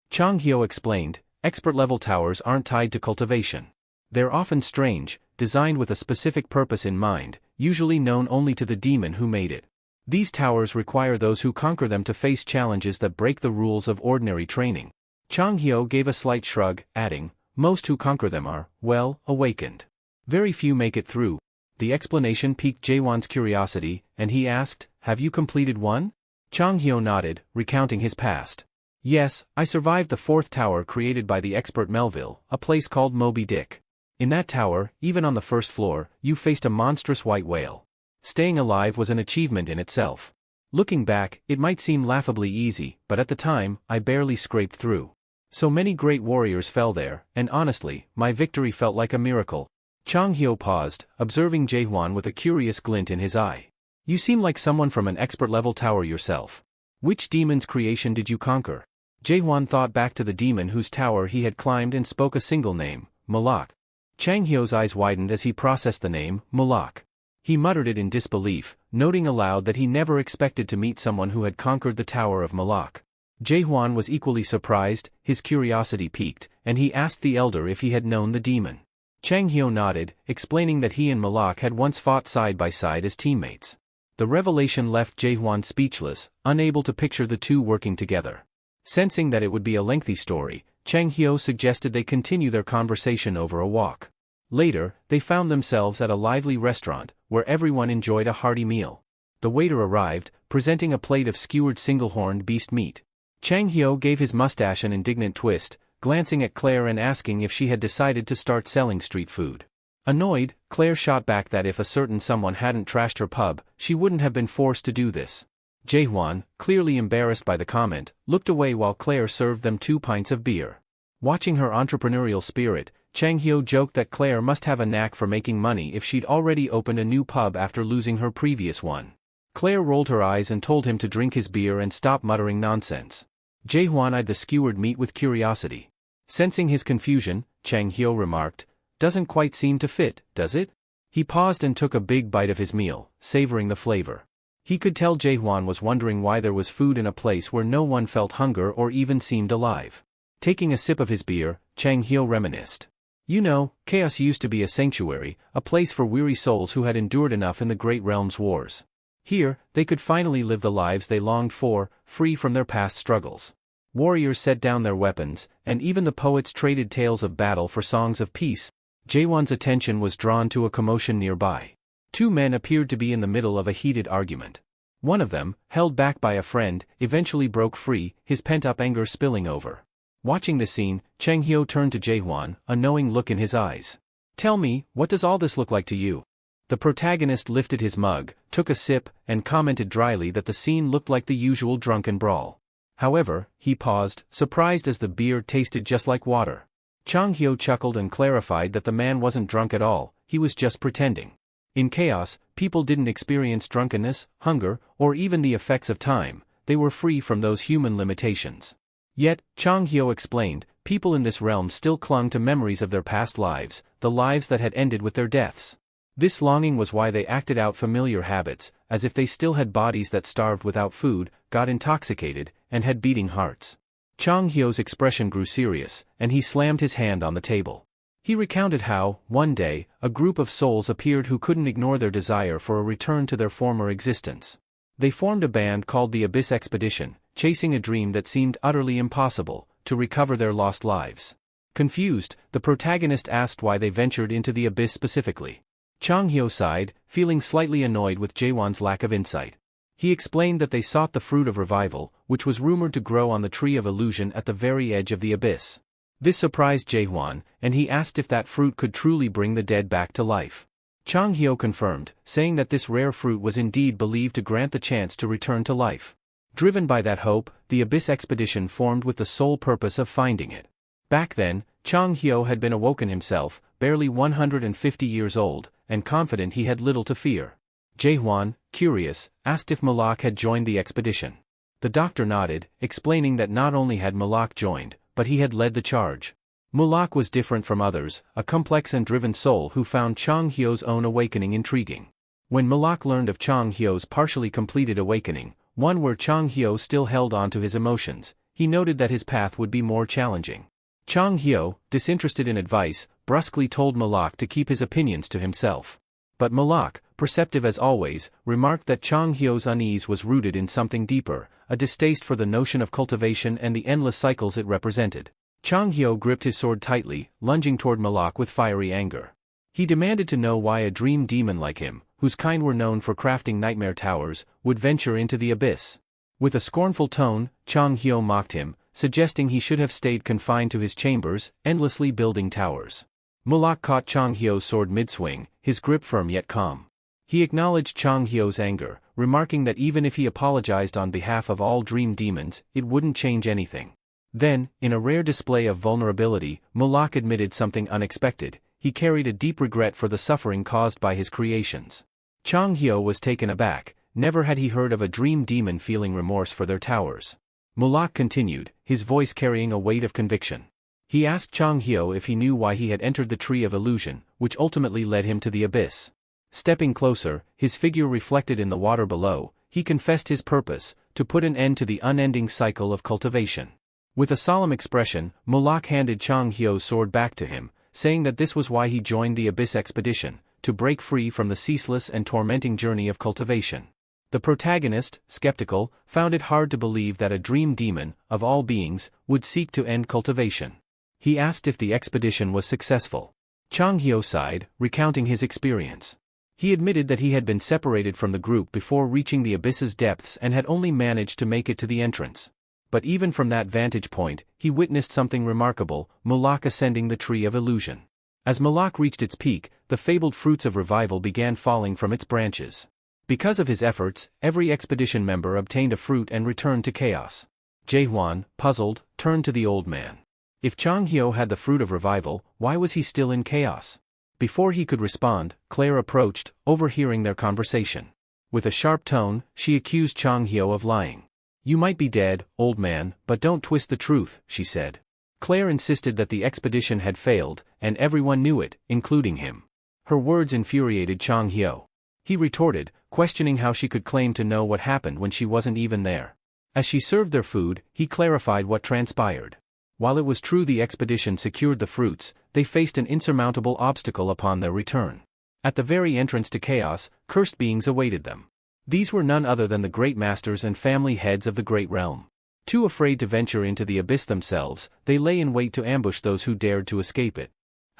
Chang Hyo explained, expert-level towers aren't tied to cultivation. They're often strange, designed with a specific purpose in mind, usually known only to the demon who made it. These towers require those who conquer them to face challenges that break the rules of ordinary training. Chang Hyo gave a slight shrug, adding, most who conquer them are, well, awakened. Very few make it through. The explanation piqued Jae-hwan's curiosity, and he asked, have you completed one? Chang Hyo nodded, recounting his past. Yes, I survived the fourth tower created by the expert Melville, a place called Moby Dick. In that tower, even on the first floor, you faced a monstrous white whale. Staying alive was an achievement in itself. Looking back, it might seem laughably easy, but at the time, I barely scraped through. So many great warriors fell there, and honestly, my victory felt like a miracle. Chang Hyo paused, observing Jae-hwan with a curious glint in his eye. You seem like someone from an expert-level tower yourself. Which demon's creation did you conquer? Jae-hwan thought back to the demon whose tower he had climbed and spoke a single name, Malak. Chang Hyo's eyes widened as he processed the name, Malak. He muttered it in disbelief, noting aloud that he never expected to meet someone who had conquered the Tower of Malak. Jae-hwan was equally surprised, his curiosity piqued, and he asked the elder if he had known the demon. Chang Hyo nodded, explaining that he and Malak had once fought side by side as teammates. The revelation left Jae-hwan speechless, unable to picture the two working together. Sensing that it would be a lengthy story, Chang Hyo suggested they continue their conversation over a walk. Later, they found themselves at a lively restaurant, where everyone enjoyed a hearty meal. The waiter arrived, presenting a plate of skewered single-horned beast meat. Chang Hyo gave his mustache an indignant twist, glancing at Claire and asking if she had decided to start selling street food. Annoyed, Claire shot back that if a certain someone hadn't trashed her pub, she wouldn't have been forced to do this. Jae-hwan, clearly embarrassed by the comment, looked away while Claire served them 2 pints of beer. Watching her entrepreneurial spirit, Chang Hyo joked that Claire must have a knack for making money if she'd already opened a new pub after losing her previous one. Claire rolled her eyes and told him to drink his beer and stop muttering nonsense. Jae-hwan eyed the skewered meat with curiosity. Sensing his confusion, Chang Hyo remarked, "Doesn't quite seem to fit, does it?" He paused and took a big bite of his meal, savoring the flavor. He could tell Jae-hwan was wondering why there was food in a place where no one felt hunger or even seemed alive. Taking a sip of his beer, Chang Hyo reminisced. You know, chaos used to be a sanctuary, a place for weary souls who had endured enough in the Great Realm's wars. Here, they could finally live the lives they longed for, free from their past struggles. Warriors set down their weapons, and even the poets traded tales of battle for songs of peace. Jae-hwan's attention was drawn to a commotion nearby. 2 men appeared to be in the middle of a heated argument. One of them, held back by a friend, eventually broke free, his pent-up anger spilling over. Watching the scene, Chang Hyo turned to Jae-hwan, a knowing look in his eyes. "Tell me, what does all this look like to you?" The protagonist lifted his mug, took a sip, and commented dryly that the scene looked like the usual drunken brawl. However, he paused, surprised as the beer tasted just like water. Chang Hyo chuckled and clarified that the man wasn't drunk at all, he was just pretending. In chaos, people didn't experience drunkenness, hunger, or even the effects of time, they were free from those human limitations. Yet, Chang Hyo explained, people in this realm still clung to memories of their past lives, the lives that had ended with their deaths. This longing was why they acted out familiar habits, as if they still had bodies that starved without food, got intoxicated, and had beating hearts. Chang Hyo's expression grew serious, and he slammed his hand on the table. He recounted how, one day, a group of souls appeared who couldn't ignore their desire for a return to their former existence. They formed a band called the Abyss Expedition, chasing a dream that seemed utterly impossible, to recover their lost lives. Confused, the protagonist asked why they ventured into the abyss specifically. Chang Hyo sighed, feeling slightly annoyed with Jae-hwan's lack of insight. He explained that they sought the fruit of revival, which was rumored to grow on the tree of illusion at the very edge of the abyss. This surprised Jae-hwan, and he asked if that fruit could truly bring the dead back to life. Chang Hyo confirmed, saying that this rare fruit was indeed believed to grant the chance to return to life. Driven by that hope, the Abyss Expedition formed with the sole purpose of finding it. Back then, Chang Hyo had been awoken himself, barely 150 years old, and confident he had little to fear. Jaehwan, curious, asked if Malak had joined the expedition. The doctor nodded, explaining that not only had Malak joined, but he had led the charge. Malak was different from others, a complex and driven soul who found Chang Hyo's own awakening intriguing. When Malak learned of Chang Hyo's partially completed awakening, one where Chang Hyo still held on to his emotions, he noted that his path would be more challenging. Chang Hyo, disinterested in advice, brusquely told Malak to keep his opinions to himself. But Malak, perceptive as always, remarked that Chang Hyo's unease was rooted in something deeper, a distaste for the notion of cultivation and the endless cycles it represented. Chang Hyo gripped his sword tightly, lunging toward Malak with fiery anger. He demanded to know why a dream demon like him, whose kind were known for crafting nightmare towers, would venture into the abyss. With a scornful tone, Chang Hyo mocked him, suggesting he should have stayed confined to his chambers, endlessly building towers. Malak caught Chang Hyo's sword mid-swing, his grip firm yet calm. He acknowledged Chang Hyo's anger, remarking that even if he apologized on behalf of all dream demons, it wouldn't change anything. Then, in a rare display of vulnerability, Malak admitted something unexpected. He carried a deep regret for the suffering caused by his creations. Chang Hyo was taken aback. Never had he heard of a dream demon feeling remorse for their towers. Malak continued, his voice carrying a weight of conviction. He asked Chang Hyo if he knew why he had entered the Tree of Illusion, which ultimately led him to the abyss. Stepping closer, his figure reflected in the water below, he confessed his purpose, to put an end to the unending cycle of cultivation. With a solemn expression, Malak handed Chang Hyo's sword back to him, saying that this was why he joined the Abyss expedition, to break free from the ceaseless and tormenting journey of cultivation. The protagonist, skeptical, found it hard to believe that a dream demon, of all beings, would seek to end cultivation. He asked if the expedition was successful. Chang Hyo sighed, recounting his experience. He admitted that he had been separated from the group before reaching the abyss's depths and had only managed to make it to the entrance. But even from that vantage point, he witnessed something remarkable, Malak ascending the Tree of Illusion. As Malak reached its peak, the fabled fruits of revival began falling from its branches. Because of his efforts, every expedition member obtained a fruit and returned to chaos. Jaehwan, puzzled, turned to the old man. If Chang Hyo had the fruit of revival, why was he still in chaos? Before he could respond, Claire approached, overhearing their conversation. With a sharp tone, she accused Chang Hyo of lying. "You might be dead, old man, but don't twist the truth," she said. Claire insisted that the expedition had failed, and everyone knew it, including him. Her words infuriated Chang Hyo. He retorted, questioning how she could claim to know what happened when she wasn't even there. As she served their food, he clarified what transpired. While it was true the expedition secured the fruits, they faced an insurmountable obstacle upon their return. At the very entrance to chaos, cursed beings awaited them. These were none other than the great masters and family heads of the great realm. Too afraid to venture into the abyss themselves, they lay in wait to ambush those who dared to escape it.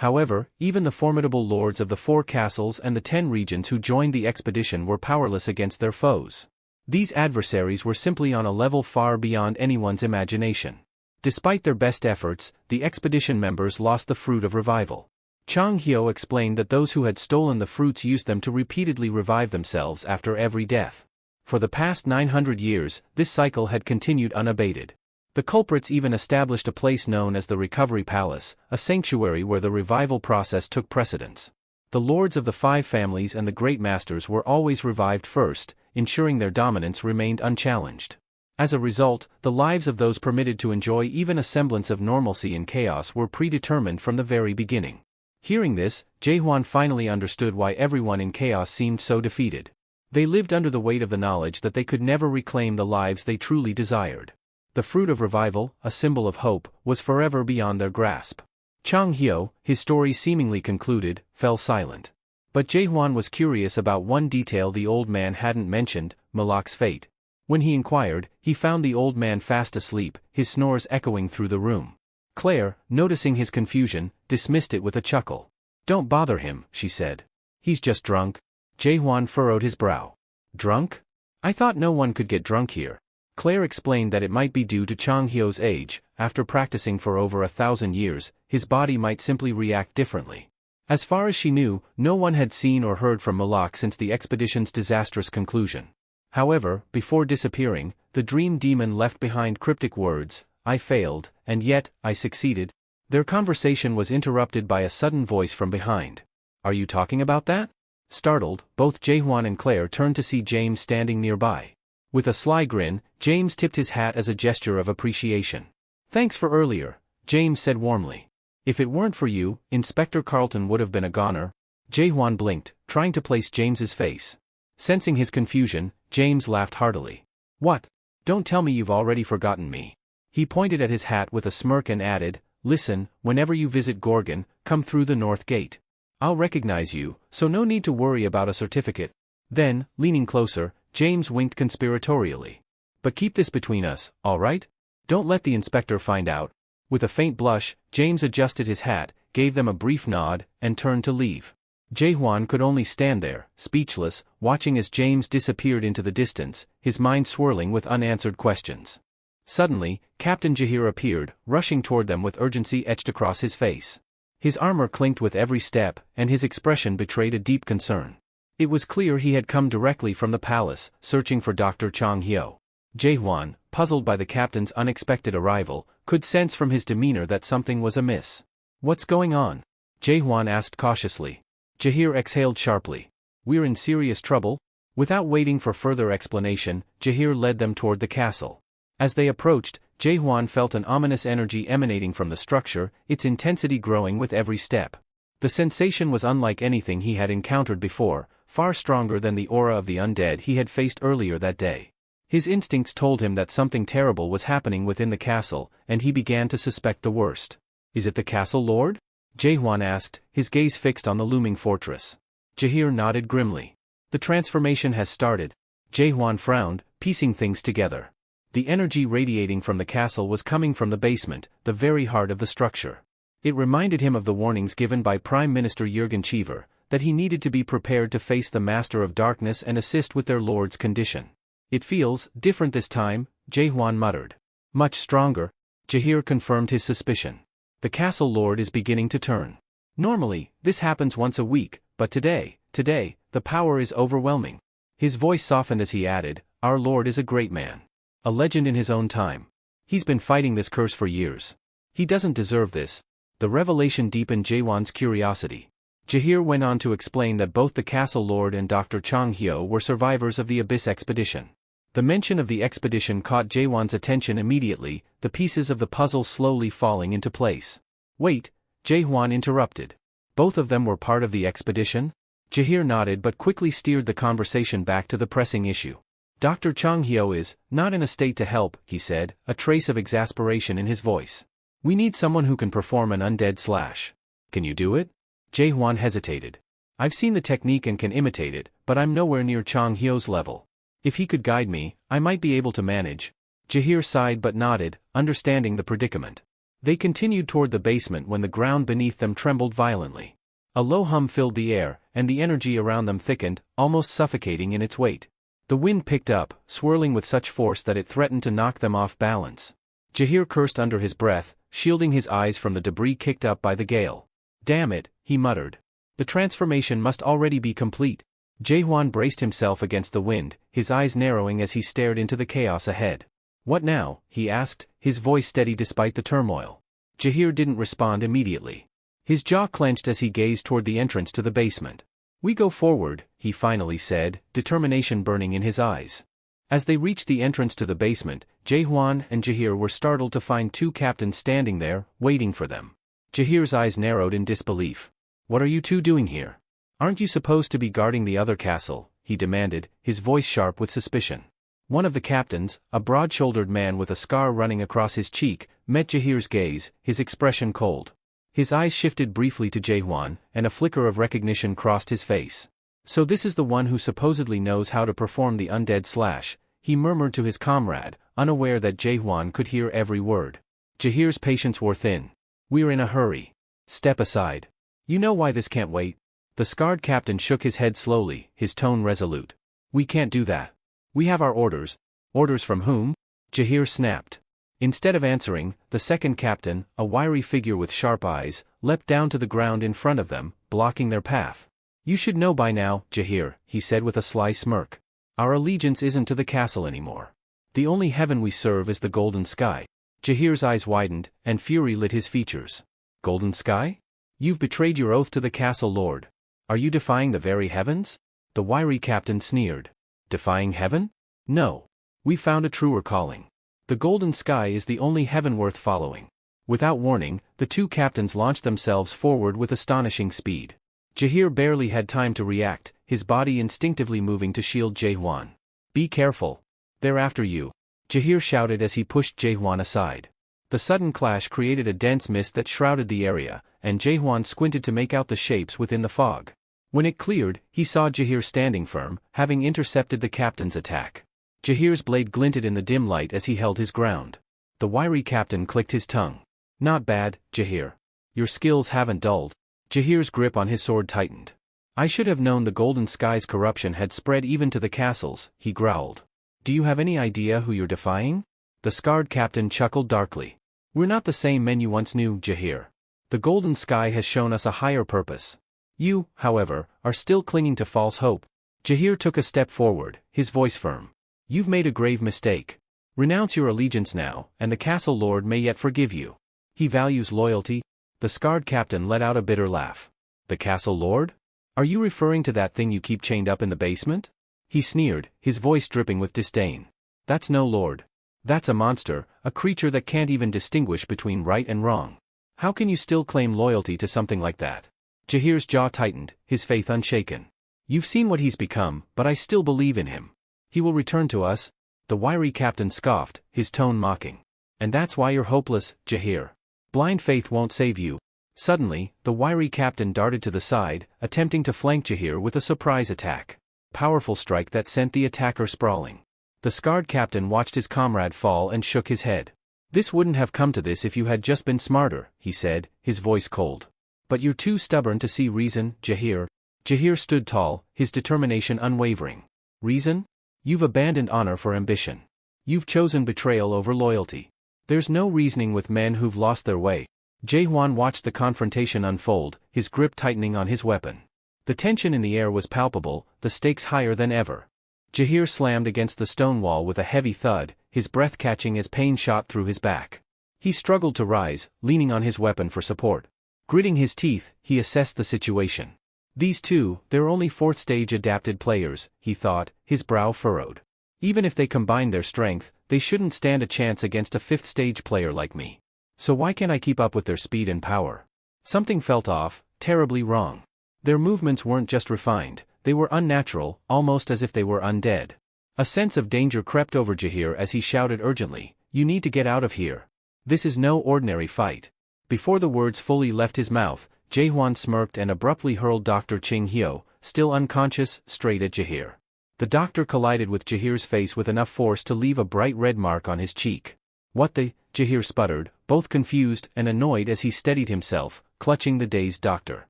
However, even the formidable lords of the 4 castles and the 10 regions who joined the expedition were powerless against their foes. These adversaries were simply on a level far beyond anyone's imagination. Despite their best efforts, the expedition members lost the fruit of revival. Chang Hyo explained that those who had stolen the fruits used them to repeatedly revive themselves after every death. For the past 900 years, this cycle had continued unabated. The culprits even established a place known as the Recovery Palace, a sanctuary where the revival process took precedence. The lords of the 5 families and the great masters were always revived first, ensuring their dominance remained unchallenged. As a result, the lives of those permitted to enjoy even a semblance of normalcy in chaos were predetermined from the very beginning. Hearing this, Jaehwan finally understood why everyone in chaos seemed so defeated. They lived under the weight of the knowledge that they could never reclaim the lives they truly desired. The fruit of revival, a symbol of hope, was forever beyond their grasp. Chang Hyo, his story seemingly concluded, fell silent. But Jaehwan was curious about one detail the old man hadn't mentioned, Malak's fate. When he inquired, he found the old man fast asleep, his snores echoing through the room. Claire, noticing his confusion, dismissed it with a chuckle. "Don't bother him," she said. "He's just drunk." Jaehwan furrowed his brow. "Drunk? I thought no one could get drunk here." Claire explained that it might be due to Chang Hyo's age. After practicing for over 1,000 years, his body might simply react differently. As far as she knew, no one had seen or heard from Malak since the expedition's disastrous conclusion. However, before disappearing, the dream demon left behind cryptic words: "I failed, and yet, I succeeded." Their conversation was interrupted by a sudden voice from behind. "Are you talking about that?" Startled, both Jaehwan and Claire turned to see James standing nearby. With a sly grin, James tipped his hat as a gesture of appreciation. "Thanks for earlier," James said warmly. "If it weren't for you, Inspector Carlton would have been a goner." Jaehwan blinked, trying to place James's face. Sensing his confusion, James laughed heartily. "What? Don't tell me you've already forgotten me." He pointed at his hat with a smirk and added, "Listen, whenever you visit Gorgon, come through the north gate. I'll recognize you, so no need to worry about a certificate." Then, leaning closer, James winked conspiratorially. "But keep this between us, all right? Don't let the inspector find out." With a faint blush, James adjusted his hat, gave them a brief nod, and turned to leave. Jaehwan could only stand there, speechless, watching as James disappeared into the distance, his mind swirling with unanswered questions. Suddenly, Captain Jahir appeared, rushing toward them with urgency etched across his face. His armor clinked with every step, and his expression betrayed a deep concern. It was clear he had come directly from the palace, searching for Dr. Chang-hyo. Jaehwan, puzzled by the captain's unexpected arrival, could sense from his demeanor that something was amiss. "What's going on?" Jaehwan asked cautiously. Jahir exhaled sharply. "We're in serious trouble?" Without waiting for further explanation, Jahir led them toward the castle. As they approached, Jaehwan felt an ominous energy emanating from the structure, its intensity growing with every step. The sensation was unlike anything he had encountered before, far stronger than the aura of the undead he had faced earlier that day. His instincts told him that something terrible was happening within the castle, and he began to suspect the worst. "Is it the castle lord?" Jaehwan asked, his gaze fixed on the looming fortress. Jahir nodded grimly. "The transformation has started." Jaehwan frowned, piecing things together. The energy radiating from the castle was coming from the basement, the very heart of the structure. It reminded him of the warnings given by Prime Minister Jurgen Cheever, that he needed to be prepared to face the Master of Darkness and assist with their lord's condition. "It feels different this time," Jaehwan muttered. "Much stronger." Jahir confirmed his suspicion. "The castle lord is beginning to turn. Normally, this happens once a week, but today, the power is overwhelming." His voice softened as he added, "Our lord is a great man. A legend in his own time. He's been fighting this curse for years. He doesn't deserve this." The revelation deepened Jaehwan's curiosity. Jahir went on to explain that both the castle lord and Dr. Chang-hyo were survivors of the Abyss expedition. The mention of the expedition caught Jaehwan's attention immediately, the pieces of the puzzle slowly falling into place. "Wait," Jaehwan interrupted. "Both of them were part of the expedition?" Jahir nodded but quickly steered the conversation back to the pressing issue. "Dr. Chang-hyo is not in a state to help," he said, a trace of exasperation in his voice. "We need someone who can perform an undead slash." "Can you do it?" Jaehwan hesitated. "I've seen the technique and can imitate it, but I'm nowhere near Chang-hyo's level. If he could guide me, I might be able to manage." Jahir sighed but nodded, understanding the predicament. They continued toward the basement when the ground beneath them trembled violently. A low hum filled the air, and the energy around them thickened, almost suffocating in its weight. The wind picked up, swirling with such force that it threatened to knock them off balance. Jahir cursed under his breath, shielding his eyes from the debris kicked up by the gale. "Damn it," he muttered. "The transformation must already be complete." Jaehwan braced himself against the wind, his eyes narrowing as he stared into the chaos ahead. "What now?" he asked, his voice steady despite the turmoil. Jahir didn't respond immediately. His jaw clenched as he gazed toward the entrance to the basement. "We go forward," he finally said, determination burning in his eyes. As they reached the entrance to the basement, Jaehwan and Jahir were startled to find two captains standing there, waiting for them. Jahir's eyes narrowed in disbelief. "What are you two doing here? Aren't you supposed to be guarding the other castle?" he demanded, his voice sharp with suspicion. One of the captains, a broad-shouldered man with a scar running across his cheek, met Jahir's gaze, his expression cold. His eyes shifted briefly to Jaehwan, and a flicker of recognition crossed his face. "So this is the one who supposedly knows how to perform the undead slash," he murmured to his comrade, unaware that Jaehwan could hear every word. Jahir's patience wore thin. "We're in a hurry. Step aside. You know why this can't wait?" The scarred captain shook his head slowly, his tone resolute. "We can't do that. We have our orders." "Orders from whom?" Jahir snapped. Instead of answering, the second captain, a wiry figure with sharp eyes, leapt down to the ground in front of them, blocking their path. "You should know by now, Jahir," he said with a sly smirk. "Our allegiance isn't to the castle anymore. The only heaven we serve is the golden sky." Jahir's eyes widened, and fury lit his features. Golden Sky? You've betrayed your oath to the castle lord. Are you defying the very heavens? The wiry captain sneered. Defying heaven? No. We found a truer calling. The Golden Sky is the only heaven worth following. Without warning, the two captains launched themselves forward with astonishing speed. Jahir barely had time to react, his body instinctively moving to shield Jaehwan. Be careful. They're after you, Jahir shouted as he pushed Jaehwan aside. The sudden clash created a dense mist that shrouded the area, and Jaehwan squinted to make out the shapes within the fog. When it cleared, he saw Jahir standing firm, having intercepted the captain's attack. Jahir's blade glinted in the dim light as he held his ground. The wiry captain clicked his tongue. Not bad, Jahir. Your skills haven't dulled. Jahir's grip on his sword tightened. I should have known the Golden Sky's corruption had spread even to the castles, he growled. Do you have any idea who you're defying? The scarred captain chuckled darkly. We're not the same men you once knew, Jahir. The Golden Sky has shown us a higher purpose. You, however, are still clinging to false hope. Jahir took a step forward, his voice firm. You've made a grave mistake. Renounce your allegiance now, and the castle lord may yet forgive you. He values loyalty. The scarred captain let out a bitter laugh. The castle lord? Are you referring to that thing you keep chained up in the basement? He sneered, his voice dripping with disdain. That's no lord. That's a monster, a creature that can't even distinguish between right and wrong. How can you still claim loyalty to something like that? Jahir's jaw tightened, his faith unshaken. You've seen what he's become, but I still believe in him. He will return to us. The wiry captain scoffed, his tone mocking. And that's why you're hopeless, Jahir. Blind faith won't save you. Suddenly, the wiry captain darted to the side, attempting to flank Jahir with a surprise attack. Powerful strike that sent the attacker sprawling. The scarred captain watched his comrade fall and shook his head. This wouldn't have come to this if you had just been smarter, he said, his voice cold. But you're too stubborn to see reason, Jahir. Jahir stood tall, his determination unwavering. Reason? You've abandoned honor for ambition. You've chosen betrayal over loyalty. There's no reasoning with men who've lost their way. Jaehwan watched the confrontation unfold, his grip tightening on his weapon. The tension in the air was palpable, the stakes higher than ever. Jahir slammed against the stone wall with a heavy thud, his breath catching as pain shot through his back. He struggled to rise, leaning on his weapon for support. Gritting his teeth, he assessed the situation. These two, they're only fourth-stage adapted players, he thought, his brow furrowed. Even if they combine their strength, they shouldn't stand a chance against a fifth-stage player like me. So why can't I keep up with their speed and power? Something felt off, terribly wrong. Their movements weren't just refined, they were unnatural, almost as if they were undead. A sense of danger crept over Jahir as he shouted urgently, "You need to get out of here. This is no ordinary fight." Before the words fully left his mouth, Jaehwan smirked and abruptly hurled Dr. Ching Hyo, still unconscious, straight at Jahir. The doctor collided with Jahir's face with enough force to leave a bright red mark on his cheek. What the? Jahir sputtered, both confused and annoyed as he steadied himself, clutching the dazed doctor.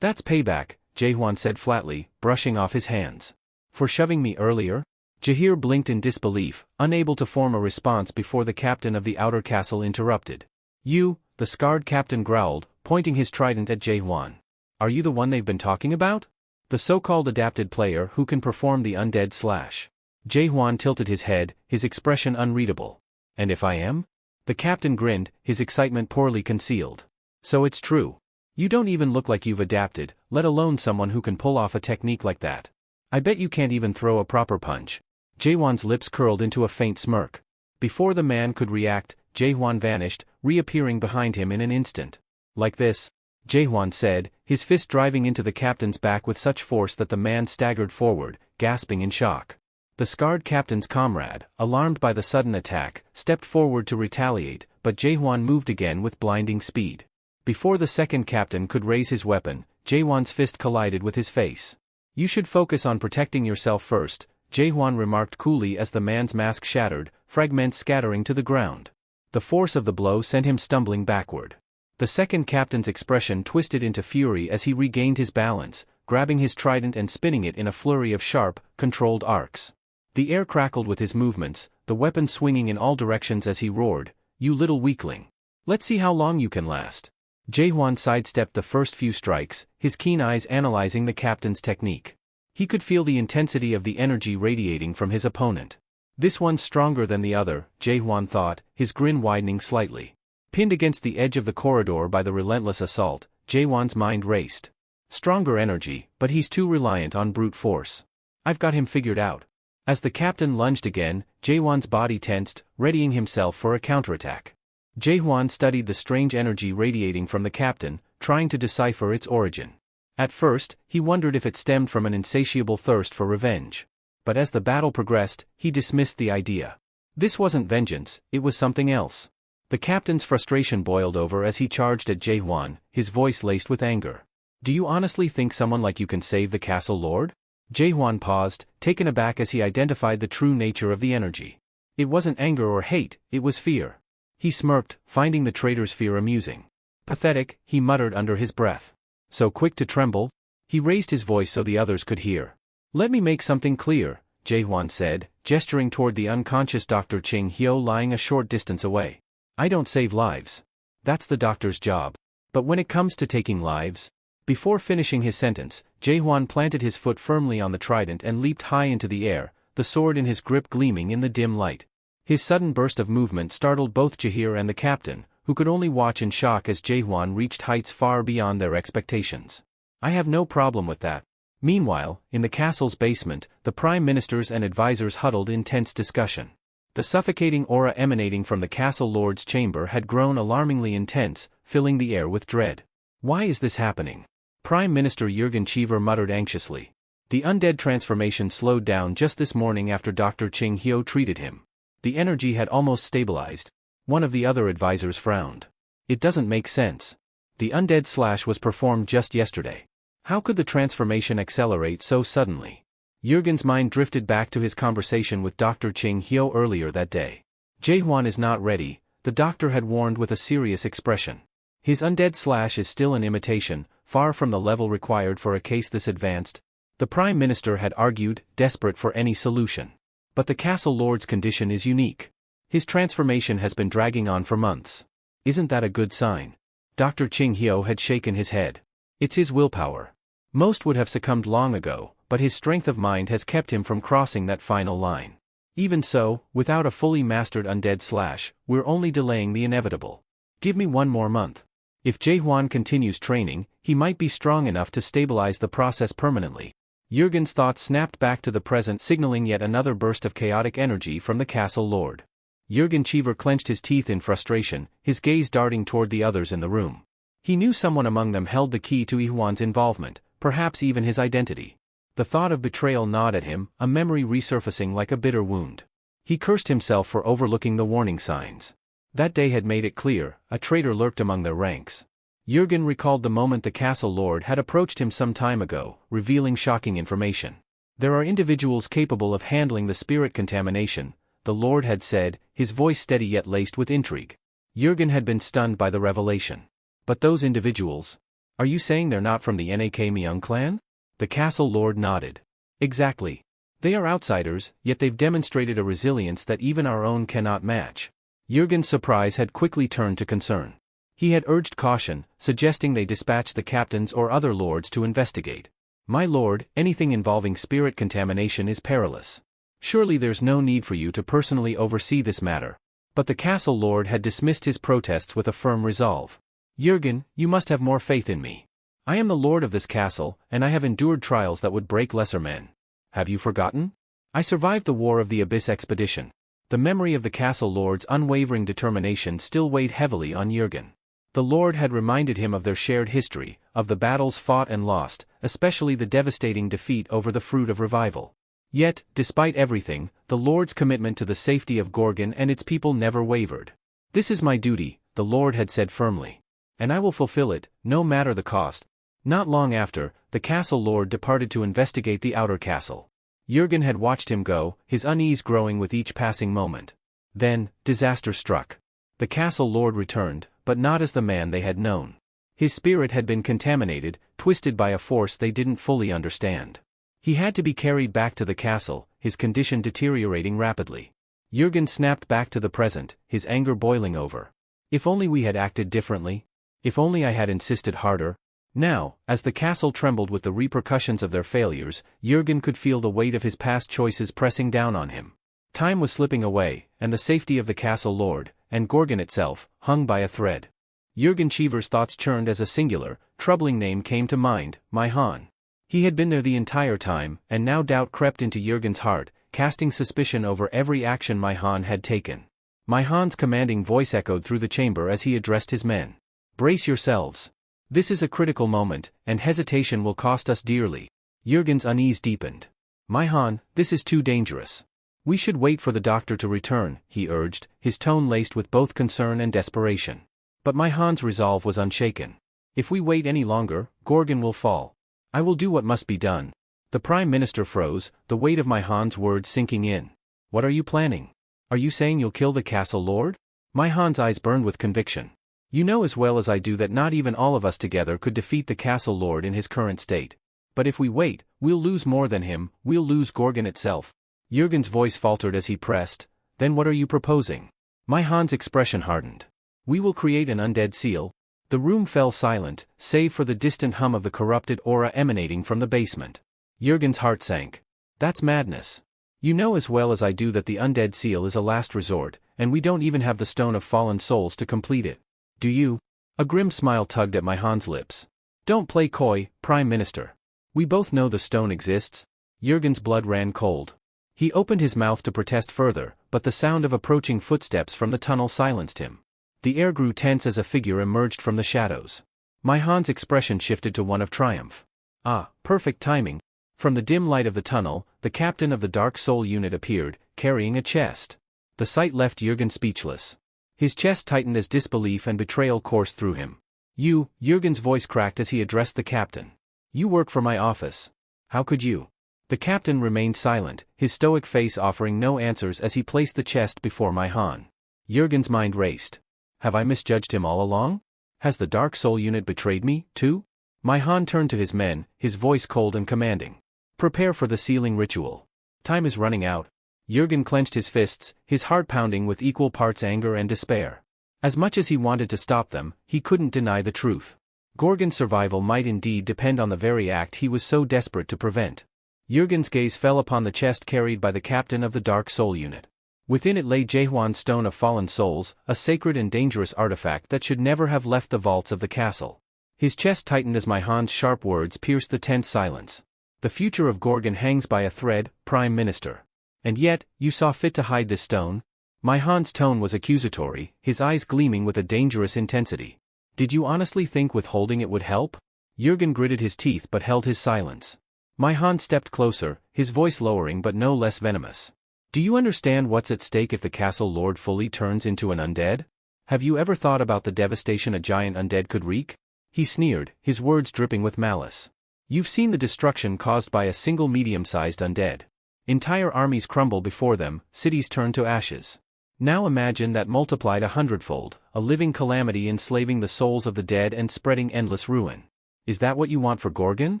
That's payback, Jaehwan said flatly, brushing off his hands. For shoving me earlier? Jahir blinked in disbelief, unable to form a response before the captain of the outer castle interrupted. You, the scarred captain growled, pointing his trident at Jaehwan. Are you the one they've been talking about? The so-called adapted player who can perform the undead slash. Jaehwan tilted his head, his expression unreadable. And if I am? The captain grinned, his excitement poorly concealed. So it's true. You don't even look like you've adapted, let alone someone who can pull off a technique like that. I bet you can't even throw a proper punch. Jaehwan's lips curled into a faint smirk. Before the man could react, Jaehwan vanished, reappearing behind him in an instant. Like this, Jaehwan said, his fist driving into the captain's back with such force that the man staggered forward, gasping in shock. The scarred captain's comrade, alarmed by the sudden attack, stepped forward to retaliate, but Jaehwan moved again with blinding speed. Before the second captain could raise his weapon, Jaehwan's fist collided with his face. You should focus on protecting yourself first, Jaehwan remarked coolly as the man's mask shattered, fragments scattering to the ground. The force of the blow sent him stumbling backward. The second captain's expression twisted into fury as he regained his balance, grabbing his trident and spinning it in a flurry of sharp, controlled arcs. The air crackled with his movements, the weapon swinging in all directions as he roared, "You little weakling. Let's see how long you can last." Jaehwan sidestepped the first few strikes, his keen eyes analyzing the captain's technique. He could feel the intensity of the energy radiating from his opponent. This one's stronger than the other, Jaehwan thought, his grin widening slightly. Pinned against the edge of the corridor by the relentless assault, Jaewon's mind raced. Stronger energy, but he's too reliant on brute force. I've got him figured out. As the captain lunged again, Jaewon's body tensed, readying himself for a counterattack. Jaewon studied the strange energy radiating from the captain, trying to decipher its origin. At first, he wondered if it stemmed from an insatiable thirst for revenge. But as the battle progressed, he dismissed the idea. This wasn't vengeance, it was something else. The captain's frustration boiled over as he charged at Jaewon, his voice laced with anger. Do you honestly think someone like you can save the castle lord? Jaewon paused, taken aback as he identified the true nature of the energy. It wasn't anger or hate, it was fear. He smirked, finding the traitor's fear amusing. Pathetic, he muttered under his breath. So quick to tremble? He raised his voice so the others could hear. Let me make something clear, Jaewon said, gesturing toward the unconscious Dr. Ching Hyo lying a short distance away. I don't save lives. That's the doctor's job. But when it comes to taking lives... Before finishing his sentence, Jaewon planted his foot firmly on the trident and leaped high into the air, the sword in his grip gleaming in the dim light. His sudden burst of movement startled both Jaeher and the captain, who could only watch in shock as Jaewon reached heights far beyond their expectations. I have no problem with that. Meanwhile, in the castle's basement, the prime ministers and advisors huddled in tense discussion. The suffocating aura emanating from the castle lord's chamber had grown alarmingly intense, filling the air with dread. Why is this happening? Prime Minister Jurgen Cheever muttered anxiously. The undead transformation slowed down just this morning after Dr. Ching Hyo treated him. The energy had almost stabilized. One of the other advisors frowned. It doesn't make sense. The undead slash was performed just yesterday. How could the transformation accelerate so suddenly? Jurgen's mind drifted back to his conversation with Dr. Ching Hyo earlier that day. Jaewon is not ready, the doctor had warned with a serious expression. His undead slash is still an imitation, far from the level required for a case this advanced, the Prime Minister had argued, desperate for any solution. But the Castle Lord's condition is unique. His transformation has been dragging on for months. Isn't that a good sign? Dr. Ching Hyo had shaken his head. It's his willpower. Most would have succumbed long ago, but his strength of mind has kept him from crossing that final line. Even so, without a fully mastered undead slash, we're only delaying the inevitable. Give me one more month. If Jaewon continues training, he might be strong enough to stabilize the process permanently. Jurgen's thoughts snapped back to the present, signaling yet another burst of chaotic energy from the castle lord. Jurgen Cheever clenched his teeth in frustration, his gaze darting toward the others in the room. He knew someone among them held the key to Ihwan's involvement, perhaps even his identity. The thought of betrayal gnawed at him, a memory resurfacing like a bitter wound. He cursed himself for overlooking the warning signs. That day had made it clear, a traitor lurked among their ranks. Jurgen recalled the moment the castle lord had approached him some time ago, revealing shocking information. There are individuals capable of handling the spirit contamination, the lord had said, his voice steady yet laced with intrigue. Jurgen had been stunned by the revelation. But those individuals? Are you saying they're not from the Nakmyeon clan? The castle lord nodded. Exactly. They are outsiders, yet they've demonstrated a resilience that even our own cannot match. Jurgen's surprise had quickly turned to concern. He had urged caution, suggesting they dispatch the captains or other lords to investigate. My lord, anything involving spirit contamination is perilous. Surely there's no need for you to personally oversee this matter. But the castle lord had dismissed his protests with a firm resolve. Jurgen, you must have more faith in me. I am the lord of this castle, and I have endured trials that would break lesser men. Have you forgotten? I survived the War of the Abyss expedition. The memory of the castle lord's unwavering determination still weighed heavily on Jurgen. The lord had reminded him of their shared history, of the battles fought and lost, especially the devastating defeat over the Fruit of Revival. Yet, despite everything, the lord's commitment to the safety of Gorgon and its people never wavered. This is my duty, the lord had said firmly. And I will fulfill it, no matter the cost. Not long after, the castle lord departed to investigate the outer castle. Jurgen had watched him go, his unease growing with each passing moment. Then, disaster struck. The castle lord returned, but not as the man they had known. His spirit had been contaminated, twisted by a force they didn't fully understand. He had to be carried back to the castle, his condition deteriorating rapidly. Jurgen snapped back to the present, his anger boiling over. If only we had acted differently. If only I had insisted harder. Now, as the castle trembled with the repercussions of their failures, Jurgen could feel the weight of his past choices pressing down on him. Time was slipping away, and the safety of the castle lord, and Gorgon itself, hung by a thread. Jürgen Cheever's thoughts churned as a singular, troubling name came to mind, manhwa. He had been there the entire time, and now doubt crept into Jürgen's heart, casting suspicion over every action manhwa had taken. Manhwa's commanding voice echoed through the chamber as he addressed his men. Brace yourselves. This is a critical moment, and hesitation will cost us dearly. Jürgen's unease deepened. Manhwa, this is too dangerous. We should wait for the doctor to return, he urged, his tone laced with both concern and desperation. But Manhwa's resolve was unshaken. If we wait any longer, Gorgon will fall. I will do what must be done. The Prime Minister froze, the weight of Manhwa's words sinking in. What are you planning? Are you saying you'll kill the castle lord? Manhwa's eyes burned with conviction. You know as well as I do that not even all of us together could defeat the castle lord in his current state. But if we wait, we'll lose more than him, we'll lose Gorgon itself. Jürgen's voice faltered as he pressed. Then what are you proposing? Manhwa's expression hardened. We will create an undead seal. The room fell silent, save for the distant hum of the corrupted aura emanating from the basement. Jürgen's heart sank. That's madness. You know as well as I do that the undead seal is a last resort, and we don't even have the stone of fallen souls to complete it. Do you? A grim smile tugged at Manhwa's lips. Don't play coy, Prime Minister. We both know the stone exists. Jürgen's blood ran cold. He opened his mouth to protest further, but the sound of approaching footsteps from the tunnel silenced him. The air grew tense as a figure emerged from the shadows. Manhwa's expression shifted to one of triumph. Ah, perfect timing. From the dim light of the tunnel, the captain of the Dark Soul unit appeared, carrying a chest. The sight left Jürgen speechless. His chest tightened as disbelief and betrayal coursed through him. You, Jürgen's voice cracked as he addressed the captain. You work for my office. How could you? The captain remained silent, his stoic face offering no answers as he placed the chest before Manhwa. Jürgen's mind raced. Have I misjudged him all along? Has the Dark Soul unit betrayed me, too? Manhwa turned to his men, his voice cold and commanding. Prepare for the sealing ritual. Time is running out. Jürgen clenched his fists, his heart pounding with equal parts anger and despair. As much as he wanted to stop them, he couldn't deny the truth. Gorgon's survival might indeed depend on the very act he was so desperate to prevent. Jürgen's gaze fell upon the chest carried by the captain of the Dark Soul unit. Within it lay Jaehwan's Stone of Fallen Souls, a sacred and dangerous artifact that should never have left the vaults of the castle. His chest tightened as Manhwa's sharp words pierced the tense silence. The future of Gorgon hangs by a thread, Prime Minister. And yet, you saw fit to hide this stone? Manhwa's tone was accusatory, his eyes gleaming with a dangerous intensity. Did you honestly think withholding it would help? Jürgen gritted his teeth but held his silence. Manhwa stepped closer, his voice lowering but no less venomous. Do you understand what's at stake if the castle lord fully turns into an undead? Have you ever thought about the devastation a giant undead could wreak? He sneered, his words dripping with malice. You've seen the destruction caused by a single medium-sized undead. Entire armies crumble before them, cities turn to ashes. Now imagine that multiplied 100-fold, a living calamity enslaving the souls of the dead and spreading endless ruin. Is that what you want for Gorgon?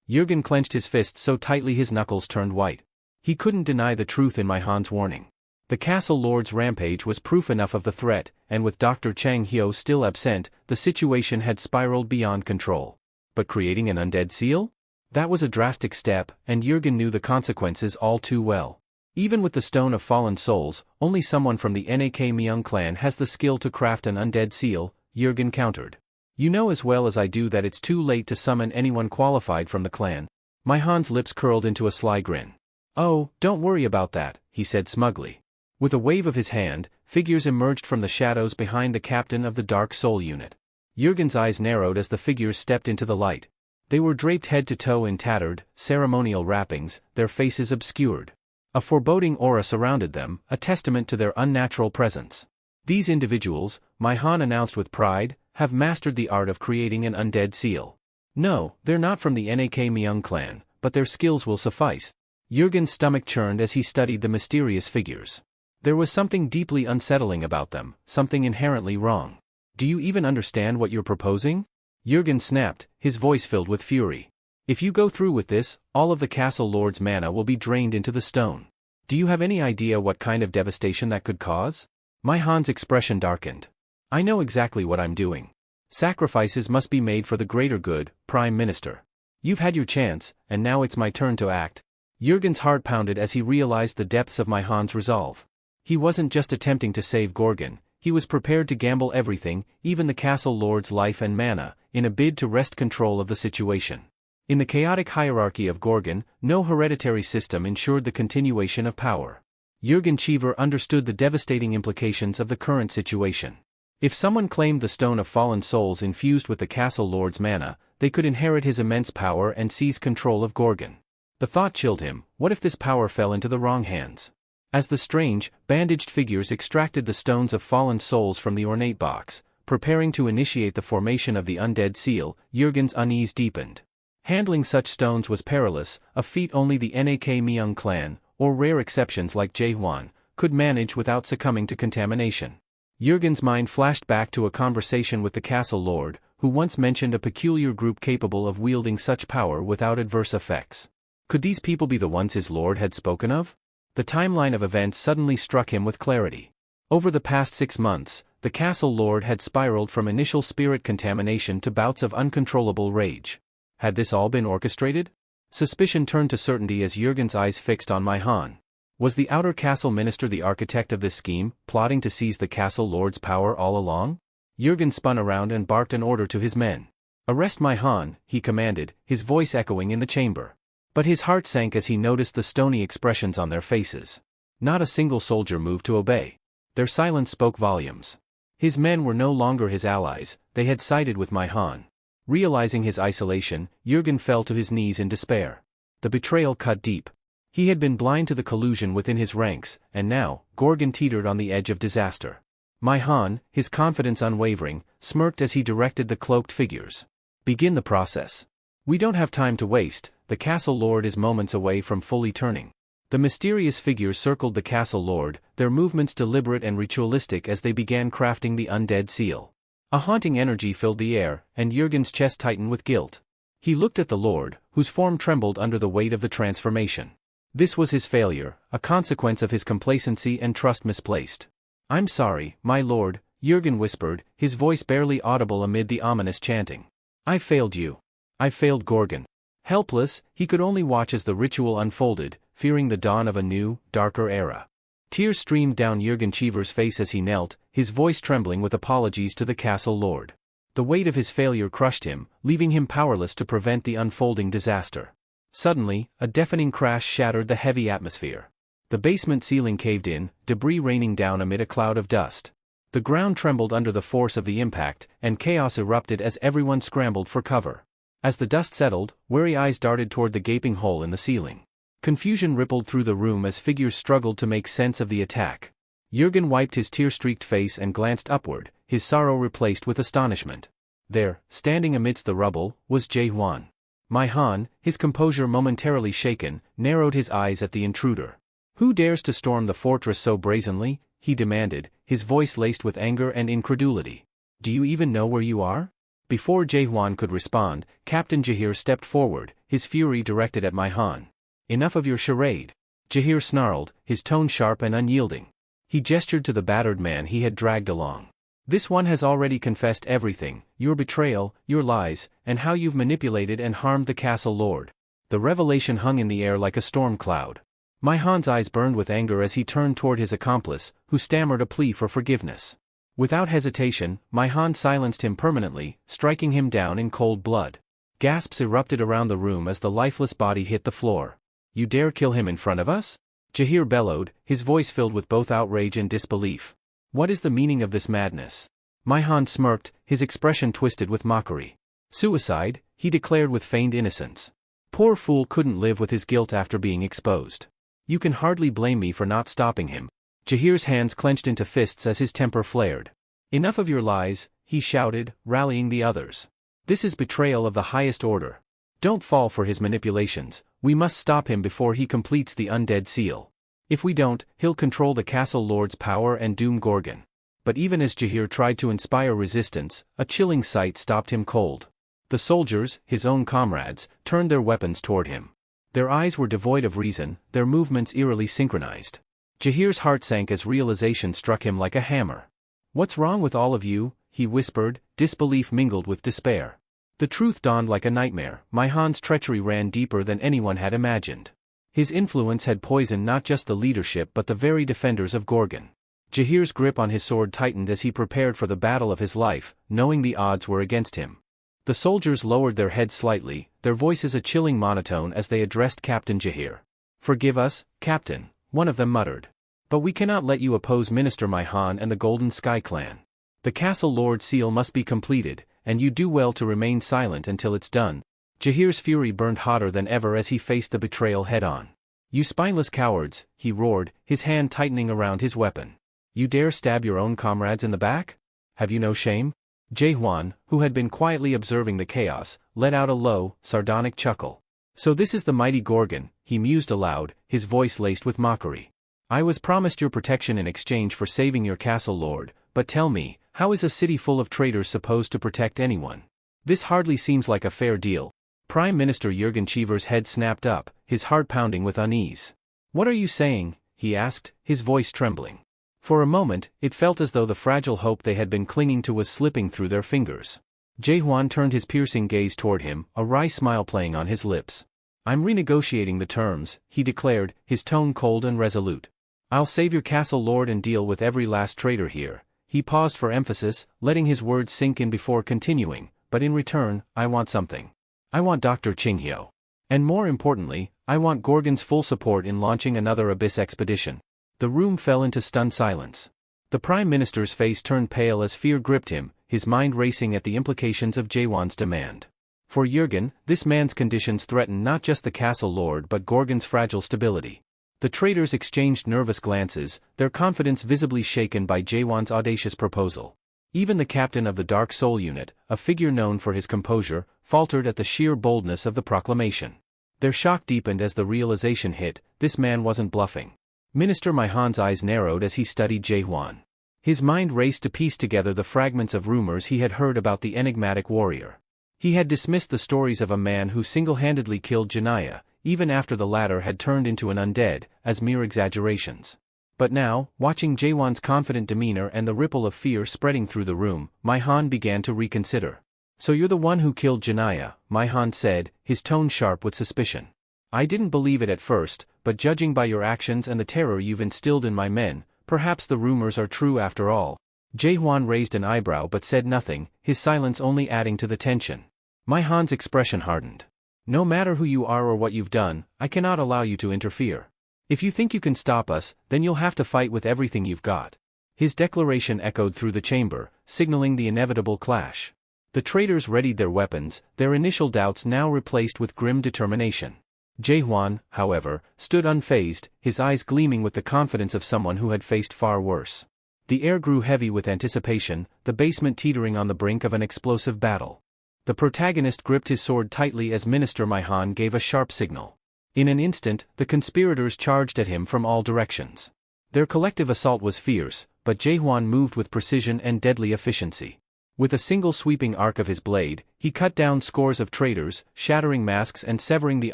Jürgen clenched his fists so tightly his knuckles turned white. He couldn't deny the truth in Manhwa's warning. The castle lord's rampage was proof enough of the threat, and with Dr. Chang Hyo still absent, the situation had spiraled beyond control. But creating an undead seal? That was a drastic step, and Jürgen knew the consequences all too well. Even with the Stone of Fallen Souls, only someone from the Nak Myung clan has the skill to craft an undead seal, Jürgen countered. You know as well as I do that it's too late to summon anyone qualified from the clan. Manhwa's lips curled into a sly grin. Oh, don't worry about that, he said smugly. With a wave of his hand, figures emerged from the shadows behind the captain of the Dark Soul unit. Jürgen's eyes narrowed as the figures stepped into the light. They were draped head to toe in tattered, ceremonial wrappings, their faces obscured. A foreboding aura surrounded them, a testament to their unnatural presence. These individuals, Manhwa announced with pride, have mastered the art of creating an undead seal. No, they're not from the Nak Myung clan, but their skills will suffice. Jürgen's stomach churned as he studied the mysterious figures. There was something deeply unsettling about them, something inherently wrong. Do you even understand what you're proposing? Jürgen snapped, his voice filled with fury. If you go through with this, all of the castle lord's mana will be drained into the stone. Do you have any idea what kind of devastation that could cause? Manhwa's expression darkened. I know exactly what I'm doing. Sacrifices must be made for the greater good, Prime Minister. You've had your chance, and now it's my turn to act. Jürgen's heart pounded as he realized the depths of Manhwa's resolve. He wasn't just attempting to save Gorgon, He was prepared to gamble everything, even the castle lord's life and mana, in a bid to wrest control of the situation. In the chaotic hierarchy of Gorgon, no hereditary system ensured the continuation of power. Jürgen Cheever understood the devastating implications of the current situation. If someone claimed the Stone of Fallen Souls infused with the castle lord's mana, they could inherit his immense power and seize control of Gorgon. The thought chilled him: what if this power fell into the wrong hands? As the strange, bandaged figures extracted the Stones of Fallen Souls from the ornate box, preparing to initiate the formation of the undead seal, Jürgen's unease deepened. Handling such stones was perilous, a feat only the Nak Myung clan, or rare exceptions like Jae-hwan, could manage without succumbing to contamination. Jürgen's mind flashed back to a conversation with the castle lord, who once mentioned a peculiar group capable of wielding such power without adverse effects. Could these people be the ones his lord had spoken of? The timeline of events suddenly struck him with clarity. Over the past 6 months, the castle lord had spiraled from initial spirit contamination to bouts of uncontrollable rage. Had this all been orchestrated? Suspicion turned to certainty as Jürgen's eyes fixed on Mai-han. Was the outer castle minister the architect of this scheme, plotting to seize the castle lord's power all along? Jürgen spun around and barked an order to his men. "Arrest Mai-han," he commanded, his voice echoing in the chamber. But his heart sank as he noticed the stony expressions on their faces. Not a single soldier moved to obey. Their silence spoke volumes. His men were no longer his allies, they had sided with Mai-han. Realizing his isolation, Jürgen fell to his knees in despair. The betrayal cut deep. He had been blind to the collusion within his ranks, and now, Gorgon teetered on the edge of disaster. Mai-han, his confidence unwavering, smirked as he directed the cloaked figures. "Begin the process. We don't have time to waste, the castle lord is moments away from fully turning." The mysterious figures circled the castle lord, their movements deliberate and ritualistic as they began crafting the undead seal. A haunting energy filled the air, and Jürgen's chest tightened with guilt. He looked at the lord, whose form trembled under the weight of the transformation. This was his failure, a consequence of his complacency and trust misplaced. "I'm sorry, my lord," Jürgen whispered, his voice barely audible amid the ominous chanting. "I failed you. I failed Gorgon." Helpless, he could only watch as the ritual unfolded, fearing the dawn of a new, darker era. Tears streamed down Jürgen Cheever's face as he knelt, his voice trembling with apologies to the castle lord. The weight of his failure crushed him, leaving him powerless to prevent the unfolding disaster. Suddenly, a deafening crash shattered the heavy atmosphere. The basement ceiling caved in, debris raining down amid a cloud of dust. The ground trembled under the force of the impact, and chaos erupted as everyone scrambled for cover. As the dust settled, wary eyes darted toward the gaping hole in the ceiling. Confusion rippled through the room as figures struggled to make sense of the attack. Jürgen wiped his tear-streaked face and glanced upward, his sorrow replaced with astonishment. There, standing amidst the rubble, was Jae-hwan. Mai-han, his composure momentarily shaken, narrowed his eyes at the intruder. "Who dares to storm the fortress so brazenly?" he demanded, his voice laced with anger and incredulity. "Do you even know where you are?" Before Jae-hwan could respond, Captain Jahir stepped forward, his fury directed at Mai-han. "Enough of your charade." Jahir snarled, his tone sharp and unyielding. He gestured to the battered man he had dragged along. "This one has already confessed everything, your betrayal, your lies, and how you've manipulated and harmed the castle lord." The revelation hung in the air like a storm cloud. Mai-han's eyes burned with anger as he turned toward his accomplice, who stammered a plea for forgiveness. Without hesitation, Mai-han silenced him permanently, striking him down in cold blood. Gasps erupted around the room as the lifeless body hit the floor. "You dare kill him in front of us?" Jahir bellowed, his voice filled with both outrage and disbelief. "What is the meaning of this madness?" Mai-han smirked, his expression twisted with mockery. "Suicide," he declared with feigned innocence. "Poor fool couldn't live with his guilt after being exposed. You can hardly blame me for not stopping him." Jahir's hands clenched into fists as his temper flared. "Enough of your lies," he shouted, rallying the others. "This is betrayal of the highest order. Don't fall for his manipulations, we must stop him before he completes the undead seal. If we don't, he'll control the castle lord's power and doom Gorgon." But even as Jahir tried to inspire resistance, a chilling sight stopped him cold. The soldiers, his own comrades, turned their weapons toward him. Their eyes were devoid of reason, their movements eerily synchronized. Jahir's heart sank as realization struck him like a hammer. "What's wrong with all of you?" he whispered, disbelief mingled with despair. The truth dawned like a nightmare. Mai-han's treachery ran deeper than anyone had imagined. His influence had poisoned not just the leadership but the very defenders of Gorgon. Jahir's grip on his sword tightened as he prepared for the battle of his life, knowing the odds were against him. The soldiers lowered their heads slightly, their voices a chilling monotone as they addressed Captain Jahir. "Forgive us, Captain," one of them muttered. "But we cannot let you oppose Minister Maihan and the Golden Sky Clan. The Castle Lord seal must be completed, and you do well to remain silent until it's done." Jahir's fury burned hotter than ever as he faced the betrayal head-on. "You spineless cowards," he roared, his hand tightening around his weapon. "You dare stab your own comrades in the back? Have you no shame?" Jaehwan, who had been quietly observing the chaos, let out a low, sardonic chuckle. "So this is the mighty Gorgon," he mused aloud, his voice laced with mockery. "I was promised your protection in exchange for saving your castle lord, but tell me, how is a city full of traitors supposed to protect anyone? This hardly seems like a fair deal." Prime Minister Jurgen Cheever's head snapped up, his heart pounding with unease. "What are you saying?" he asked, his voice trembling. For a moment, it felt as though the fragile hope they had been clinging to was slipping through their fingers. Jaehwan turned his piercing gaze toward him, a wry smile playing on his lips. "I'm renegotiating the terms," he declared, his tone cold and resolute. "I'll save your castle lord and deal with every last traitor here." He paused for emphasis, letting his words sink in before continuing, "But in return, I want something. I want Dr. Qinghyo. And more importantly, I want Gorgon's full support in launching another Abyss expedition." The room fell into stunned silence. The Prime Minister's face turned pale as fear gripped him, his mind racing at the implications of Jaehwan's demand. For Jurgen, this man's conditions threatened not just the castle lord but Gorgon's fragile stability. The traitors exchanged nervous glances, their confidence visibly shaken by Jaehwan's audacious proposal. Even the captain of the Dark Soul Unit, a figure known for his composure, faltered at the sheer boldness of the proclamation. Their shock deepened as the realization hit, this man wasn't bluffing. Minister Maihan's eyes narrowed as he studied Jaehwan. His mind raced to piece together the fragments of rumors he had heard about the enigmatic warrior. He had dismissed the stories of a man who single-handedly killed Janaya, even after the latter had turned into an undead, as mere exaggerations. But now, watching Jaehwan's confident demeanor and the ripple of fear spreading through the room, Maihan began to reconsider. "So you're the one who killed Janaya," Maihan said, his tone sharp with suspicion. "I didn't believe it at first, but judging by your actions and the terror you've instilled in my men, perhaps the rumors are true after all." Jaehwan raised an eyebrow but said nothing, his silence only adding to the tension. Maihan's expression hardened. "No matter who you are or what you've done, I cannot allow you to interfere. If you think you can stop us, then you'll have to fight with everything you've got." His declaration echoed through the chamber, signaling the inevitable clash. The traitors readied their weapons, their initial doubts now replaced with grim determination. Jaehwan, however, stood unfazed, his eyes gleaming with the confidence of someone who had faced far worse. The air grew heavy with anticipation, the basement teetering on the brink of an explosive battle. The protagonist gripped his sword tightly as Minister Maihan gave a sharp signal. In an instant, the conspirators charged at him from all directions. Their collective assault was fierce, but Jaehwan moved with precision and deadly efficiency. With a single sweeping arc of his blade, he cut down scores of traitors, shattering masks and severing the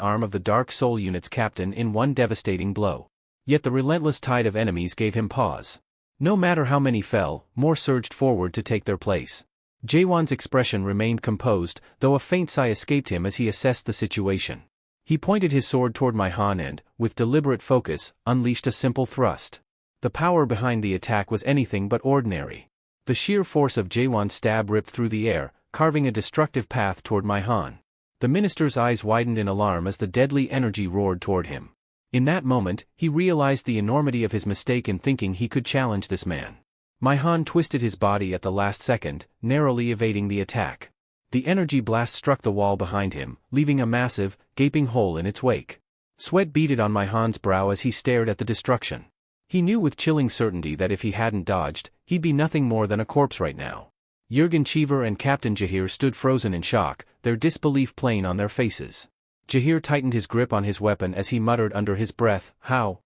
arm of the Dark Soul Unit's captain in one devastating blow. Yet the relentless tide of enemies gave him pause. No matter how many fell, more surged forward to take their place. Jaehwan's expression remained composed, though a faint sigh escaped him as he assessed the situation. He pointed his sword toward Maihan and, with deliberate focus, unleashed a simple thrust. The power behind the attack was anything but ordinary. The sheer force of Jaehwan's stab ripped through the air, carving a destructive path toward Maihan. The minister's eyes widened in alarm as the deadly energy roared toward him. In that moment, he realized the enormity of his mistake in thinking he could challenge this man. Maihan twisted his body at the last second, narrowly evading the attack. The energy blast struck the wall behind him, leaving a massive, gaping hole in its wake. Sweat beaded on Maihan's brow as he stared at the destruction. He knew with chilling certainty that if he hadn't dodged, he'd be nothing more than a corpse right now. Jurgen Cheever and Captain Jahir stood frozen in shock, their disbelief plain on their faces. Jahir tightened his grip on his weapon as he muttered under his breath, How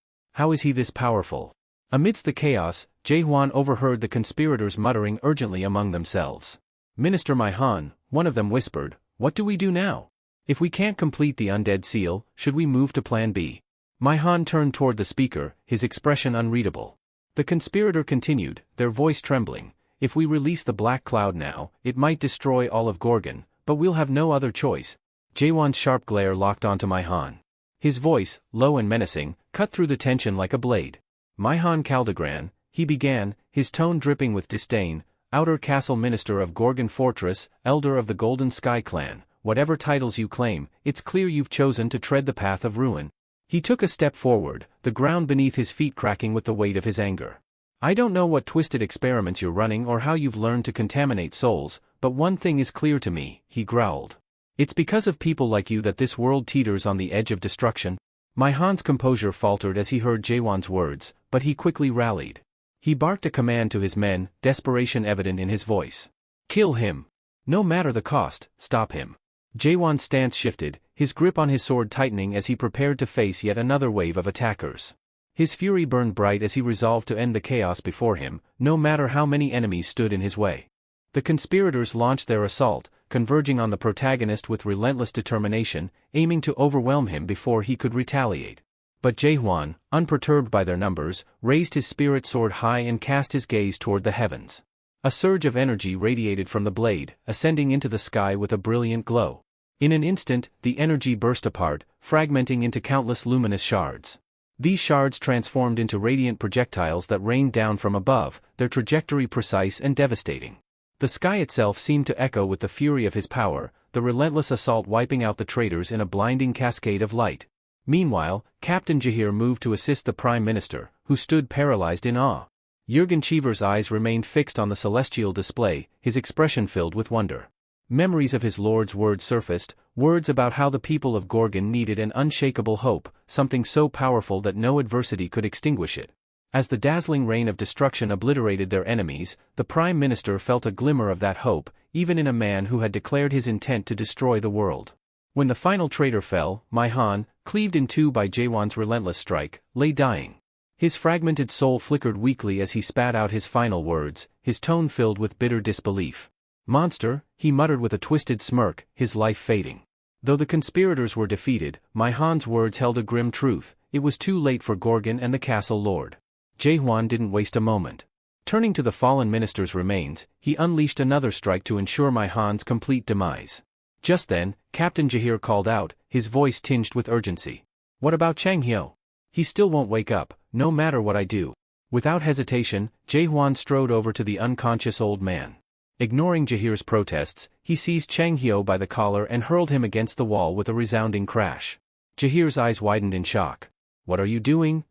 is he this powerful?" Amidst the chaos, Jaehwan overheard the conspirators muttering urgently among themselves. "Minister Maihan," one of them whispered, "what do we do now? If we can't complete the undead seal, should we move to Plan B?" Maihan turned toward the speaker, his expression unreadable. The conspirator continued, their voice trembling, "If we release the black cloud now, it might destroy all of Gorgon, but we'll have no other choice." Jaehwan's sharp glare locked onto Maihan. His voice, low and menacing, cut through the tension like a blade. "Maihan Kaldegran," he began, his tone dripping with disdain. "Outer Castle Minister of Gorgon Fortress, Elder of the Golden Sky Clan, whatever titles you claim, it's clear you've chosen to tread the path of ruin." He took a step forward, the ground beneath his feet cracking with the weight of his anger. "I don't know what twisted experiments you're running or how you've learned to contaminate souls, but one thing is clear to me," he growled. "It's because of people like you that this world teeters on the edge of destruction." Han's composure faltered as he heard Jaewon's words, but he quickly rallied. He barked a command to his men, desperation evident in his voice. "Kill him! No matter the cost, stop him!" Jaewon's stance shifted, his grip on his sword tightening as he prepared to face yet another wave of attackers. His fury burned bright as he resolved to end the chaos before him, no matter how many enemies stood in his way. The conspirators launched their assault, converging on the protagonist with relentless determination, aiming to overwhelm him before he could retaliate. But Jaewon, unperturbed by their numbers, raised his spirit sword high and cast his gaze toward the heavens. A surge of energy radiated from the blade, ascending into the sky with a brilliant glow. In an instant, the energy burst apart, fragmenting into countless luminous shards. These shards transformed into radiant projectiles that rained down from above, their trajectory precise and devastating. The sky itself seemed to echo with the fury of his power, the relentless assault wiping out the traitors in a blinding cascade of light. Meanwhile, Captain Jahir moved to assist the Prime Minister, who stood paralyzed in awe. Jurgen Cheever's eyes remained fixed on the celestial display, his expression filled with wonder. Memories of his lord's words surfaced, words about how the people of Gorgon needed an unshakable hope, something so powerful that no adversity could extinguish it. As the dazzling rain of destruction obliterated their enemies, the Prime Minister felt a glimmer of that hope, even in a man who had declared his intent to destroy the world. When the final traitor fell, Han, cleaved in two by Jaewon's relentless strike, lay dying. His fragmented soul flickered weakly as he spat out his final words, his tone filled with bitter disbelief. "Monster," he muttered with a twisted smirk, his life fading. Though the conspirators were defeated, Han's words held a grim truth: it was too late for Gorgon and the castle lord. Jaewon didn't waste a moment. Turning to the fallen minister's remains, he unleashed another strike to ensure Han's complete demise. Just then, Captain Jahir called out, his voice tinged with urgency. "What about Chang Hyo? He still won't wake up, no matter what I do." Without hesitation, Jaewon strode over to the unconscious old man. Ignoring Jahir's protests, he seized Chang Hyo by the collar and hurled him against the wall with a resounding crash. Jahir's eyes widened in shock. "What are you doing?"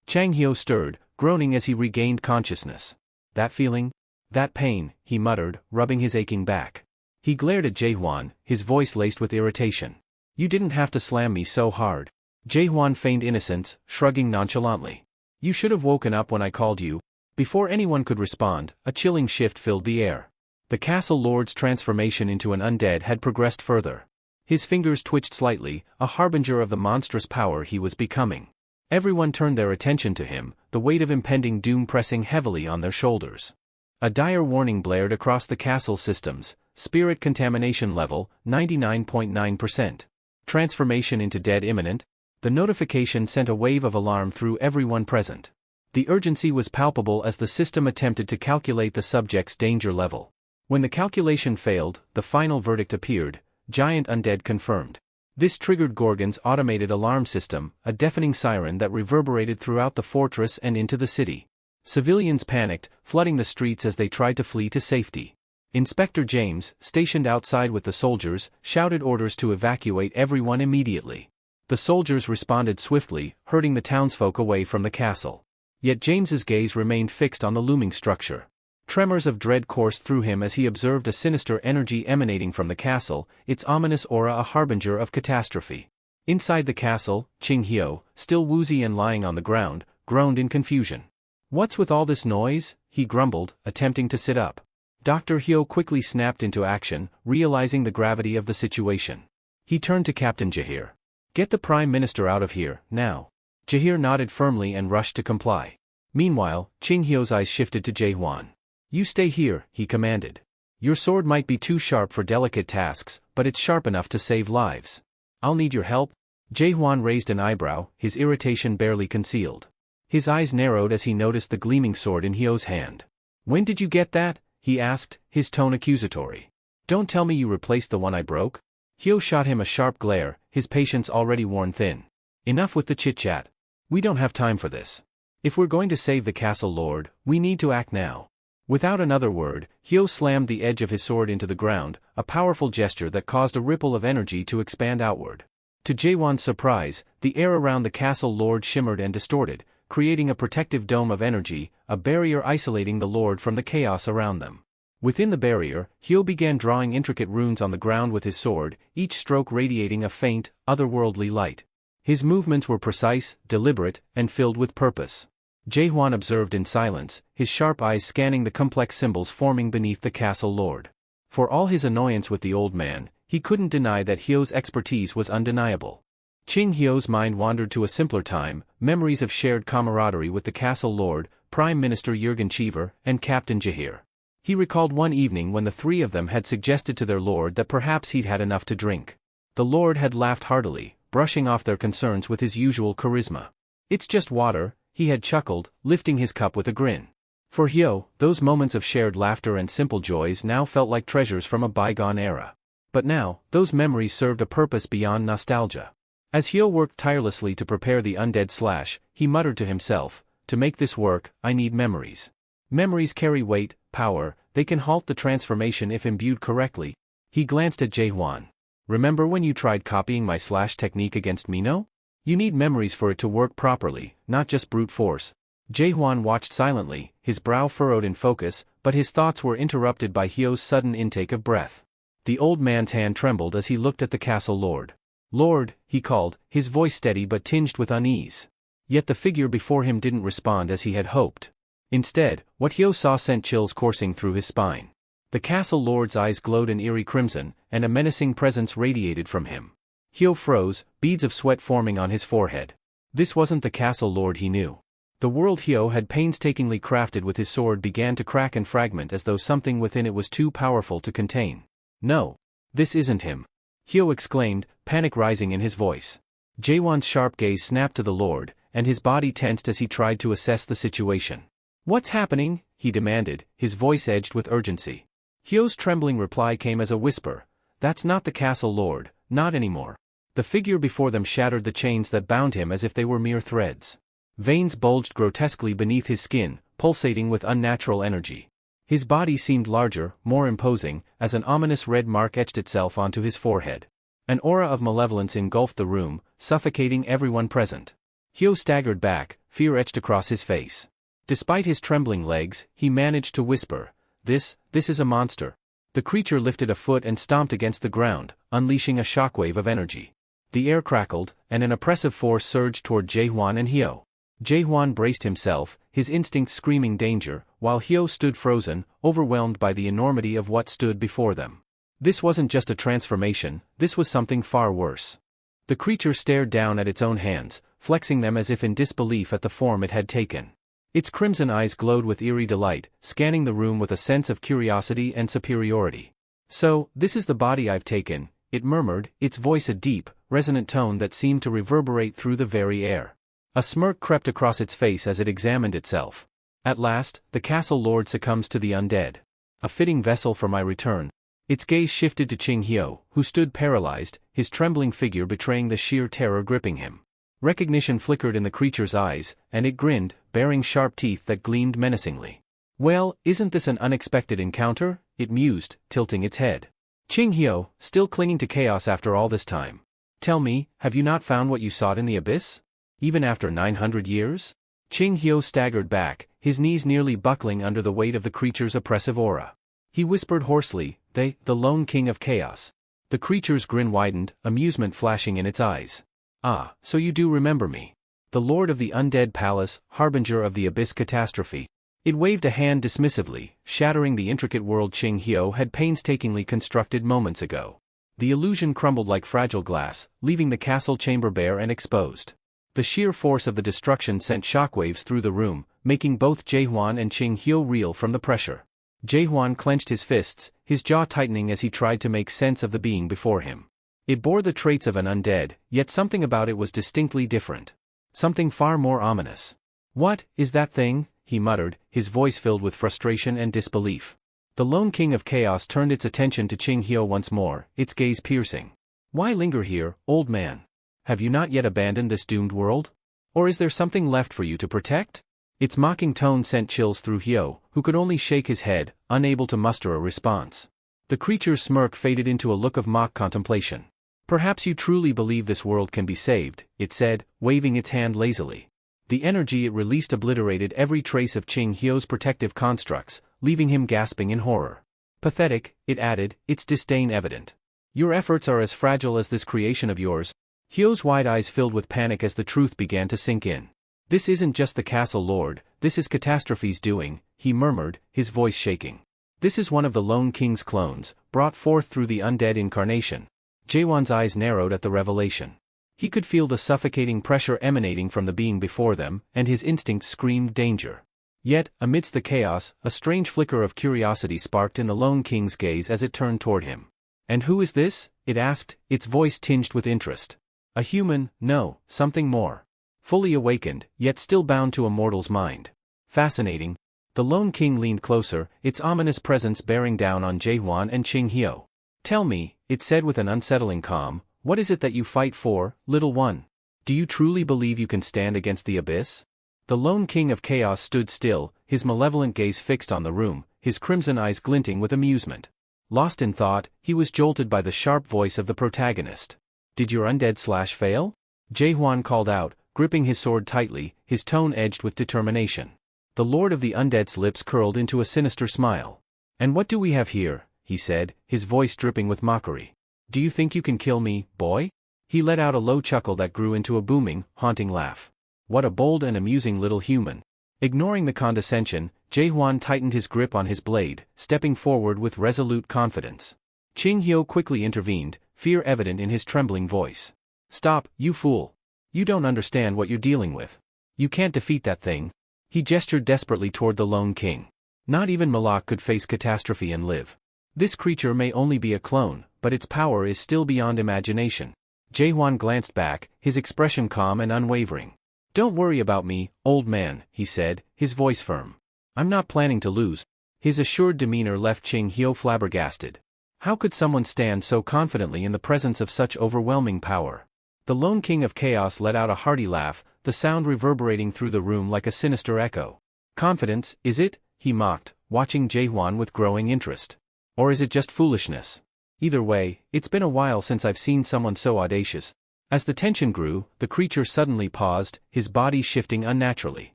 Chang Hyo stirred, groaning as he regained consciousness. "That feeling? That pain," he muttered, rubbing his aching back. He glared at Jaewon, his voice laced with irritation. "You didn't have to slam me so hard." Jaewon feigned innocence, shrugging nonchalantly. "You should have woken up when I called you." Before anyone could respond, a chilling shift filled the air. The castle lord's transformation into an undead had progressed further. His fingers twitched slightly, a harbinger of the monstrous power he was becoming. Everyone turned their attention to him, the weight of impending doom pressing heavily on their shoulders. A dire warning blared across the castle systems: spirit contamination level, 99.9%. Transformation into dead imminent. The notification sent a wave of alarm through everyone present. The urgency was palpable as the system attempted to calculate the subject's danger level. When the calculation failed, the final verdict appeared: giant undead confirmed. This triggered Gorgon's automated alarm system, a deafening siren that reverberated throughout the fortress and into the city. Civilians panicked, flooding the streets as they tried to flee to safety. Inspector James, stationed outside with the soldiers, shouted orders to evacuate everyone immediately. The soldiers responded swiftly, herding the townsfolk away from the castle. Yet James's gaze remained fixed on the looming structure. Tremors of dread coursed through him as he observed a sinister energy emanating from the castle, its ominous aura a harbinger of catastrophe. Inside the castle, Chang Hyo, still woozy and lying on the ground, groaned in confusion. "What's with all this noise?" he grumbled, attempting to sit up. Dr. Hyo quickly snapped into action, realizing the gravity of the situation. He turned to Captain Jahir. "Get the Prime Minister out of here, now." Jahir nodded firmly and rushed to comply. Meanwhile, Chang Hyo's eyes shifted to Jaewon. "You stay here," he commanded. "Your sword might be too sharp for delicate tasks, but it's sharp enough to save lives. I'll need your help." Jaewon raised an eyebrow, his irritation barely concealed. His eyes narrowed as he noticed the gleaming sword in Hyo's hand. "When did you get that?" he asked, his tone accusatory. "Don't tell me you replaced the one I broke." Hyo shot him a sharp glare, his patience already worn thin. "Enough with the chit-chat. We don't have time for this. If we're going to save the castle lord, we need to act now. Without another word, Hyo slammed the edge of his sword into the ground, a powerful gesture that caused a ripple of energy to expand outward. To Jaewon's surprise, the air around the castle lord shimmered and distorted, creating a protective dome of energy, a barrier isolating the lord from the chaos around them. Within the barrier, Hyo began drawing intricate runes on the ground with his sword, each stroke radiating a faint, otherworldly light. His movements were precise, deliberate, and filled with purpose. Jaewon observed in silence, his sharp eyes scanning the complex symbols forming beneath the castle lord. For all his annoyance with the old man, he couldn't deny that Hyo's expertise was undeniable. Ching Hyo's mind wandered to a simpler time, memories of shared camaraderie with the castle lord, Prime Minister Jurgen Cheever, and Captain Jahir. He recalled one evening when the three of them had suggested to their lord that perhaps he'd had enough to drink. The lord had laughed heartily, brushing off their concerns with his usual charisma. "It's just water," he had chuckled, lifting his cup with a grin. For Hyo, those moments of shared laughter and simple joys now felt like treasures from a bygone era. But now, those memories served a purpose beyond nostalgia. As Hyo worked tirelessly to prepare the undead slash, he muttered to himself, "To make this work, I need memories. Memories carry weight, power, they can halt the transformation if imbued correctly." He glanced at Jaewon. "Remember when you tried copying my slash technique against Mino? You need memories for it to work properly, not just brute force." Jaewon watched silently, his brow furrowed in focus, but his thoughts were interrupted by Hyo's sudden intake of breath. The old man's hand trembled as he looked at the castle lord. "Lord," he called, his voice steady but tinged with unease. Yet the figure before him didn't respond as he had hoped. Instead, what Hyo saw sent chills coursing through his spine. The castle lord's eyes glowed an eerie crimson, and a menacing presence radiated from him. Hyo froze, beads of sweat forming on his forehead. This wasn't the castle lord he knew. The world Hyo had painstakingly crafted with his sword began to crack and fragment as though something within it was too powerful to contain. "No. This isn't him," Hyo exclaimed, panic rising in his voice. Jaewon's sharp gaze snapped to the lord, and his body tensed as he tried to assess the situation. "What's happening?" he demanded, his voice edged with urgency. Hyo's trembling reply came as a whisper. "That's not the castle lord, not anymore." The figure before them shattered the chains that bound him as if they were mere threads. Veins bulged grotesquely beneath his skin, pulsating with unnatural energy. His body seemed larger, more imposing, as an ominous red mark etched itself onto his forehead. An aura of malevolence engulfed the room, suffocating everyone present. Hyo staggered back, fear etched across his face. Despite his trembling legs, he managed to whisper, This is a monster." The creature lifted a foot and stomped against the ground, unleashing a shockwave of energy. The air crackled, and an oppressive force surged toward Jaewon and Hyo. Jaewon braced himself, his instincts screaming danger, while Hyo stood frozen, overwhelmed by the enormity of what stood before them. This wasn't just a transformation, this was something far worse. The creature stared down at its own hands, flexing them as if in disbelief at the form it had taken. Its crimson eyes glowed with eerie delight, scanning the room with a sense of curiosity and superiority. "So, this is the body I've taken," it murmured, its voice a deep, resonant tone that seemed to reverberate through the very air. A smirk crept across its face as it examined itself. "At last, the castle lord succumbs to the undead. A fitting vessel for my return." Its gaze shifted to Ching Hyo, who stood paralyzed, his trembling figure betraying the sheer terror gripping him. Recognition flickered in the creature's eyes, and it grinned, baring sharp teeth that gleamed menacingly. "Well, isn't this an unexpected encounter?" it mused, tilting its head. "Ching Hyo, still clinging to chaos after all this time. Tell me, have you not found what you sought in the abyss? Even after 900 years? Ching Hyo staggered back, his knees nearly buckling under the weight of the creature's oppressive aura. He whispered hoarsely, the lone king of chaos." The creature's grin widened, amusement flashing in its eyes. "Ah, so you do remember me. The lord of the undead palace, harbinger of the abyss catastrophe." It waved a hand dismissively, shattering the intricate world Ching Hyo had painstakingly constructed moments ago. The illusion crumbled like fragile glass, leaving the castle chamber bare and exposed. The sheer force of the destruction sent shockwaves through the room, making both Jaewon and Ching Hyo reel from the pressure. Jaewon clenched his fists, his jaw tightening as he tried to make sense of the being before him. It bore the traits of an undead, yet something about it was distinctly different. Something far more ominous. "What is that thing?" he muttered, his voice filled with frustration and disbelief. The lone king of chaos turned its attention to Ching Hyo once more, its gaze piercing. "Why linger here, old man? Have you not yet abandoned this doomed world? Or is there something left for you to protect?" Its mocking tone sent chills through Hyo, who could only shake his head, unable to muster a response. The creature's smirk faded into a look of mock contemplation. "Perhaps you truly believe this world can be saved," it said, waving its hand lazily. The energy it released obliterated every trace of Ching Hyo's protective constructs, leaving him gasping in horror. "Pathetic," it added, its disdain evident. "Your efforts are as fragile as this creation of yours." Hyo's wide eyes filled with panic as the truth began to sink in. "This isn't just the castle lord, this is catastrophe's doing," he murmured, his voice shaking. "This is one of the Lone King's clones, brought forth through the undead incarnation." Jaewon's eyes narrowed at the revelation. He could feel the suffocating pressure emanating from the being before them, and his instincts screamed danger. Yet, amidst the chaos, a strange flicker of curiosity sparked in the Lone King's gaze as it turned toward him. "And who is this?" it asked, its voice tinged with interest. "A human? No, something more. Fully awakened, yet still bound to a mortal's mind. Fascinating." The Lone King leaned closer, its ominous presence bearing down on Jaewon and Ching Hyo. "Tell me," it said with an unsettling calm, "what is it that you fight for, little one? Do you truly believe you can stand against the abyss?" The Lone King of Chaos stood still, his malevolent gaze fixed on the room, his crimson eyes glinting with amusement. Lost in thought, he was jolted by the sharp voice of the protagonist. "Did your undead fail?" Jaehwan called out, gripping his sword tightly, his tone edged with determination. The Lord of the Undead's lips curled into a sinister smile. "And what do we have here?" he said, his voice dripping with mockery. "Do you think you can kill me, boy?" He let out a low chuckle that grew into a booming, haunting laugh. What a bold and amusing little human. Ignoring the condescension, Jaehwan tightened his grip on his blade, stepping forward with resolute confidence. Ching Hyo quickly intervened, fear evident in his trembling voice. "Stop, you fool. You don't understand what you're dealing with. You can't defeat that thing." He gestured desperately toward the Lone King. "Not even Malak could face catastrophe and live. This creature may only be a clone, but its power is still beyond imagination." Jaehwan glanced back, his expression calm and unwavering. "Don't worry about me, old man," he said, his voice firm. "I'm not planning to lose." His assured demeanor left Ching Hyo flabbergasted. How could someone stand so confidently in the presence of such overwhelming power? The Lone King of Chaos let out a hearty laugh, the sound reverberating through the room like a sinister echo. "Confidence, is it?" he mocked, watching Jaehwan with growing interest. "Or is it just foolishness? Either way, it's been a while since I've seen someone so audacious." As the tension grew, the creature suddenly paused, his body shifting unnaturally.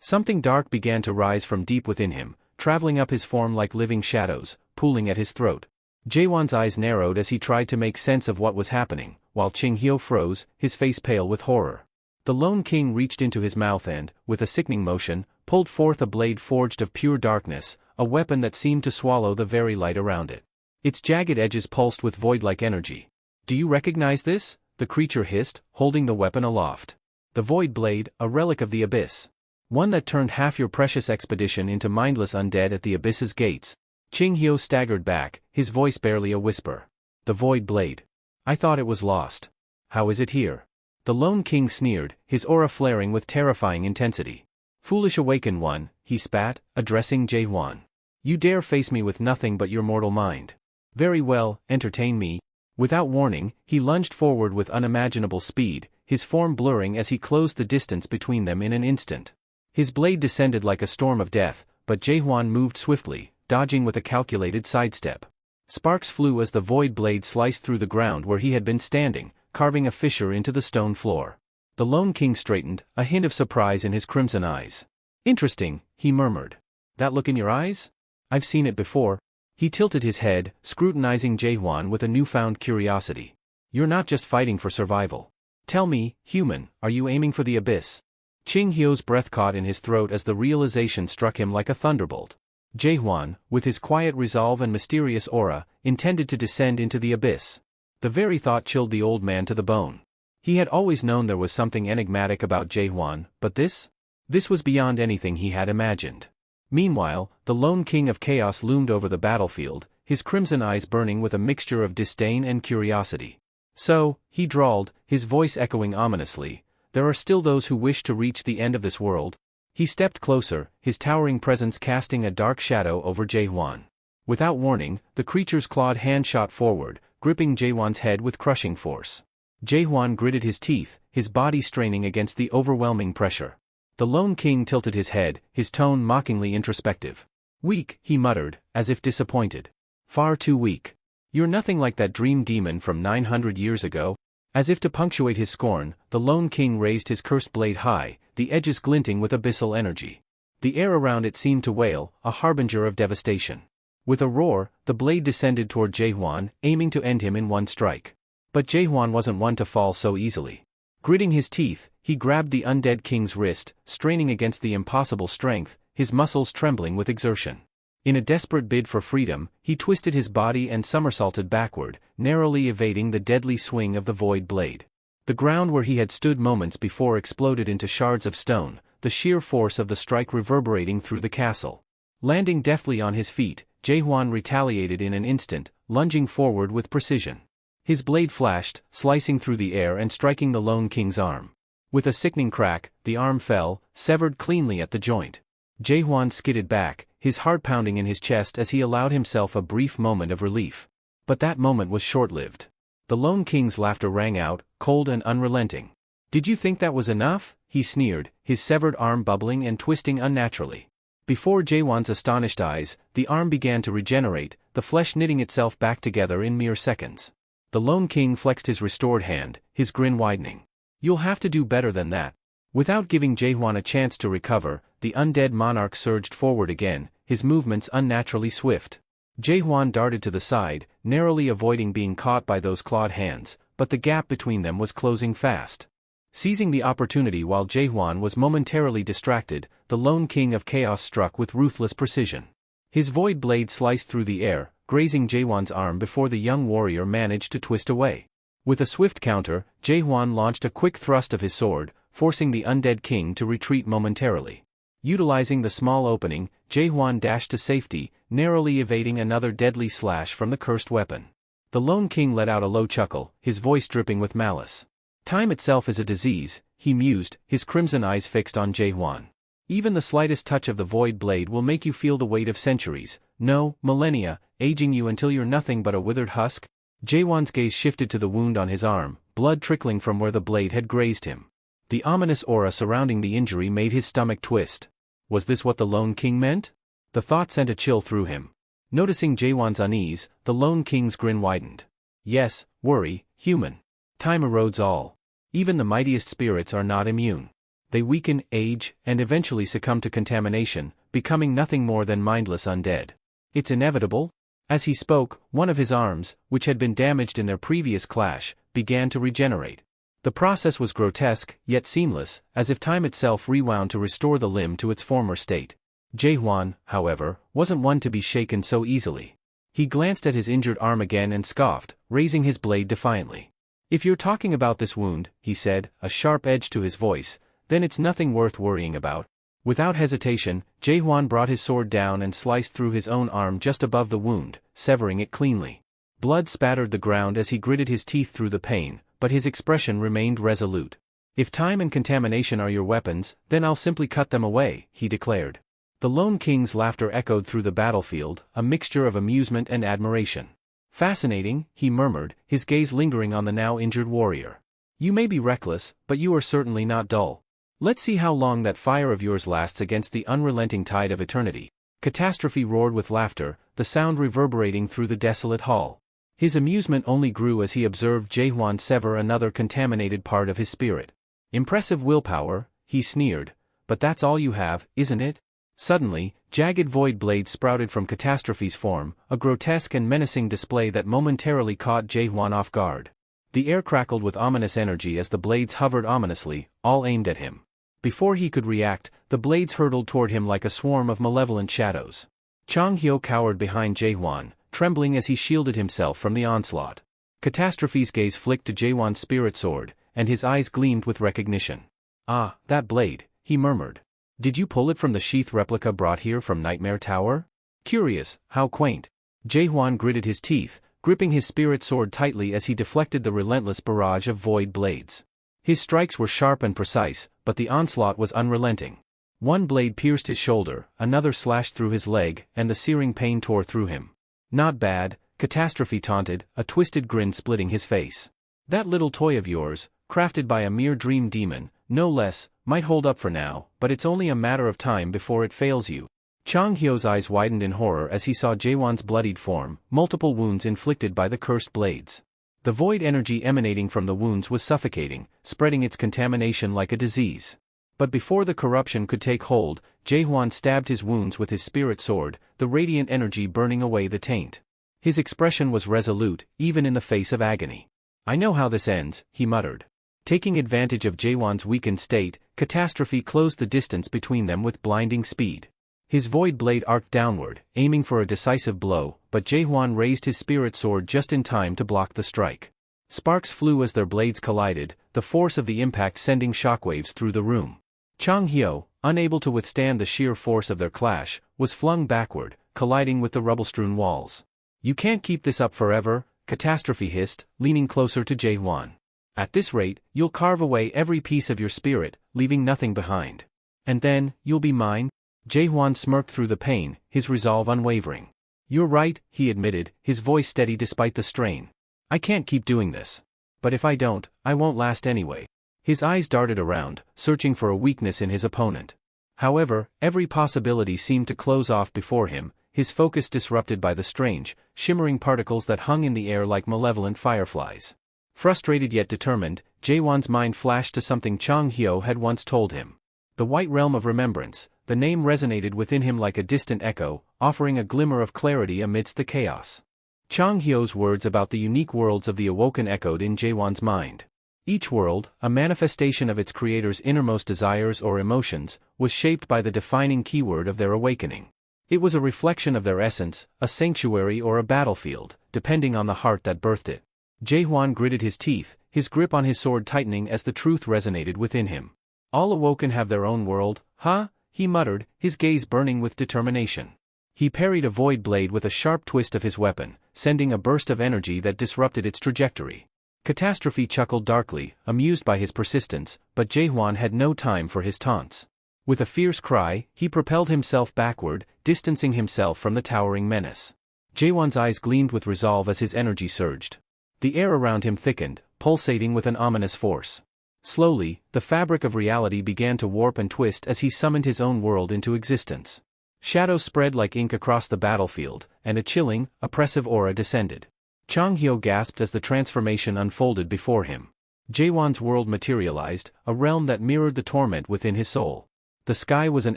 Something dark began to rise from deep within him, traveling up his form like living shadows, pooling at his throat. Jaewon's eyes narrowed as he tried to make sense of what was happening, while Ching Hyo froze, his face pale with horror. The Lone King reached into his mouth and, with a sickening motion, pulled forth a blade forged of pure darkness, a weapon that seemed to swallow the very light around it. Its jagged edges pulsed with void-like energy. "Do you recognize this?" the creature hissed, holding the weapon aloft. "The Void Blade, a relic of the Abyss. One that turned half your precious expedition into mindless undead at the Abyss's gates." Ching Hyo staggered back, his voice barely a whisper. "The Void Blade. I thought it was lost. How is it here?" The Lone King sneered, his aura flaring with terrifying intensity. "Foolish awakened one," he spat, addressing Jaehwan. "You dare face me with nothing but your mortal mind. Very well, entertain me." Without warning, he lunged forward with unimaginable speed, his form blurring as he closed the distance between them in an instant. His blade descended like a storm of death, but Jaehwan moved swiftly, dodging with a calculated sidestep. Sparks flew as the Void Blade sliced through the ground where he had been standing, carving a fissure into the stone floor. The Lone King straightened, a hint of surprise in his crimson eyes. "Interesting," he murmured. "That look in your eyes? I've seen it before." He tilted his head, scrutinizing Jaehwan with a newfound curiosity. "You're not just fighting for survival. Tell me, human, are you aiming for the abyss?" Ching Hyo's breath caught in his throat as the realization struck him like a thunderbolt. Jaehwan, with his quiet resolve and mysterious aura, intended to descend into the abyss. The very thought chilled the old man to the bone. He had always known there was something enigmatic about Jaehwan, but this? This was beyond anything he had imagined. Meanwhile, the Lone King of Chaos loomed over the battlefield, his crimson eyes burning with a mixture of disdain and curiosity. "So," he drawled, his voice echoing ominously, "there are still those who wish to reach the end of this world?" He stepped closer, his towering presence casting a dark shadow over Jaehwan. Without warning, the creature's clawed hand shot forward, gripping Jaehwan's head with crushing force. Jaehwan gritted his teeth, his body straining against the overwhelming pressure. The Lone King tilted his head, his tone mockingly introspective. Weak, he muttered, as if disappointed. Far too weak. You're nothing like that dream demon from 900 years ago. As if to punctuate his scorn, the Lone King raised his cursed blade high, the edges glinting with abyssal energy. The air around it seemed to wail, a harbinger of devastation. With a roar, the blade descended toward Jaehwan, aiming to end him in one strike. But Jaehwan wasn't one to fall so easily. Gritting his teeth, he grabbed the undead king's wrist, straining against the impossible strength, his muscles trembling with exertion. In a desperate bid for freedom, he twisted his body and somersaulted backward, narrowly evading the deadly swing of the void blade. The ground where he had stood moments before exploded into shards of stone, the sheer force of the strike reverberating through the castle. Landing deftly on his feet, Jaehwan retaliated in an instant, lunging forward with precision. His blade flashed, slicing through the air and striking the Lone King's arm. With a sickening crack, the arm fell, severed cleanly at the joint. Jaehwan skidded back, his heart pounding in his chest as he allowed himself a brief moment of relief. But that moment was short-lived. The Lone King's laughter rang out, cold and unrelenting. "Did you think that was enough?" he sneered, his severed arm bubbling and twisting unnaturally. Before Jaehwan's astonished eyes, the arm began to regenerate, the flesh knitting itself back together in mere seconds. The Lone King flexed his restored hand, his grin widening. "You'll have to do better than that." Without giving Jaehwan a chance to recover, the undead monarch surged forward again, his movements unnaturally swift. Jaehwan darted to the side, narrowly avoiding being caught by those clawed hands, but the gap between them was closing fast. Seizing the opportunity while Jaehwan was momentarily distracted, the Lone King of Chaos struck with ruthless precision. His void blade sliced through the air, grazing Jaehwan's arm before the young warrior managed to twist away. With a swift counter, Jaehwan launched a quick thrust of his sword, forcing the undead king to retreat momentarily. Utilizing the small opening, Jaehwan dashed to safety, narrowly evading another deadly slash from the cursed weapon. The Lone King let out a low chuckle, his voice dripping with malice. "Time itself is a disease," he mused, his crimson eyes fixed on Jaehwan. "Even the slightest touch of the void blade will make you feel the weight of centuries, no, millennia, aging you until you're nothing but a withered husk." Jaehwan's gaze shifted to the wound on his arm, blood trickling from where the blade had grazed him. The ominous aura surrounding the injury made his stomach twist. Was this what the Lone King meant? The thought sent a chill through him. Noticing Jaehwan's unease, the Lone King's grin widened. "Yes, worry, human. Time erodes all. Even the mightiest spirits are not immune. They weaken, age, and eventually succumb to contamination, becoming nothing more than mindless undead. It's inevitable." As he spoke, one of his arms, which had been damaged in their previous clash, began to regenerate. The process was grotesque, yet seamless, as if time itself rewound to restore the limb to its former state. Jaehwan, however, wasn't one to be shaken so easily. He glanced at his injured arm again and scoffed, raising his blade defiantly. "If you're talking about this wound," he said, a sharp edge to his voice, "then it's nothing worth worrying about." Without hesitation, Jaehwan brought his sword down and sliced through his own arm just above the wound, severing it cleanly. Blood spattered the ground as he gritted his teeth through the pain, but his expression remained resolute. "If time and contamination are your weapons, then I'll simply cut them away," he declared. The Lone King's laughter echoed through the battlefield, a mixture of amusement and admiration. "Fascinating," he murmured, his gaze lingering on the now injured warrior. "You may be reckless, but you are certainly not dull. Let's see how long that fire of yours lasts against the unrelenting tide of eternity." Catastrophe roared with laughter, the sound reverberating through the desolate hall. His amusement only grew as he observed Jaehwan sever another contaminated part of his spirit. "Impressive willpower," he sneered, "but that's all you have, isn't it?" Suddenly, jagged void blades sprouted from Catastrophe's form, a grotesque and menacing display that momentarily caught Jaehwan off guard. The air crackled with ominous energy as the blades hovered ominously, all aimed at him. Before he could react, the blades hurtled toward him like a swarm of malevolent shadows. Changhyo cowered behind Jaehwan, trembling as he shielded himself from the onslaught. Catastrophe's gaze flicked to Jaehwan's spirit sword, and his eyes gleamed with recognition. "Ah, that blade," he murmured. "Did you pull it from the sheath replica brought here from Nightmare Tower? Curious, how quaint." Jaehwan gritted his teeth, gripping his spirit sword tightly as he deflected the relentless barrage of void blades. His strikes were sharp and precise, but the onslaught was unrelenting. One blade pierced his shoulder, another slashed through his leg, and the searing pain tore through him. "Not bad," Catastrophe taunted, a twisted grin splitting his face. "That little toy of yours, crafted by a mere dream demon, no less, might hold up for now, but it's only a matter of time before it fails you. Chang Hyo's eyes widened in horror as he saw Jaewon's bloodied form, multiple wounds inflicted by the cursed blades. The void energy emanating from the wounds was suffocating, spreading its contamination like a disease. But before the corruption could take hold, Jaewon stabbed his wounds with his spirit sword, the radiant energy burning away the taint. His expression was resolute, even in the face of agony. "I know how this ends," he muttered. Taking advantage of Jaewon's weakened state, Catastrophe closed the distance between them with blinding speed. His void blade arced downward, aiming for a decisive blow, but Jaewon raised his spirit sword just in time to block the strike. Sparks flew as their blades collided, the force of the impact sending shockwaves through the room. Chang Hyo, unable to withstand the sheer force of their clash, was flung backward, colliding with the rubble-strewn walls. "You can't keep this up forever," Catastrophe hissed, leaning closer to Jaewon. "At this rate, you'll carve away every piece of your spirit, leaving nothing behind. And then, you'll be mine?" Jaewon smirked through the pain, his resolve unwavering. "You're right," he admitted, his voice steady despite the strain. "I can't keep doing this. But if I don't, I won't last anyway." His eyes darted around, searching for a weakness in his opponent. However, every possibility seemed to close off before him, his focus disrupted by the strange, shimmering particles that hung in the air like malevolent fireflies. Frustrated yet determined, Jaewon's mind flashed to something Chang Hyo had once told him. The White Realm of Remembrance. The name resonated within him like a distant echo, offering a glimmer of clarity amidst the chaos. Chang Hyo's words about the unique worlds of the Awoken echoed in Jaewon's mind. Each world, a manifestation of its creator's innermost desires or emotions, was shaped by the defining keyword of their awakening. It was a reflection of their essence, a sanctuary or a battlefield, depending on the heart that birthed it. Jaewon gritted his teeth, his grip on his sword tightening as the truth resonated within him. "All Awoken have their own world, huh?" he muttered, his gaze burning with determination. He parried a void blade with a sharp twist of his weapon, sending a burst of energy that disrupted its trajectory. Catastrophe chuckled darkly, amused by his persistence, but Jaewon had no time for his taunts. With a fierce cry, he propelled himself backward, distancing himself from the towering menace. Jaewon's eyes gleamed with resolve as his energy surged. The air around him thickened, pulsating with an ominous force. Slowly, the fabric of reality began to warp and twist as he summoned his own world into existence. Shadows spread like ink across the battlefield, and a chilling, oppressive aura descended. Chang Hyo gasped as the transformation unfolded before him. Jaewon's world materialized, a realm that mirrored the torment within his soul. The sky was an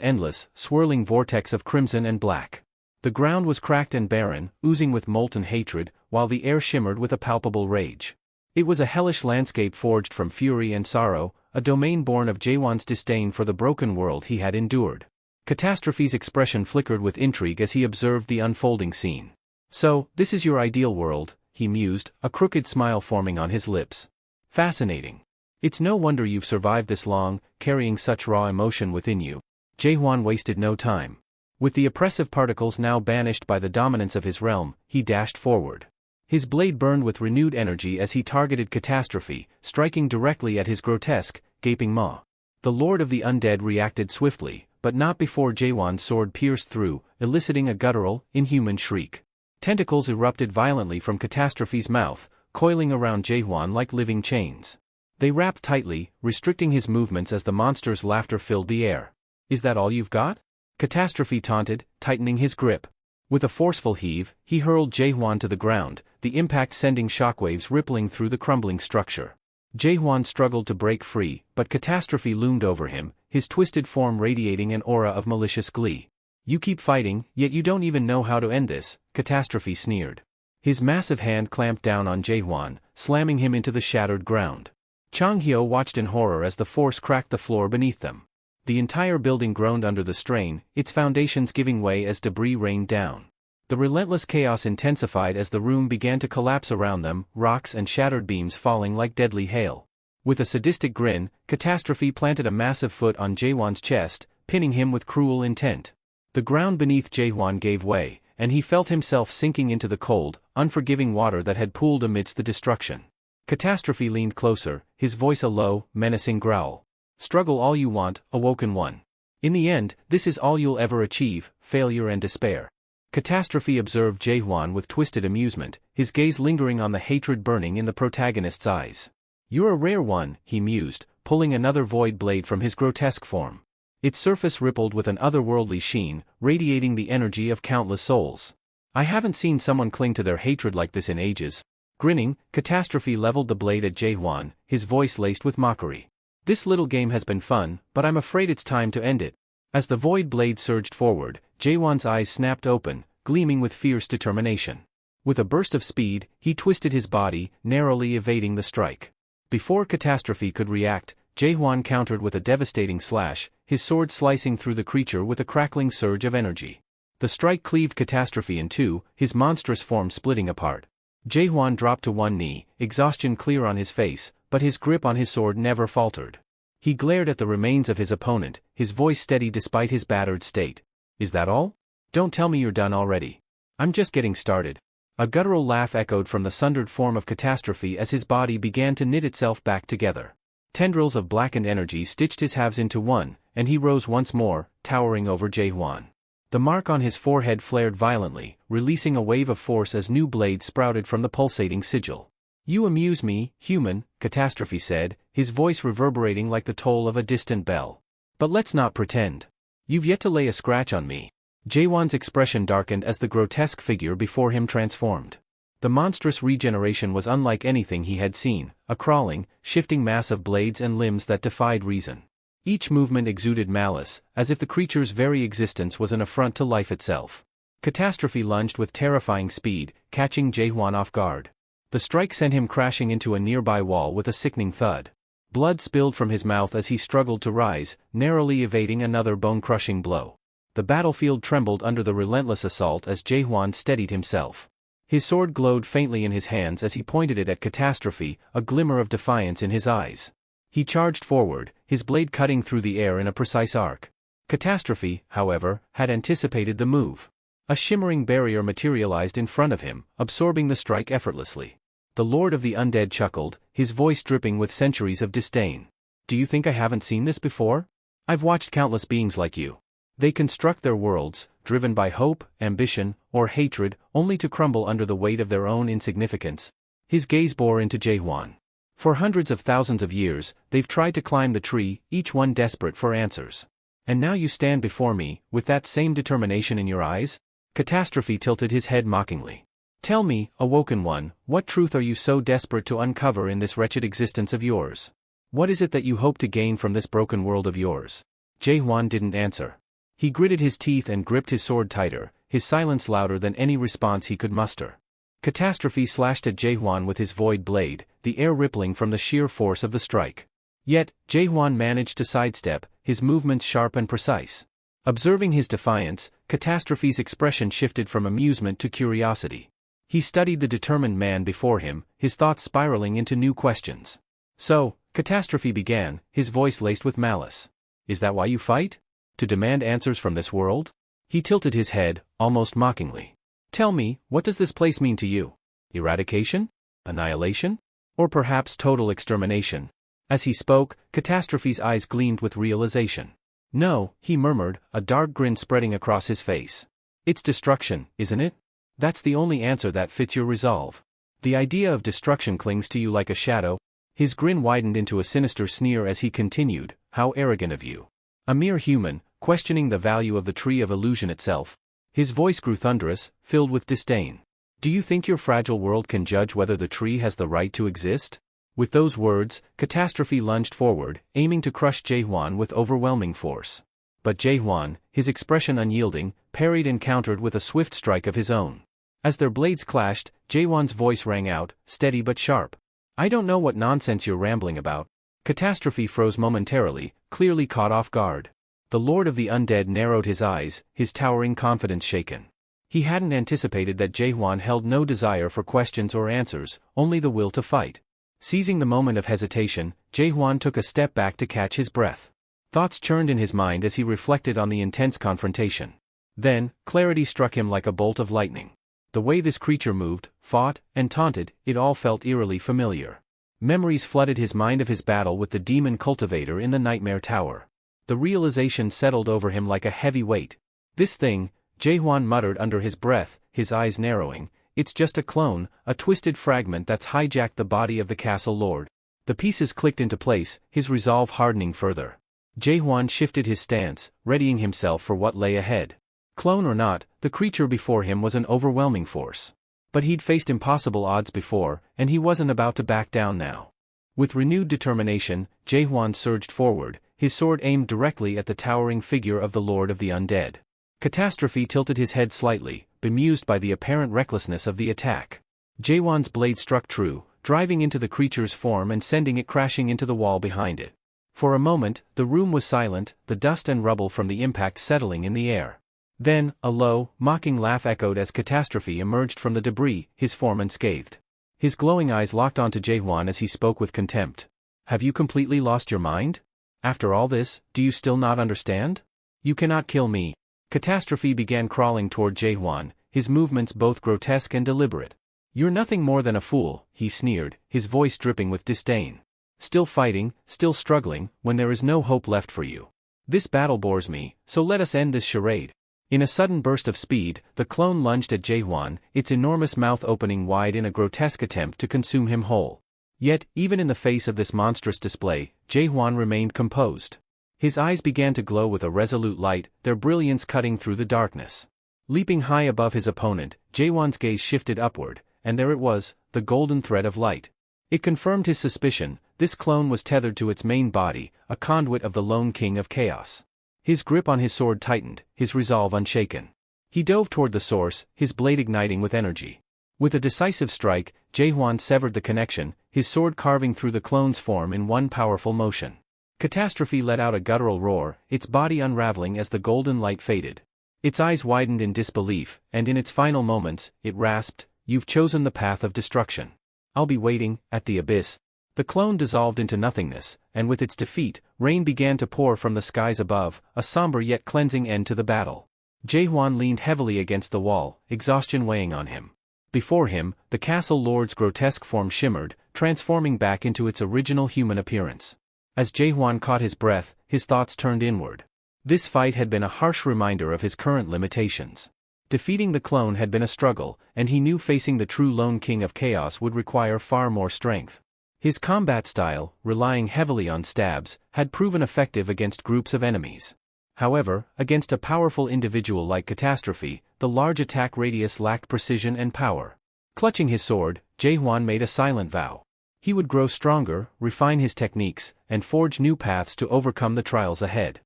endless, swirling vortex of crimson and black. The ground was cracked and barren, oozing with molten hatred, while the air shimmered with a palpable rage. It was a hellish landscape forged from fury and sorrow, a domain born of Jaewon's disdain for the broken world he had endured. Catastrophe's expression flickered with intrigue as he observed the unfolding scene. "So, this is your ideal world," he mused, a crooked smile forming on his lips. "Fascinating. It's no wonder you've survived this long, carrying such raw emotion within you." Jaewon wasted no time. With the oppressive particles now banished by the dominance of his realm, he dashed forward. His blade burned with renewed energy as he targeted Catastrophe, striking directly at his grotesque, gaping maw. The Lord of the Undead reacted swiftly, but not before Jaewon's sword pierced through, eliciting a guttural, inhuman shriek. Tentacles erupted violently from Catastrophe's mouth, coiling around Jaewon like living chains. They wrapped tightly, restricting his movements as the monster's laughter filled the air. "Is that all you've got?" Catastrophe taunted, tightening his grip. With a forceful heave, he hurled Jaewon to the ground, the impact sending shockwaves rippling through the crumbling structure. Jaewon struggled to break free, but Catastrophe loomed over him, his twisted form radiating an aura of malicious glee. "You keep fighting, yet you don't even know how to end this," Catastrophe sneered. His massive hand clamped down on Jaewon, slamming him into the shattered ground. Chang Hyo watched in horror as the force cracked the floor beneath them. The entire building groaned under the strain, its foundations giving way as debris rained down. The relentless chaos intensified as the room began to collapse around them, rocks and shattered beams falling like deadly hail. With a sadistic grin, Catastrophe planted a massive foot on Jaewon's chest, pinning him with cruel intent. The ground beneath Jaewon gave way, and he felt himself sinking into the cold, unforgiving water that had pooled amidst the destruction. Catastrophe leaned closer, his voice a low, menacing growl. "Struggle all you want, Awoken One. In the end, this is all you'll ever achieve, failure and despair." Catastrophe observed Jaewon with twisted amusement, his gaze lingering on the hatred burning in the protagonist's eyes. "You're a rare one," he mused, pulling another void blade from his grotesque form. Its surface rippled with an otherworldly sheen, radiating the energy of countless souls. I haven't seen someone cling to their hatred like this in ages. Grinning, Catastrophe leveled the blade at Jaehwan, his voice laced with mockery. This little game has been fun, but I'm afraid it's time to end it. As the void blade surged forward, Jaehwan's eyes snapped open, gleaming with fierce determination. With a burst of speed, he twisted his body, narrowly evading the strike. Before Catastrophe could react, Jaehwan countered with a devastating slash, his sword slicing through the creature with a crackling surge of energy. The strike cleaved Catastrophe in two, his monstrous form splitting apart. Jaehwan dropped to one knee, exhaustion clear on his face, but his grip on his sword never faltered. He glared at the remains of his opponent, his voice steady despite his battered state. "Is that all? Don't tell me you're done already. I'm just getting started." A guttural laugh echoed from the sundered form of Catastrophe as his body began to knit itself back together. Tendrils of blackened energy stitched his halves into one, and he rose once more, towering over Jaehwan. The mark on his forehead flared violently, releasing a wave of force as new blades sprouted from the pulsating sigil. "You amuse me, human," Catastrophe said, his voice reverberating like the toll of a distant bell. "But let's not pretend. You've yet to lay a scratch on me." Jaehwan's expression darkened as the grotesque figure before him transformed. The monstrous regeneration was unlike anything he had seen, a crawling, shifting mass of blades and limbs that defied reason. Each movement exuded malice, as if the creature's very existence was an affront to life itself. Catastrophe lunged with terrifying speed, catching Jaehwan off guard. The strike sent him crashing into a nearby wall with a sickening thud. Blood spilled from his mouth as he struggled to rise, narrowly evading another bone-crushing blow. The battlefield trembled under the relentless assault as Jaehwan steadied himself. His sword glowed faintly in his hands as he pointed it at Catastrophe, a glimmer of defiance in his eyes. He charged forward, his blade cutting through the air in a precise arc. Catastrophe, however, had anticipated the move. A shimmering barrier materialized in front of him, absorbing the strike effortlessly. The Lord of the Undead chuckled, his voice dripping with centuries of disdain. "Do you think I haven't seen this before? I've watched countless beings like you. They construct their worlds, driven by hope, ambition, or hatred, only to crumble under the weight of their own insignificance." His gaze bore into Jaehwan. "For hundreds of thousands of years, they've tried to climb the tree, each one desperate for answers. And now you stand before me, with that same determination in your eyes?" Catastrophe tilted his head mockingly. "Tell me, awoken one, what truth are you so desperate to uncover in this wretched existence of yours? What is it that you hope to gain from this broken world of yours?" Jaehwan didn't answer. He gritted his teeth and gripped his sword tighter, his silence louder than any response he could muster. Catastrophe slashed at Jaehwan with his void blade, the air rippling from the sheer force of the strike. Yet, Jaehwan managed to sidestep, his movements sharp and precise. Observing his defiance, Catastrophe's expression shifted from amusement to curiosity. He studied the determined man before him, his thoughts spiraling into new questions. "So," Catastrophe began, his voice laced with malice. "Is that why you fight? To demand answers from this world?" He tilted his head, almost mockingly. "Tell me, what does this place mean to you? Eradication? Annihilation? Or perhaps total extermination?" As he spoke, Catastrophe's eyes gleamed with realization. "No," he murmured, a dark grin spreading across his face. "It's destruction, isn't it? That's the only answer that fits your resolve. The idea of destruction clings to you like a shadow." His grin widened into a sinister sneer as he continued, "How arrogant of you. A mere human, questioning the value of the tree of illusion itself." His voice grew thunderous, filled with disdain. "Do you think your fragile world can judge whether the tree has the right to exist?" With those words, Catastrophe lunged forward, aiming to crush Jaehwan with overwhelming force. But Jaehwan, his expression unyielding, parried and countered with a swift strike of his own. As their blades clashed, Jaehwan's voice rang out, steady but sharp. "I don't know what nonsense you're rambling about." Catastrophe froze momentarily, clearly caught off guard. The Lord of the Undead narrowed his eyes, his towering confidence shaken. He hadn't anticipated that Jaehwan held no desire for questions or answers, only the will to fight. Seizing the moment of hesitation, Jaehwan took a step back to catch his breath. Thoughts churned in his mind as he reflected on the intense confrontation. Then, clarity struck him like a bolt of lightning. The way this creature moved, fought, and taunted, it all felt eerily familiar. Memories flooded his mind of his battle with the demon cultivator in the Nightmare Tower. The realization settled over him like a heavy weight. "This thing," Jaehwan muttered under his breath, his eyes narrowing, "it's just a clone, a twisted fragment that's hijacked the body of the castle lord." The pieces clicked into place, his resolve hardening further. Jae-hwan shifted his stance, readying himself for what lay ahead. Clone or not, the creature before him was an overwhelming force. But he'd faced impossible odds before, and he wasn't about to back down now. With renewed determination, Jae-hwan surged forward, his sword aimed directly at the towering figure of the Lord of the Undead. Catastrophe tilted his head slightly, bemused by the apparent recklessness of the attack. Jae-hwan's blade struck true, driving into the creature's form and sending it crashing into the wall behind it. For a moment, the room was silent, the dust and rubble from the impact settling in the air. Then, a low, mocking laugh echoed as Catastrophe emerged from the debris, his form unscathed. His glowing eyes locked onto Jae-hwan as he spoke with contempt. "Have you completely lost your mind? After all this, do you still not understand? You cannot kill me." Catastrophe began crawling toward Jae-hwan, his movements both grotesque and deliberate. "You're nothing more than a fool," he sneered, his voice dripping with disdain. "Still fighting, still struggling, when there is no hope left for you. This battle bores me, so let us end this charade." In a sudden burst of speed, the clone lunged at Jae-hwan, its enormous mouth opening wide in a grotesque attempt to consume him whole. Yet, even in the face of this monstrous display, Jae-hwan remained composed. His eyes began to glow with a resolute light, their brilliance cutting through the darkness. Leaping high above his opponent, Jae-hwan's gaze shifted upward, and there it was, the golden thread of light. It confirmed his suspicion, this clone was tethered to its main body, a conduit of the lone king of chaos. His grip on his sword tightened, his resolve unshaken. He dove toward the source, his blade igniting with energy. With a decisive strike, Jae-hwan severed the connection, his sword carving through the clone's form in one powerful motion. Catastrophe let out a guttural roar, its body unraveling as the golden light faded. Its eyes widened in disbelief, and in its final moments, it rasped, "You've chosen the path of destruction. I'll be waiting, at the abyss." The clone dissolved into nothingness, and with its defeat, rain began to pour from the skies above, a somber yet cleansing end to the battle. Jae-hwan leaned heavily against the wall, exhaustion weighing on him. Before him, the castle lord's grotesque form shimmered, transforming back into its original human appearance. As Jae-hwan caught his breath, his thoughts turned inward. This fight had been a harsh reminder of his current limitations. Defeating the clone had been a struggle, and he knew facing the true lone king of chaos would require far more strength. His combat style, relying heavily on stabs, had proven effective against groups of enemies. However, against a powerful individual like Catastrophe, the large attack radius lacked precision and power. Clutching his sword, Jae-hwan made a silent vow. He would grow stronger, refine his techniques, and forge new paths to overcome the trials ahead.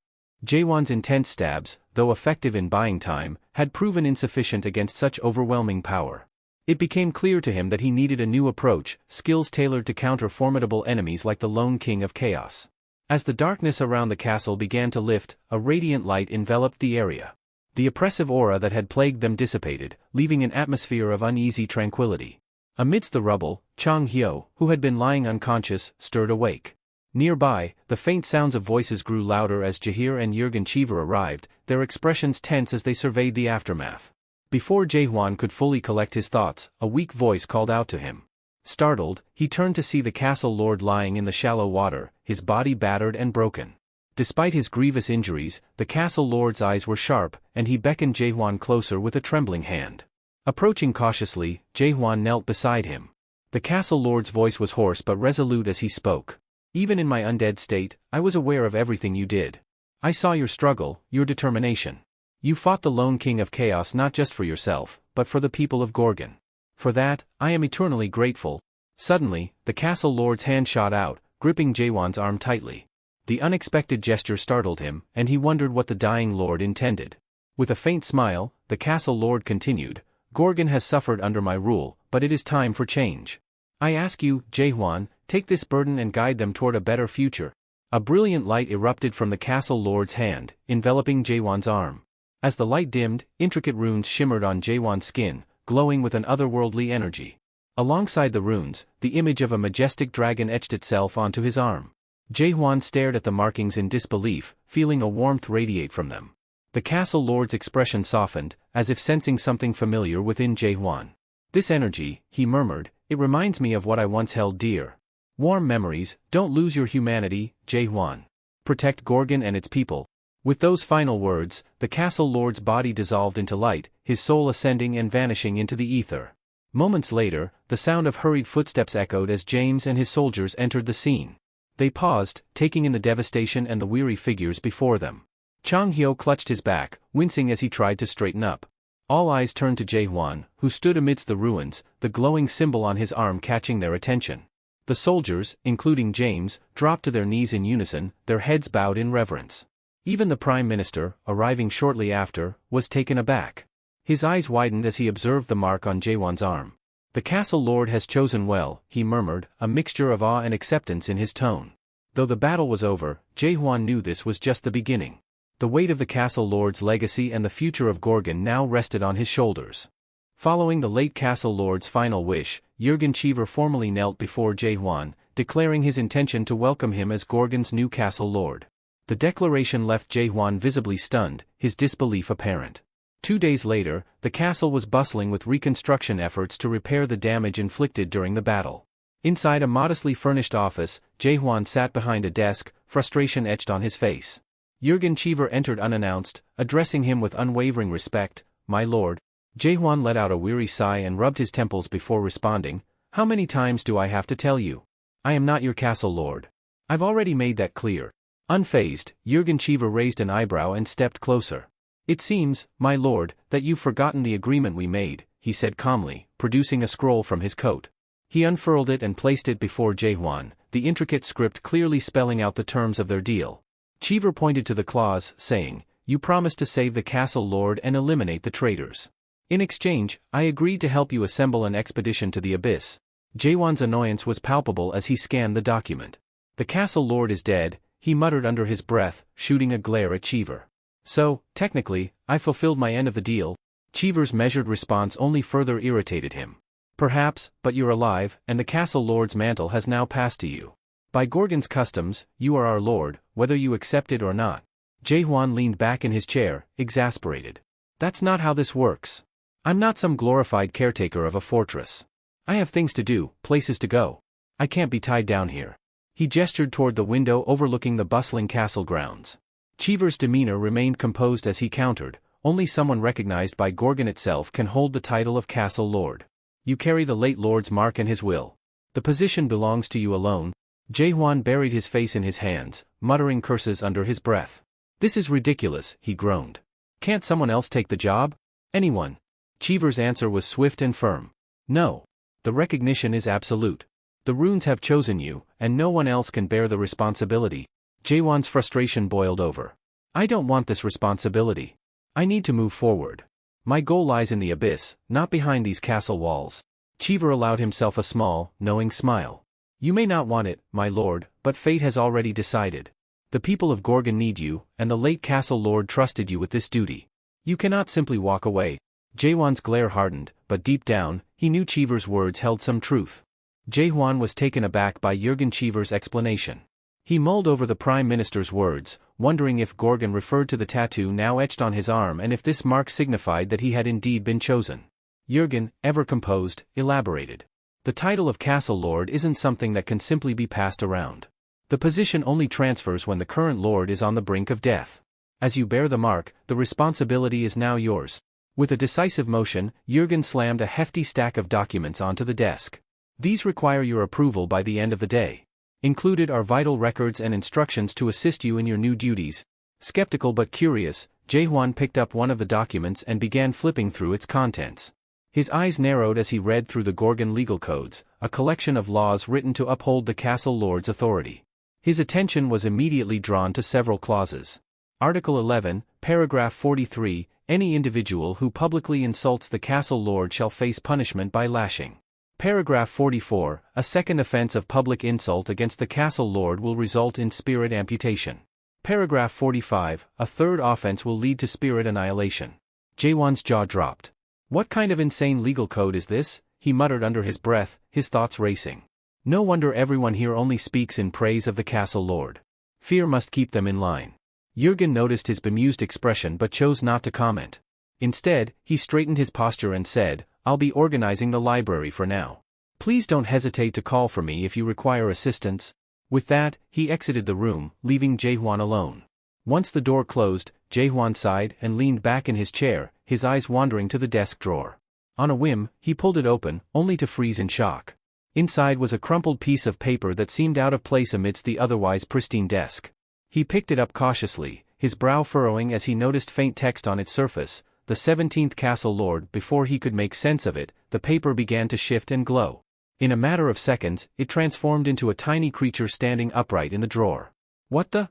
Jae-hwan's intense stabs, though effective in buying time, had proven insufficient against such overwhelming power. It became clear to him that he needed a new approach, skills tailored to counter formidable enemies like the lone king of chaos. As the darkness around the castle began to lift, a radiant light enveloped the area. The oppressive aura that had plagued them dissipated, leaving an atmosphere of uneasy tranquility. Amidst the rubble, Chang-hyo, who had been lying unconscious, stirred awake. Nearby, the faint sounds of voices grew louder as Jahir and Jurgen Cheever arrived, their expressions tense as they surveyed the aftermath. Before Jae-hwan could fully collect his thoughts, a weak voice called out to him. Startled, he turned to see the castle lord lying in the shallow water, his body battered and broken. Despite his grievous injuries, the castle lord's eyes were sharp, and he beckoned Jae-hwan closer with a trembling hand. Approaching cautiously, Jae-hwan knelt beside him. The castle lord's voice was hoarse but resolute as he spoke. "Even in my undead state, I was aware of everything you did. I saw your struggle, your determination. You fought the lone king of chaos not just for yourself, but for the people of Gorgon. For that, I am eternally grateful." Suddenly, the castle lord's hand shot out, gripping Jae-hwan's arm tightly. The unexpected gesture startled him, and he wondered what the dying lord intended. With a faint smile, the castle lord continued, "Gorgon has suffered under my rule, but it is time for change. I ask you, Jae-hwan, take this burden and guide them toward a better future." A brilliant light erupted from the castle lord's hand, enveloping Jae-hwan's arm. As the light dimmed, intricate runes shimmered on Jae-hwan's skin, glowing with an otherworldly energy. Alongside the runes, the image of a majestic dragon etched itself onto his arm. Jae-hwan stared at the markings in disbelief, feeling a warmth radiate from them. The castle lord's expression softened, as if sensing something familiar within Jae-hwan. "This energy," he murmured, "it reminds me of what I once held dear. Warm memories, don't lose your humanity, Jae-hwan. Protect Gorgon and its people." With those final words, the castle lord's body dissolved into light, his soul ascending and vanishing into the ether. Moments later, the sound of hurried footsteps echoed as James and his soldiers entered the scene. They paused, taking in the devastation and the weary figures before them. Chang Hyo clutched his back, wincing as he tried to straighten up. All eyes turned to Jae-hwan, who stood amidst the ruins, the glowing symbol on his arm catching their attention. The soldiers, including James, dropped to their knees in unison, their heads bowed in reverence. Even the Prime Minister, arriving shortly after, was taken aback. His eyes widened as he observed the mark on Jae-hwan's arm. "The Castle Lord has chosen well," he murmured, a mixture of awe and acceptance in his tone. Though the battle was over, Jae-hwan knew this was just the beginning. The weight of the Castle Lord's legacy and the future of Gorgon now rested on his shoulders. Following the late Castle Lord's final wish, Jurgen Cheever formally knelt before Jae-hwan, declaring his intention to welcome him as Gorgon's new Castle Lord. The declaration left Jae-hwan visibly stunned, his disbelief apparent. 2 days later, the castle was bustling with reconstruction efforts to repair the damage inflicted during the battle. Inside a modestly furnished office, Jae-hwan sat behind a desk, frustration etched on his face. Jurgen Cheever entered unannounced, addressing him with unwavering respect. "My lord." Jae-hwan let out a weary sigh and rubbed his temples before responding. "How many times do I have to tell you? I am not your castle lord. I've already made that clear." Unfazed, Jurgen Cheever raised an eyebrow and stepped closer. "It seems, my lord, that you've forgotten the agreement we made," he said calmly, producing a scroll from his coat. He unfurled it and placed it before Jae-hwan, the intricate script clearly spelling out the terms of their deal. Cheever pointed to the clause, saying, "You promised to save the castle lord and eliminate the traitors. In exchange, I agreed to help you assemble an expedition to the abyss." Jae-hwan's annoyance was palpable as he scanned the document. "The castle lord is dead," he muttered under his breath, shooting a glare at Cheever. "So, technically, I fulfilled my end of the deal." Cheever's measured response only further irritated him. "Perhaps, but you're alive, and the castle lord's mantle has now passed to you. By Gorgon's customs, you are our lord, whether you accept it or not." Jae-hwan leaned back in his chair, exasperated. "That's not how this works. I'm not some glorified caretaker of a fortress. I have things to do, places to go. I can't be tied down here." He gestured toward the window overlooking the bustling castle grounds. Cheever's demeanor remained composed as he countered, "Only someone recognized by Gorgon itself can hold the title of Castle Lord. You carry the late lord's mark and his will. The position belongs to you alone." Jae-hwan buried his face in his hands, muttering curses under his breath. "This is ridiculous," he groaned. "Can't someone else take the job? Anyone?" Cheever's answer was swift and firm. "No. The recognition is absolute. The runes have chosen you, and no one else can bear the responsibility." Jae-hwan's frustration boiled over. "I don't want this responsibility. I need to move forward. My goal lies in the abyss, not behind these castle walls." Cheever allowed himself a small, knowing smile. "You may not want it, my lord, but fate has already decided. The people of Gorgon need you, and the late castle lord trusted you with this duty. You cannot simply walk away." Jae-hwan's glare hardened, but deep down, he knew Cheever's words held some truth. Jae-hwan was taken aback by Jurgen Cheever's explanation. He mulled over the Prime Minister's words, wondering if Gorgon referred to the tattoo now etched on his arm and if this mark signified that he had indeed been chosen. Jurgen, ever composed, elaborated. "The title of Castle Lord isn't something that can simply be passed around. The position only transfers when the current lord is on the brink of death. As you bear the mark, the responsibility is now yours." With a decisive motion, Jurgen slammed a hefty stack of documents onto the desk. "These require your approval by the end of the day. Included are vital records and instructions to assist you in your new duties." Skeptical but curious, Jae-hwan picked up one of the documents and began flipping through its contents. His eyes narrowed as he read through the Gorgon legal codes, a collection of laws written to uphold the castle lord's authority. His attention was immediately drawn to several clauses. Article 11, paragraph 43, "Any individual who publicly insults the castle lord shall face punishment by lashing." Paragraph 44, "A second offense of public insult against the castle lord will result in spirit amputation." Paragraph 45, "A third offense will lead to spirit annihilation." Jae-hwan's jaw dropped. "What kind of insane legal code is this?" he muttered under his breath, his thoughts racing. No wonder everyone here only speaks in praise of the castle lord. Fear must keep them in line. Jurgen noticed his bemused expression but chose not to comment. Instead, he straightened his posture and said, "I'll be organizing the library for now. Please don't hesitate to call for me if you require assistance." With that, he exited the room, leaving Jae-hwan alone. Once the door closed, Jae-hwan sighed and leaned back in his chair, his eyes wandering to the desk drawer. On a whim, he pulled it open, only to freeze in shock. Inside was a crumpled piece of paper that seemed out of place amidst the otherwise pristine desk. He picked it up cautiously, his brow furrowing as he noticed faint text on its surface, "The 17th Castle Lord." Before he could make sense of it, the paper began to shift and glow. In a matter of seconds, it transformed into a tiny creature standing upright in the drawer. "What the?"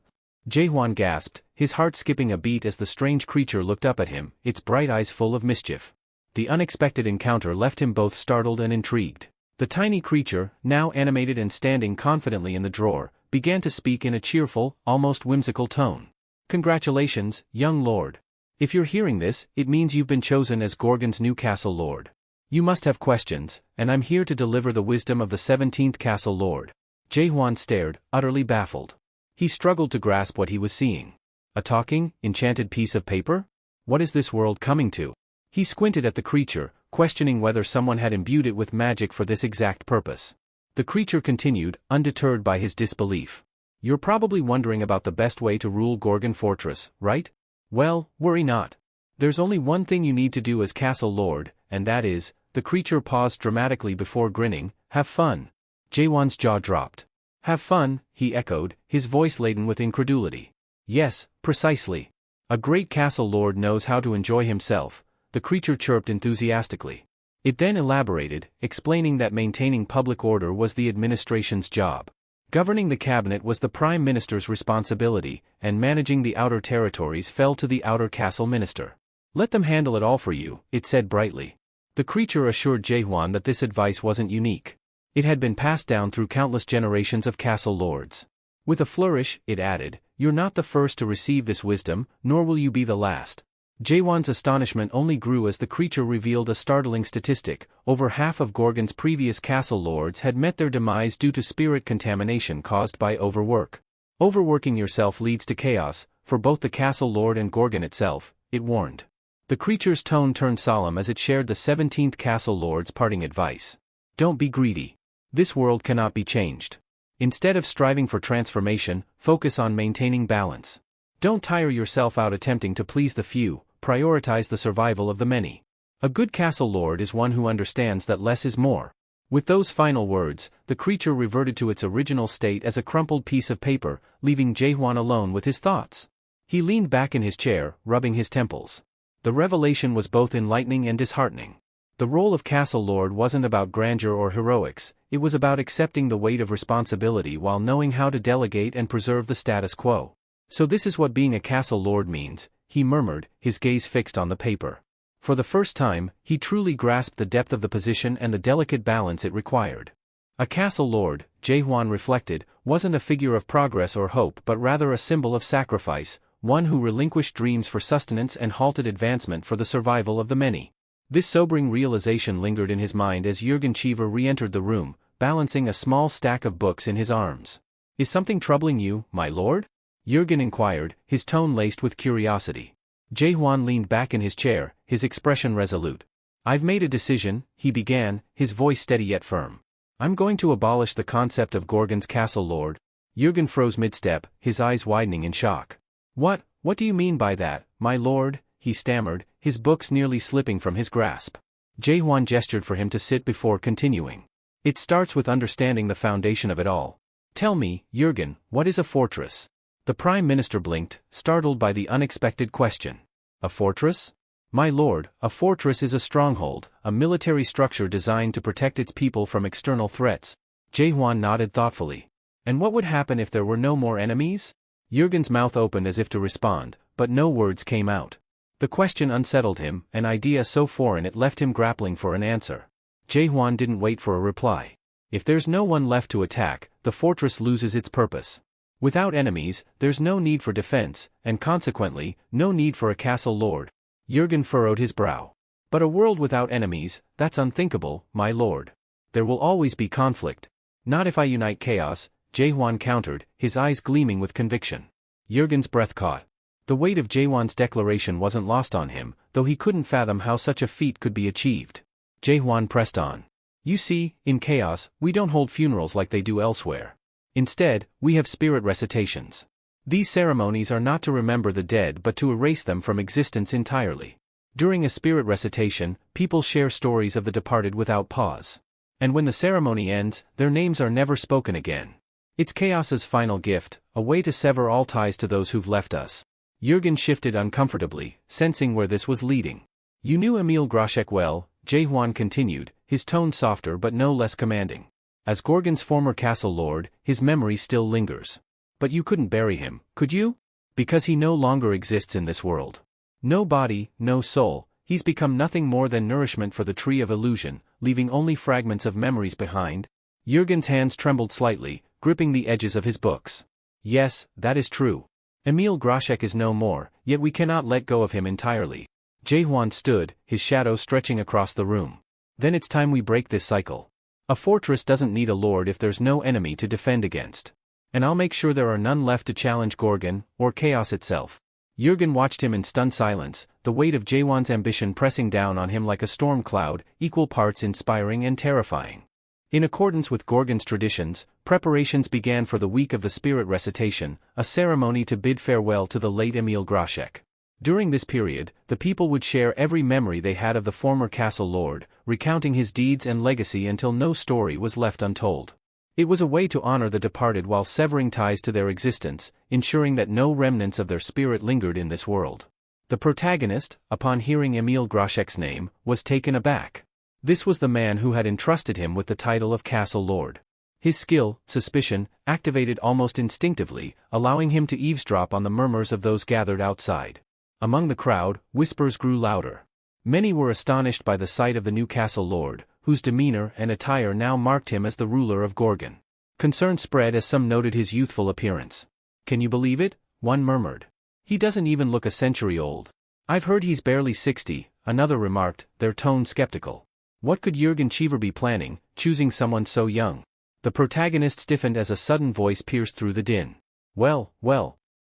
Jaehwan gasped, his heart skipping a beat as the strange creature looked up at him, its bright eyes full of mischief. The unexpected encounter left him both startled and intrigued. The tiny creature, now animated and standing confidently in the drawer, began to speak in a cheerful, almost whimsical tone. "Congratulations, young lord. If you're hearing this, it means you've been chosen as Gorgon's new castle lord. You must have questions, and I'm here to deliver the wisdom of the 17th Castle Lord." Jaehwan stared, utterly baffled. He struggled to grasp what he was seeing. A talking, enchanted piece of paper? What is this world coming to? He squinted at the creature, questioning whether someone had imbued it with magic for this exact purpose. The creature continued, undeterred by his disbelief. "You're probably wondering about the best way to rule Gorgon Fortress, right? Well, worry not. There's only one thing you need to do as Castle Lord, and that is," the creature paused dramatically before grinning, "have fun." Jaehwan's jaw dropped. "Have fun," he echoed, his voice laden with incredulity. "Yes, precisely. A great castle lord knows how to enjoy himself," the creature chirped enthusiastically. It then elaborated, explaining that maintaining public order was the administration's job. Governing the cabinet was the prime minister's responsibility, and managing the outer territories fell to the outer castle minister. "Let them handle it all for you," it said brightly. The creature assured Jaehwan that this advice wasn't unique. It had been passed down through countless generations of castle lords. With a flourish, it added, "You're not the first to receive this wisdom, nor will you be the last." Jaehwan's astonishment only grew as the creature revealed a startling statistic: over half of Gorgon's previous castle lords had met their demise due to spirit contamination caused by overwork. "Overworking yourself leads to chaos, for both the castle lord and Gorgon itself," it warned. The creature's tone turned solemn as it shared the 17th Castle Lord's parting advice. "Don't be greedy. This world cannot be changed. Instead of striving for transformation, focus on maintaining balance. Don't tire yourself out attempting to please the few, prioritize the survival of the many. A good castle lord is one who understands that less is more." With those final words, the creature reverted to its original state as a crumpled piece of paper, leaving Jaehwan alone with his thoughts. He leaned back in his chair, rubbing his temples. The revelation was both enlightening and disheartening. The role of Castle Lord wasn't about grandeur or heroics, it was about accepting the weight of responsibility while knowing how to delegate and preserve the status quo. "So this is what being a Castle Lord means," he murmured, his gaze fixed on the paper. For the first time, he truly grasped the depth of the position and the delicate balance it required. A Castle Lord, Jaehwan reflected, wasn't a figure of progress or hope but rather a symbol of sacrifice, one who relinquished dreams for sustenance and halted advancement for the survival of the many. This sobering realization lingered in his mind as Jürgen Cheever re-entered the room, balancing a small stack of books in his arms. "Is something troubling you, my lord?" Jürgen inquired, his tone laced with curiosity. Jaehwan leaned back in his chair, his expression resolute. "I've made a decision," he began, his voice steady yet firm. "I'm going to abolish the concept of Gorgon's castle lord." Jürgen froze mid-step, his eyes widening in shock. What do you mean by that, my lord?" he stammered, his books nearly slipping from his grasp. Jaehwan gestured for him to sit before continuing. "It starts with understanding the foundation of it all. Tell me, Jürgen, what is a fortress?" The Prime Minister blinked, startled by the unexpected question. "A fortress? My lord, a fortress is a stronghold, a military structure designed to protect its people from external threats." Jaehwan nodded thoughtfully. "And what would happen if there were no more enemies?" Jürgen's mouth opened as if to respond, but no words came out. The question unsettled him, an idea so foreign it left him grappling for an answer. Jaehwan didn't wait for a reply. If there's no one left to attack, the fortress loses its purpose. Without enemies, there's no need for defense, and consequently, no need for a castle lord. Jürgen furrowed his brow. "But a world without enemies, that's unthinkable, my lord. There will always be conflict." "Not if I unite chaos," Jaehwan countered, his eyes gleaming with conviction. Jürgen's breath caught. The weight of Jaehwan's declaration wasn't lost on him, though he couldn't fathom how such a feat could be achieved. Jaehwan pressed on. "You see, in chaos, we don't hold funerals like they do elsewhere. Instead, we have spirit recitations. These ceremonies are not to remember the dead but to erase them from existence entirely. During a spirit recitation, people share stories of the departed without pause. And when the ceremony ends, their names are never spoken again. It's chaos's final gift, a way to sever all ties to those who've left us. Jürgen shifted uncomfortably, sensing where this was leading. You knew Emil Groszek well, Jae-hwan continued, his tone softer but no less commanding. As Gorgon's former castle lord, his memory still lingers. But you couldn't bury him, could you? Because he no longer exists in this world. No body, no soul, he's become nothing more than nourishment for the tree of illusion, leaving only fragments of memories behind. Jürgen's hands trembled slightly, gripping the edges of his books. Yes, that is true. Emil Groszek is no more, yet we cannot let go of him entirely. Jae-hwan stood, his shadow stretching across the room. Then it's time we break this cycle. A fortress doesn't need a lord if there's no enemy to defend against. And I'll make sure there are none left to challenge Gorgon, or chaos itself. Jürgen watched him in stunned silence, the weight of Jae-hwan's ambition pressing down on him like a storm cloud, equal parts inspiring and terrifying. In accordance with Gorgon's traditions, preparations began for the week of the spirit recitation, a ceremony to bid farewell to the late Emil Groszek. During this period, the people would share every memory they had of the former castle lord, recounting his deeds and legacy until no story was left untold. It was a way to honor the departed while severing ties to their existence, ensuring that no remnants of their spirit lingered in this world. The protagonist, upon hearing Emil Groszek's name, was taken aback. This was the man who had entrusted him with the title of castle lord. His skill, suspicion, activated almost instinctively, allowing him to eavesdrop on the murmurs of those gathered outside. Among the crowd, whispers grew louder. Many were astonished by the sight of the new castle lord, whose demeanor and attire now marked him as the ruler of Gorgon. Concern spread as some noted his youthful appearance. Can you believe it? One murmured. He doesn't even look a century old. I've heard he's barely 60, another remarked, their tone skeptical. What could Jürgen Cheever be planning, choosing someone so young? The protagonist stiffened as a sudden voice pierced through the din. Well,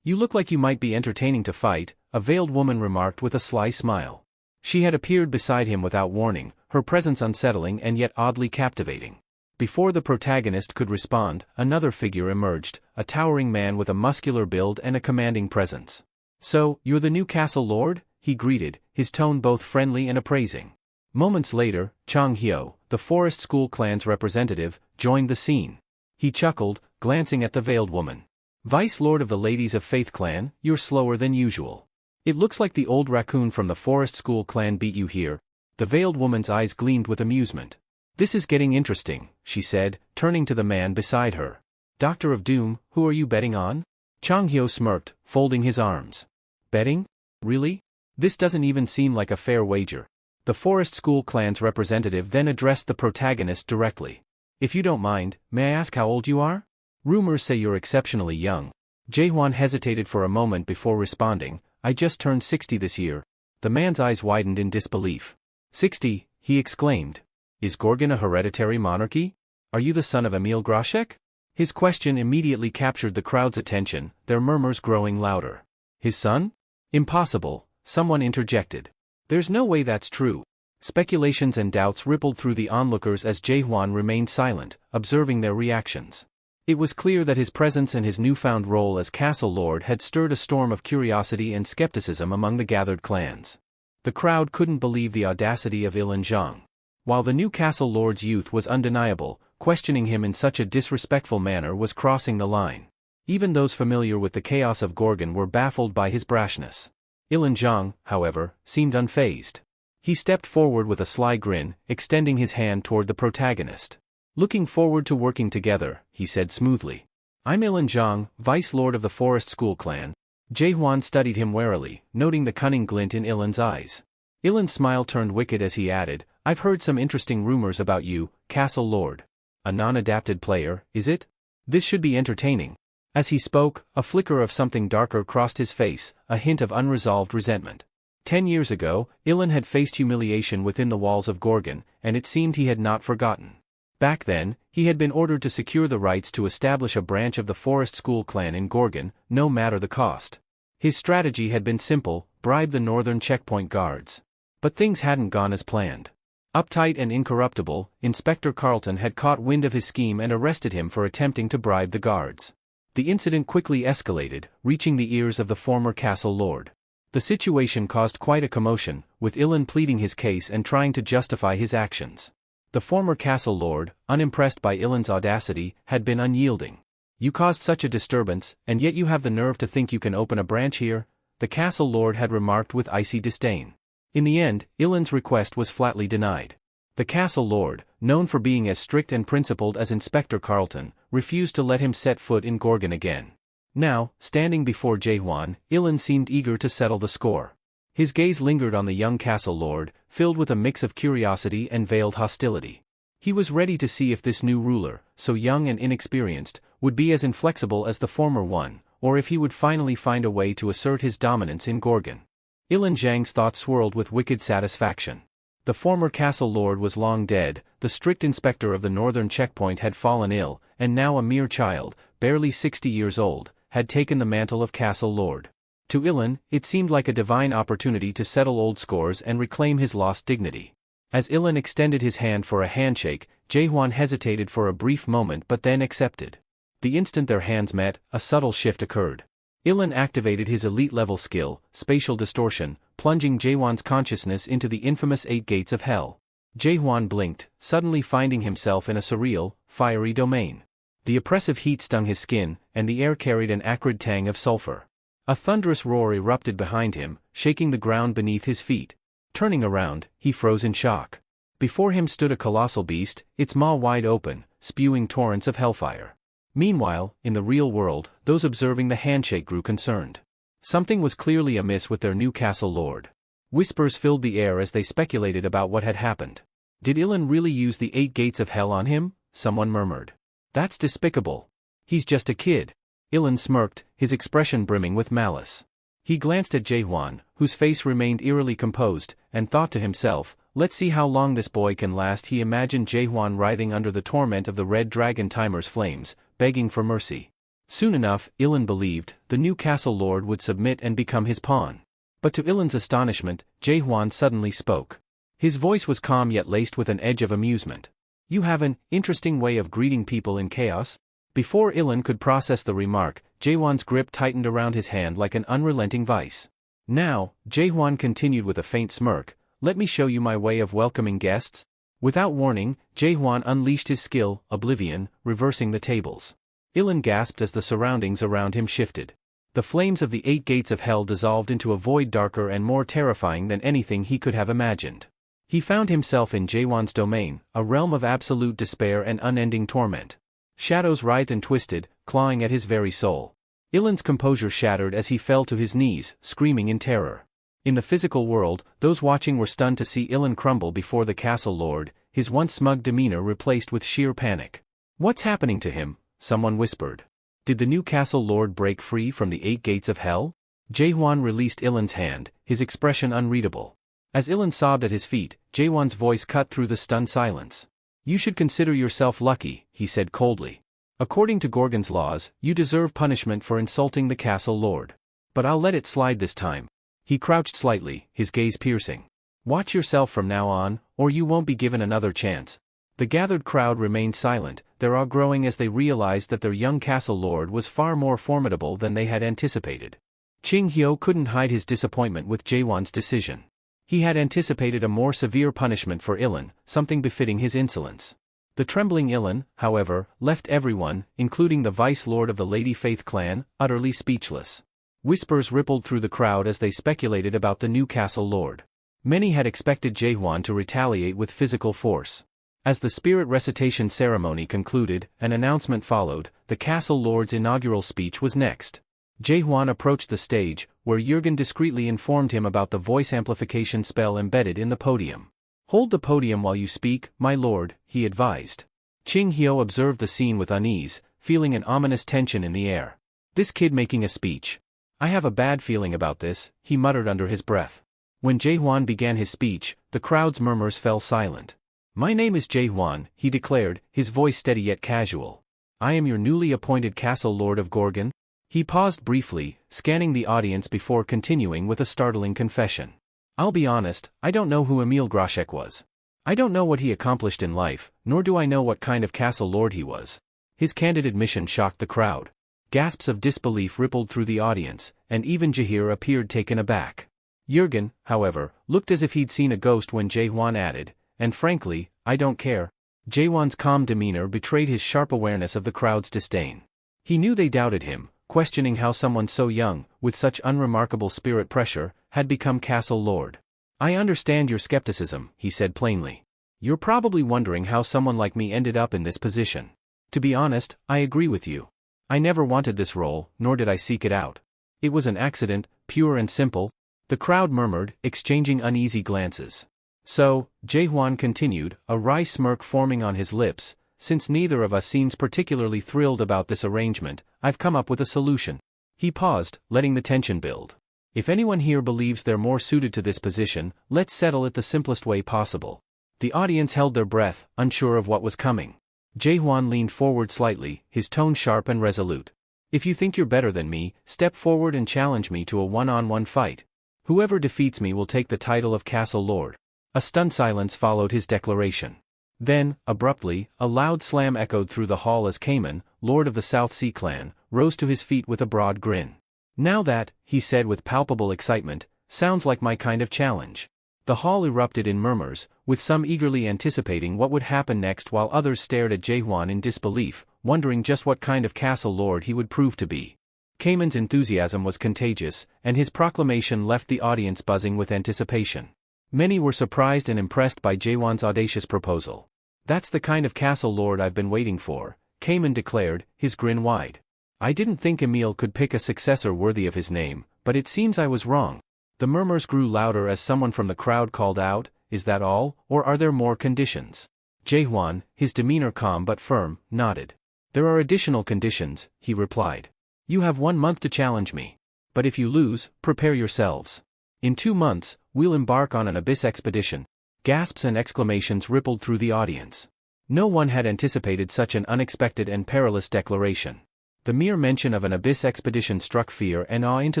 you look like you might be entertaining to fight, a veiled woman remarked with a sly smile. She had appeared beside him without warning, her presence unsettling and yet oddly captivating. Before the protagonist could respond, another figure emerged, a towering man with a muscular build and a commanding presence. So, you're the new castle lord? He greeted, his tone both friendly and appraising. Moments later, Chang Hyo, the Forest School clan's representative, joined the scene. He chuckled, glancing at the veiled woman. Vice Lord of the Ladies of Faith clan, you're slower than usual. It looks like the old raccoon from the Forest School clan beat you here. The veiled woman's eyes gleamed with amusement. This is getting interesting, she said, turning to the man beside her. Doctor of Doom, who are you betting on? Chang Hyo smirked, folding his arms. Betting? Really? This doesn't even seem like a fair wager. The Forest School clan's representative then addressed the protagonist directly. If you don't mind, may I ask how old you are? Rumors say you're exceptionally young. Jae-hwan hesitated for a moment before responding. I just turned 60 this year. The man's eyes widened in disbelief. 60, he exclaimed. Is Gorgon a hereditary monarchy? Are you the son of Emil Groszek? His question immediately captured the crowd's attention, their murmurs growing louder. His son? Impossible, someone interjected. There's no way that's true. Speculations and doubts rippled through the onlookers as Jae-hwan remained silent, observing their reactions. It was clear that his presence and his newfound role as castle lord had stirred a storm of curiosity and skepticism among the gathered clans. The crowd couldn't believe the audacity of Ilan Zhang. While the new castle lord's youth was undeniable, questioning him in such a disrespectful manner was crossing the line. Even those familiar with the chaos of Gorgon were baffled by his brashness. Ilan Zhang, however, seemed unfazed. He stepped forward with a sly grin, extending his hand toward the protagonist. Looking forward to working together, he said smoothly. I'm Ilan Zhang, Vice Lord of the Forest School clan. Jae-hwan studied him warily, noting the cunning glint in Ilan's eyes. Ilan's smile turned wicked as he added, I've heard some interesting rumors about you, Castle Lord. A non-adapted player, is it? This should be entertaining. As he spoke, a flicker of something darker crossed his face, a hint of unresolved resentment. 10 years ago, Ilan had faced humiliation within the walls of Gorgon, and it seemed he had not forgotten. Back then, he had been ordered to secure the rights to establish a branch of the Forest School clan in Gorgon, no matter the cost. His strategy had been simple, bribe the northern checkpoint guards. But things hadn't gone as planned. Uptight and incorruptible, Inspector Carlton had caught wind of his scheme and arrested him for attempting to bribe the guards. The incident quickly escalated, reaching the ears of the former castle lord. The situation caused quite a commotion, with Ilan pleading his case and trying to justify his actions. The former castle lord, unimpressed by Ilan's audacity, had been unyielding. "You caused such a disturbance, and yet you have the nerve to think you can open a branch here?" the castle lord had remarked with icy disdain. In the end, Ilan's request was flatly denied. The castle lord, known for being as strict and principled as Inspector Carlton, refused to let him set foot in Gorgon again. Now, standing before Jaehwan, Ilan seemed eager to settle the score. His gaze lingered on the young castle lord, filled with a mix of curiosity and veiled hostility. He was ready to see if this new ruler, so young and inexperienced, would be as inflexible as the former one, or if he would finally find a way to assert his dominance in Gorgon. Ilan Zhang's thoughts swirled with wicked satisfaction. The former castle lord was long dead, the strict inspector of the northern checkpoint had fallen ill, and now a mere child, barely 60 years old, had taken the mantle of castle lord. To Ilan, it seemed like a divine opportunity to settle old scores and reclaim his lost dignity. As Ilan extended his hand for a handshake, Jaehwan hesitated for a brief moment but then accepted. The instant their hands met, a subtle shift occurred. Ilan activated his elite-level skill, spatial distortion, plunging Jaehwan's consciousness into the infamous 8 gates of hell. Jaehwan blinked, suddenly finding himself in a surreal, fiery domain. The oppressive heat stung his skin, and the air carried an acrid tang of sulfur. A thunderous roar erupted behind him, shaking the ground beneath his feet. Turning around, he froze in shock. Before him stood a colossal beast, its maw wide open, spewing torrents of hellfire. Meanwhile, in the real world, those observing the handshake grew concerned. Something was clearly amiss with their new castle lord. Whispers filled the air as they speculated about what had happened. Did Ilan really use the 8 gates of hell on him? Someone murmured. That's despicable. He's just a kid. Ilan smirked, his expression brimming with malice. He glanced at Jaehwan, whose face remained eerily composed, and thought to himself, let's see how long this boy can last. He imagined Jaehwan writhing under the torment of the red dragon timer's flames, begging for mercy. Soon enough, Ilan believed, the new castle lord would submit and become his pawn. But to Ilan's astonishment, Jaehwan suddenly spoke. His voice was calm yet laced with an edge of amusement. "You have an interesting way of greeting people in chaos?" Before Ilan could process the remark, Jaehwan's grip tightened around his hand like an unrelenting vice. "Now," Jaehwan continued with a faint smirk, "let me show you my way of welcoming guests." Without warning, Jaehwan unleashed his skill, Oblivion, reversing the tables. Ilan gasped as the surroundings around him shifted. The flames of the 8 gates of hell dissolved into a void darker and more terrifying than anything he could have imagined. He found himself in Jaehwan's domain, a realm of absolute despair and unending torment. Shadows writhed and twisted, clawing at his very soul. Ilan's composure shattered as he fell to his knees, screaming in terror. In the physical world, those watching were stunned to see Ilan crumble before the castle lord, his once smug demeanor replaced with sheer panic. "What's happening to him?" someone whispered. Did the new castle lord break free from the 8 gates of hell? Jaehwan released Ilan's hand, his expression unreadable. As Ilan sobbed at his feet, Jaehwan's voice cut through the stunned silence. "You should consider yourself lucky," he said coldly. "According to Gorgon's laws, you deserve punishment for insulting the castle lord. But I'll let it slide this time." He crouched slightly, his gaze piercing. "Watch yourself from now on, or you won't be given another chance." The gathered crowd remained silent, their awe growing as they realized that their young castle lord was far more formidable than they had anticipated. Qing Hyo couldn't hide his disappointment with Jaehwan's decision. He had anticipated a more severe punishment for Ilan, something befitting his insolence. The trembling Ilan, however, left everyone, including the vice lord of the Lady Faith clan, utterly speechless. Whispers rippled through the crowd as they speculated about the new castle lord. Many had expected Jaehwan to retaliate with physical force. As the spirit recitation ceremony concluded, an announcement followed. The castle lord's inaugural speech was next. Jaehwan approached the stage, where Jurgen discreetly informed him about the voice amplification spell embedded in the podium. "Hold the podium while you speak, my lord," he advised. Qing Hyo observed the scene with unease, feeling an ominous tension in the air. "This kid making a speech. I have a bad feeling about this," he muttered under his breath. When Jaehwan began his speech, the crowd's murmurs fell silent. "My name is Jaehwan," he declared, his voice steady yet casual. "I am your newly appointed castle lord of Gorgon." He paused briefly, scanning the audience before continuing with a startling confession. "I'll be honest, I don't know who Emil Groshek was. I don't know what he accomplished in life, nor do I know what kind of castle lord he was." His candid admission shocked the crowd. Gasps of disbelief rippled through the audience, and even Jahir appeared taken aback. Jurgen, however, looked as if he'd seen a ghost when Jaehwan added, "And frankly, I don't care." Jaehwan's calm demeanor betrayed his sharp awareness of the crowd's disdain. He knew they doubted him, questioning how someone so young, with such unremarkable spirit pressure, had become castle lord. "I understand your skepticism," he said plainly. "You're probably wondering how someone like me ended up in this position. To be honest, I agree with you. I never wanted this role, nor did I seek it out. It was an accident, pure and simple." The crowd murmured, exchanging uneasy glances. "So," Jaehwan continued, a wry smirk forming on his lips, "since neither of us seems particularly thrilled about this arrangement, I've come up with a solution." He paused, letting the tension build. "If anyone here believes they're more suited to this position, let's settle it the simplest way possible." The audience held their breath, unsure of what was coming. Jaehwan leaned forward slightly, his tone sharp and resolute. "If you think you're better than me, step forward and challenge me to a one-on-one fight. Whoever defeats me will take the title of Castle Lord." A stunned silence followed his declaration. Then, abruptly, a loud slam echoed through the hall as Cayman, lord of the South Sea clan, rose to his feet with a broad grin. "Now that," he said with palpable excitement, "sounds like my kind of challenge." The hall erupted in murmurs, with some eagerly anticipating what would happen next while others stared at Jaehwan in disbelief, wondering just what kind of castle lord he would prove to be. Cayman's enthusiasm was contagious, and his proclamation left the audience buzzing with anticipation. Many were surprised and impressed by Jaehwan's audacious proposal. "That's the kind of castle lord I've been waiting for," Cayman declared, his grin wide. "I didn't think Emil could pick a successor worthy of his name, but it seems I was wrong." The murmurs grew louder as someone from the crowd called out, "Is that all, or are there more conditions?" Jaehwan, his demeanor calm but firm, nodded. "There are additional conditions," he replied. "You have 1 month to challenge me. But if you lose, prepare yourselves. In 2 months, we'll embark on an abyss expedition." Gasps and exclamations rippled through the audience. No one had anticipated such an unexpected and perilous declaration. The mere mention of an abyss expedition struck fear and awe into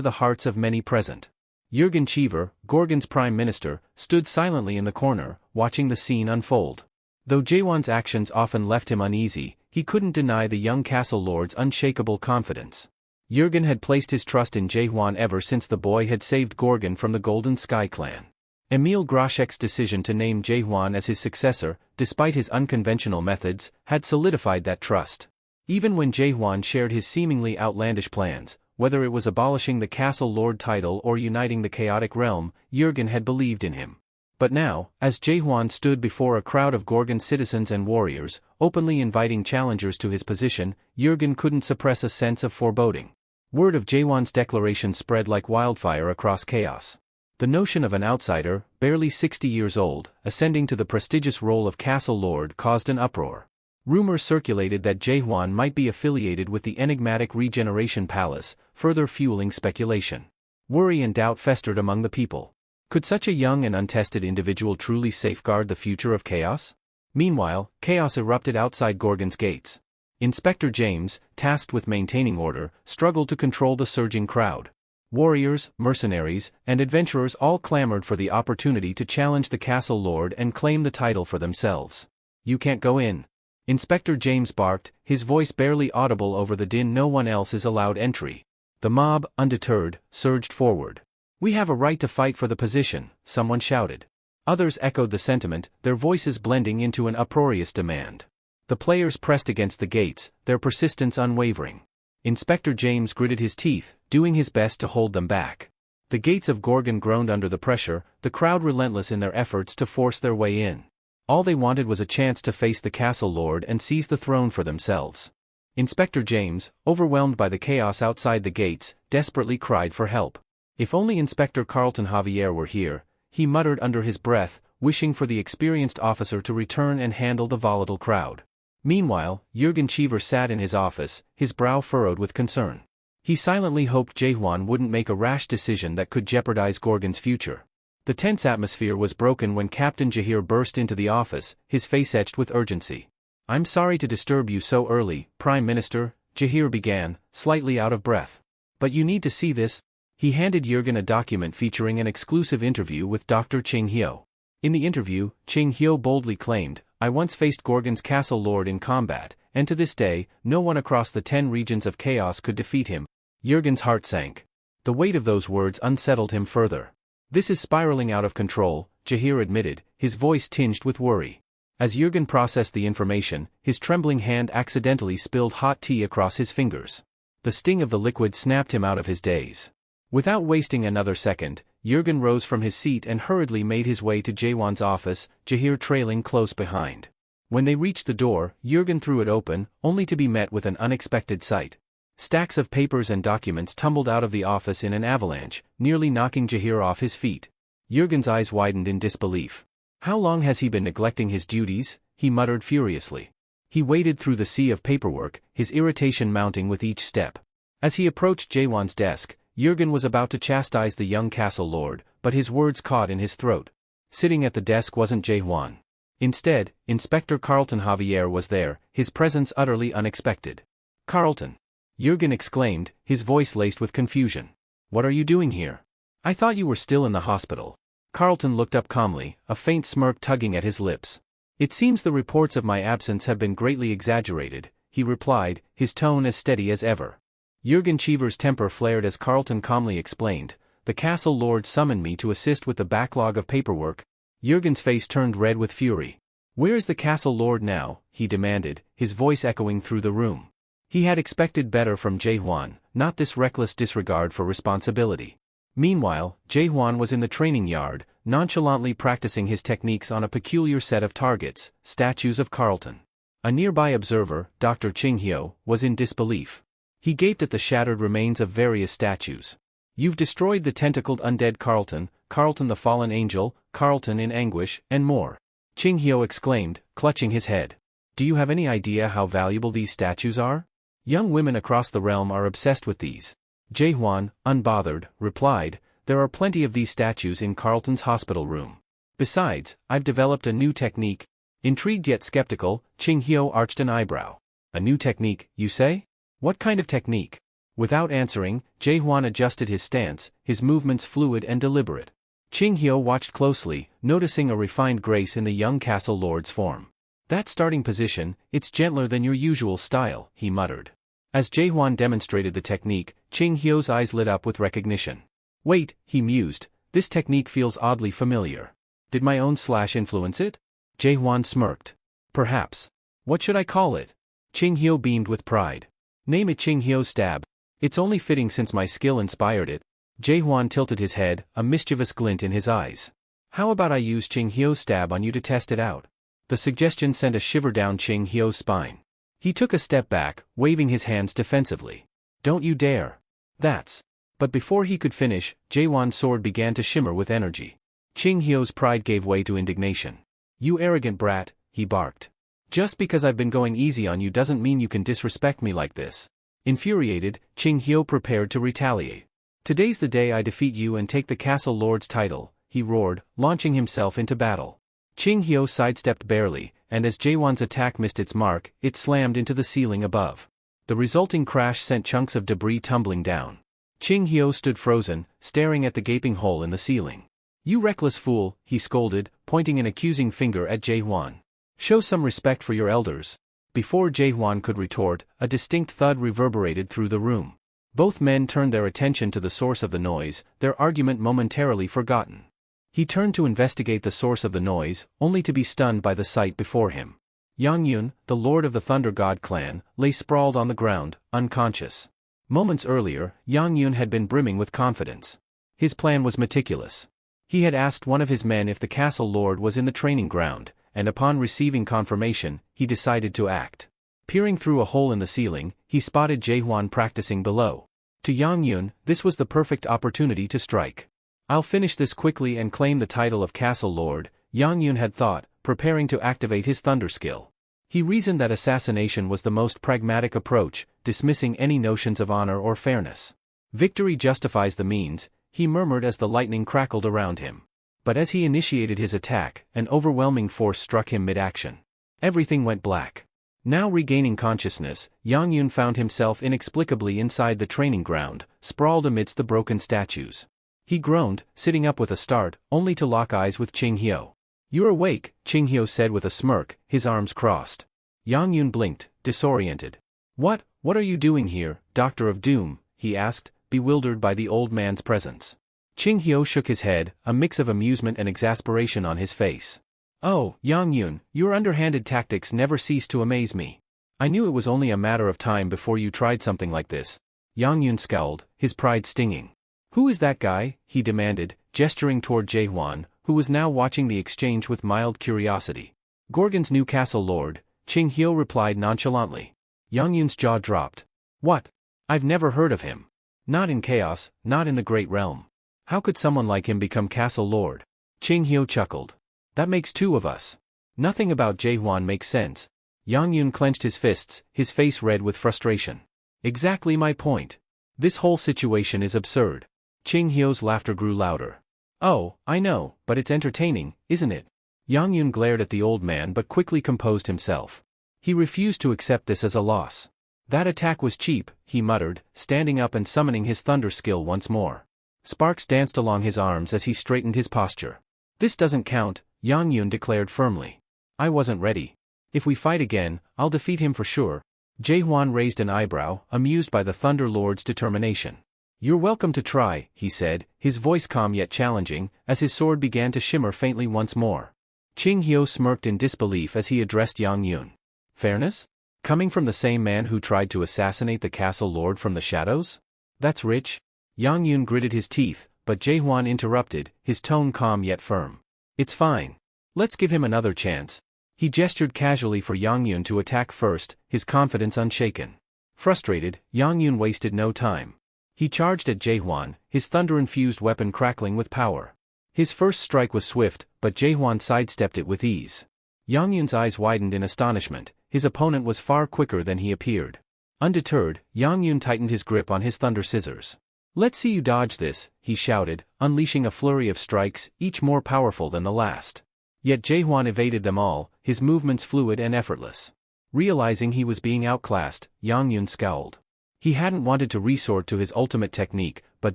the hearts of many present. Jurgen Cheever, Gorgon's prime minister, stood silently in the corner, watching the scene unfold. Though Jaehwan's actions often left him uneasy, he couldn't deny the young castle lord's unshakable confidence. Jurgen had placed his trust in Jaehwan ever since the boy had saved Gorgon from the Golden Sky clan. Emil Groshek's decision to name Jaehwan as his successor, despite his unconventional methods, had solidified that trust. Even when Jaehwan shared his seemingly outlandish plans, whether it was abolishing the castle lord title or uniting the chaotic realm, Jurgen had believed in him. But now, as Jaehwan stood before a crowd of Gorgon citizens and warriors, openly inviting challengers to his position, Jurgen couldn't suppress a sense of foreboding. Word of Jaehwan's declaration spread like wildfire across chaos. The notion of an outsider, barely 60 years old, ascending to the prestigious role of castle lord caused an uproar. Rumors circulated that Jaehwan might be affiliated with the enigmatic Regeneration Palace, further fueling speculation. Worry and doubt festered among the people. Could such a young and untested individual truly safeguard the future of chaos? Meanwhile, chaos erupted outside Gorgon's gates. Inspector James, tasked with maintaining order, struggled to control the surging crowd. Warriors, mercenaries, and adventurers all clamored for the opportunity to challenge the castle lord and claim the title for themselves. "You can't go in." Inspector James barked, his voice barely audible over the din. "No one else is allowed entry." The mob, undeterred, surged forward. "We have a right to fight for the position," someone shouted. Others echoed the sentiment, their voices blending into an uproarious demand. The players pressed against the gates, their persistence unwavering. Inspector James gritted his teeth, doing his best to hold them back. The gates of Gorgon groaned under the pressure, the crowd relentless in their efforts to force their way in. All they wanted was a chance to face the castle lord and seize the throne for themselves. Inspector James, overwhelmed by the chaos outside the gates, desperately cried for help. If only Inspector Carlton Javier were here, he muttered under his breath, wishing for the experienced officer to return and handle the volatile crowd. Meanwhile, Jurgen Cheever sat in his office, his brow furrowed with concern. He silently hoped Jaehwan wouldn't make a rash decision that could jeopardize Gorgon's future. The tense atmosphere was broken when Captain Jahir burst into the office, his face etched with urgency. "I'm sorry to disturb you so early, Prime Minister," Jahir began, slightly out of breath. "But you need to see this." He handed Jurgen a document featuring an exclusive interview with Dr. Ching Hyo. In the interview, Ching Hyo boldly claimed, "I once faced Gorgon's castle lord in combat, and to this day, no one across the 10 regions of chaos could defeat him. Jurgen's heart sank. The weight of those words unsettled him further. This is spiraling out of control, Jahir admitted, his voice tinged with worry. As Jurgen processed the information, his trembling hand accidentally spilled hot tea across his fingers. The sting of the liquid snapped him out of his daze. Without wasting another second, Jurgen rose from his seat and hurriedly made his way to Jaewon's office, Jahir trailing close behind. When they reached the door, Jurgen threw it open, only to be met with an unexpected sight. Stacks of papers and documents tumbled out of the office in an avalanche, nearly knocking Jahir off his feet. Jurgen's eyes widened in disbelief. How long has he been neglecting his duties? He muttered furiously. He waded through the sea of paperwork, his irritation mounting with each step. As he approached Jaewon's desk, Jurgen was about to chastise the young castle lord, but his words caught in his throat. Sitting at the desk wasn't Jaewon. Instead, Inspector Carlton Javier was there, his presence utterly unexpected. "Carlton!" Jurgen exclaimed, his voice laced with confusion. "What are you doing here? I thought you were still in the hospital." Carlton looked up calmly, a faint smirk tugging at his lips. "It seems the reports of my absence have been greatly exaggerated," he replied, his tone as steady as ever. Jurgen Cheever's temper flared as Carlton calmly explained, "The castle lord summoned me to assist with the backlog of paperwork." Jurgen's face turned red with fury. "Where is the castle lord now?" he demanded, his voice echoing through the room. He had expected better from Jaewon, not this reckless disregard for responsibility. Meanwhile, Jaewon was in the training yard, nonchalantly practicing his techniques on a peculiar set of targets, statues of Carlton. A nearby observer, Dr. Ching-hyo, was in disbelief. He gaped at the shattered remains of various statues. "You've destroyed the tentacled undead Carlton, Carlton the fallen angel, Carlton in anguish, and more," Ching-hyo exclaimed, clutching his head. "Do you have any idea how valuable these statues are? Young women across the realm are obsessed with these." Jaewon, unbothered, replied, "There are plenty of these statues in Carlton's hospital room. Besides, I've developed a new technique." Intrigued yet skeptical, Ching-hyo arched an eyebrow. "A new technique, you say? What kind of technique?" Without answering, Jaewon adjusted his stance, his movements fluid and deliberate. Ching-hyo watched closely, noticing a refined grace in the young castle lord's form. "That starting position, it's gentler than your usual style," he muttered. As Jaewon demonstrated the technique, Ching-hyo's eyes lit up with recognition. "Wait," he mused, "this technique feels oddly familiar. Did my own slash influence it?" Jaewon smirked. "Perhaps. What should I call it?" Ching-hyo beamed with pride. "Name it Ching-hyo stab. It's only fitting since my skill inspired it." Jaewon tilted his head, a mischievous glint in his eyes. "How about I use Ching-hyo stab on you to test it out?" The suggestion sent a shiver down Ching-hyo's spine. He took a step back, waving his hands defensively. "Don't you dare. That's..." But before he could finish, Jaewon's sword began to shimmer with energy. Ching-hyo's pride gave way to indignation. "You arrogant brat," he barked. "Just because I've been going easy on you doesn't mean you can disrespect me like this." Infuriated, Ching-hyo prepared to retaliate. "Today's the day I defeat you and take the castle lord's title," he roared, launching himself into battle. Ching-hyo sidestepped barely, and as Jaewon's attack missed its mark, it slammed into the ceiling above. The resulting crash sent chunks of debris tumbling down. Ching-hyo stood frozen, staring at the gaping hole in the ceiling. "You reckless fool," he scolded, pointing an accusing finger at Jaewon. "Show some respect for your elders." Before Jaewon could retort, a distinct thud reverberated through the room. Both men turned their attention to the source of the noise, their argument momentarily forgotten. He turned to investigate the source of the noise, only to be stunned by the sight before him. Yang-yun, the lord of the Thunder God clan, lay sprawled on the ground, unconscious. Moments earlier, Yang-yun had been brimming with confidence. His plan was meticulous. He had asked one of his men if the castle lord was in the training ground, and upon receiving confirmation, he decided to act. Peering through a hole in the ceiling, he spotted Jaewon practicing below. To Yang-yun, this was the perfect opportunity to strike. "I'll finish this quickly and claim the title of castle lord," Yang-yun had thought, preparing to activate his thunder skill. He reasoned that assassination was the most pragmatic approach, dismissing any notions of honor or fairness. "Victory justifies the means," he murmured as the lightning crackled around him. But as he initiated his attack, an overwhelming force struck him mid-action. Everything went black. Now regaining consciousness, Yang-yun found himself inexplicably inside the training ground, sprawled amidst the broken statues. He groaned, sitting up with a start, only to lock eyes with Ching-hyo. "You're awake," Ching-hyo said with a smirk, his arms crossed. Yang Yun blinked, disoriented. What are you doing here, Doctor of Doom? He asked, bewildered by the old man's presence. Ching Hyo shook his head, a mix of amusement and exasperation on his face. Oh, Yang Yun, your underhanded tactics never cease to amaze me. I knew it was only a matter of time before you tried something like this. Yang Yun scowled, his pride stinging. Who is that guy? He demanded, gesturing toward Jae-hwan, who was now watching the exchange with mild curiosity. Gorgon's new castle lord, Ching Hyo replied nonchalantly. Yang Yun's jaw dropped. What? I've never heard of him. Not in chaos, not in the Great Realm. How could someone like him become castle lord? Ching Hyo chuckled. That makes two of us. Nothing about Jae-hwan makes sense. Yang Yun clenched his fists, his face red with frustration. Exactly my point. This whole situation is absurd. Ching Hyo's laughter grew louder. Oh, I know, but it's entertaining, isn't it? Yang Yun glared at the old man but quickly composed himself. He refused to accept this as a loss. That attack was cheap, he muttered, standing up and summoning his thunder skill once more. Sparks danced along his arms as he straightened his posture. This doesn't count, Yang Yun declared firmly. I wasn't ready. If we fight again, I'll defeat him for sure. Jae-hwan raised an eyebrow, amused by the Thunder Lord's determination. You're welcome to try, he said, his voice calm yet challenging, as his sword began to shimmer faintly once more. Ching Hyo smirked in disbelief as he addressed Yang Yun. Fairness? Coming from the same man who tried to assassinate the castle lord from the shadows? That's rich. Yang Yun gritted his teeth, but Jae-hwan interrupted, his tone calm yet firm. It's fine. Let's give him another chance. He gestured casually for Yang Yun to attack first, his confidence unshaken. Frustrated, Yang Yun wasted no time. He charged at Jae-hwan, his thunder-infused weapon crackling with power. His first strike was swift, but Jae-hwan sidestepped it with ease. Yang Yun's eyes widened in astonishment, his opponent was far quicker than he appeared. Undeterred, Yang Yun tightened his grip on his thunder scissors. Let's see you dodge this, he shouted, unleashing a flurry of strikes, each more powerful than the last. Yet Jae-hwan evaded them all, his movements fluid and effortless. Realizing he was being outclassed, Yang Yun scowled. He hadn't wanted to resort to his ultimate technique, but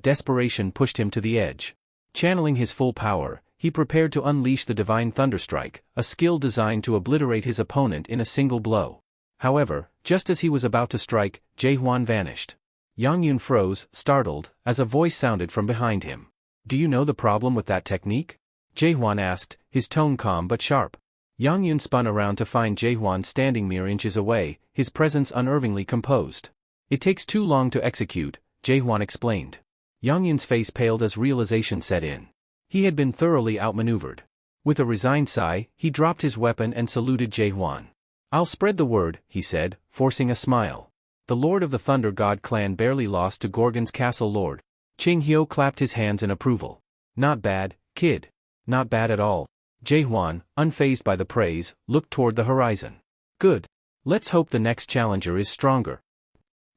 desperation pushed him to the edge. Channeling his full power, he prepared to unleash the Divine Thunderstrike, a skill designed to obliterate his opponent in a single blow. However, just as he was about to strike, Jae-hwan vanished. Yang Yun froze, startled, as a voice sounded from behind him. Do you know the problem with that technique? Jae-hwan asked, his tone calm but sharp. Yang Yun spun around to find Jae-hwan standing mere inches away, his presence unnervingly composed. It takes too long to execute, Jae-hwan explained. Yang Yun's face paled as realization set in. He had been thoroughly outmaneuvered. With a resigned sigh, he dropped his weapon and saluted Jae-hwan. I'll spread the word, he said, forcing a smile. The Lord of the Thunder God clan barely lost to Gorgon's castle lord. Ching Hyo clapped his hands in approval. Not bad, kid. Not bad at all. Jae-hwan, unfazed by the praise, looked toward the horizon. Good. Let's hope the next challenger is stronger.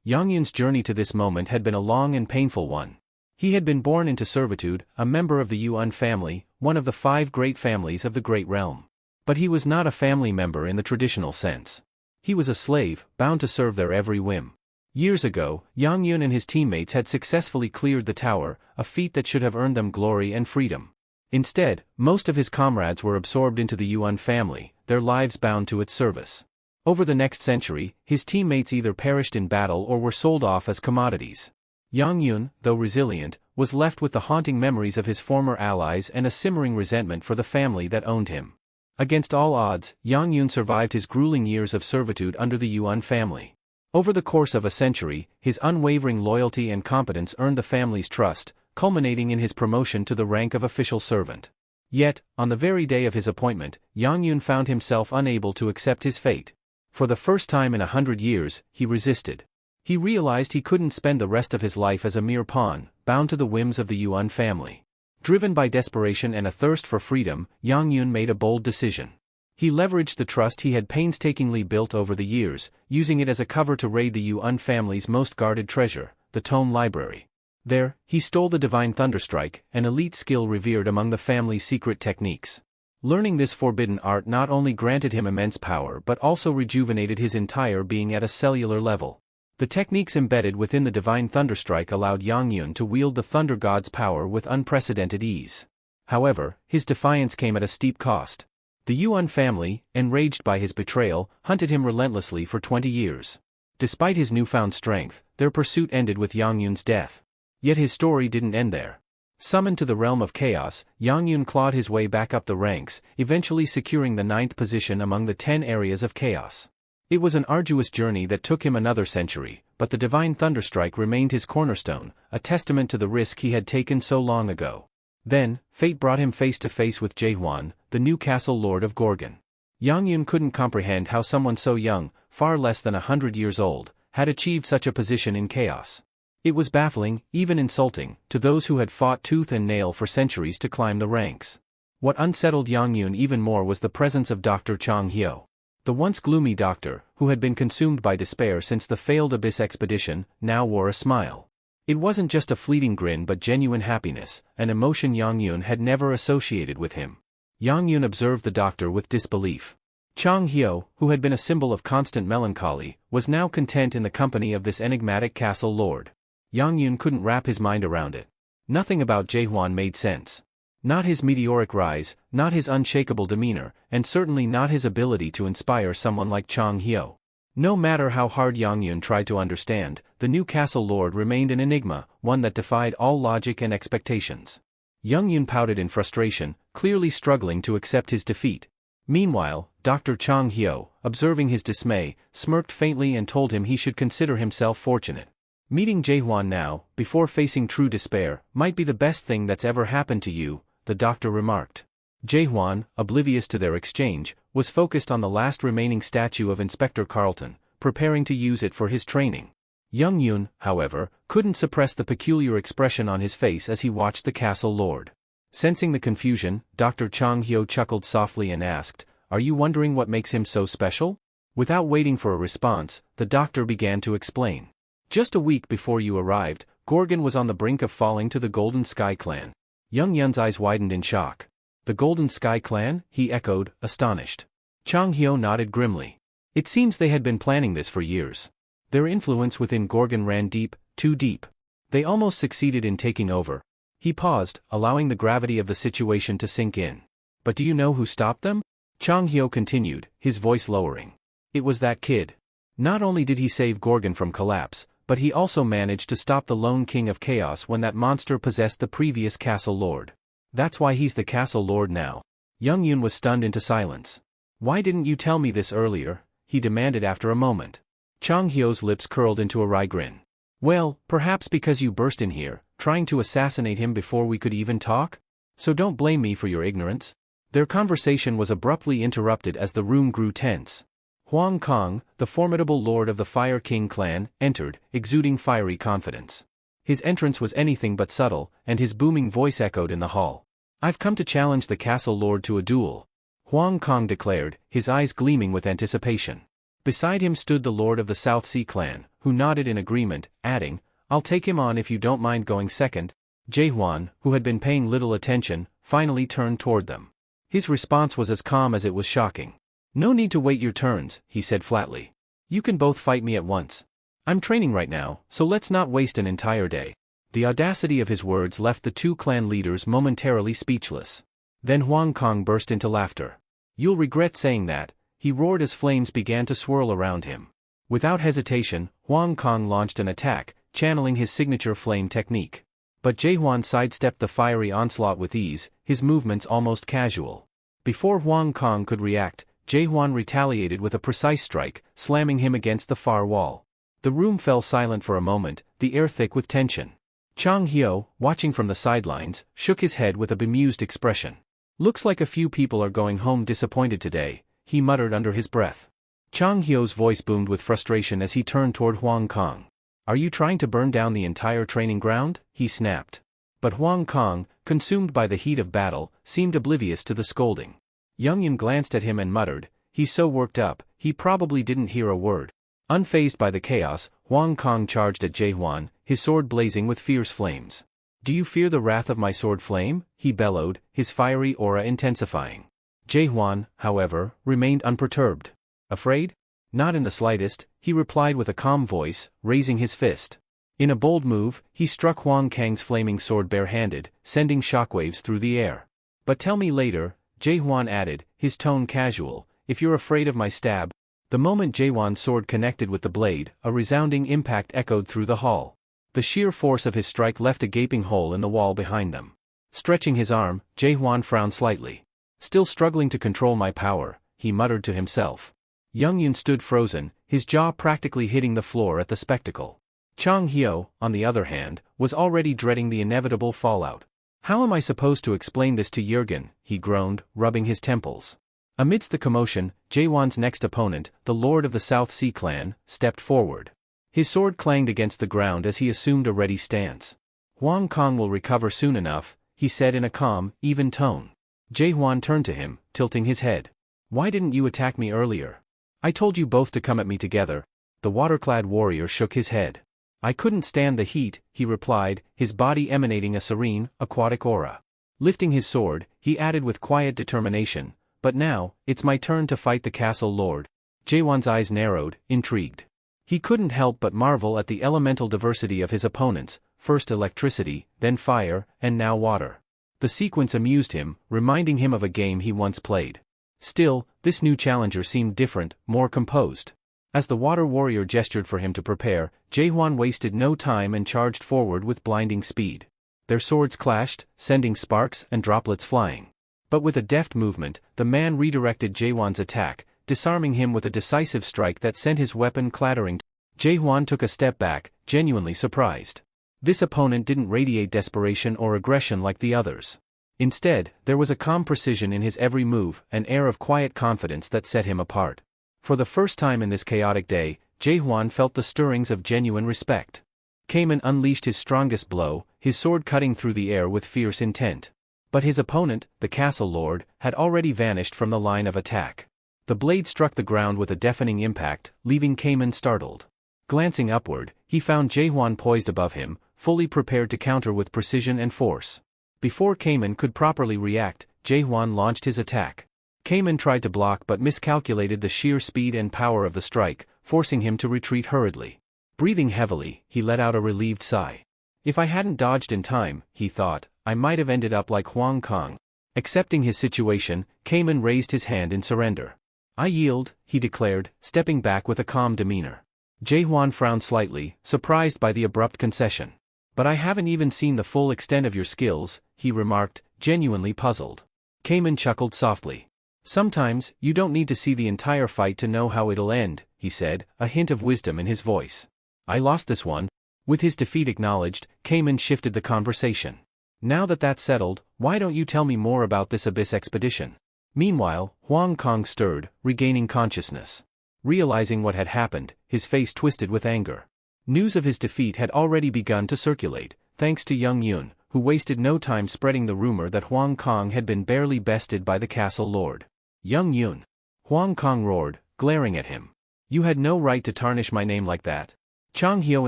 Yang Yun's journey to this moment had been a long and painful one. He had been born into servitude, a member of the Yuan family, one of the 5 great families of the Great Realm. But he was not a family member in the traditional sense. He was a slave, bound to serve their every whim. Years ago, Yang Yun and his teammates had successfully cleared the tower, a feat that should have earned them glory and freedom. Instead, most of his comrades were absorbed into the Yuan family, their lives bound to its service. Over the next century, his teammates either perished in battle or were sold off as commodities. Yang Yun, though resilient, was left with the haunting memories of his former allies and a simmering resentment for the family that owned him. Against all odds, Yang Yun survived his grueling years of servitude under the Yuan family. Over the course of a century, his unwavering loyalty and competence earned the family's trust, culminating in his promotion to the rank of official servant. Yet, on the very day of his appointment, Yang Yun found himself unable to accept his fate. For the first time in 100 years, he resisted. He realized he couldn't spend the rest of his life as a mere pawn, bound to the whims of the Yuan family. Driven by desperation and a thirst for freedom, Yang Yun made a bold decision. He leveraged the trust he had painstakingly built over the years, using it as a cover to raid the Yuan family's most guarded treasure, the Tome Library. There, he stole the Divine Thunderstrike, an elite skill revered among the family's secret techniques. Learning this forbidden art not only granted him immense power but also rejuvenated his entire being at a cellular level. The techniques embedded within the Divine Thunderstrike allowed Yang Yun to wield the Thunder God's power with unprecedented ease. However, his defiance came at a steep cost. The Yuan family, enraged by his betrayal, hunted him relentlessly for 20 years. Despite his newfound strength, their pursuit ended with Yang Yun's death. Yet his story didn't end there. Summoned to the realm of chaos, Yang Yun clawed his way back up the ranks, eventually securing the 9th position among the 10 areas of chaos. It was an arduous journey that took him another century, but the divine thunderstrike remained his cornerstone, a testament to the risk he had taken so long ago. Then, fate brought him face to face with Jaehuan, the new castle lord of Gorgon. Yang Yun couldn't comprehend how someone so young, far less than 100 years old, had achieved such a position in chaos. It was baffling, even insulting, to those who had fought tooth and nail for centuries to climb the ranks. What unsettled Yang Yun even more was the presence of Dr. Chang Hyo. The once gloomy doctor, who had been consumed by despair since the failed Abyss expedition, now wore a smile. It wasn't just a fleeting grin but genuine happiness, an emotion Yang Yun had never associated with him. Yang Yun observed the doctor with disbelief. Chang Hyo, who had been a symbol of constant melancholy, was now content in the company of this enigmatic castle lord. Yang Yun couldn't wrap his mind around it. Nothing about Jaehuan made sense. Not his meteoric rise, not his unshakable demeanor, and certainly not his ability to inspire someone like Chang Hyo. No matter how hard Yang Yun tried to understand, the new castle lord remained an enigma, one that defied all logic and expectations. Yang Yun pouted in frustration, clearly struggling to accept his defeat. Meanwhile, Dr. Chang Hyo, observing his dismay, smirked faintly and told him he should consider himself fortunate. Meeting Jaehuan now, before facing true despair, might be the best thing that's ever happened to you, the doctor remarked. Jaehuan, oblivious to their exchange, was focused on the last remaining statue of Inspector Carlton, preparing to use it for his training. Yang Yun, however, couldn't suppress the peculiar expression on his face as he watched the castle lord. Sensing the confusion, Dr. Chang Hyo chuckled softly and asked, "Are you wondering what makes him so special?" Without waiting for a response, the doctor began to explain. Just a week before you arrived, Gorgon was on the brink of falling to the Golden Sky Clan. Yang Yun's eyes widened in shock. The Golden Sky Clan? He echoed, astonished. Chang Hyo nodded grimly. It seems they had been planning this for years. Their influence within Gorgon ran deep, too deep. They almost succeeded in taking over. He paused, allowing the gravity of the situation to sink in. But do you know who stopped them? Chang Hyo continued, his voice lowering. It was that kid. Not only did he save Gorgon from collapse, but he also managed to stop the lone king of chaos when that monster possessed the previous castle lord. That's why he's the castle lord now. Yang Yun was stunned into silence. Why didn't you tell me this earlier? He demanded after a moment. Chang Hyo's lips curled into a wry grin. Well, perhaps because you burst in here, trying to assassinate him before we could even talk? So don't blame me for your ignorance. Their conversation was abruptly interrupted as the room grew tense. Huang Kong, the formidable lord of the Fire King clan, entered, exuding fiery confidence. His entrance was anything but subtle, and his booming voice echoed in the hall. I've come to challenge the castle lord to a duel, Huang Kong declared, his eyes gleaming with anticipation. Beside him stood the lord of the South Sea clan, who nodded in agreement, adding, I'll take him on if you don't mind going second. Jaehuan, who had been paying little attention, finally turned toward them. His response was as calm as it was shocking. No need to wait your turns, he said flatly. You can both fight me at once. I'm training right now, so let's not waste an entire day. The audacity of his words left the two clan leaders momentarily speechless. Then Huang Kong burst into laughter. You'll regret saying that, he roared as flames began to swirl around him. Without hesitation, Huang Kong launched an attack, channeling his signature flame technique. But Jaehuan sidestepped the fiery onslaught with ease, his movements almost casual. Before Huang Kong could react, Jaehuan retaliated with a precise strike, slamming him against the far wall. The room fell silent for a moment, the air thick with tension. Chang Hyo, watching from the sidelines, shook his head with a bemused expression. Looks like a few people are going home disappointed today, he muttered under his breath. Chang Hyo's voice boomed with frustration as he turned toward Huang Kong. Are you trying to burn down the entire training ground? He snapped. But Huang Kong, consumed by the heat of battle, seemed oblivious to the scolding. Yang Yun glanced at him and muttered, he's so worked up, he probably didn't hear a word. Unfazed by the chaos, Huang Kong charged at Jaehuan, his sword blazing with fierce flames. Do you fear the wrath of my sword flame? He bellowed, his fiery aura intensifying. Jaehuan, however, remained unperturbed. Afraid? Not in the slightest, he replied with a calm voice, raising his fist. In a bold move, he struck Huang Kang's flaming sword barehanded, sending shockwaves through the air. But tell me later, Jaehuan added, his tone casual, "if you're afraid of my stab." The moment Jaewon's sword connected with the blade, a resounding impact echoed through the hall. The sheer force of his strike left a gaping hole in the wall behind them. Stretching his arm, Jaewon frowned slightly. "Still struggling to control my power," he muttered to himself. Young-yoon stood frozen, his jaw practically hitting the floor at the spectacle. Chang-hyo, on the other hand, was already dreading the inevitable fallout. "How am I supposed to explain this to Jurgen?" he groaned, rubbing his temples. Amidst the commotion, Jaewon's next opponent, the Lord of the South Sea Clan, stepped forward. His sword clanged against the ground as he assumed a ready stance. "Hwang Kong will recover soon enough," he said in a calm, even tone. Jaewon turned to him, tilting his head. "Why didn't you attack me earlier? I told you both to come at me together." The water-clad warrior shook his head. "I couldn't stand the heat," he replied, his body emanating a serene, aquatic aura. Lifting his sword, he added with quiet determination, "But now, it's my turn to fight the castle lord." Jaewon's eyes narrowed, intrigued. He couldn't help but marvel at the elemental diversity of his opponents, first electricity, then fire, and now water. The sequence amused him, reminding him of a game he once played. Still, this new challenger seemed different, more composed. As the water warrior gestured for him to prepare, Jaewon wasted no time and charged forward with blinding speed. Their swords clashed, sending sparks and droplets flying. But with a deft movement, the man redirected Jaewon's attack, disarming him with a decisive strike that sent his weapon clattering. Jaewon took a step back, genuinely surprised. This opponent didn't radiate desperation or aggression like the others. Instead, there was a calm precision in his every move, an air of quiet confidence that set him apart. For the first time in this chaotic day, Jaewon felt the stirrings of genuine respect. Kamen unleashed his strongest blow, his sword cutting through the air with fierce intent. But his opponent, the castle lord, had already vanished from the line of attack. The blade struck the ground with a deafening impact, leaving Kamen startled. Glancing upward, he found Jaewon poised above him, fully prepared to counter with precision and force. Before Kamen could properly react, Jaewon launched his attack. Kamen tried to block but miscalculated the sheer speed and power of the strike, forcing him to retreat hurriedly. Breathing heavily, he let out a relieved sigh. "If I hadn't dodged in time," he thought, "I might have ended up like Hwang Kong." Accepting his situation, Kamen raised his hand in surrender. "I yield," he declared, stepping back with a calm demeanor. Jaewon frowned slightly, surprised by the abrupt concession. "But I haven't even seen the full extent of your skills," he remarked, genuinely puzzled. Kamen chuckled softly. "Sometimes, you don't need to see the entire fight to know how it'll end," he said, a hint of wisdom in his voice. "I lost this one." With his defeat acknowledged, Kamen shifted the conversation. "Now that that's settled, why don't you tell me more about this Abyss expedition?" Meanwhile, Hwang Kong stirred, regaining consciousness. Realizing what had happened, his face twisted with anger. News of his defeat had already begun to circulate, thanks to Young-yoon, who wasted no time spreading the rumor that Hwang Kong had been barely bested by the castle lord. "Young-yoon!" Hwang Kong roared, glaring at him. "You had no right to tarnish my name like that." Chang-hyo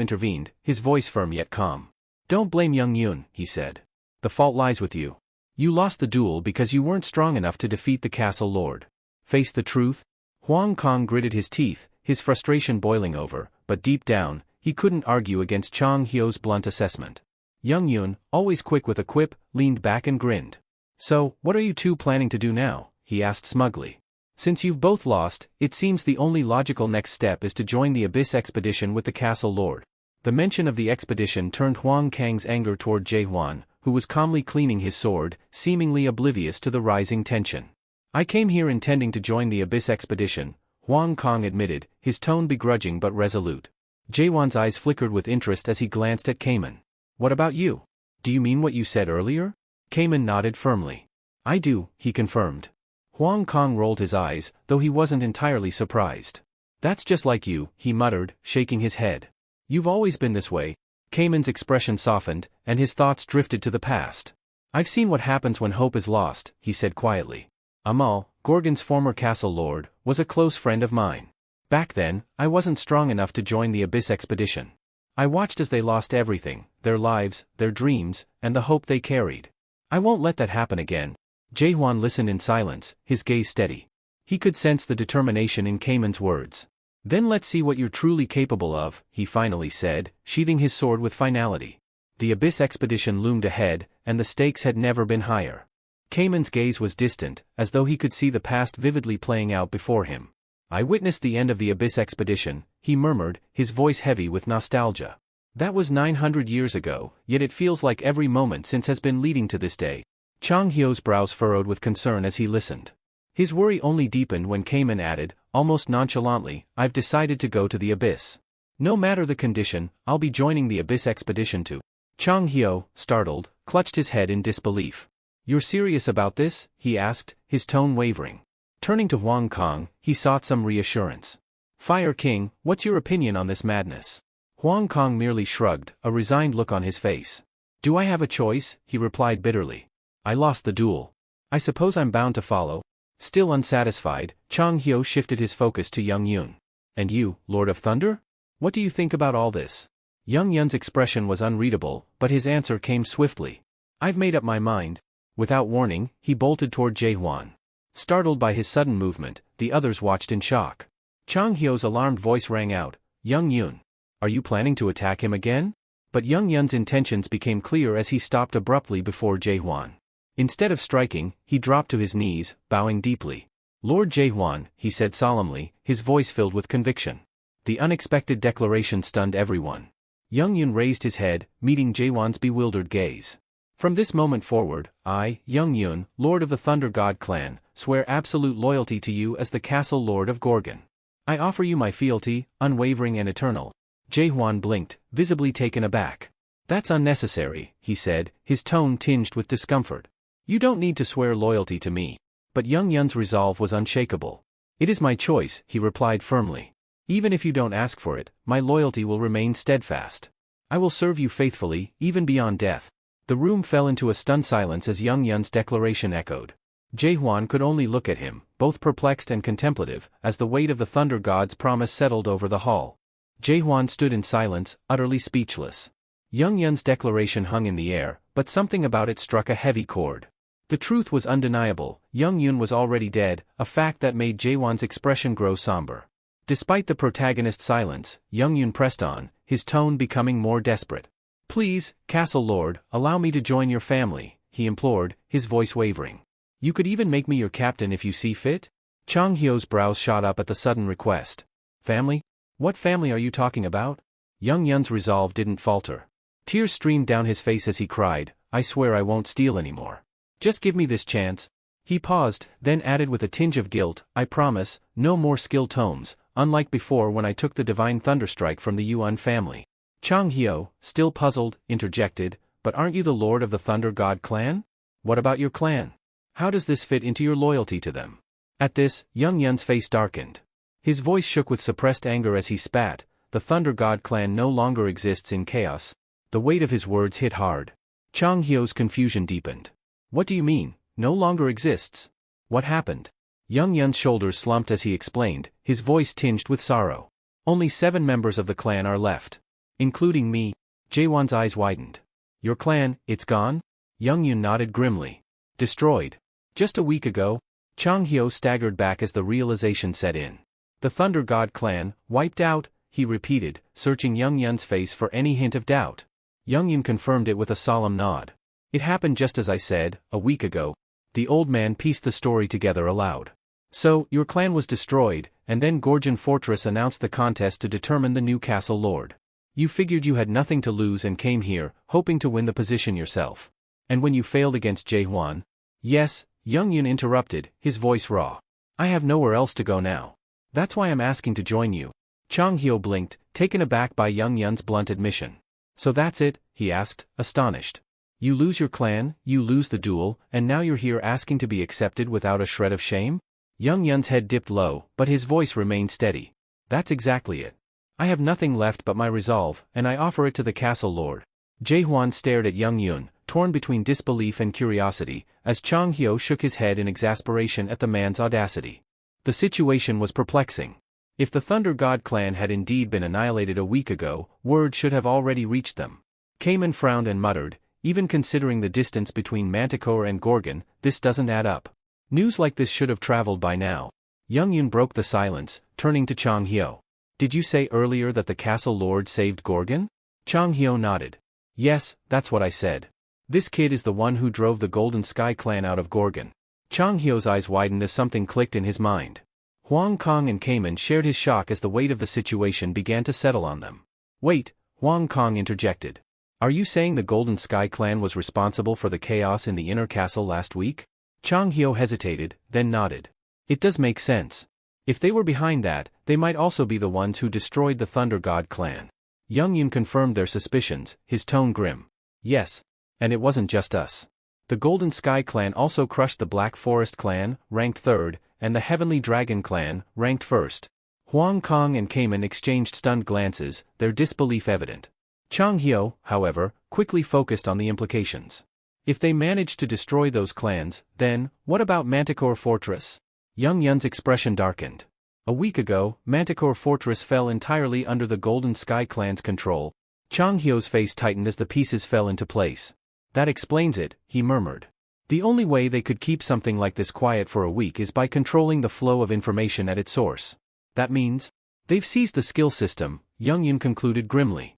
intervened, his voice firm yet calm. "Don't blame Young-yoon," he said. "The fault lies with you. You lost the duel because you weren't strong enough to defeat the castle lord. Face the truth." Hwang Kong gritted his teeth, his frustration boiling over, but deep down, he couldn't argue against Chang-hyo's blunt assessment. Young-yoon, always quick with a quip, leaned back and grinned. "So, what are you two planning to do now?" he asked smugly. "Since you've both lost, it seems the only logical next step is to join the Abyss expedition with the castle lord." The mention of the expedition turned Hwang Kang's anger toward Jaewon, who was calmly cleaning his sword, seemingly oblivious to the rising tension. "I came here intending to join the Abyss expedition," Hwang Kong admitted, his tone begrudging but resolute. Jaewon's eyes flickered with interest as he glanced at Kamen. "What about you? Do you mean what you said earlier?" Kamen nodded firmly. "I do," he confirmed. Hwang Kong rolled his eyes, though he wasn't entirely surprised. "That's just like you," he muttered, shaking his head. "You've always been this way." Kamen's expression softened, and his thoughts drifted to the past. "I've seen what happens when hope is lost," he said quietly. "Amal, Gorgon's former castle lord, was a close friend of mine. Back then, I wasn't strong enough to join the Abyss expedition. I watched as they lost everything, their lives, their dreams, and the hope they carried. I won't let that happen again." Jaewon listened in silence, his gaze steady. He could sense the determination in Kamen's words. "Then let's see what you're truly capable of," he finally said, sheathing his sword with finality. The Abyss expedition loomed ahead, and the stakes had never been higher. Cayman's gaze was distant, as though he could see the past vividly playing out before him. I witnessed the end of the Abyss expedition, he murmured, his voice heavy with nostalgia. That was 900 years ago, yet it feels like every moment since has been leading to this day. Chang Hyo's brows furrowed with concern as he listened. His worry only deepened when Cayman added, almost nonchalantly, I've decided to go to the Abyss. No matter the condition, I'll be joining the Abyss expedition too. Chang Hyo, startled, clutched his head in disbelief. You're serious about this? He asked, his tone wavering. Turning to Huang Kong, he sought some reassurance. Fire King, what's your opinion on this madness? Huang Kong merely shrugged, a resigned look on his face. Do I have a choice? He replied bitterly. I lost the duel. I suppose I'm bound to follow. Still unsatisfied, Chang Hyo shifted his focus to Young Yun. And you, Lord of Thunder? What do you think about all this? Young Yun's expression was unreadable, but his answer came swiftly. I've made up my mind. Without warning, he bolted toward Jae-hwan. Startled by his sudden movement, the others watched in shock. Chang Hyo's alarmed voice rang out, Young Yun. Are you planning to attack him again? But Young Yun's intentions became clear as he stopped abruptly before Jae-hwan. Instead of striking, he dropped to his knees, bowing deeply. Lord Jae-hwan, he said solemnly, his voice filled with conviction. The unexpected declaration stunned everyone. Young Yun raised his head, meeting Jae-hwan's bewildered gaze. From this moment forward, I, Young Yun, Lord of the Thunder God clan, swear absolute loyalty to you as the Castle Lord of Gorgon. I offer you my fealty, unwavering and eternal. Jae-hwan blinked, visibly taken aback. That's unnecessary, he said, his tone tinged with discomfort. You don't need to swear loyalty to me. But Young Yun's resolve was unshakable. It is my choice, he replied firmly. Even if you don't ask for it, my loyalty will remain steadfast. I will serve you faithfully, even beyond death. The room fell into a stunned silence as Young Yun's declaration echoed. Jae-hwan could only look at him, both perplexed and contemplative, as the weight of the Thunder God's promise settled over the hall. Jae-hwan stood in silence, utterly speechless. Young Yun's declaration hung in the air, but something about it struck a heavy chord. The truth was undeniable, Young Yun was already dead, a fact that made Jae-hwan's expression grow somber. Despite the protagonist's silence, Young Yun pressed on, his tone becoming more desperate. Please, Castle Lord, allow me to join your family, he implored, his voice wavering. You could even make me your captain if you see fit? Chang Hyo's brows shot up at the sudden request. Family? What family are you talking about? Young Yun's resolve didn't falter. Tears streamed down his face as he cried, I swear I won't steal anymore. Just give me this chance. He paused, then added with a tinge of guilt, I promise, no more skill tomes, unlike before when I took the divine thunderstrike from the Yuan family. Chang Hyo, still puzzled, interjected, but aren't you the lord of the Thunder God clan? What about your clan? How does this fit into your loyalty to them? At this, Young Yun's face darkened. His voice shook with suppressed anger as he spat, the Thunder God clan no longer exists in chaos. The weight of his words hit hard. Chang Hyo's confusion deepened. What do you mean, no longer exists? What happened? Young Yun's shoulders slumped as he explained, his voice tinged with sorrow. Only 7 members of the clan are left. Including me. Jae-hwan's eyes widened. Your clan, it's gone? Young Yun nodded grimly. Destroyed. Just a week ago? Chang Hyo staggered back as the realization set in. The Thunder God clan, wiped out, he repeated, searching Young Yun's face for any hint of doubt. Young Yun confirmed it with a solemn nod. It happened just as I said, a week ago. The old man pieced the story together aloud. So, your clan was destroyed, and then Gorgon Fortress announced the contest to determine the new castle lord. You figured you had nothing to lose and came here, hoping to win the position yourself. And when you failed against Jae-hwan? Yes, Young Yun interrupted, his voice raw. I have nowhere else to go now. That's why I'm asking to join you. Chang Hyo blinked, taken aback by Young Yun's blunt admission. So that's it, he asked, astonished. You lose your clan, you lose the duel, and now you're here asking to be accepted without a shred of shame? Young Yun's head dipped low, but his voice remained steady. That's exactly it. I have nothing left but my resolve, and I offer it to the castle lord. Jae-hwan stared at Young Yun, torn between disbelief and curiosity, as Chang Hyo shook his head in exasperation at the man's audacity. The situation was perplexing. If the Thunder God clan had indeed been annihilated a week ago, word should have already reached them. Cayman frowned and muttered, even considering the distance between Manticore and Gorgon, this doesn't add up. News like this should have traveled by now. Young Yun broke the silence, turning to Chang Hyo. Did you say earlier that the castle lord saved Gorgon? Chang Hyo nodded. Yes, that's what I said. This kid is the one who drove the Golden Sky clan out of Gorgon. Chang Hyo's eyes widened as something clicked in his mind. Huang Kong and Cayman shared his shock as the weight of the situation began to settle on them. Wait, Huang Kong interjected. Are you saying the Golden Sky clan was responsible for the chaos in the inner castle last week? Chang Hyo hesitated, then nodded. It does make sense. If they were behind that, they might also be the ones who destroyed the Thunder God clan. Young Yun confirmed their suspicions, his tone grim. Yes. And it wasn't just us. The Golden Sky clan also crushed the Black Forest clan, ranked 3rd, and the Heavenly Dragon clan, ranked 1st. Huang Kong and Cayman exchanged stunned glances, their disbelief evident. Chang Hyo, however, quickly focused on the implications. If they managed to destroy those clans, then, what about Manticore Fortress? Young Yun's expression darkened. A week ago, Manticore Fortress fell entirely under the Golden Sky clan's control. Chang Hyo's face tightened as the pieces fell into place. That explains it, he murmured. The only way they could keep something like this quiet for a week is by controlling the flow of information at its source. That means, they've seized the skill system, Young Yun concluded grimly.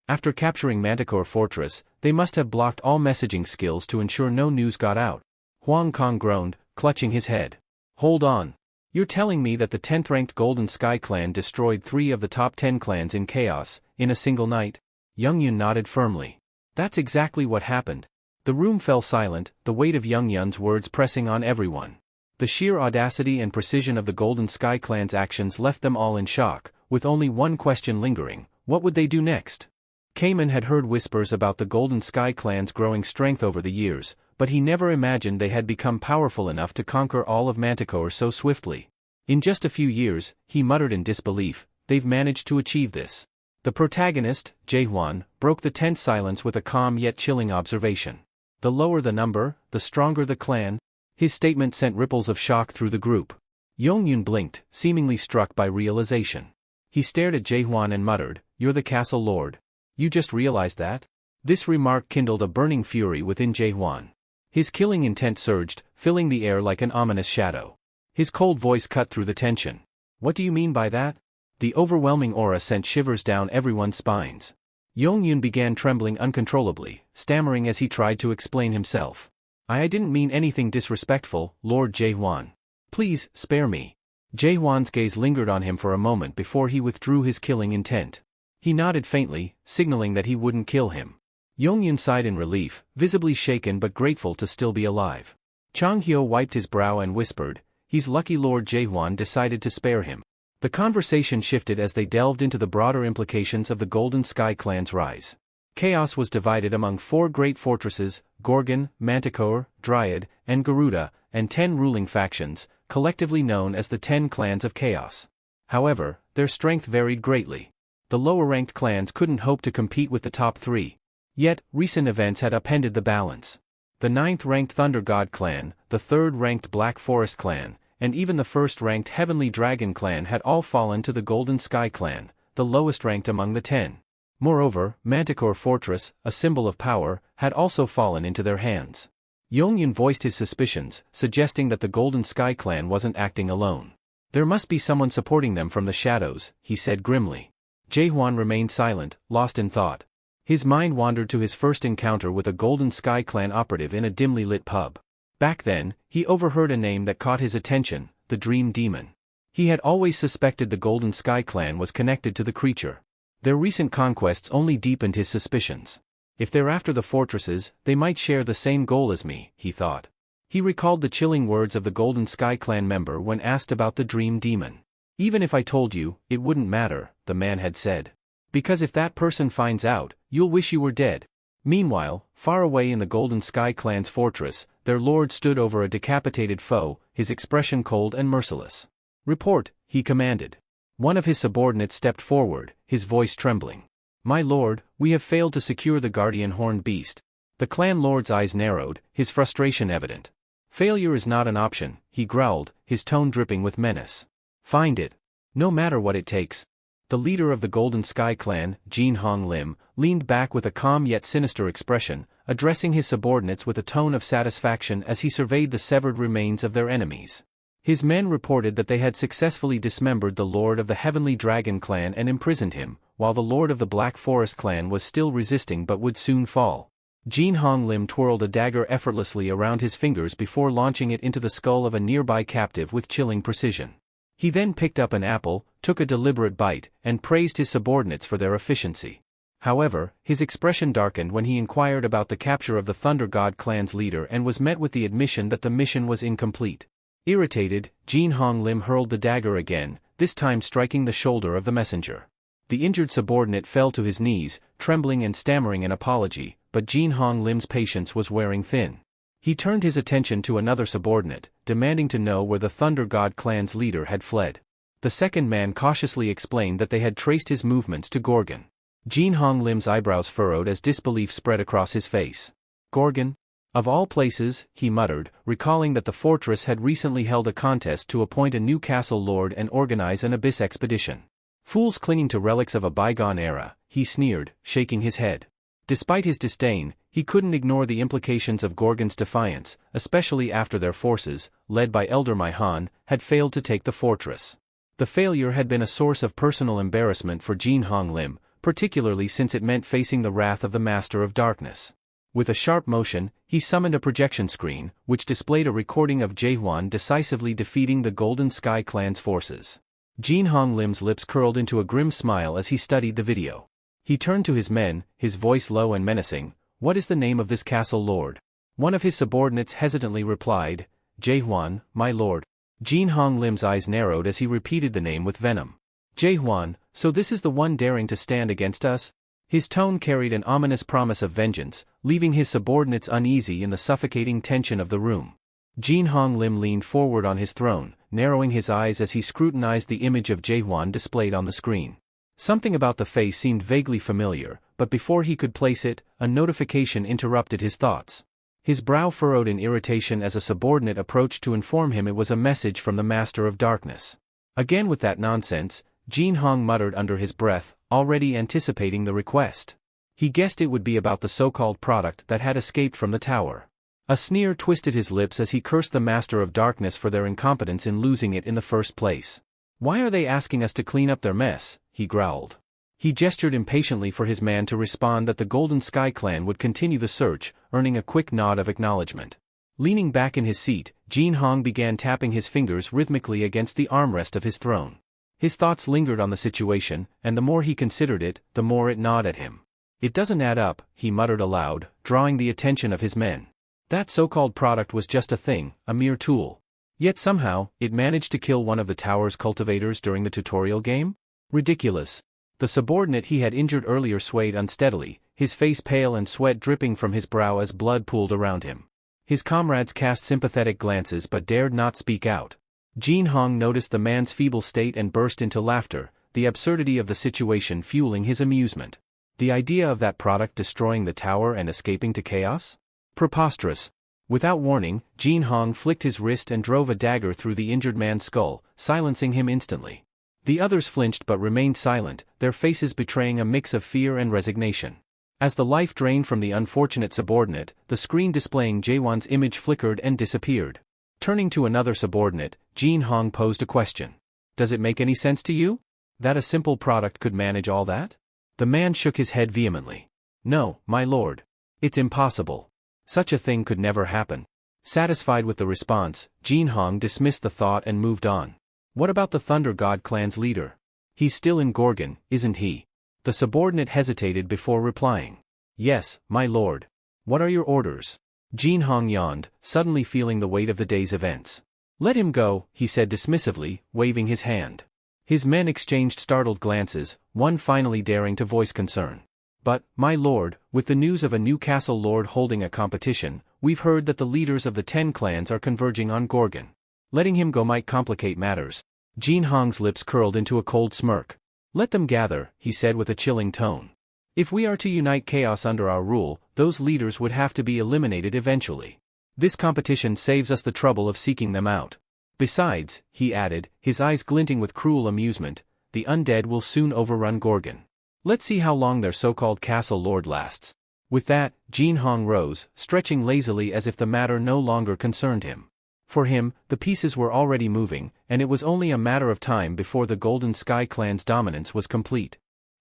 After capturing Manticore Fortress, they must have blocked all messaging skills to ensure no news got out. Huang Kong groaned, clutching his head. Hold on. You're telling me that the 10th-ranked Golden Sky clan destroyed 3 of the top 10 clans in chaos, in a single night? Young Yun nodded firmly. That's exactly what happened. The room fell silent, the weight of Young Yun's words pressing on everyone. The sheer audacity and precision of the Golden Sky clan's actions left them all in shock, with only one question lingering: what would they do next? Cayman had heard whispers about the Golden Sky clan's growing strength over the years, but he never imagined they had become powerful enough to conquer all of Manticore so swiftly. In just a few years, he muttered in disbelief, they've managed to achieve this. The protagonist, Jae-hwan, broke the tense silence with a calm yet chilling observation. The lower the number, the stronger the clan. His statement sent ripples of shock through the group. Young Yun blinked, seemingly struck by realization. He stared at Jae-hwan and muttered, "You're the castle lord. You just realized that?" This remark kindled a burning fury within Jae-hwan. His killing intent surged, filling the air like an ominous shadow. His cold voice cut through the tension. "What do you mean by that?" The overwhelming aura sent shivers down everyone's spines. Young Yun began trembling uncontrollably, stammering as he tried to explain himself. I didn't mean anything disrespectful, Lord Jae-hwan. Please, spare me." Jae-hwan's gaze lingered on him for a moment before he withdrew his killing intent. He nodded faintly, signaling that he wouldn't kill him. Young Yun sighed in relief, visibly shaken but grateful to still be alive. Chang Hyo wiped his brow and whispered, "He's lucky Lord Jae-hwan decided to spare him." The conversation shifted as they delved into the broader implications of the Golden Sky clan's rise. Chaos was divided among 4 great fortresses, Gorgon, Manticore, Dryad, and Garuda, and 10 ruling factions, collectively known as the 10 clans of chaos. However, their strength varied greatly. The lower-ranked clans couldn't hope to compete with the top 3. Yet, recent events had upended the balance. The 9th-ranked Thunder God clan, the 3rd-ranked Black Forest clan, and even the 1st-ranked Heavenly Dragon clan had all fallen to the Golden Sky clan, the lowest-ranked among the 10. Moreover, Manticore Fortress, a symbol of power, had also fallen into their hands. Young Yun voiced his suspicions, suggesting that the Golden Sky clan wasn't acting alone. There must be someone supporting them from the shadows, he said grimly. Jae-hwan remained silent, lost in thought. His mind wandered to his first encounter with a Golden Sky clan operative in a dimly lit pub. Back then, he overheard a name that caught his attention, the Dream Demon. He had always suspected the Golden Sky clan was connected to the creature. Their recent conquests only deepened his suspicions. If they're after the fortresses, they might share the same goal as me, he thought. He recalled the chilling words of the Golden Sky clan member when asked about the Dream Demon. "Even if I told you, it wouldn't matter," the man had said. "Because if that person finds out, you'll wish you were dead." Meanwhile, far away in the Golden Sky clan's fortress, their lord stood over a decapitated foe, his expression cold and merciless. "Report," he commanded. One of his subordinates stepped forward, his voice trembling. "My lord, we have failed to secure the guardian horned beast." The clan lord's eyes narrowed, his frustration evident. "Failure is not an option," he growled, his tone dripping with menace. "Find it. No matter what it takes." The leader of the Golden Sky clan, Jin Hong Lim, leaned back with a calm yet sinister expression, addressing his subordinates with a tone of satisfaction as he surveyed the severed remains of their enemies. His men reported that they had successfully dismembered the lord of the Heavenly Dragon clan and imprisoned him, while the lord of the Black Forest clan was still resisting but would soon fall. Jin Hong Lim twirled a dagger effortlessly around his fingers before launching it into the skull of a nearby captive with chilling precision. He then picked up an apple, took a deliberate bite, and praised his subordinates for their efficiency. However, his expression darkened when he inquired about the capture of the Thunder God clan's leader and was met with the admission that the mission was incomplete. Irritated, Jin Hong Lim hurled the dagger again, this time striking the shoulder of the messenger. The injured subordinate fell to his knees, trembling and stammering an apology, but Jin Hong Lim's patience was wearing thin. He turned his attention to another subordinate, demanding to know where the Thunder God clan's leader had fled. The second man cautiously explained that they had traced his movements to Gorgon. Jin Hong Lim's eyebrows furrowed as disbelief spread across his face. Gorgon? Of all places, he muttered, recalling that the fortress had recently held a contest to appoint a new castle lord and organize an abyss expedition. Fools clinging to relics of a bygone era, he sneered, shaking his head. Despite his disdain, he couldn't ignore the implications of Gorgon's defiance, especially after their forces, led by Elder Maihan, had failed to take the fortress. The failure had been a source of personal embarrassment for Jin Hong Lim, particularly since it meant facing the wrath of the Master of Darkness. With a sharp motion, he summoned a projection screen, which displayed a recording of Jaehwan decisively defeating the Golden Sky Clan's forces. Jin Hong Lim's lips curled into a grim smile as he studied the video. He turned to his men, his voice low and menacing. "What is the name of this castle lord?" One of his subordinates hesitantly replied, "Jaehwan, my lord." Jin Hong Lim's eyes narrowed as he repeated the name with venom. "Jaehwan, so this is the one daring to stand against us?" His tone carried an ominous promise of vengeance, leaving his subordinates uneasy in the suffocating tension of the room. Jin Hong Lim leaned forward on his throne, narrowing his eyes as he scrutinized the image of Jaehwan displayed on the screen. Something about the face seemed vaguely familiar, but before he could place it, a notification interrupted his thoughts. His brow furrowed in irritation as a subordinate approached to inform him it was a message from the Master of Darkness. Again with that nonsense, Jin Hong muttered under his breath, already anticipating the request. He guessed it would be about the so-called product that had escaped from the tower. A sneer twisted his lips as he cursed the Master of Darkness for their incompetence in losing it in the first place. "Why are they asking us to clean up their mess?" he growled. He gestured impatiently for his man to respond that the Golden Sky Clan would continue the search, earning a quick nod of acknowledgement. Leaning back in his seat, Jin Hong began tapping his fingers rhythmically against the armrest of his throne. His thoughts lingered on the situation, and the more he considered it, the more it gnawed at him. "It doesn't add up," he muttered aloud, drawing the attention of his men. That so-called product was just a thing, a mere tool. Yet somehow, it managed to kill one of the tower's cultivators during the tutorial game? Ridiculous. The subordinate he had injured earlier swayed unsteadily, his face pale and sweat dripping from his brow as blood pooled around him. His comrades cast sympathetic glances but dared not speak out. Jin Hong noticed the man's feeble state and burst into laughter, the absurdity of the situation fueling his amusement. The idea of that product destroying the tower and escaping to chaos? Preposterous. Without warning, Jin Hong flicked his wrist and drove a dagger through the injured man's skull, silencing him instantly. The others flinched but remained silent, their faces betraying a mix of fear and resignation. As the life drained from the unfortunate subordinate, the screen displaying Jaehwan's image flickered and disappeared. Turning to another subordinate, Jin Hong posed a question. "Does it make any sense to you? That a simple product could manage all that?" The man shook his head vehemently. "No, my lord. It's impossible. Such a thing could never happen." Satisfied with the response, Jin Hong dismissed the thought and moved on. "What about the Thunder God clan's leader? He's still in Gorgon, isn't he?" The subordinate hesitated before replying. "Yes, my lord. What are your orders?" Jin Hong yawned, suddenly feeling the weight of the day's events. "Let him go," he said dismissively, waving his hand. His men exchanged startled glances, one finally daring to voice concern. "But, my lord, with the news of a new castle lord holding a competition, we've heard that the leaders of the 10 clans are converging on Gorgon. Letting him go might complicate matters." Jin Hong's lips curled into a cold smirk. "Let them gather," he said with a chilling tone. "If we are to unite chaos under our rule, those leaders would have to be eliminated eventually. This competition saves us the trouble of seeking them out. Besides," he added, his eyes glinting with cruel amusement, "the undead will soon overrun Gorgon. Let's see how long their so-called castle lord lasts." With that, Jin Hong rose, stretching lazily as if the matter no longer concerned him. For him, the pieces were already moving, and it was only a matter of time before the Golden Sky Clan's dominance was complete.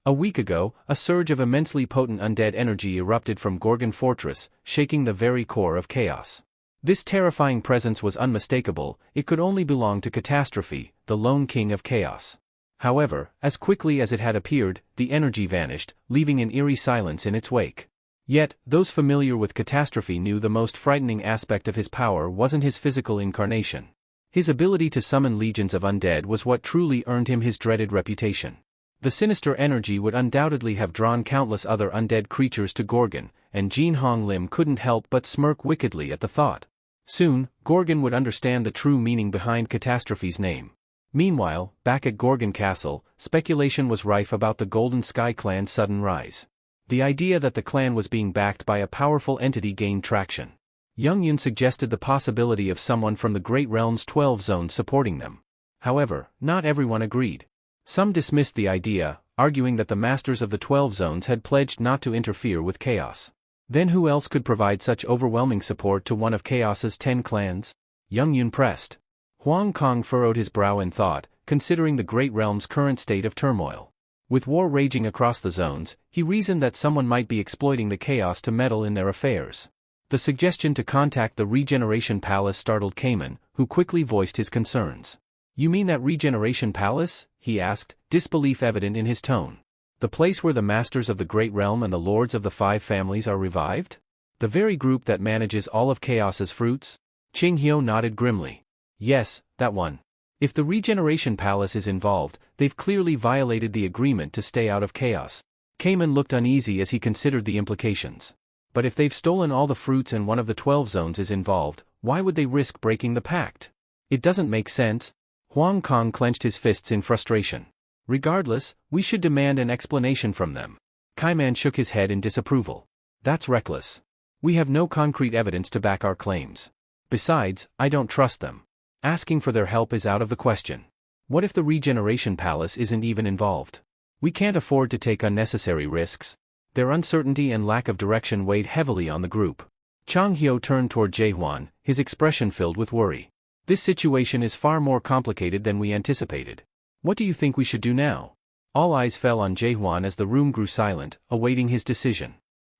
A week ago, a surge of immensely potent undead energy erupted from Gorgon Fortress, shaking the very core of chaos. This terrifying presence was unmistakable, it could only belong to Catastrophe, the lone king of chaos. However, as quickly as it had appeared, the energy vanished, leaving an eerie silence in its wake. Yet, those familiar with Catastrophe knew the most frightening aspect of his power wasn't his physical incarnation. His ability to summon legions of undead was what truly earned him his dreaded reputation. The sinister energy would undoubtedly have drawn countless other undead creatures to Gorgon, and Jin Hong Lim couldn't help but smirk wickedly at the thought. Soon, Gorgon would understand the true meaning behind Catastrophe's name. Meanwhile, back at Gorgon Castle, speculation was rife about the Golden Sky Clan's sudden rise. The idea that the clan was being backed by a powerful entity gained traction. Young Yun suggested the possibility of someone from the Great Realm's 12 zones supporting them. However, not everyone agreed. Some dismissed the idea, arguing that the masters of the 12 zones had pledged not to interfere with chaos. Then who else could provide such overwhelming support to one of chaos's 10 clans? Young Yun pressed. Huang Kong furrowed his brow in thought, considering the Great Realm's current state of turmoil. With war raging across the zones, he reasoned that someone might be exploiting the chaos to meddle in their affairs. The suggestion to contact the Regeneration Palace startled Cayman, who quickly voiced his concerns. "You mean that Regeneration Palace?" he asked, disbelief evident in his tone. "The place where the masters of the Great Realm and the lords of the 5 families are revived? The very group that manages all of Chaos's fruits?" Qing Hyo nodded grimly. "Yes, that one. If the Regeneration Palace is involved, they've clearly violated the agreement to stay out of chaos." Cayman looked uneasy as he considered the implications. But if they've stolen all the fruits and one of the 12 zones is involved, why would they risk breaking the pact? It doesn't make sense. Huang Kong clenched his fists in frustration. "Regardless, we should demand an explanation from them." Kaiman shook his head in disapproval. "That's reckless. We have no concrete evidence to back our claims. Besides, I don't trust them. Asking for their help is out of the question. What if the Regeneration Palace isn't even involved? We can't afford to take unnecessary risks." Their uncertainty and lack of direction weighed heavily on the group. Chang Hyo turned toward Jaehwan, his expression filled with worry. "This situation is far more complicated than we anticipated. What do you think we should do now?" All eyes fell on Jaehwan as the room grew silent, awaiting his decision.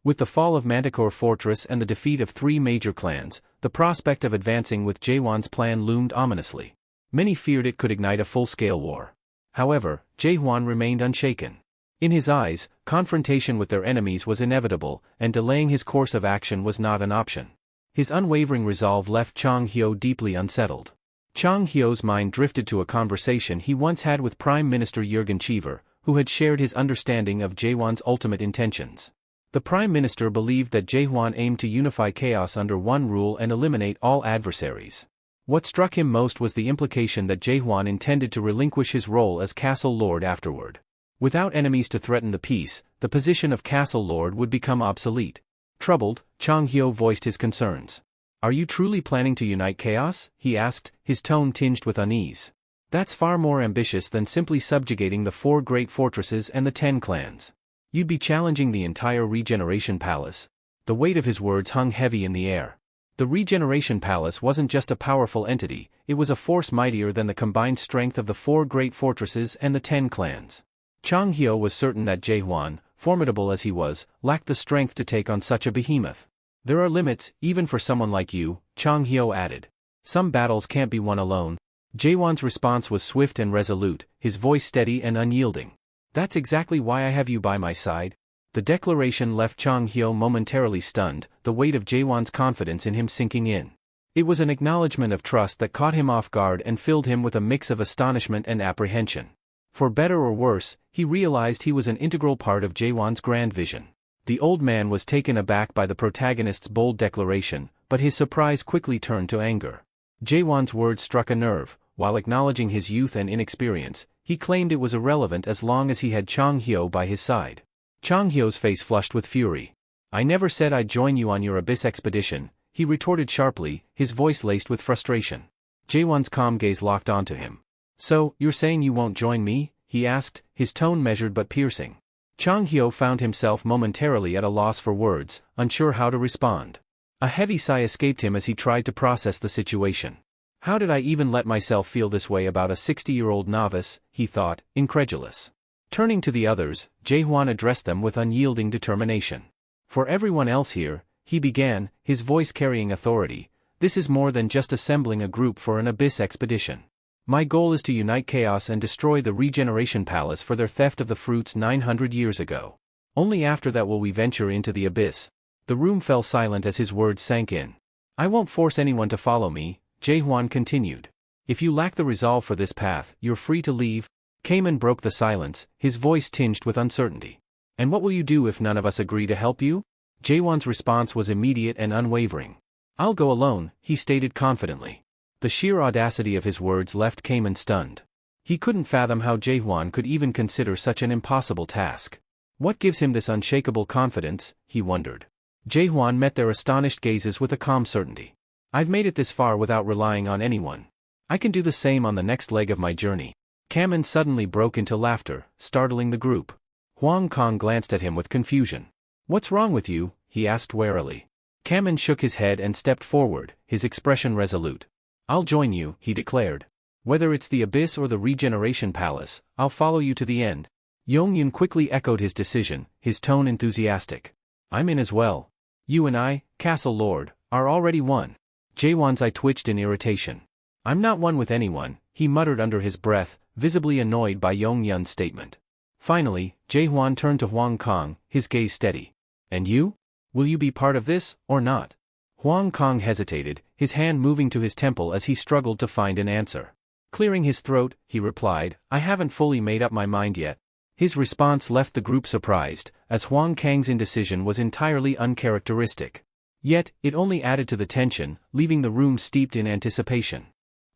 With the fall of Manticore Fortress and the defeat of 3 major clans, the prospect of advancing with Jaehwan's plan loomed ominously. Many feared it could ignite a full-scale war. However, Jaehwan remained unshaken. In his eyes, confrontation with their enemies was inevitable, and delaying his course of action was not an option. His unwavering resolve left Chang Hyo deeply unsettled. Chang Hyo's mind drifted to a conversation he once had with Prime Minister Jurgen Cheever, who had shared his understanding of Jaehwan's ultimate intentions. The Prime Minister believed that Jaehwan aimed to unify chaos under one rule and eliminate all adversaries. What struck him most was the implication that Jaehwan intended to relinquish his role as Castle Lord afterward. Without enemies to threaten the peace, the position of Castle Lord would become obsolete. Troubled, Chang Hyo voiced his concerns. "Are you truly planning to unite chaos?" he asked, his tone tinged with unease. "That's far more ambitious than simply subjugating the 4 great fortresses and the 10 clans. You'd be challenging the entire Regeneration Palace." The weight of his words hung heavy in the air. The Regeneration Palace wasn't just a powerful entity, it was a force mightier than the combined strength of the 4 great fortresses and the 10 clans. Chang Hyo was certain that Jaehwan, formidable as he was, lacked the strength to take on such a behemoth. "There are limits, even for someone like you," Chang Hyo added. "Some battles can't be won alone." Jaehwan's response was swift and resolute, his voice steady and unyielding. "That's exactly why I have you by my side." The declaration left Chang Hyo momentarily stunned, the weight of Jaehwan's confidence in him sinking in. It was an acknowledgement of trust that caught him off guard and filled him with a mix of astonishment and apprehension. For better or worse, he realized he was an integral part of Jaehwan's grand vision. The old man was taken aback by the protagonist's bold declaration, but his surprise quickly turned to anger. Jaehwan's words struck a nerve. While acknowledging his youth and inexperience, he claimed it was irrelevant as long as he had Chang Hyo by his side. Chang Hyo's face flushed with fury. "I never said I'd join you on your Abyss expedition," he retorted sharply, his voice laced with frustration. Jaehwan's calm gaze locked onto him. "So, you're saying you won't join me?" he asked, his tone measured but piercing. Chang Hyo found himself momentarily at a loss for words, unsure how to respond. A heavy sigh escaped him as he tried to process the situation. "How did I even let myself feel this way about a 60-year-old novice?" he thought, incredulous. Turning to the others, Jae-hwan addressed them with unyielding determination. For everyone else here, he began, his voice carrying authority, this is more than just assembling a group for an abyss expedition. My goal is to unite chaos and destroy the Regeneration Palace for their theft of the fruits 900 years ago. Only after that will we venture into the abyss. The room fell silent as his words sank in. I won't force anyone to follow me, Jae-hwan continued. If you lack the resolve for this path, you're free to leave. Kamen broke the silence, his voice tinged with uncertainty. And what will you do if none of us agree to help you? Jae-hwan's response was immediate and unwavering. I'll go alone, he stated confidently. The sheer audacity of his words left Kamen stunned. He couldn't fathom how Jae-hwan could even consider such an impossible task. What gives him this unshakable confidence, he wondered. Jae-hwan met their astonished gazes with a calm certainty. I've made it this far without relying on anyone. I can do the same on the next leg of my journey. Kamen suddenly broke into laughter, startling the group. Hwang Kong glanced at him with confusion. What's wrong with you? He asked warily. Kamen shook his head and stepped forward, his expression resolute. I'll join you, he declared. Whether it's the abyss or the Regeneration Palace, I'll follow you to the end. Yongyun quickly echoed his decision, his tone enthusiastic. I'm in as well. You and I, Castle Lord, are already one. Jae-hwan's eye twitched in irritation. I'm not one with anyone, he muttered under his breath, visibly annoyed by Yongyun's statement. Finally, Jae-hwan turned to Hwang Kong, his gaze steady. And you? Will you be part of this, or not? Hwang Kong hesitated, his hand moving to his temple as he struggled to find an answer. Clearing his throat, he replied, I haven't fully made up my mind yet. His response left the group surprised, as Hwang Kang's indecision was entirely uncharacteristic. Yet, it only added to the tension, leaving the room steeped in anticipation.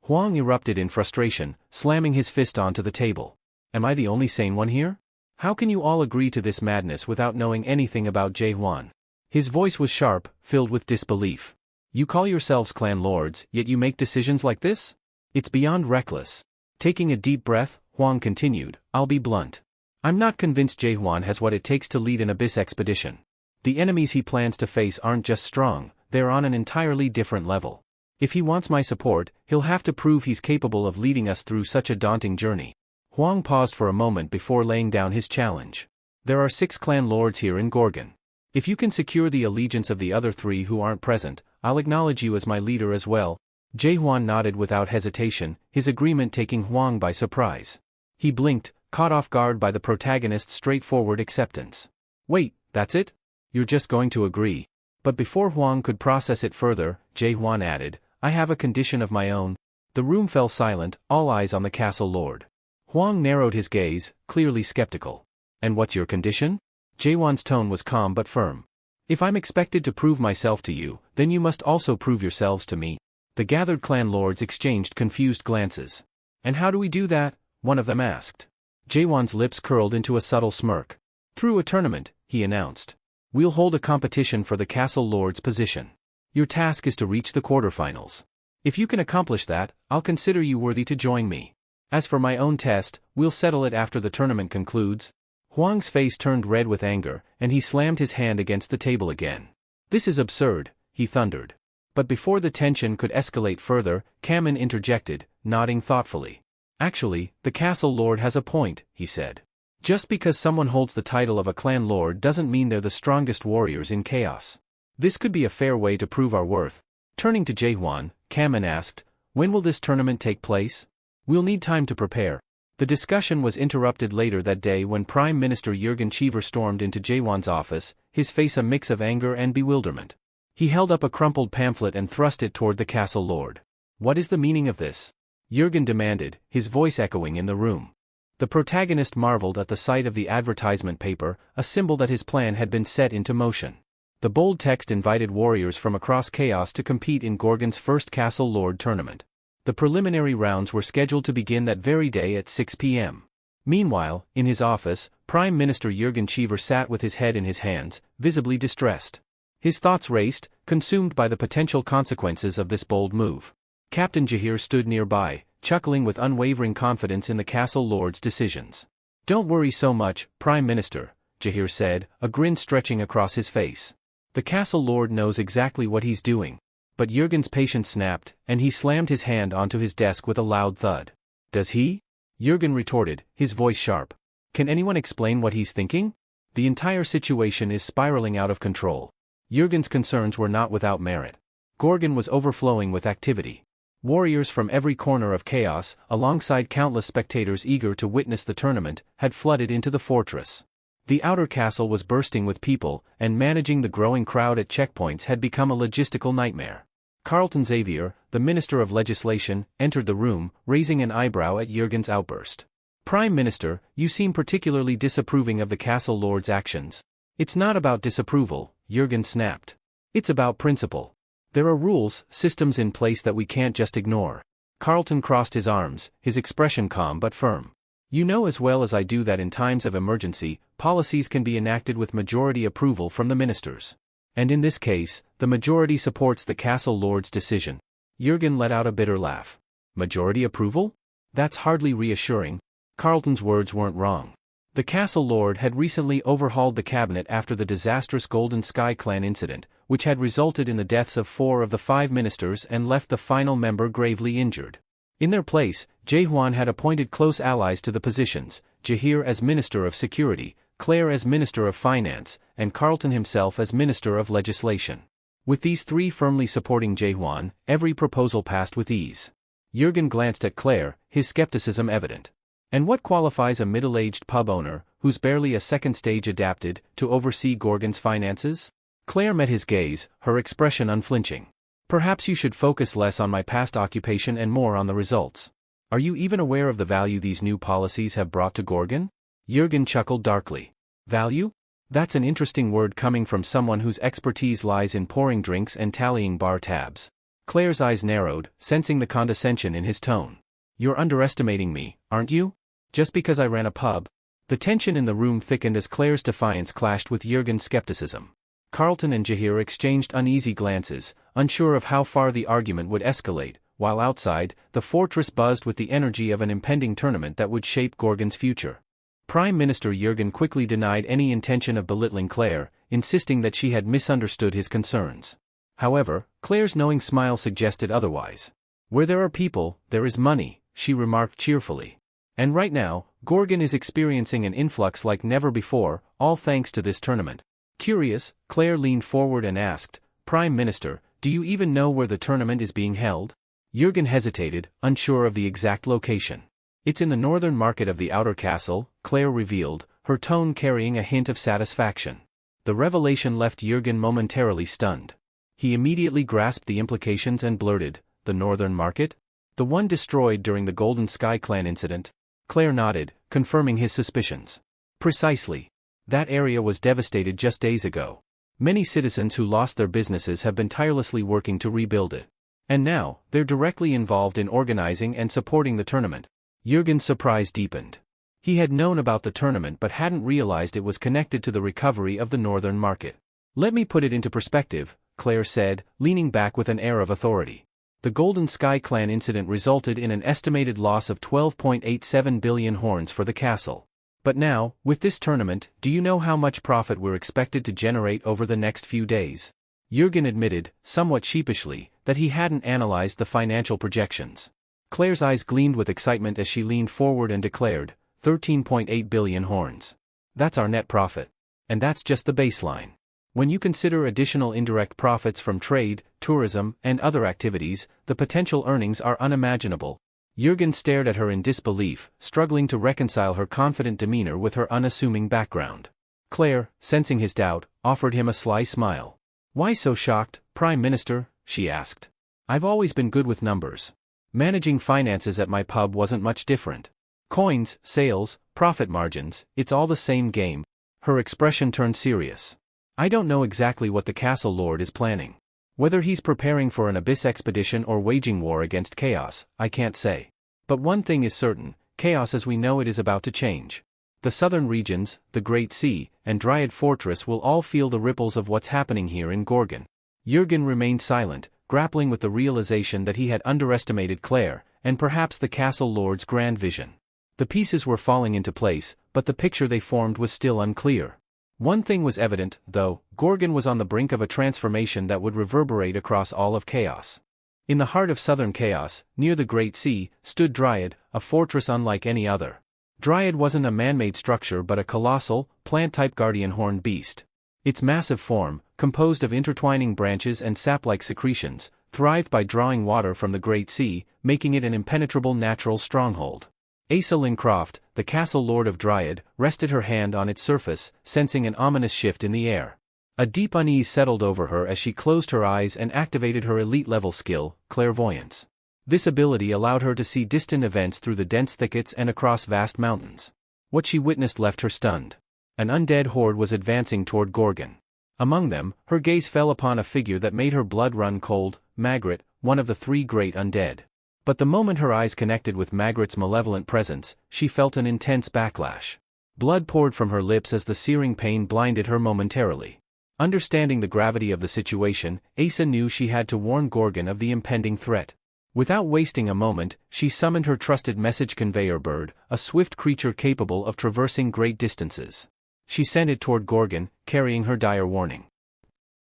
Hwang erupted in frustration, slamming his fist onto the table. Am I the only sane one here? How can you all agree to this madness without knowing anything about Jae-hwan? His voice was sharp, filled with disbelief. You call yourselves clan lords, yet you make decisions like this? It's beyond reckless. Taking a deep breath, Hwang continued, I'll be blunt. I'm not convinced Jae-hwan has what it takes to lead an abyss expedition. The enemies he plans to face aren't just strong, they're on an entirely different level. If he wants my support, he'll have to prove he's capable of leading us through such a daunting journey. Hwang paused for a moment before laying down his challenge. There are 6 clan lords here in Gorgon. If you can secure the allegiance of the other 3 who aren't present, I'll acknowledge you as my leader as well. Jae-hwan nodded without hesitation, his agreement taking Hwang by surprise. He blinked, caught off guard by the protagonist's straightforward acceptance. Wait, that's it? You're just going to agree? But before Hwang could process it further, Jae-hwan added, I have a condition of my own. The room fell silent, all eyes on the castle lord. Hwang narrowed his gaze, clearly skeptical. And what's your condition? Jae-hwan's tone was calm but firm. If I'm expected to prove myself to you, then you must also prove yourselves to me. The gathered clan lords exchanged confused glances. And how do we do that? One of them asked. Jae-hwan's lips curled into a subtle smirk. Through a tournament, he announced. We'll hold a competition for the castle lord's position. Your task is to reach the quarterfinals. If you can accomplish that, I'll consider you worthy to join me. As for my own test, we'll settle it after the tournament concludes. Hwang's face turned red with anger, and he slammed his hand against the table again. This is absurd, he thundered. But before the tension could escalate further, Kamen interjected, nodding thoughtfully. Actually, the castle lord has a point, he said. Just because someone holds the title of a clan lord doesn't mean they're the strongest warriors in chaos. This could be a fair way to prove our worth. Turning to Jae-hwan, Kamen asked, when will this tournament take place? We'll need time to prepare. The discussion was interrupted later that day when Prime Minister Jurgen Cheever stormed into Jae-hwan's office, his face a mix of anger and bewilderment. He held up a crumpled pamphlet and thrust it toward the castle lord. What is the meaning of this? Jurgen demanded, his voice echoing in the room. The protagonist marveled at the sight of the advertisement paper, a symbol that his plan had been set into motion. The bold text invited warriors from across chaos to compete in Gorgon's first Castle Lord tournament. The preliminary rounds were scheduled to begin that very day at 6 p.m. Meanwhile, in his office, Prime Minister Jurgen Cheever sat with his head in his hands, visibly distressed. His thoughts raced, consumed by the potential consequences of this bold move. Captain Jahir stood nearby, chuckling with unwavering confidence in the castle lord's decisions. Don't worry so much, Prime Minister, Jahir said, a grin stretching across his face. The castle lord knows exactly what he's doing. But Jurgen's patience snapped, and he slammed his hand onto his desk with a loud thud. Does he? Jurgen retorted, his voice sharp. Can anyone explain what he's thinking? The entire situation is spiraling out of control. Jürgen's concerns were not without merit. Gorgon was overflowing with activity. Warriors from every corner of chaos, alongside countless spectators eager to witness the tournament, had flooded into the fortress. The outer castle was bursting with people, and managing the growing crowd at checkpoints had become a logistical nightmare. Carlton Xavier, the Minister of Legislation, entered the room, raising an eyebrow at Jürgen's outburst. "Prime Minister, you seem particularly disapproving of the castle lord's actions." "It's not about disapproval," Jürgen snapped. "It's about principle. There are rules, systems in place that we can't just ignore." Carlton crossed his arms, his expression calm but firm. "You know as well as I do that in times of emergency, policies can be enacted with majority approval from the ministers. And in this case, the majority supports the castle lord's decision." Jürgen let out a bitter laugh. "Majority approval? That's hardly reassuring." Carlton's words weren't wrong. The castle lord had recently overhauled the cabinet after the disastrous Golden Sky Clan incident, which had resulted in the deaths of 4 of the 5 ministers and left the final member gravely injured. In their place, Jaehoon had appointed close allies to the positions, Jahir as Minister of Security, Claire as Minister of Finance, and Carlton himself as Minister of Legislation. With these 3 firmly supporting Jaehoon, every proposal passed with ease. Jürgen glanced at Claire, his skepticism evident. And what qualifies a middle-aged pub owner, who's barely a second stage adapted, to oversee Gorgon's finances? Claire met his gaze, her expression unflinching. "Perhaps you should focus less on my past occupation and more on the results. Are you even aware of the value these new policies have brought to Gorgon?" Jürgen chuckled darkly. "Value? That's an interesting word coming from someone whose expertise lies in pouring drinks and tallying bar tabs." Claire's eyes narrowed, sensing the condescension in his tone. "You're underestimating me, aren't you? Just because I ran a pub?" The tension in the room thickened as Claire's defiance clashed with Jürgen's skepticism. Carlton and Jahir exchanged uneasy glances, unsure of how far the argument would escalate, while outside, the fortress buzzed with the energy of an impending tournament that would shape Gorgon's future. Prime Minister Jürgen quickly denied any intention of belittling Claire, insisting that she had misunderstood his concerns. However, Claire's knowing smile suggested otherwise. "Where there are people, there is money," she remarked cheerfully. "And right now, Gorgon is experiencing an influx like never before, all thanks to this tournament." Curious, Claire leaned forward and asked, "Prime Minister, do you even know where the tournament is being held?" Jürgen hesitated, unsure of the exact location. "It's in the northern market of the outer castle," Claire revealed, her tone carrying a hint of satisfaction. The revelation left Jürgen momentarily stunned. He immediately grasped the implications and blurted, "The northern market? The one destroyed during the Golden Sky Clan incident?" Claire nodded, confirming his suspicions. "Precisely. That area was devastated just days ago. Many citizens who lost their businesses have been tirelessly working to rebuild it. And now, they're directly involved in organizing and supporting the tournament." Jürgen's surprise deepened. He had known about the tournament but hadn't realized it was connected to the recovery of the northern market. "Let me put it into perspective," Claire said, leaning back with an air of authority. "The Golden Sky Clan incident resulted in an estimated loss of 12.87 billion horns for the castle. But now, with this tournament, do you know how much profit we're expected to generate over the next few days?" Jürgen admitted, somewhat sheepishly, that he hadn't analyzed the financial projections. Claire's eyes gleamed with excitement as she leaned forward and declared, 13.8 billion horns. "That's our net profit. And that's just the baseline. When you consider additional indirect profits from trade, tourism, and other activities, the potential earnings are unimaginable." Jürgen stared at her in disbelief, struggling to reconcile her confident demeanor with her unassuming background. Claire, sensing his doubt, offered him a sly smile. "Why so shocked, Prime Minister?" she asked. "I've always been good with numbers. Managing finances at my pub wasn't much different. Coins, sales, profit margins, it's all the same game." Her expression turned serious. "I don't know exactly what the castle lord is planning. Whether he's preparing for an abyss expedition or waging war against chaos, I can't say. But one thing is certain, chaos as we know it is about to change. The southern regions, the Great Sea, and Dryad Fortress will all feel the ripples of what's happening here in Gorgon." Jürgen remained silent, grappling with the realization that he had underestimated Claire, and perhaps the castle lord's grand vision. The pieces were falling into place, but the picture they formed was still unclear. One thing was evident, though, Gorgon was on the brink of a transformation that would reverberate across all of chaos. In the heart of southern chaos, near the Great Sea, stood Dryad, a fortress unlike any other. Dryad wasn't a man-made structure but a colossal, plant-type guardian horned beast. Its massive form, composed of intertwining branches and sap-like secretions, thrived by drawing water from the Great Sea, making it an impenetrable natural stronghold. Asa Lincroft, the castle lord of Dryad, rested her hand on its surface, sensing an ominous shift in the air. A deep unease settled over her as she closed her eyes and activated her elite-level skill, clairvoyance. This ability allowed her to see distant events through the dense thickets and across vast mountains. What she witnessed left her stunned. An undead horde was advancing toward Gorgon. Among them, her gaze fell upon a figure that made her blood run cold, Magritte, one of the three great undead. But the moment her eyes connected with Magritte's malevolent presence, she felt an intense backlash. Blood poured from her lips as the searing pain blinded her momentarily. Understanding the gravity of the situation, Asa knew she had to warn Gorgon of the impending threat. Without wasting a moment, she summoned her trusted message conveyor bird, a swift creature capable of traversing great distances. She sent it toward Gorgon, carrying her dire warning.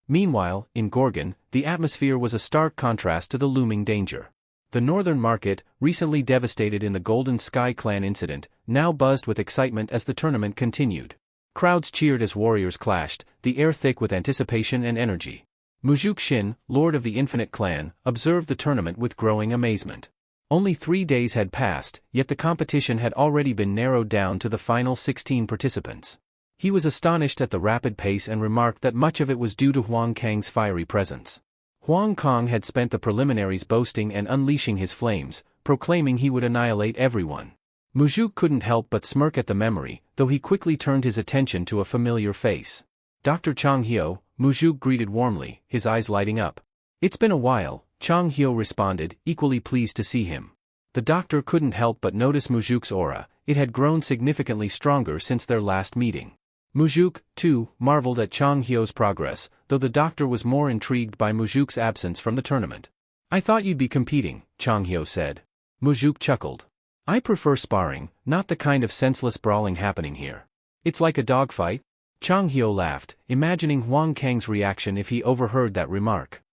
Meanwhile, in Gorgon, the atmosphere was a stark contrast to the looming danger. The northern market, recently devastated in the Golden Sky Clan incident, now buzzed with excitement as the tournament continued. Crowds cheered as warriors clashed, the air thick with anticipation and energy. Mujuk Shin, lord of the Infinite Clan, observed the tournament with growing amazement. Only 3 days had passed, yet the competition had already been narrowed down to the final 16 participants. He was astonished at the rapid pace and remarked that much of it was due to Huang Kang's fiery presence. Huang Kang had spent the preliminaries boasting and unleashing his flames, proclaiming he would annihilate everyone. Mujuk couldn't help but smirk at the memory, though he quickly turned his attention to a familiar face. Dr. Chang Hyo, Mujuk greeted warmly, his eyes lighting up. "It's been a while," Chang Hyo responded, equally pleased to see him. The doctor couldn't help but notice Mujuk's aura. It had grown significantly stronger since their last meeting. Mujuk, too, marveled at Chang Hyo's progress, though the doctor was more intrigued by Mujuk's absence from the tournament. "I thought you'd be competing," Chang Hyo said. Mujuk chuckled. "I prefer sparring, not the kind of senseless brawling happening here. It's like a dogfight?" Chang Hyo laughed, imagining Huang Kang's reaction if he overheard that remark.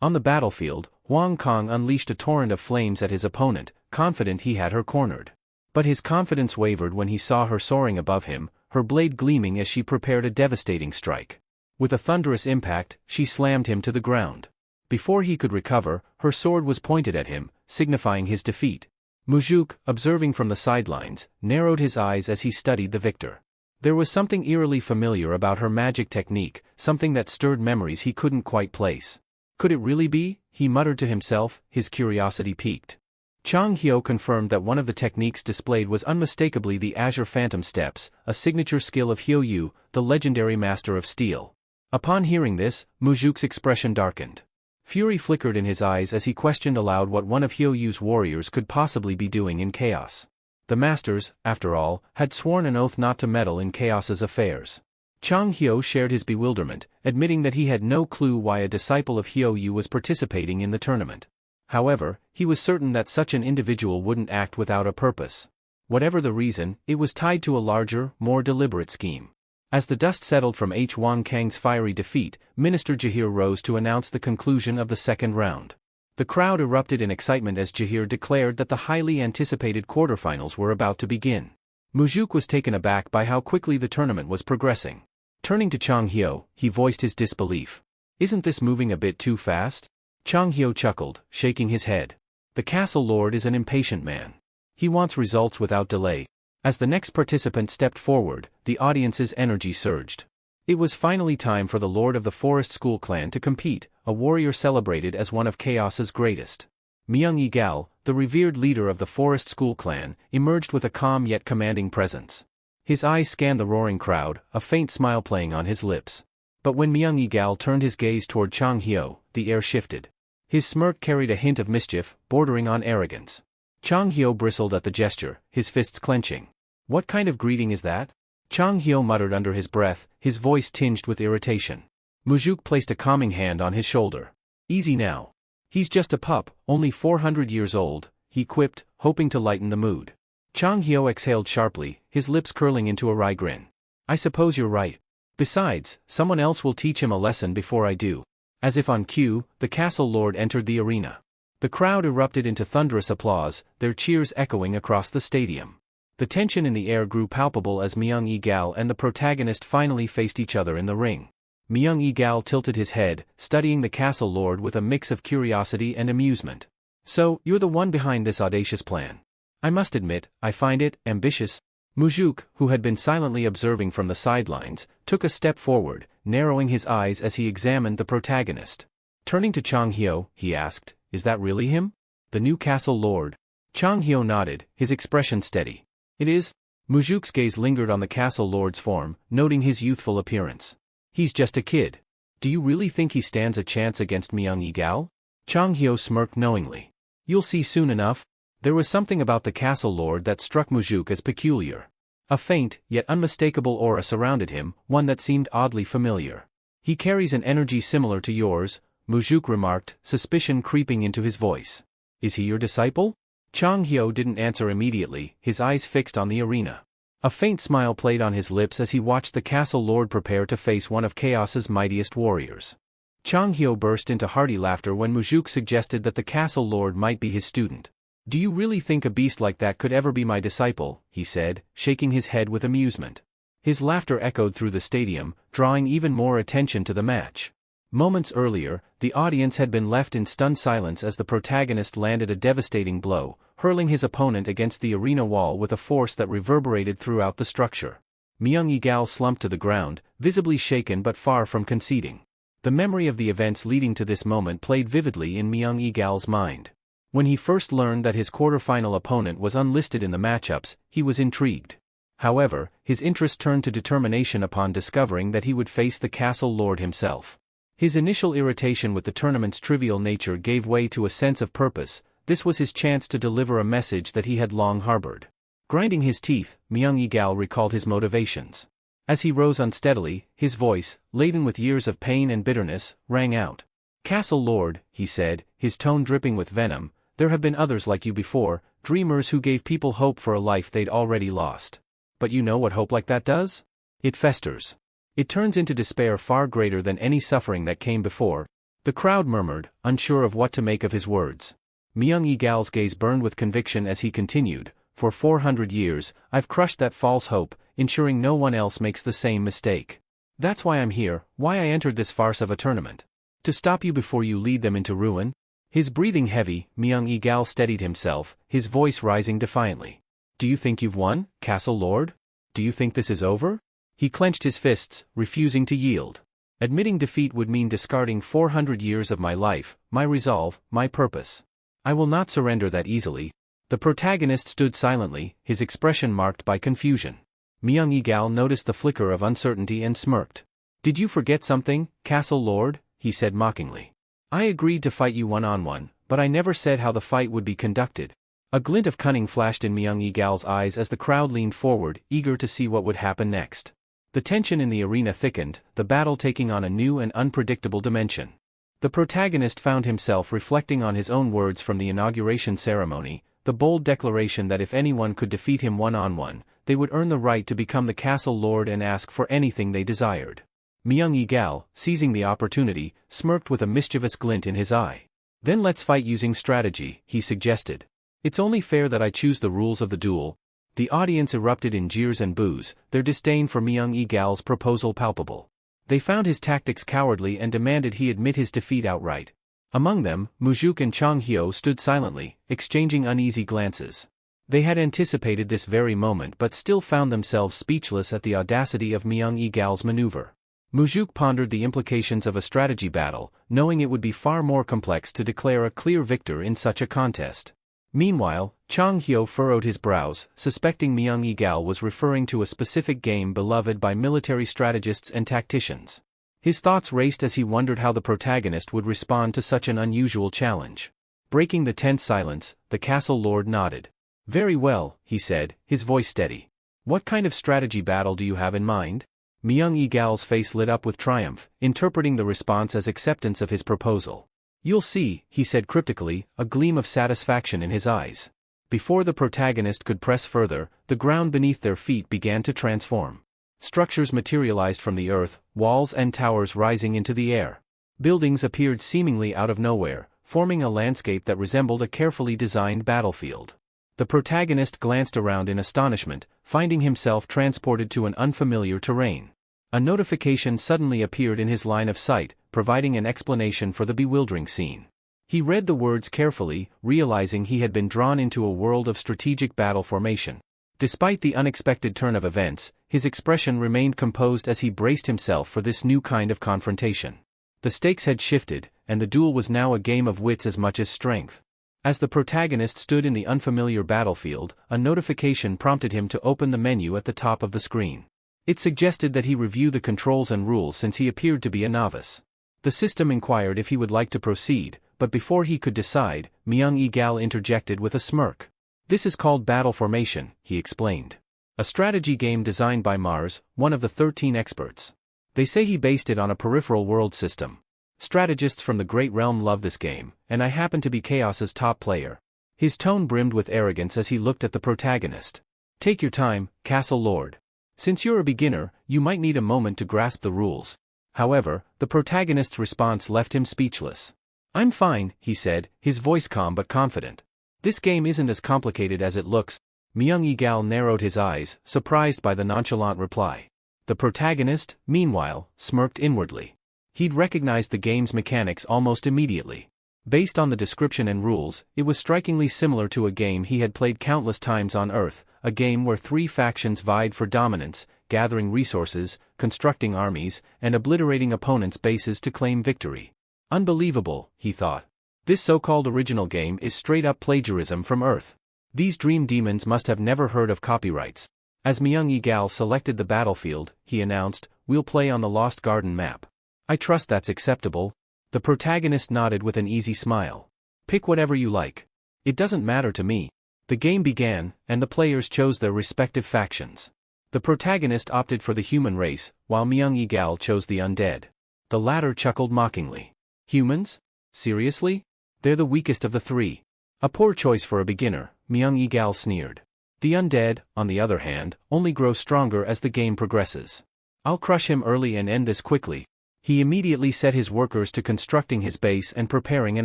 On the battlefield, Huang Kang unleashed a torrent of flames at his opponent, confident he had her cornered. But his confidence wavered when he saw her soaring above him, her blade gleaming as she prepared a devastating strike. With a thunderous impact, she slammed him to the ground. Before he could recover, her sword was pointed at him, signifying his defeat. Mujuk, observing from the sidelines, narrowed his eyes as he studied the victor. There was something eerily familiar about her magic technique, something that stirred memories he couldn't quite place. Could it really be? He muttered to himself, his curiosity piqued. Chang Hyo confirmed that one of the techniques displayed was unmistakably the Azure Phantom Steps, a signature skill of Hyo Yu, the legendary master of steel. Upon hearing this, Mujuk's expression darkened. Fury flickered in his eyes as he questioned aloud what one of Hyo Yu's warriors could possibly be doing in chaos. The masters, after all, had sworn an oath not to meddle in chaos's affairs. Chang Hyo shared his bewilderment, admitting that he had no clue why a disciple of Hyo Yu was participating in the tournament. However, he was certain that such an individual wouldn't act without a purpose. Whatever the reason, it was tied to a larger, more deliberate scheme. As the dust settled from Huang Kang's fiery defeat, Minister Jahir rose to announce the conclusion of the second round. The crowd erupted in excitement as Jahir declared that the highly anticipated quarterfinals were about to begin. Mujuk was taken aback by how quickly the tournament was progressing. Turning to Chang Hyo, he voiced his disbelief. "Isn't this moving a bit too fast?" Chang Hyo chuckled, shaking his head. "The castle lord is an impatient man. He wants results without delay." As the next participant stepped forward, the audience's energy surged. It was finally time for the lord of the Forest School clan to compete, a warrior celebrated as one of Chaos's greatest. Myung Gal, the revered leader of the Forest School clan, emerged with a calm yet commanding presence. His eyes scanned the roaring crowd, a faint smile playing on his lips. But when Myung Gal turned his gaze toward Chang Hyo, the air shifted. His smirk carried a hint of mischief, bordering on arrogance. Chang Hyo bristled at the gesture, his fists clenching. "What kind of greeting is that?" Chang Hyo muttered under his breath, his voice tinged with irritation. Mujuk placed a calming hand on his shoulder. "Easy now. He's just a pup, only 400 years old," he quipped, hoping to lighten the mood. Chang Hyo exhaled sharply, his lips curling into a wry grin. "I suppose you're right. Besides, someone else will teach him a lesson before I do." As if on cue, the castle lord entered the arena. The crowd erupted into thunderous applause, their cheers echoing across the stadium. The tension in the air grew palpable as Myung-Egal and the protagonist finally faced each other in the ring. Myung-Egal tilted his head, studying the castle lord with a mix of curiosity and amusement. "So, you're the one behind this audacious plan. I must admit, I find it ambitious." Mujuk, who had been silently observing from the sidelines, took a step forward, narrowing his eyes as he examined the protagonist. Turning to Chang Hyo, he asked, "Is that really him? The new castle lord?" Chang Hyo nodded, his expression steady. "It is." Mujuk's gaze lingered on the castle lord's form, noting his youthful appearance. "He's just a kid. Do you really think he stands a chance against Myung-Egal?" Chang Hyo smirked knowingly. "You'll see soon enough." There was something about the castle lord that struck Mujuk as peculiar. A faint, yet unmistakable aura surrounded him, one that seemed oddly familiar. "He carries an energy similar to yours," Mujuk remarked, suspicion creeping into his voice. "Is he your disciple?" Chang Hyo didn't answer immediately, his eyes fixed on the arena. A faint smile played on his lips as he watched the castle lord prepare to face one of Chaos's mightiest warriors. Chang Hyo burst into hearty laughter when Mujuk suggested that the castle lord might be his student. "Do you really think a beast like that could ever be my disciple?" he said, shaking his head with amusement. His laughter echoed through the stadium, drawing even more attention to the match. Moments earlier, the audience had been left in stunned silence as the protagonist landed a devastating blow, hurling his opponent against the arena wall with a force that reverberated throughout the structure. Myung-Egal slumped to the ground, visibly shaken but far from conceding. The memory of the events leading to this moment played vividly in Myung-Egal's mind. When he first learned that his quarterfinal opponent was unlisted in the matchups, he was intrigued. However, his interest turned to determination upon discovering that he would face the castle lord himself. His initial irritation with the tournament's trivial nature gave way to a sense of purpose. This was his chance to deliver a message that he had long harbored. Grinding his teeth, Myung-Egal recalled his motivations. As he rose unsteadily, his voice, laden with years of pain and bitterness, rang out. "Castle lord," he said, his tone dripping with venom, "there have been others like you before, dreamers who gave people hope for a life they'd already lost. But you know what hope like that does? It festers. It turns into despair far greater than any suffering that came before." The crowd murmured, unsure of what to make of his words. Myung-Egal's gaze burned with conviction as he continued, "For 400 years, I've crushed that false hope, ensuring no one else makes the same mistake. That's why I'm here, why I entered this farce of a tournament. To stop you before you lead them into ruin." His breathing heavy, Myung-Egal steadied himself, his voice rising defiantly. "Do you think you've won, castle lord? Do you think this is over?" He clenched his fists, refusing to yield. "Admitting defeat would mean discarding 400 years of my life, my resolve, my purpose. I will not surrender that easily." The protagonist stood silently, his expression marked by confusion. Myung-Egal noticed the flicker of uncertainty and smirked. "Did you forget something, castle lord?" he said mockingly. "I agreed to fight you one-on-one, but I never said how the fight would be conducted." A glint of cunning flashed in Myung-Egal's eyes as the crowd leaned forward, eager to see what would happen next. The tension in the arena thickened, the battle taking on a new and unpredictable dimension. The protagonist found himself reflecting on his own words from the inauguration ceremony, the bold declaration that if anyone could defeat him one-on-one, they would earn the right to become the castle lord and ask for anything they desired. Myung-Egal, seizing the opportunity, smirked with a mischievous glint in his eye. "Then let's fight using strategy," he suggested. "It's only fair that I choose the rules of the duel." The audience erupted in jeers and boos, their disdain for Myung-Egal's proposal palpable. They found his tactics cowardly and demanded he admit his defeat outright. Among them, Mujuk and Chang Hyo stood silently, exchanging uneasy glances. They had anticipated this very moment but still found themselves speechless at the audacity of Myung-Egal's maneuver. Mujuk pondered the implications of a strategy battle, knowing it would be far more complex to declare a clear victor in such a contest. Meanwhile, Chang Hyo furrowed his brows, suspecting Myung-Egal was referring to a specific game beloved by military strategists and tacticians. His thoughts raced as he wondered how the protagonist would respond to such an unusual challenge. Breaking the tense silence, the castle lord nodded. "Very well," he said, his voice steady. "What kind of strategy battle do you have in mind?" Myung-Egal's face lit up with triumph, interpreting the response as acceptance of his proposal. "You'll see," he said cryptically, a gleam of satisfaction in his eyes. Before the protagonist could press further, the ground beneath their feet began to transform. Structures materialized from the earth, walls and towers rising into the air. Buildings appeared seemingly out of nowhere, forming a landscape that resembled a carefully designed battlefield. The protagonist glanced around in astonishment, finding himself transported to an unfamiliar terrain. A notification suddenly appeared in his line of sight, providing an explanation for the bewildering scene. He read the words carefully, realizing he had been drawn into a world of strategic battle formation. Despite the unexpected turn of events, his expression remained composed as he braced himself for this new kind of confrontation. The stakes had shifted, and the duel was now a game of wits as much as strength. As the protagonist stood in the unfamiliar battlefield, a notification prompted him to open the menu at the top of the screen. It suggested that he review the controls and rules since he appeared to be a novice. The system inquired if he would like to proceed, but before he could decide, Myung-Egal interjected with a smirk. "This is called battle formation," he explained. "A strategy game designed by Mars, one of the 13 experts. They say he based it on a peripheral world system. Strategists from the Great Realm love this game, and I happen to be Chaos's top player." His tone brimmed with arrogance as he looked at the protagonist. "Take your time, Castle Lord. Since you're a beginner, you might need a moment to grasp the rules." However, the protagonist's response left him speechless. "I'm fine," he said, his voice calm but confident. "This game isn't as complicated as it looks." Myung-Egal narrowed his eyes, surprised by the nonchalant reply. The protagonist, meanwhile, smirked inwardly. He'd recognized the game's mechanics almost immediately. Based on the description and rules, it was strikingly similar to a game he had played countless times on Earth, a game where 3 factions vied for dominance, gathering resources, constructing armies, and obliterating opponents' bases to claim victory. Unbelievable, he thought. This so-called original game is straight-up plagiarism from Earth. These dream demons must have never heard of copyrights. As Myung-Egal selected the battlefield, he announced, "We'll play on the Lost Garden map. I trust that's acceptable." The protagonist nodded with an easy smile. "Pick whatever you like. It doesn't matter to me." The game began, and the players chose their respective factions. The protagonist opted for the human race, while Myung-Egal chose the undead. The latter chuckled mockingly. "Humans? Seriously? They're the weakest of the 3. A poor choice for a beginner," Myung-Egal sneered. "The undead, on the other hand, only grow stronger as the game progresses. I'll crush him early and end this quickly." He immediately set his workers to constructing his base and preparing an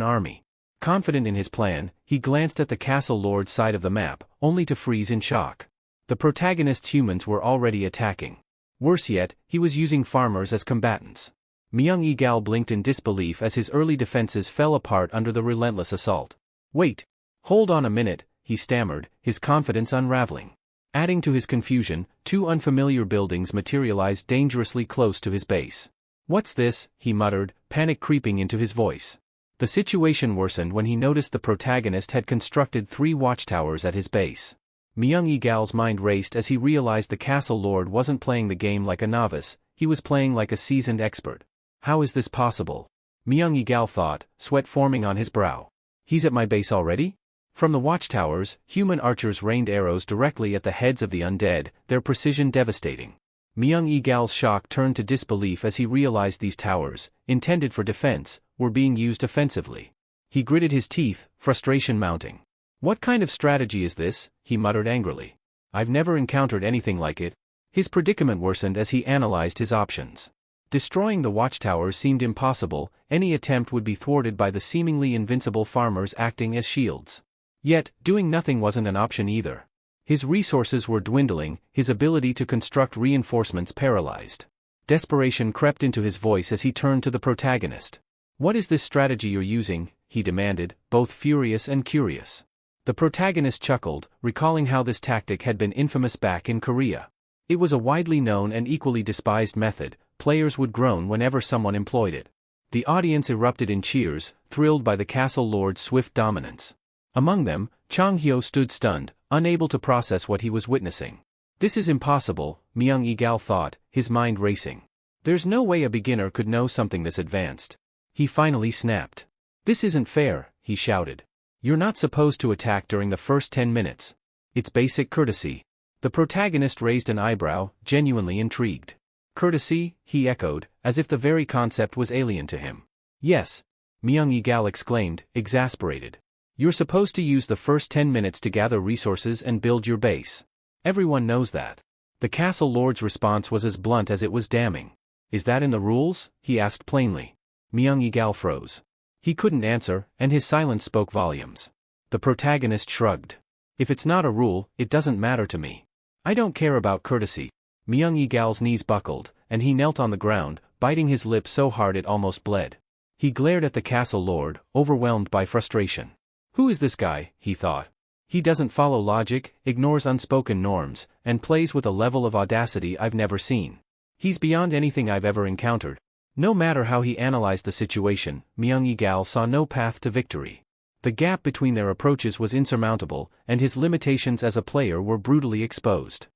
army. Confident in his plan, he glanced at the Castle Lord's side of the map, only to freeze in shock. The protagonist's humans were already attacking. Worse yet, he was using farmers as combatants. Myung-Egal blinked in disbelief as his early defenses fell apart under the relentless assault. "Wait. Hold on a minute," he stammered, his confidence unraveling. Adding to his confusion, 2 unfamiliar buildings materialized dangerously close to his base. "What's this?" he muttered, panic creeping into his voice. The situation worsened when he noticed the protagonist had constructed 3 watchtowers at his base. Myung-Egal's mind raced as he realized the Castle Lord wasn't playing the game like a novice, he was playing like a seasoned expert. How is this possible? Myung-Egal thought, sweat forming on his brow. He's at my base already? From the watchtowers, human archers rained arrows directly at the heads of the undead, their precision devastating. Myung-Egal's shock turned to disbelief as he realized these towers, intended for defense, were being used offensively. He gritted his teeth, frustration mounting. "What kind of strategy is this?" he muttered angrily. "I've never encountered anything like it." His predicament worsened as he analyzed his options. Destroying the watchtowers seemed impossible, any attempt would be thwarted by the seemingly invincible farmers acting as shields. Yet, doing nothing wasn't an option either. His resources were dwindling, his ability to construct reinforcements paralyzed. Desperation crept into his voice as he turned to the protagonist. "What is this strategy you're using?" he demanded, both furious and curious. The protagonist chuckled, recalling how this tactic had been infamous back in Korea. It was a widely known and equally despised method, players would groan whenever someone employed it. The audience erupted in cheers, thrilled by the Castle Lord's swift dominance. Among them, Chang-hyo stood stunned, unable to process what he was witnessing. "This is impossible," Myung-Egal thought, his mind racing. "There's no way a beginner could know something this advanced." He finally snapped. "This isn't fair," he shouted. "You're not supposed to attack during the first 10 minutes. It's basic courtesy." The protagonist raised an eyebrow, genuinely intrigued. "Courtesy?" he echoed, as if the very concept was alien to him. "Yes," Myung-Egal exclaimed, exasperated. "You're supposed to use the first 10 minutes to gather resources and build your base. Everyone knows that." The Castle Lord's response was as blunt as it was damning. "Is that in the rules?" he asked plainly. Myung-Egal froze. He couldn't answer, and his silence spoke volumes. The protagonist shrugged. If it's not a rule, it doesn't matter to me. I don't care about courtesy. Myung-Egal's knees buckled, and he knelt on the ground, biting his lip so hard it almost bled. He glared at the castle lord, overwhelmed by frustration. Who is this guy, he thought. He doesn't follow logic, ignores unspoken norms, and plays with a level of audacity I've never seen. He's beyond anything I've ever encountered. No matter how he analyzed the situation, Myung-Egal saw no path to victory. The gap between their approaches was insurmountable, and his limitations as a player were brutally exposed.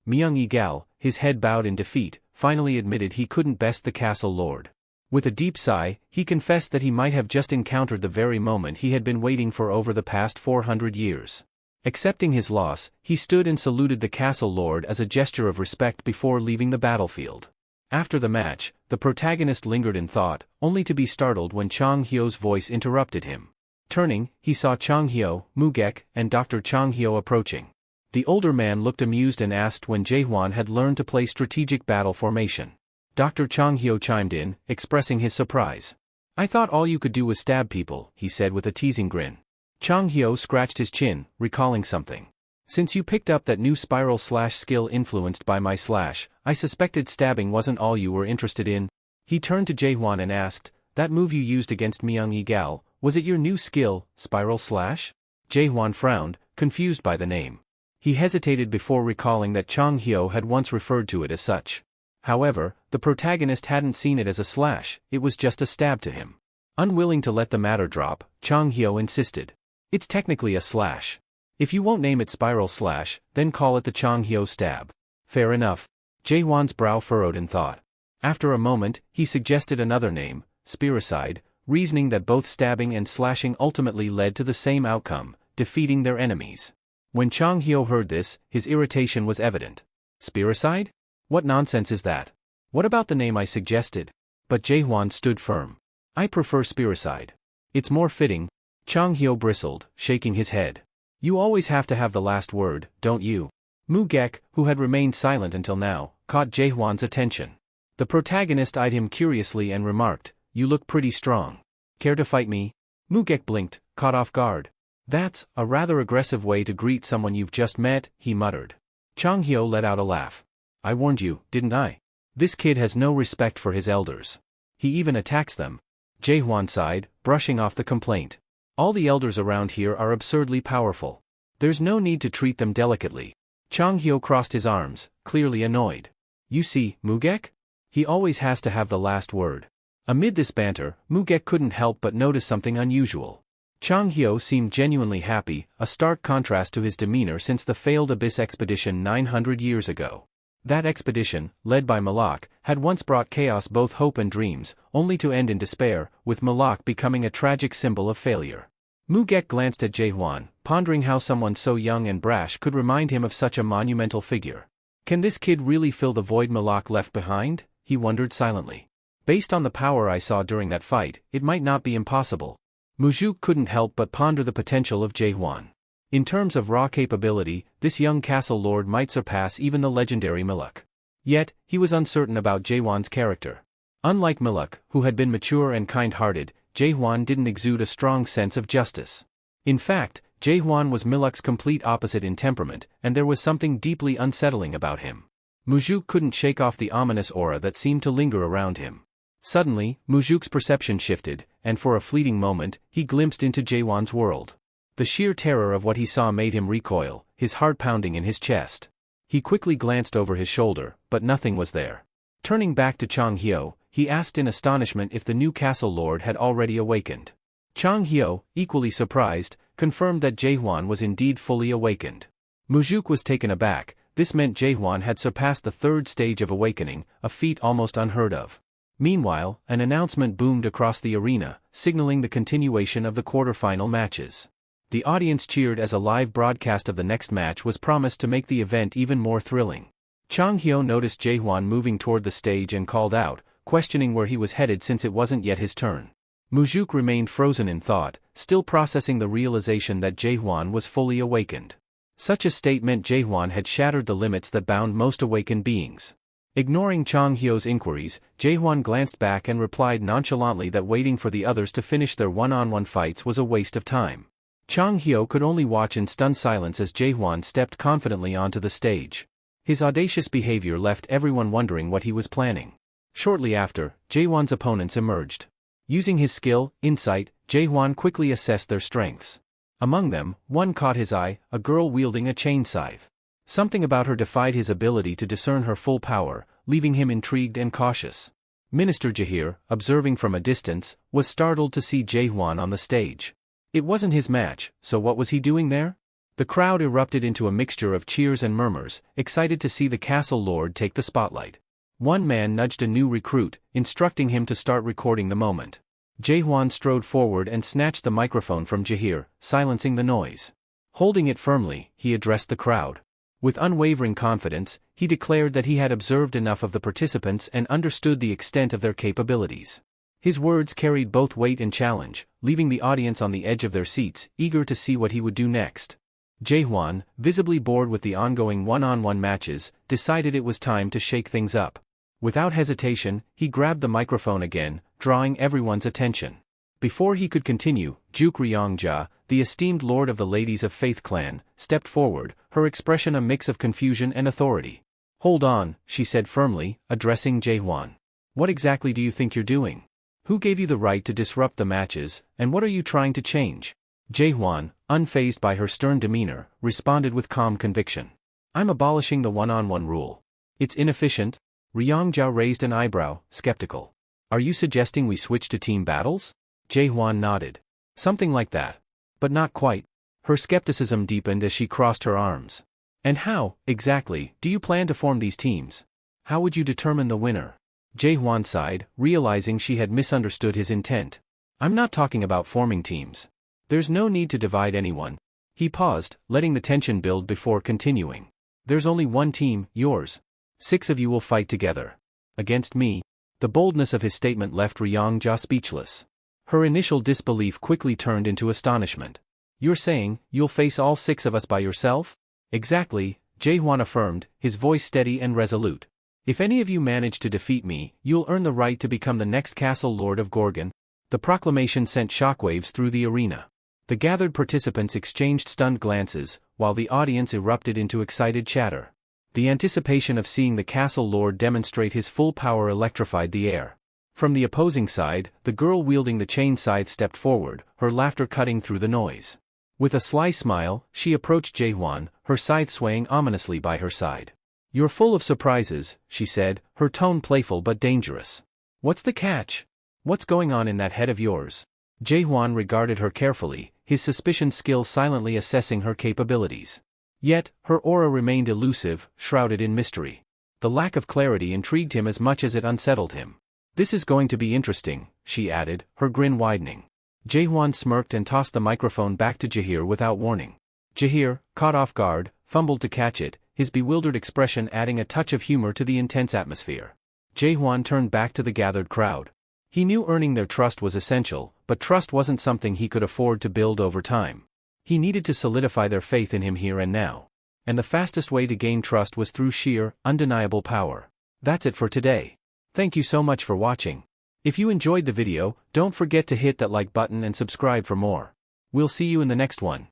Myung-Egal, his head bowed in defeat, finally admitted he couldn't best the castle lord. With a deep sigh, he confessed that he might have just encountered the very moment he had been waiting for over the past 400 years. Accepting his loss, he stood and saluted the castle lord as a gesture of respect before leaving the battlefield. After the match, the protagonist lingered in thought, only to be startled when Chang Hyo's voice interrupted him. Turning, he saw Chang Hyo, Mugek, and Dr. Chang Hyo approaching. The older man looked amused and asked when Jaehwan had learned to play strategic battle formation. Dr. Chang Hyo chimed in, expressing his surprise. I thought all you could do was stab people, he said with a teasing grin. Chang Hyo scratched his chin, recalling something. Since you picked up that new spiral slash skill influenced by my slash, I suspected stabbing wasn't all you were interested in. He turned to Jaehwan and asked, that move you used against Myung-Egal, was it your new skill, spiral slash? Jaehwan frowned, confused by the name. He hesitated before recalling that Chang Hyo had once referred to it as such. However, the protagonist hadn't seen it as a slash, it was just a stab to him. Unwilling to let the matter drop, Chang Hyo insisted. It's technically a slash. If you won't name it spiral slash, then call it the Chang Hyo stab. Fair enough. Jaehwan's brow furrowed in thought. After a moment, he suggested another name, spiricide, reasoning that both stabbing and slashing ultimately led to the same outcome, defeating their enemies. When Chang Hyo heard this, his irritation was evident. Spiricide? What nonsense is that? What about the name I suggested? But Jaehwan stood firm. I prefer spiricide. It's more fitting. Chang Hyo bristled, shaking his head. You always have to have the last word, don't you? Mugek, who had remained silent until now, caught Jaehwan's attention. The protagonist eyed him curiously and remarked, you look pretty strong. Care to fight me? Mugek blinked, caught off guard. That's a rather aggressive way to greet someone you've just met, he muttered. Chang Hyo let out a laugh. I warned you, didn't I? This kid has no respect for his elders. He even attacks them. Jaehwan sighed, brushing off the complaint. All the elders around here are absurdly powerful. There's no need to treat them delicately. Chang Hyo crossed his arms, clearly annoyed. You see, Mugek? He always has to have the last word. Amid this banter, Mugek couldn't help but notice something unusual. Chang Hyo seemed genuinely happy, a stark contrast to his demeanor since the failed Abyss expedition 900 years ago. That expedition, led by Malak, had once brought chaos both hope and dreams, only to end in despair, with Malak becoming a tragic symbol of failure. Mugek glanced at Jaehwan, pondering how someone so young and brash could remind him of such a monumental figure. Can this kid really fill the void Malak left behind? He wondered silently. Based on the power I saw during that fight, it might not be impossible. Mujuk couldn't help but ponder the potential of Jaehwan. In terms of raw capability, this young castle lord might surpass even the legendary Malak. Yet, he was uncertain about Jaehwan's character. Unlike Malak, who had been mature and kind-hearted, Jaehwan didn't exude a strong sense of justice. In fact, Jaehwan was Malak's complete opposite in temperament, and there was something deeply unsettling about him. Mujuk couldn't shake off the ominous aura that seemed to linger around him. Suddenly, Mujuk's perception shifted, and for a fleeting moment, he glimpsed into Jaehwan's world. The sheer terror of what he saw made him recoil, his heart pounding in his chest. He quickly glanced over his shoulder, but nothing was there. Turning back to Chang Hyo, he asked in astonishment if the new castle lord had already awakened. Chang Hyo, equally surprised, confirmed that Jaehwan was indeed fully awakened. Mujuk was taken aback. This meant Jaehwan had surpassed the third stage of awakening, a feat almost unheard of. Meanwhile, an announcement boomed across the arena, signaling the continuation of the quarterfinal matches. The audience cheered as a live broadcast of the next match was promised to make the event even more thrilling. Chang Hyo noticed Jaehwan moving toward the stage and called out, questioning where he was headed since it wasn't yet his turn. Mujuk remained frozen in thought, still processing the realization that Jaehwan was fully awakened. Such a state meant Jaehwan had shattered the limits that bound most awakened beings. Ignoring Chang Hyo's inquiries, Jaehwan glanced back and replied nonchalantly that waiting for the others to finish their one-on-one fights was a waste of time. Chang Hyo could only watch in stunned silence as Jae-hwan stepped confidently onto the stage. His audacious behavior left everyone wondering what he was planning. Shortly after, Jae-hwan's opponents emerged. Using his skill, insight, Jae-hwan quickly assessed their strengths. Among them, one caught his eye, a girl wielding a chain scythe. Something about her defied his ability to discern her full power, leaving him intrigued and cautious. Minister Jaheer, observing from a distance, was startled to see Jae-hwan on the stage. It wasn't his match, so what was he doing there? The crowd erupted into a mixture of cheers and murmurs, excited to see the castle lord take the spotlight. One man nudged a new recruit, instructing him to start recording the moment. Jae-hwan strode forward and snatched the microphone from Jaheer, silencing the noise. Holding it firmly, he addressed the crowd. With unwavering confidence, he declared that he had observed enough of the participants and understood the extent of their capabilities. His words carried both weight and challenge, leaving the audience on the edge of their seats, eager to see what he would do next. Jae-hwan, visibly bored with the ongoing one-on-one matches, decided it was time to shake things up. Without hesitation, he grabbed the microphone again, drawing everyone's attention. Before he could continue, Juk Ryongja, the esteemed lord of the Ladies of Faith clan, stepped forward, her expression a mix of confusion and authority. "Hold on," she said firmly, addressing Jae-hwan. "What exactly do you think you're doing? Who gave you the right to disrupt the matches, and what are you trying to change?" Jae-hwan, unfazed by her stern demeanor, responded with calm conviction. "I'm abolishing the one-on-one rule. It's inefficient." Ryongja raised an eyebrow, skeptical. "Are you suggesting we switch to team battles?" Jae-hwan nodded. "Something like that. But not quite." Her skepticism deepened as she crossed her arms. "And how, exactly, do you plan to form these teams? How would you determine the winner?" Jae-hwan sighed, realizing she had misunderstood his intent. "I'm not talking about forming teams. There's no need to divide anyone." He paused, letting the tension build before continuing. "There's only one team, yours. 6 of you will fight together. Against me." The boldness of his statement left Ryongja speechless. Her initial disbelief quickly turned into astonishment. "You're saying, you'll face all 6 of us by yourself?" "Exactly," Jae-hwan affirmed, his voice steady and resolute. "If any of you manage to defeat me, you'll earn the right to become the next castle lord of Gorgon." The proclamation sent shockwaves through the arena. The gathered participants exchanged stunned glances, while the audience erupted into excited chatter. The anticipation of seeing the castle lord demonstrate his full power electrified the air. From the opposing side, the girl wielding the chain scythe stepped forward, her laughter cutting through the noise. With a sly smile, she approached Jae-hwan, her scythe swaying ominously by her side. "You're full of surprises," she said, her tone playful but dangerous. "What's the catch? What's going on in that head of yours?" Jae-hwan regarded her carefully, his suspicion skill silently assessing her capabilities. Yet, her aura remained elusive, shrouded in mystery. The lack of clarity intrigued him as much as it unsettled him. "This is going to be interesting," she added, her grin widening. Jae-hwan smirked and tossed the microphone back to Jaheer without warning. Jaheer, caught off guard, fumbled to catch it, his bewildered expression adding a touch of humor to the intense atmosphere. Jae-hwan turned back to the gathered crowd. He knew earning their trust was essential, but trust wasn't something he could afford to build over time. He needed to solidify their faith in him here and now. And the fastest way to gain trust was through sheer, undeniable power. That's it for today. Thank you so much for watching. If you enjoyed the video, don't forget to hit that like button and subscribe for more. We'll see you in the next one.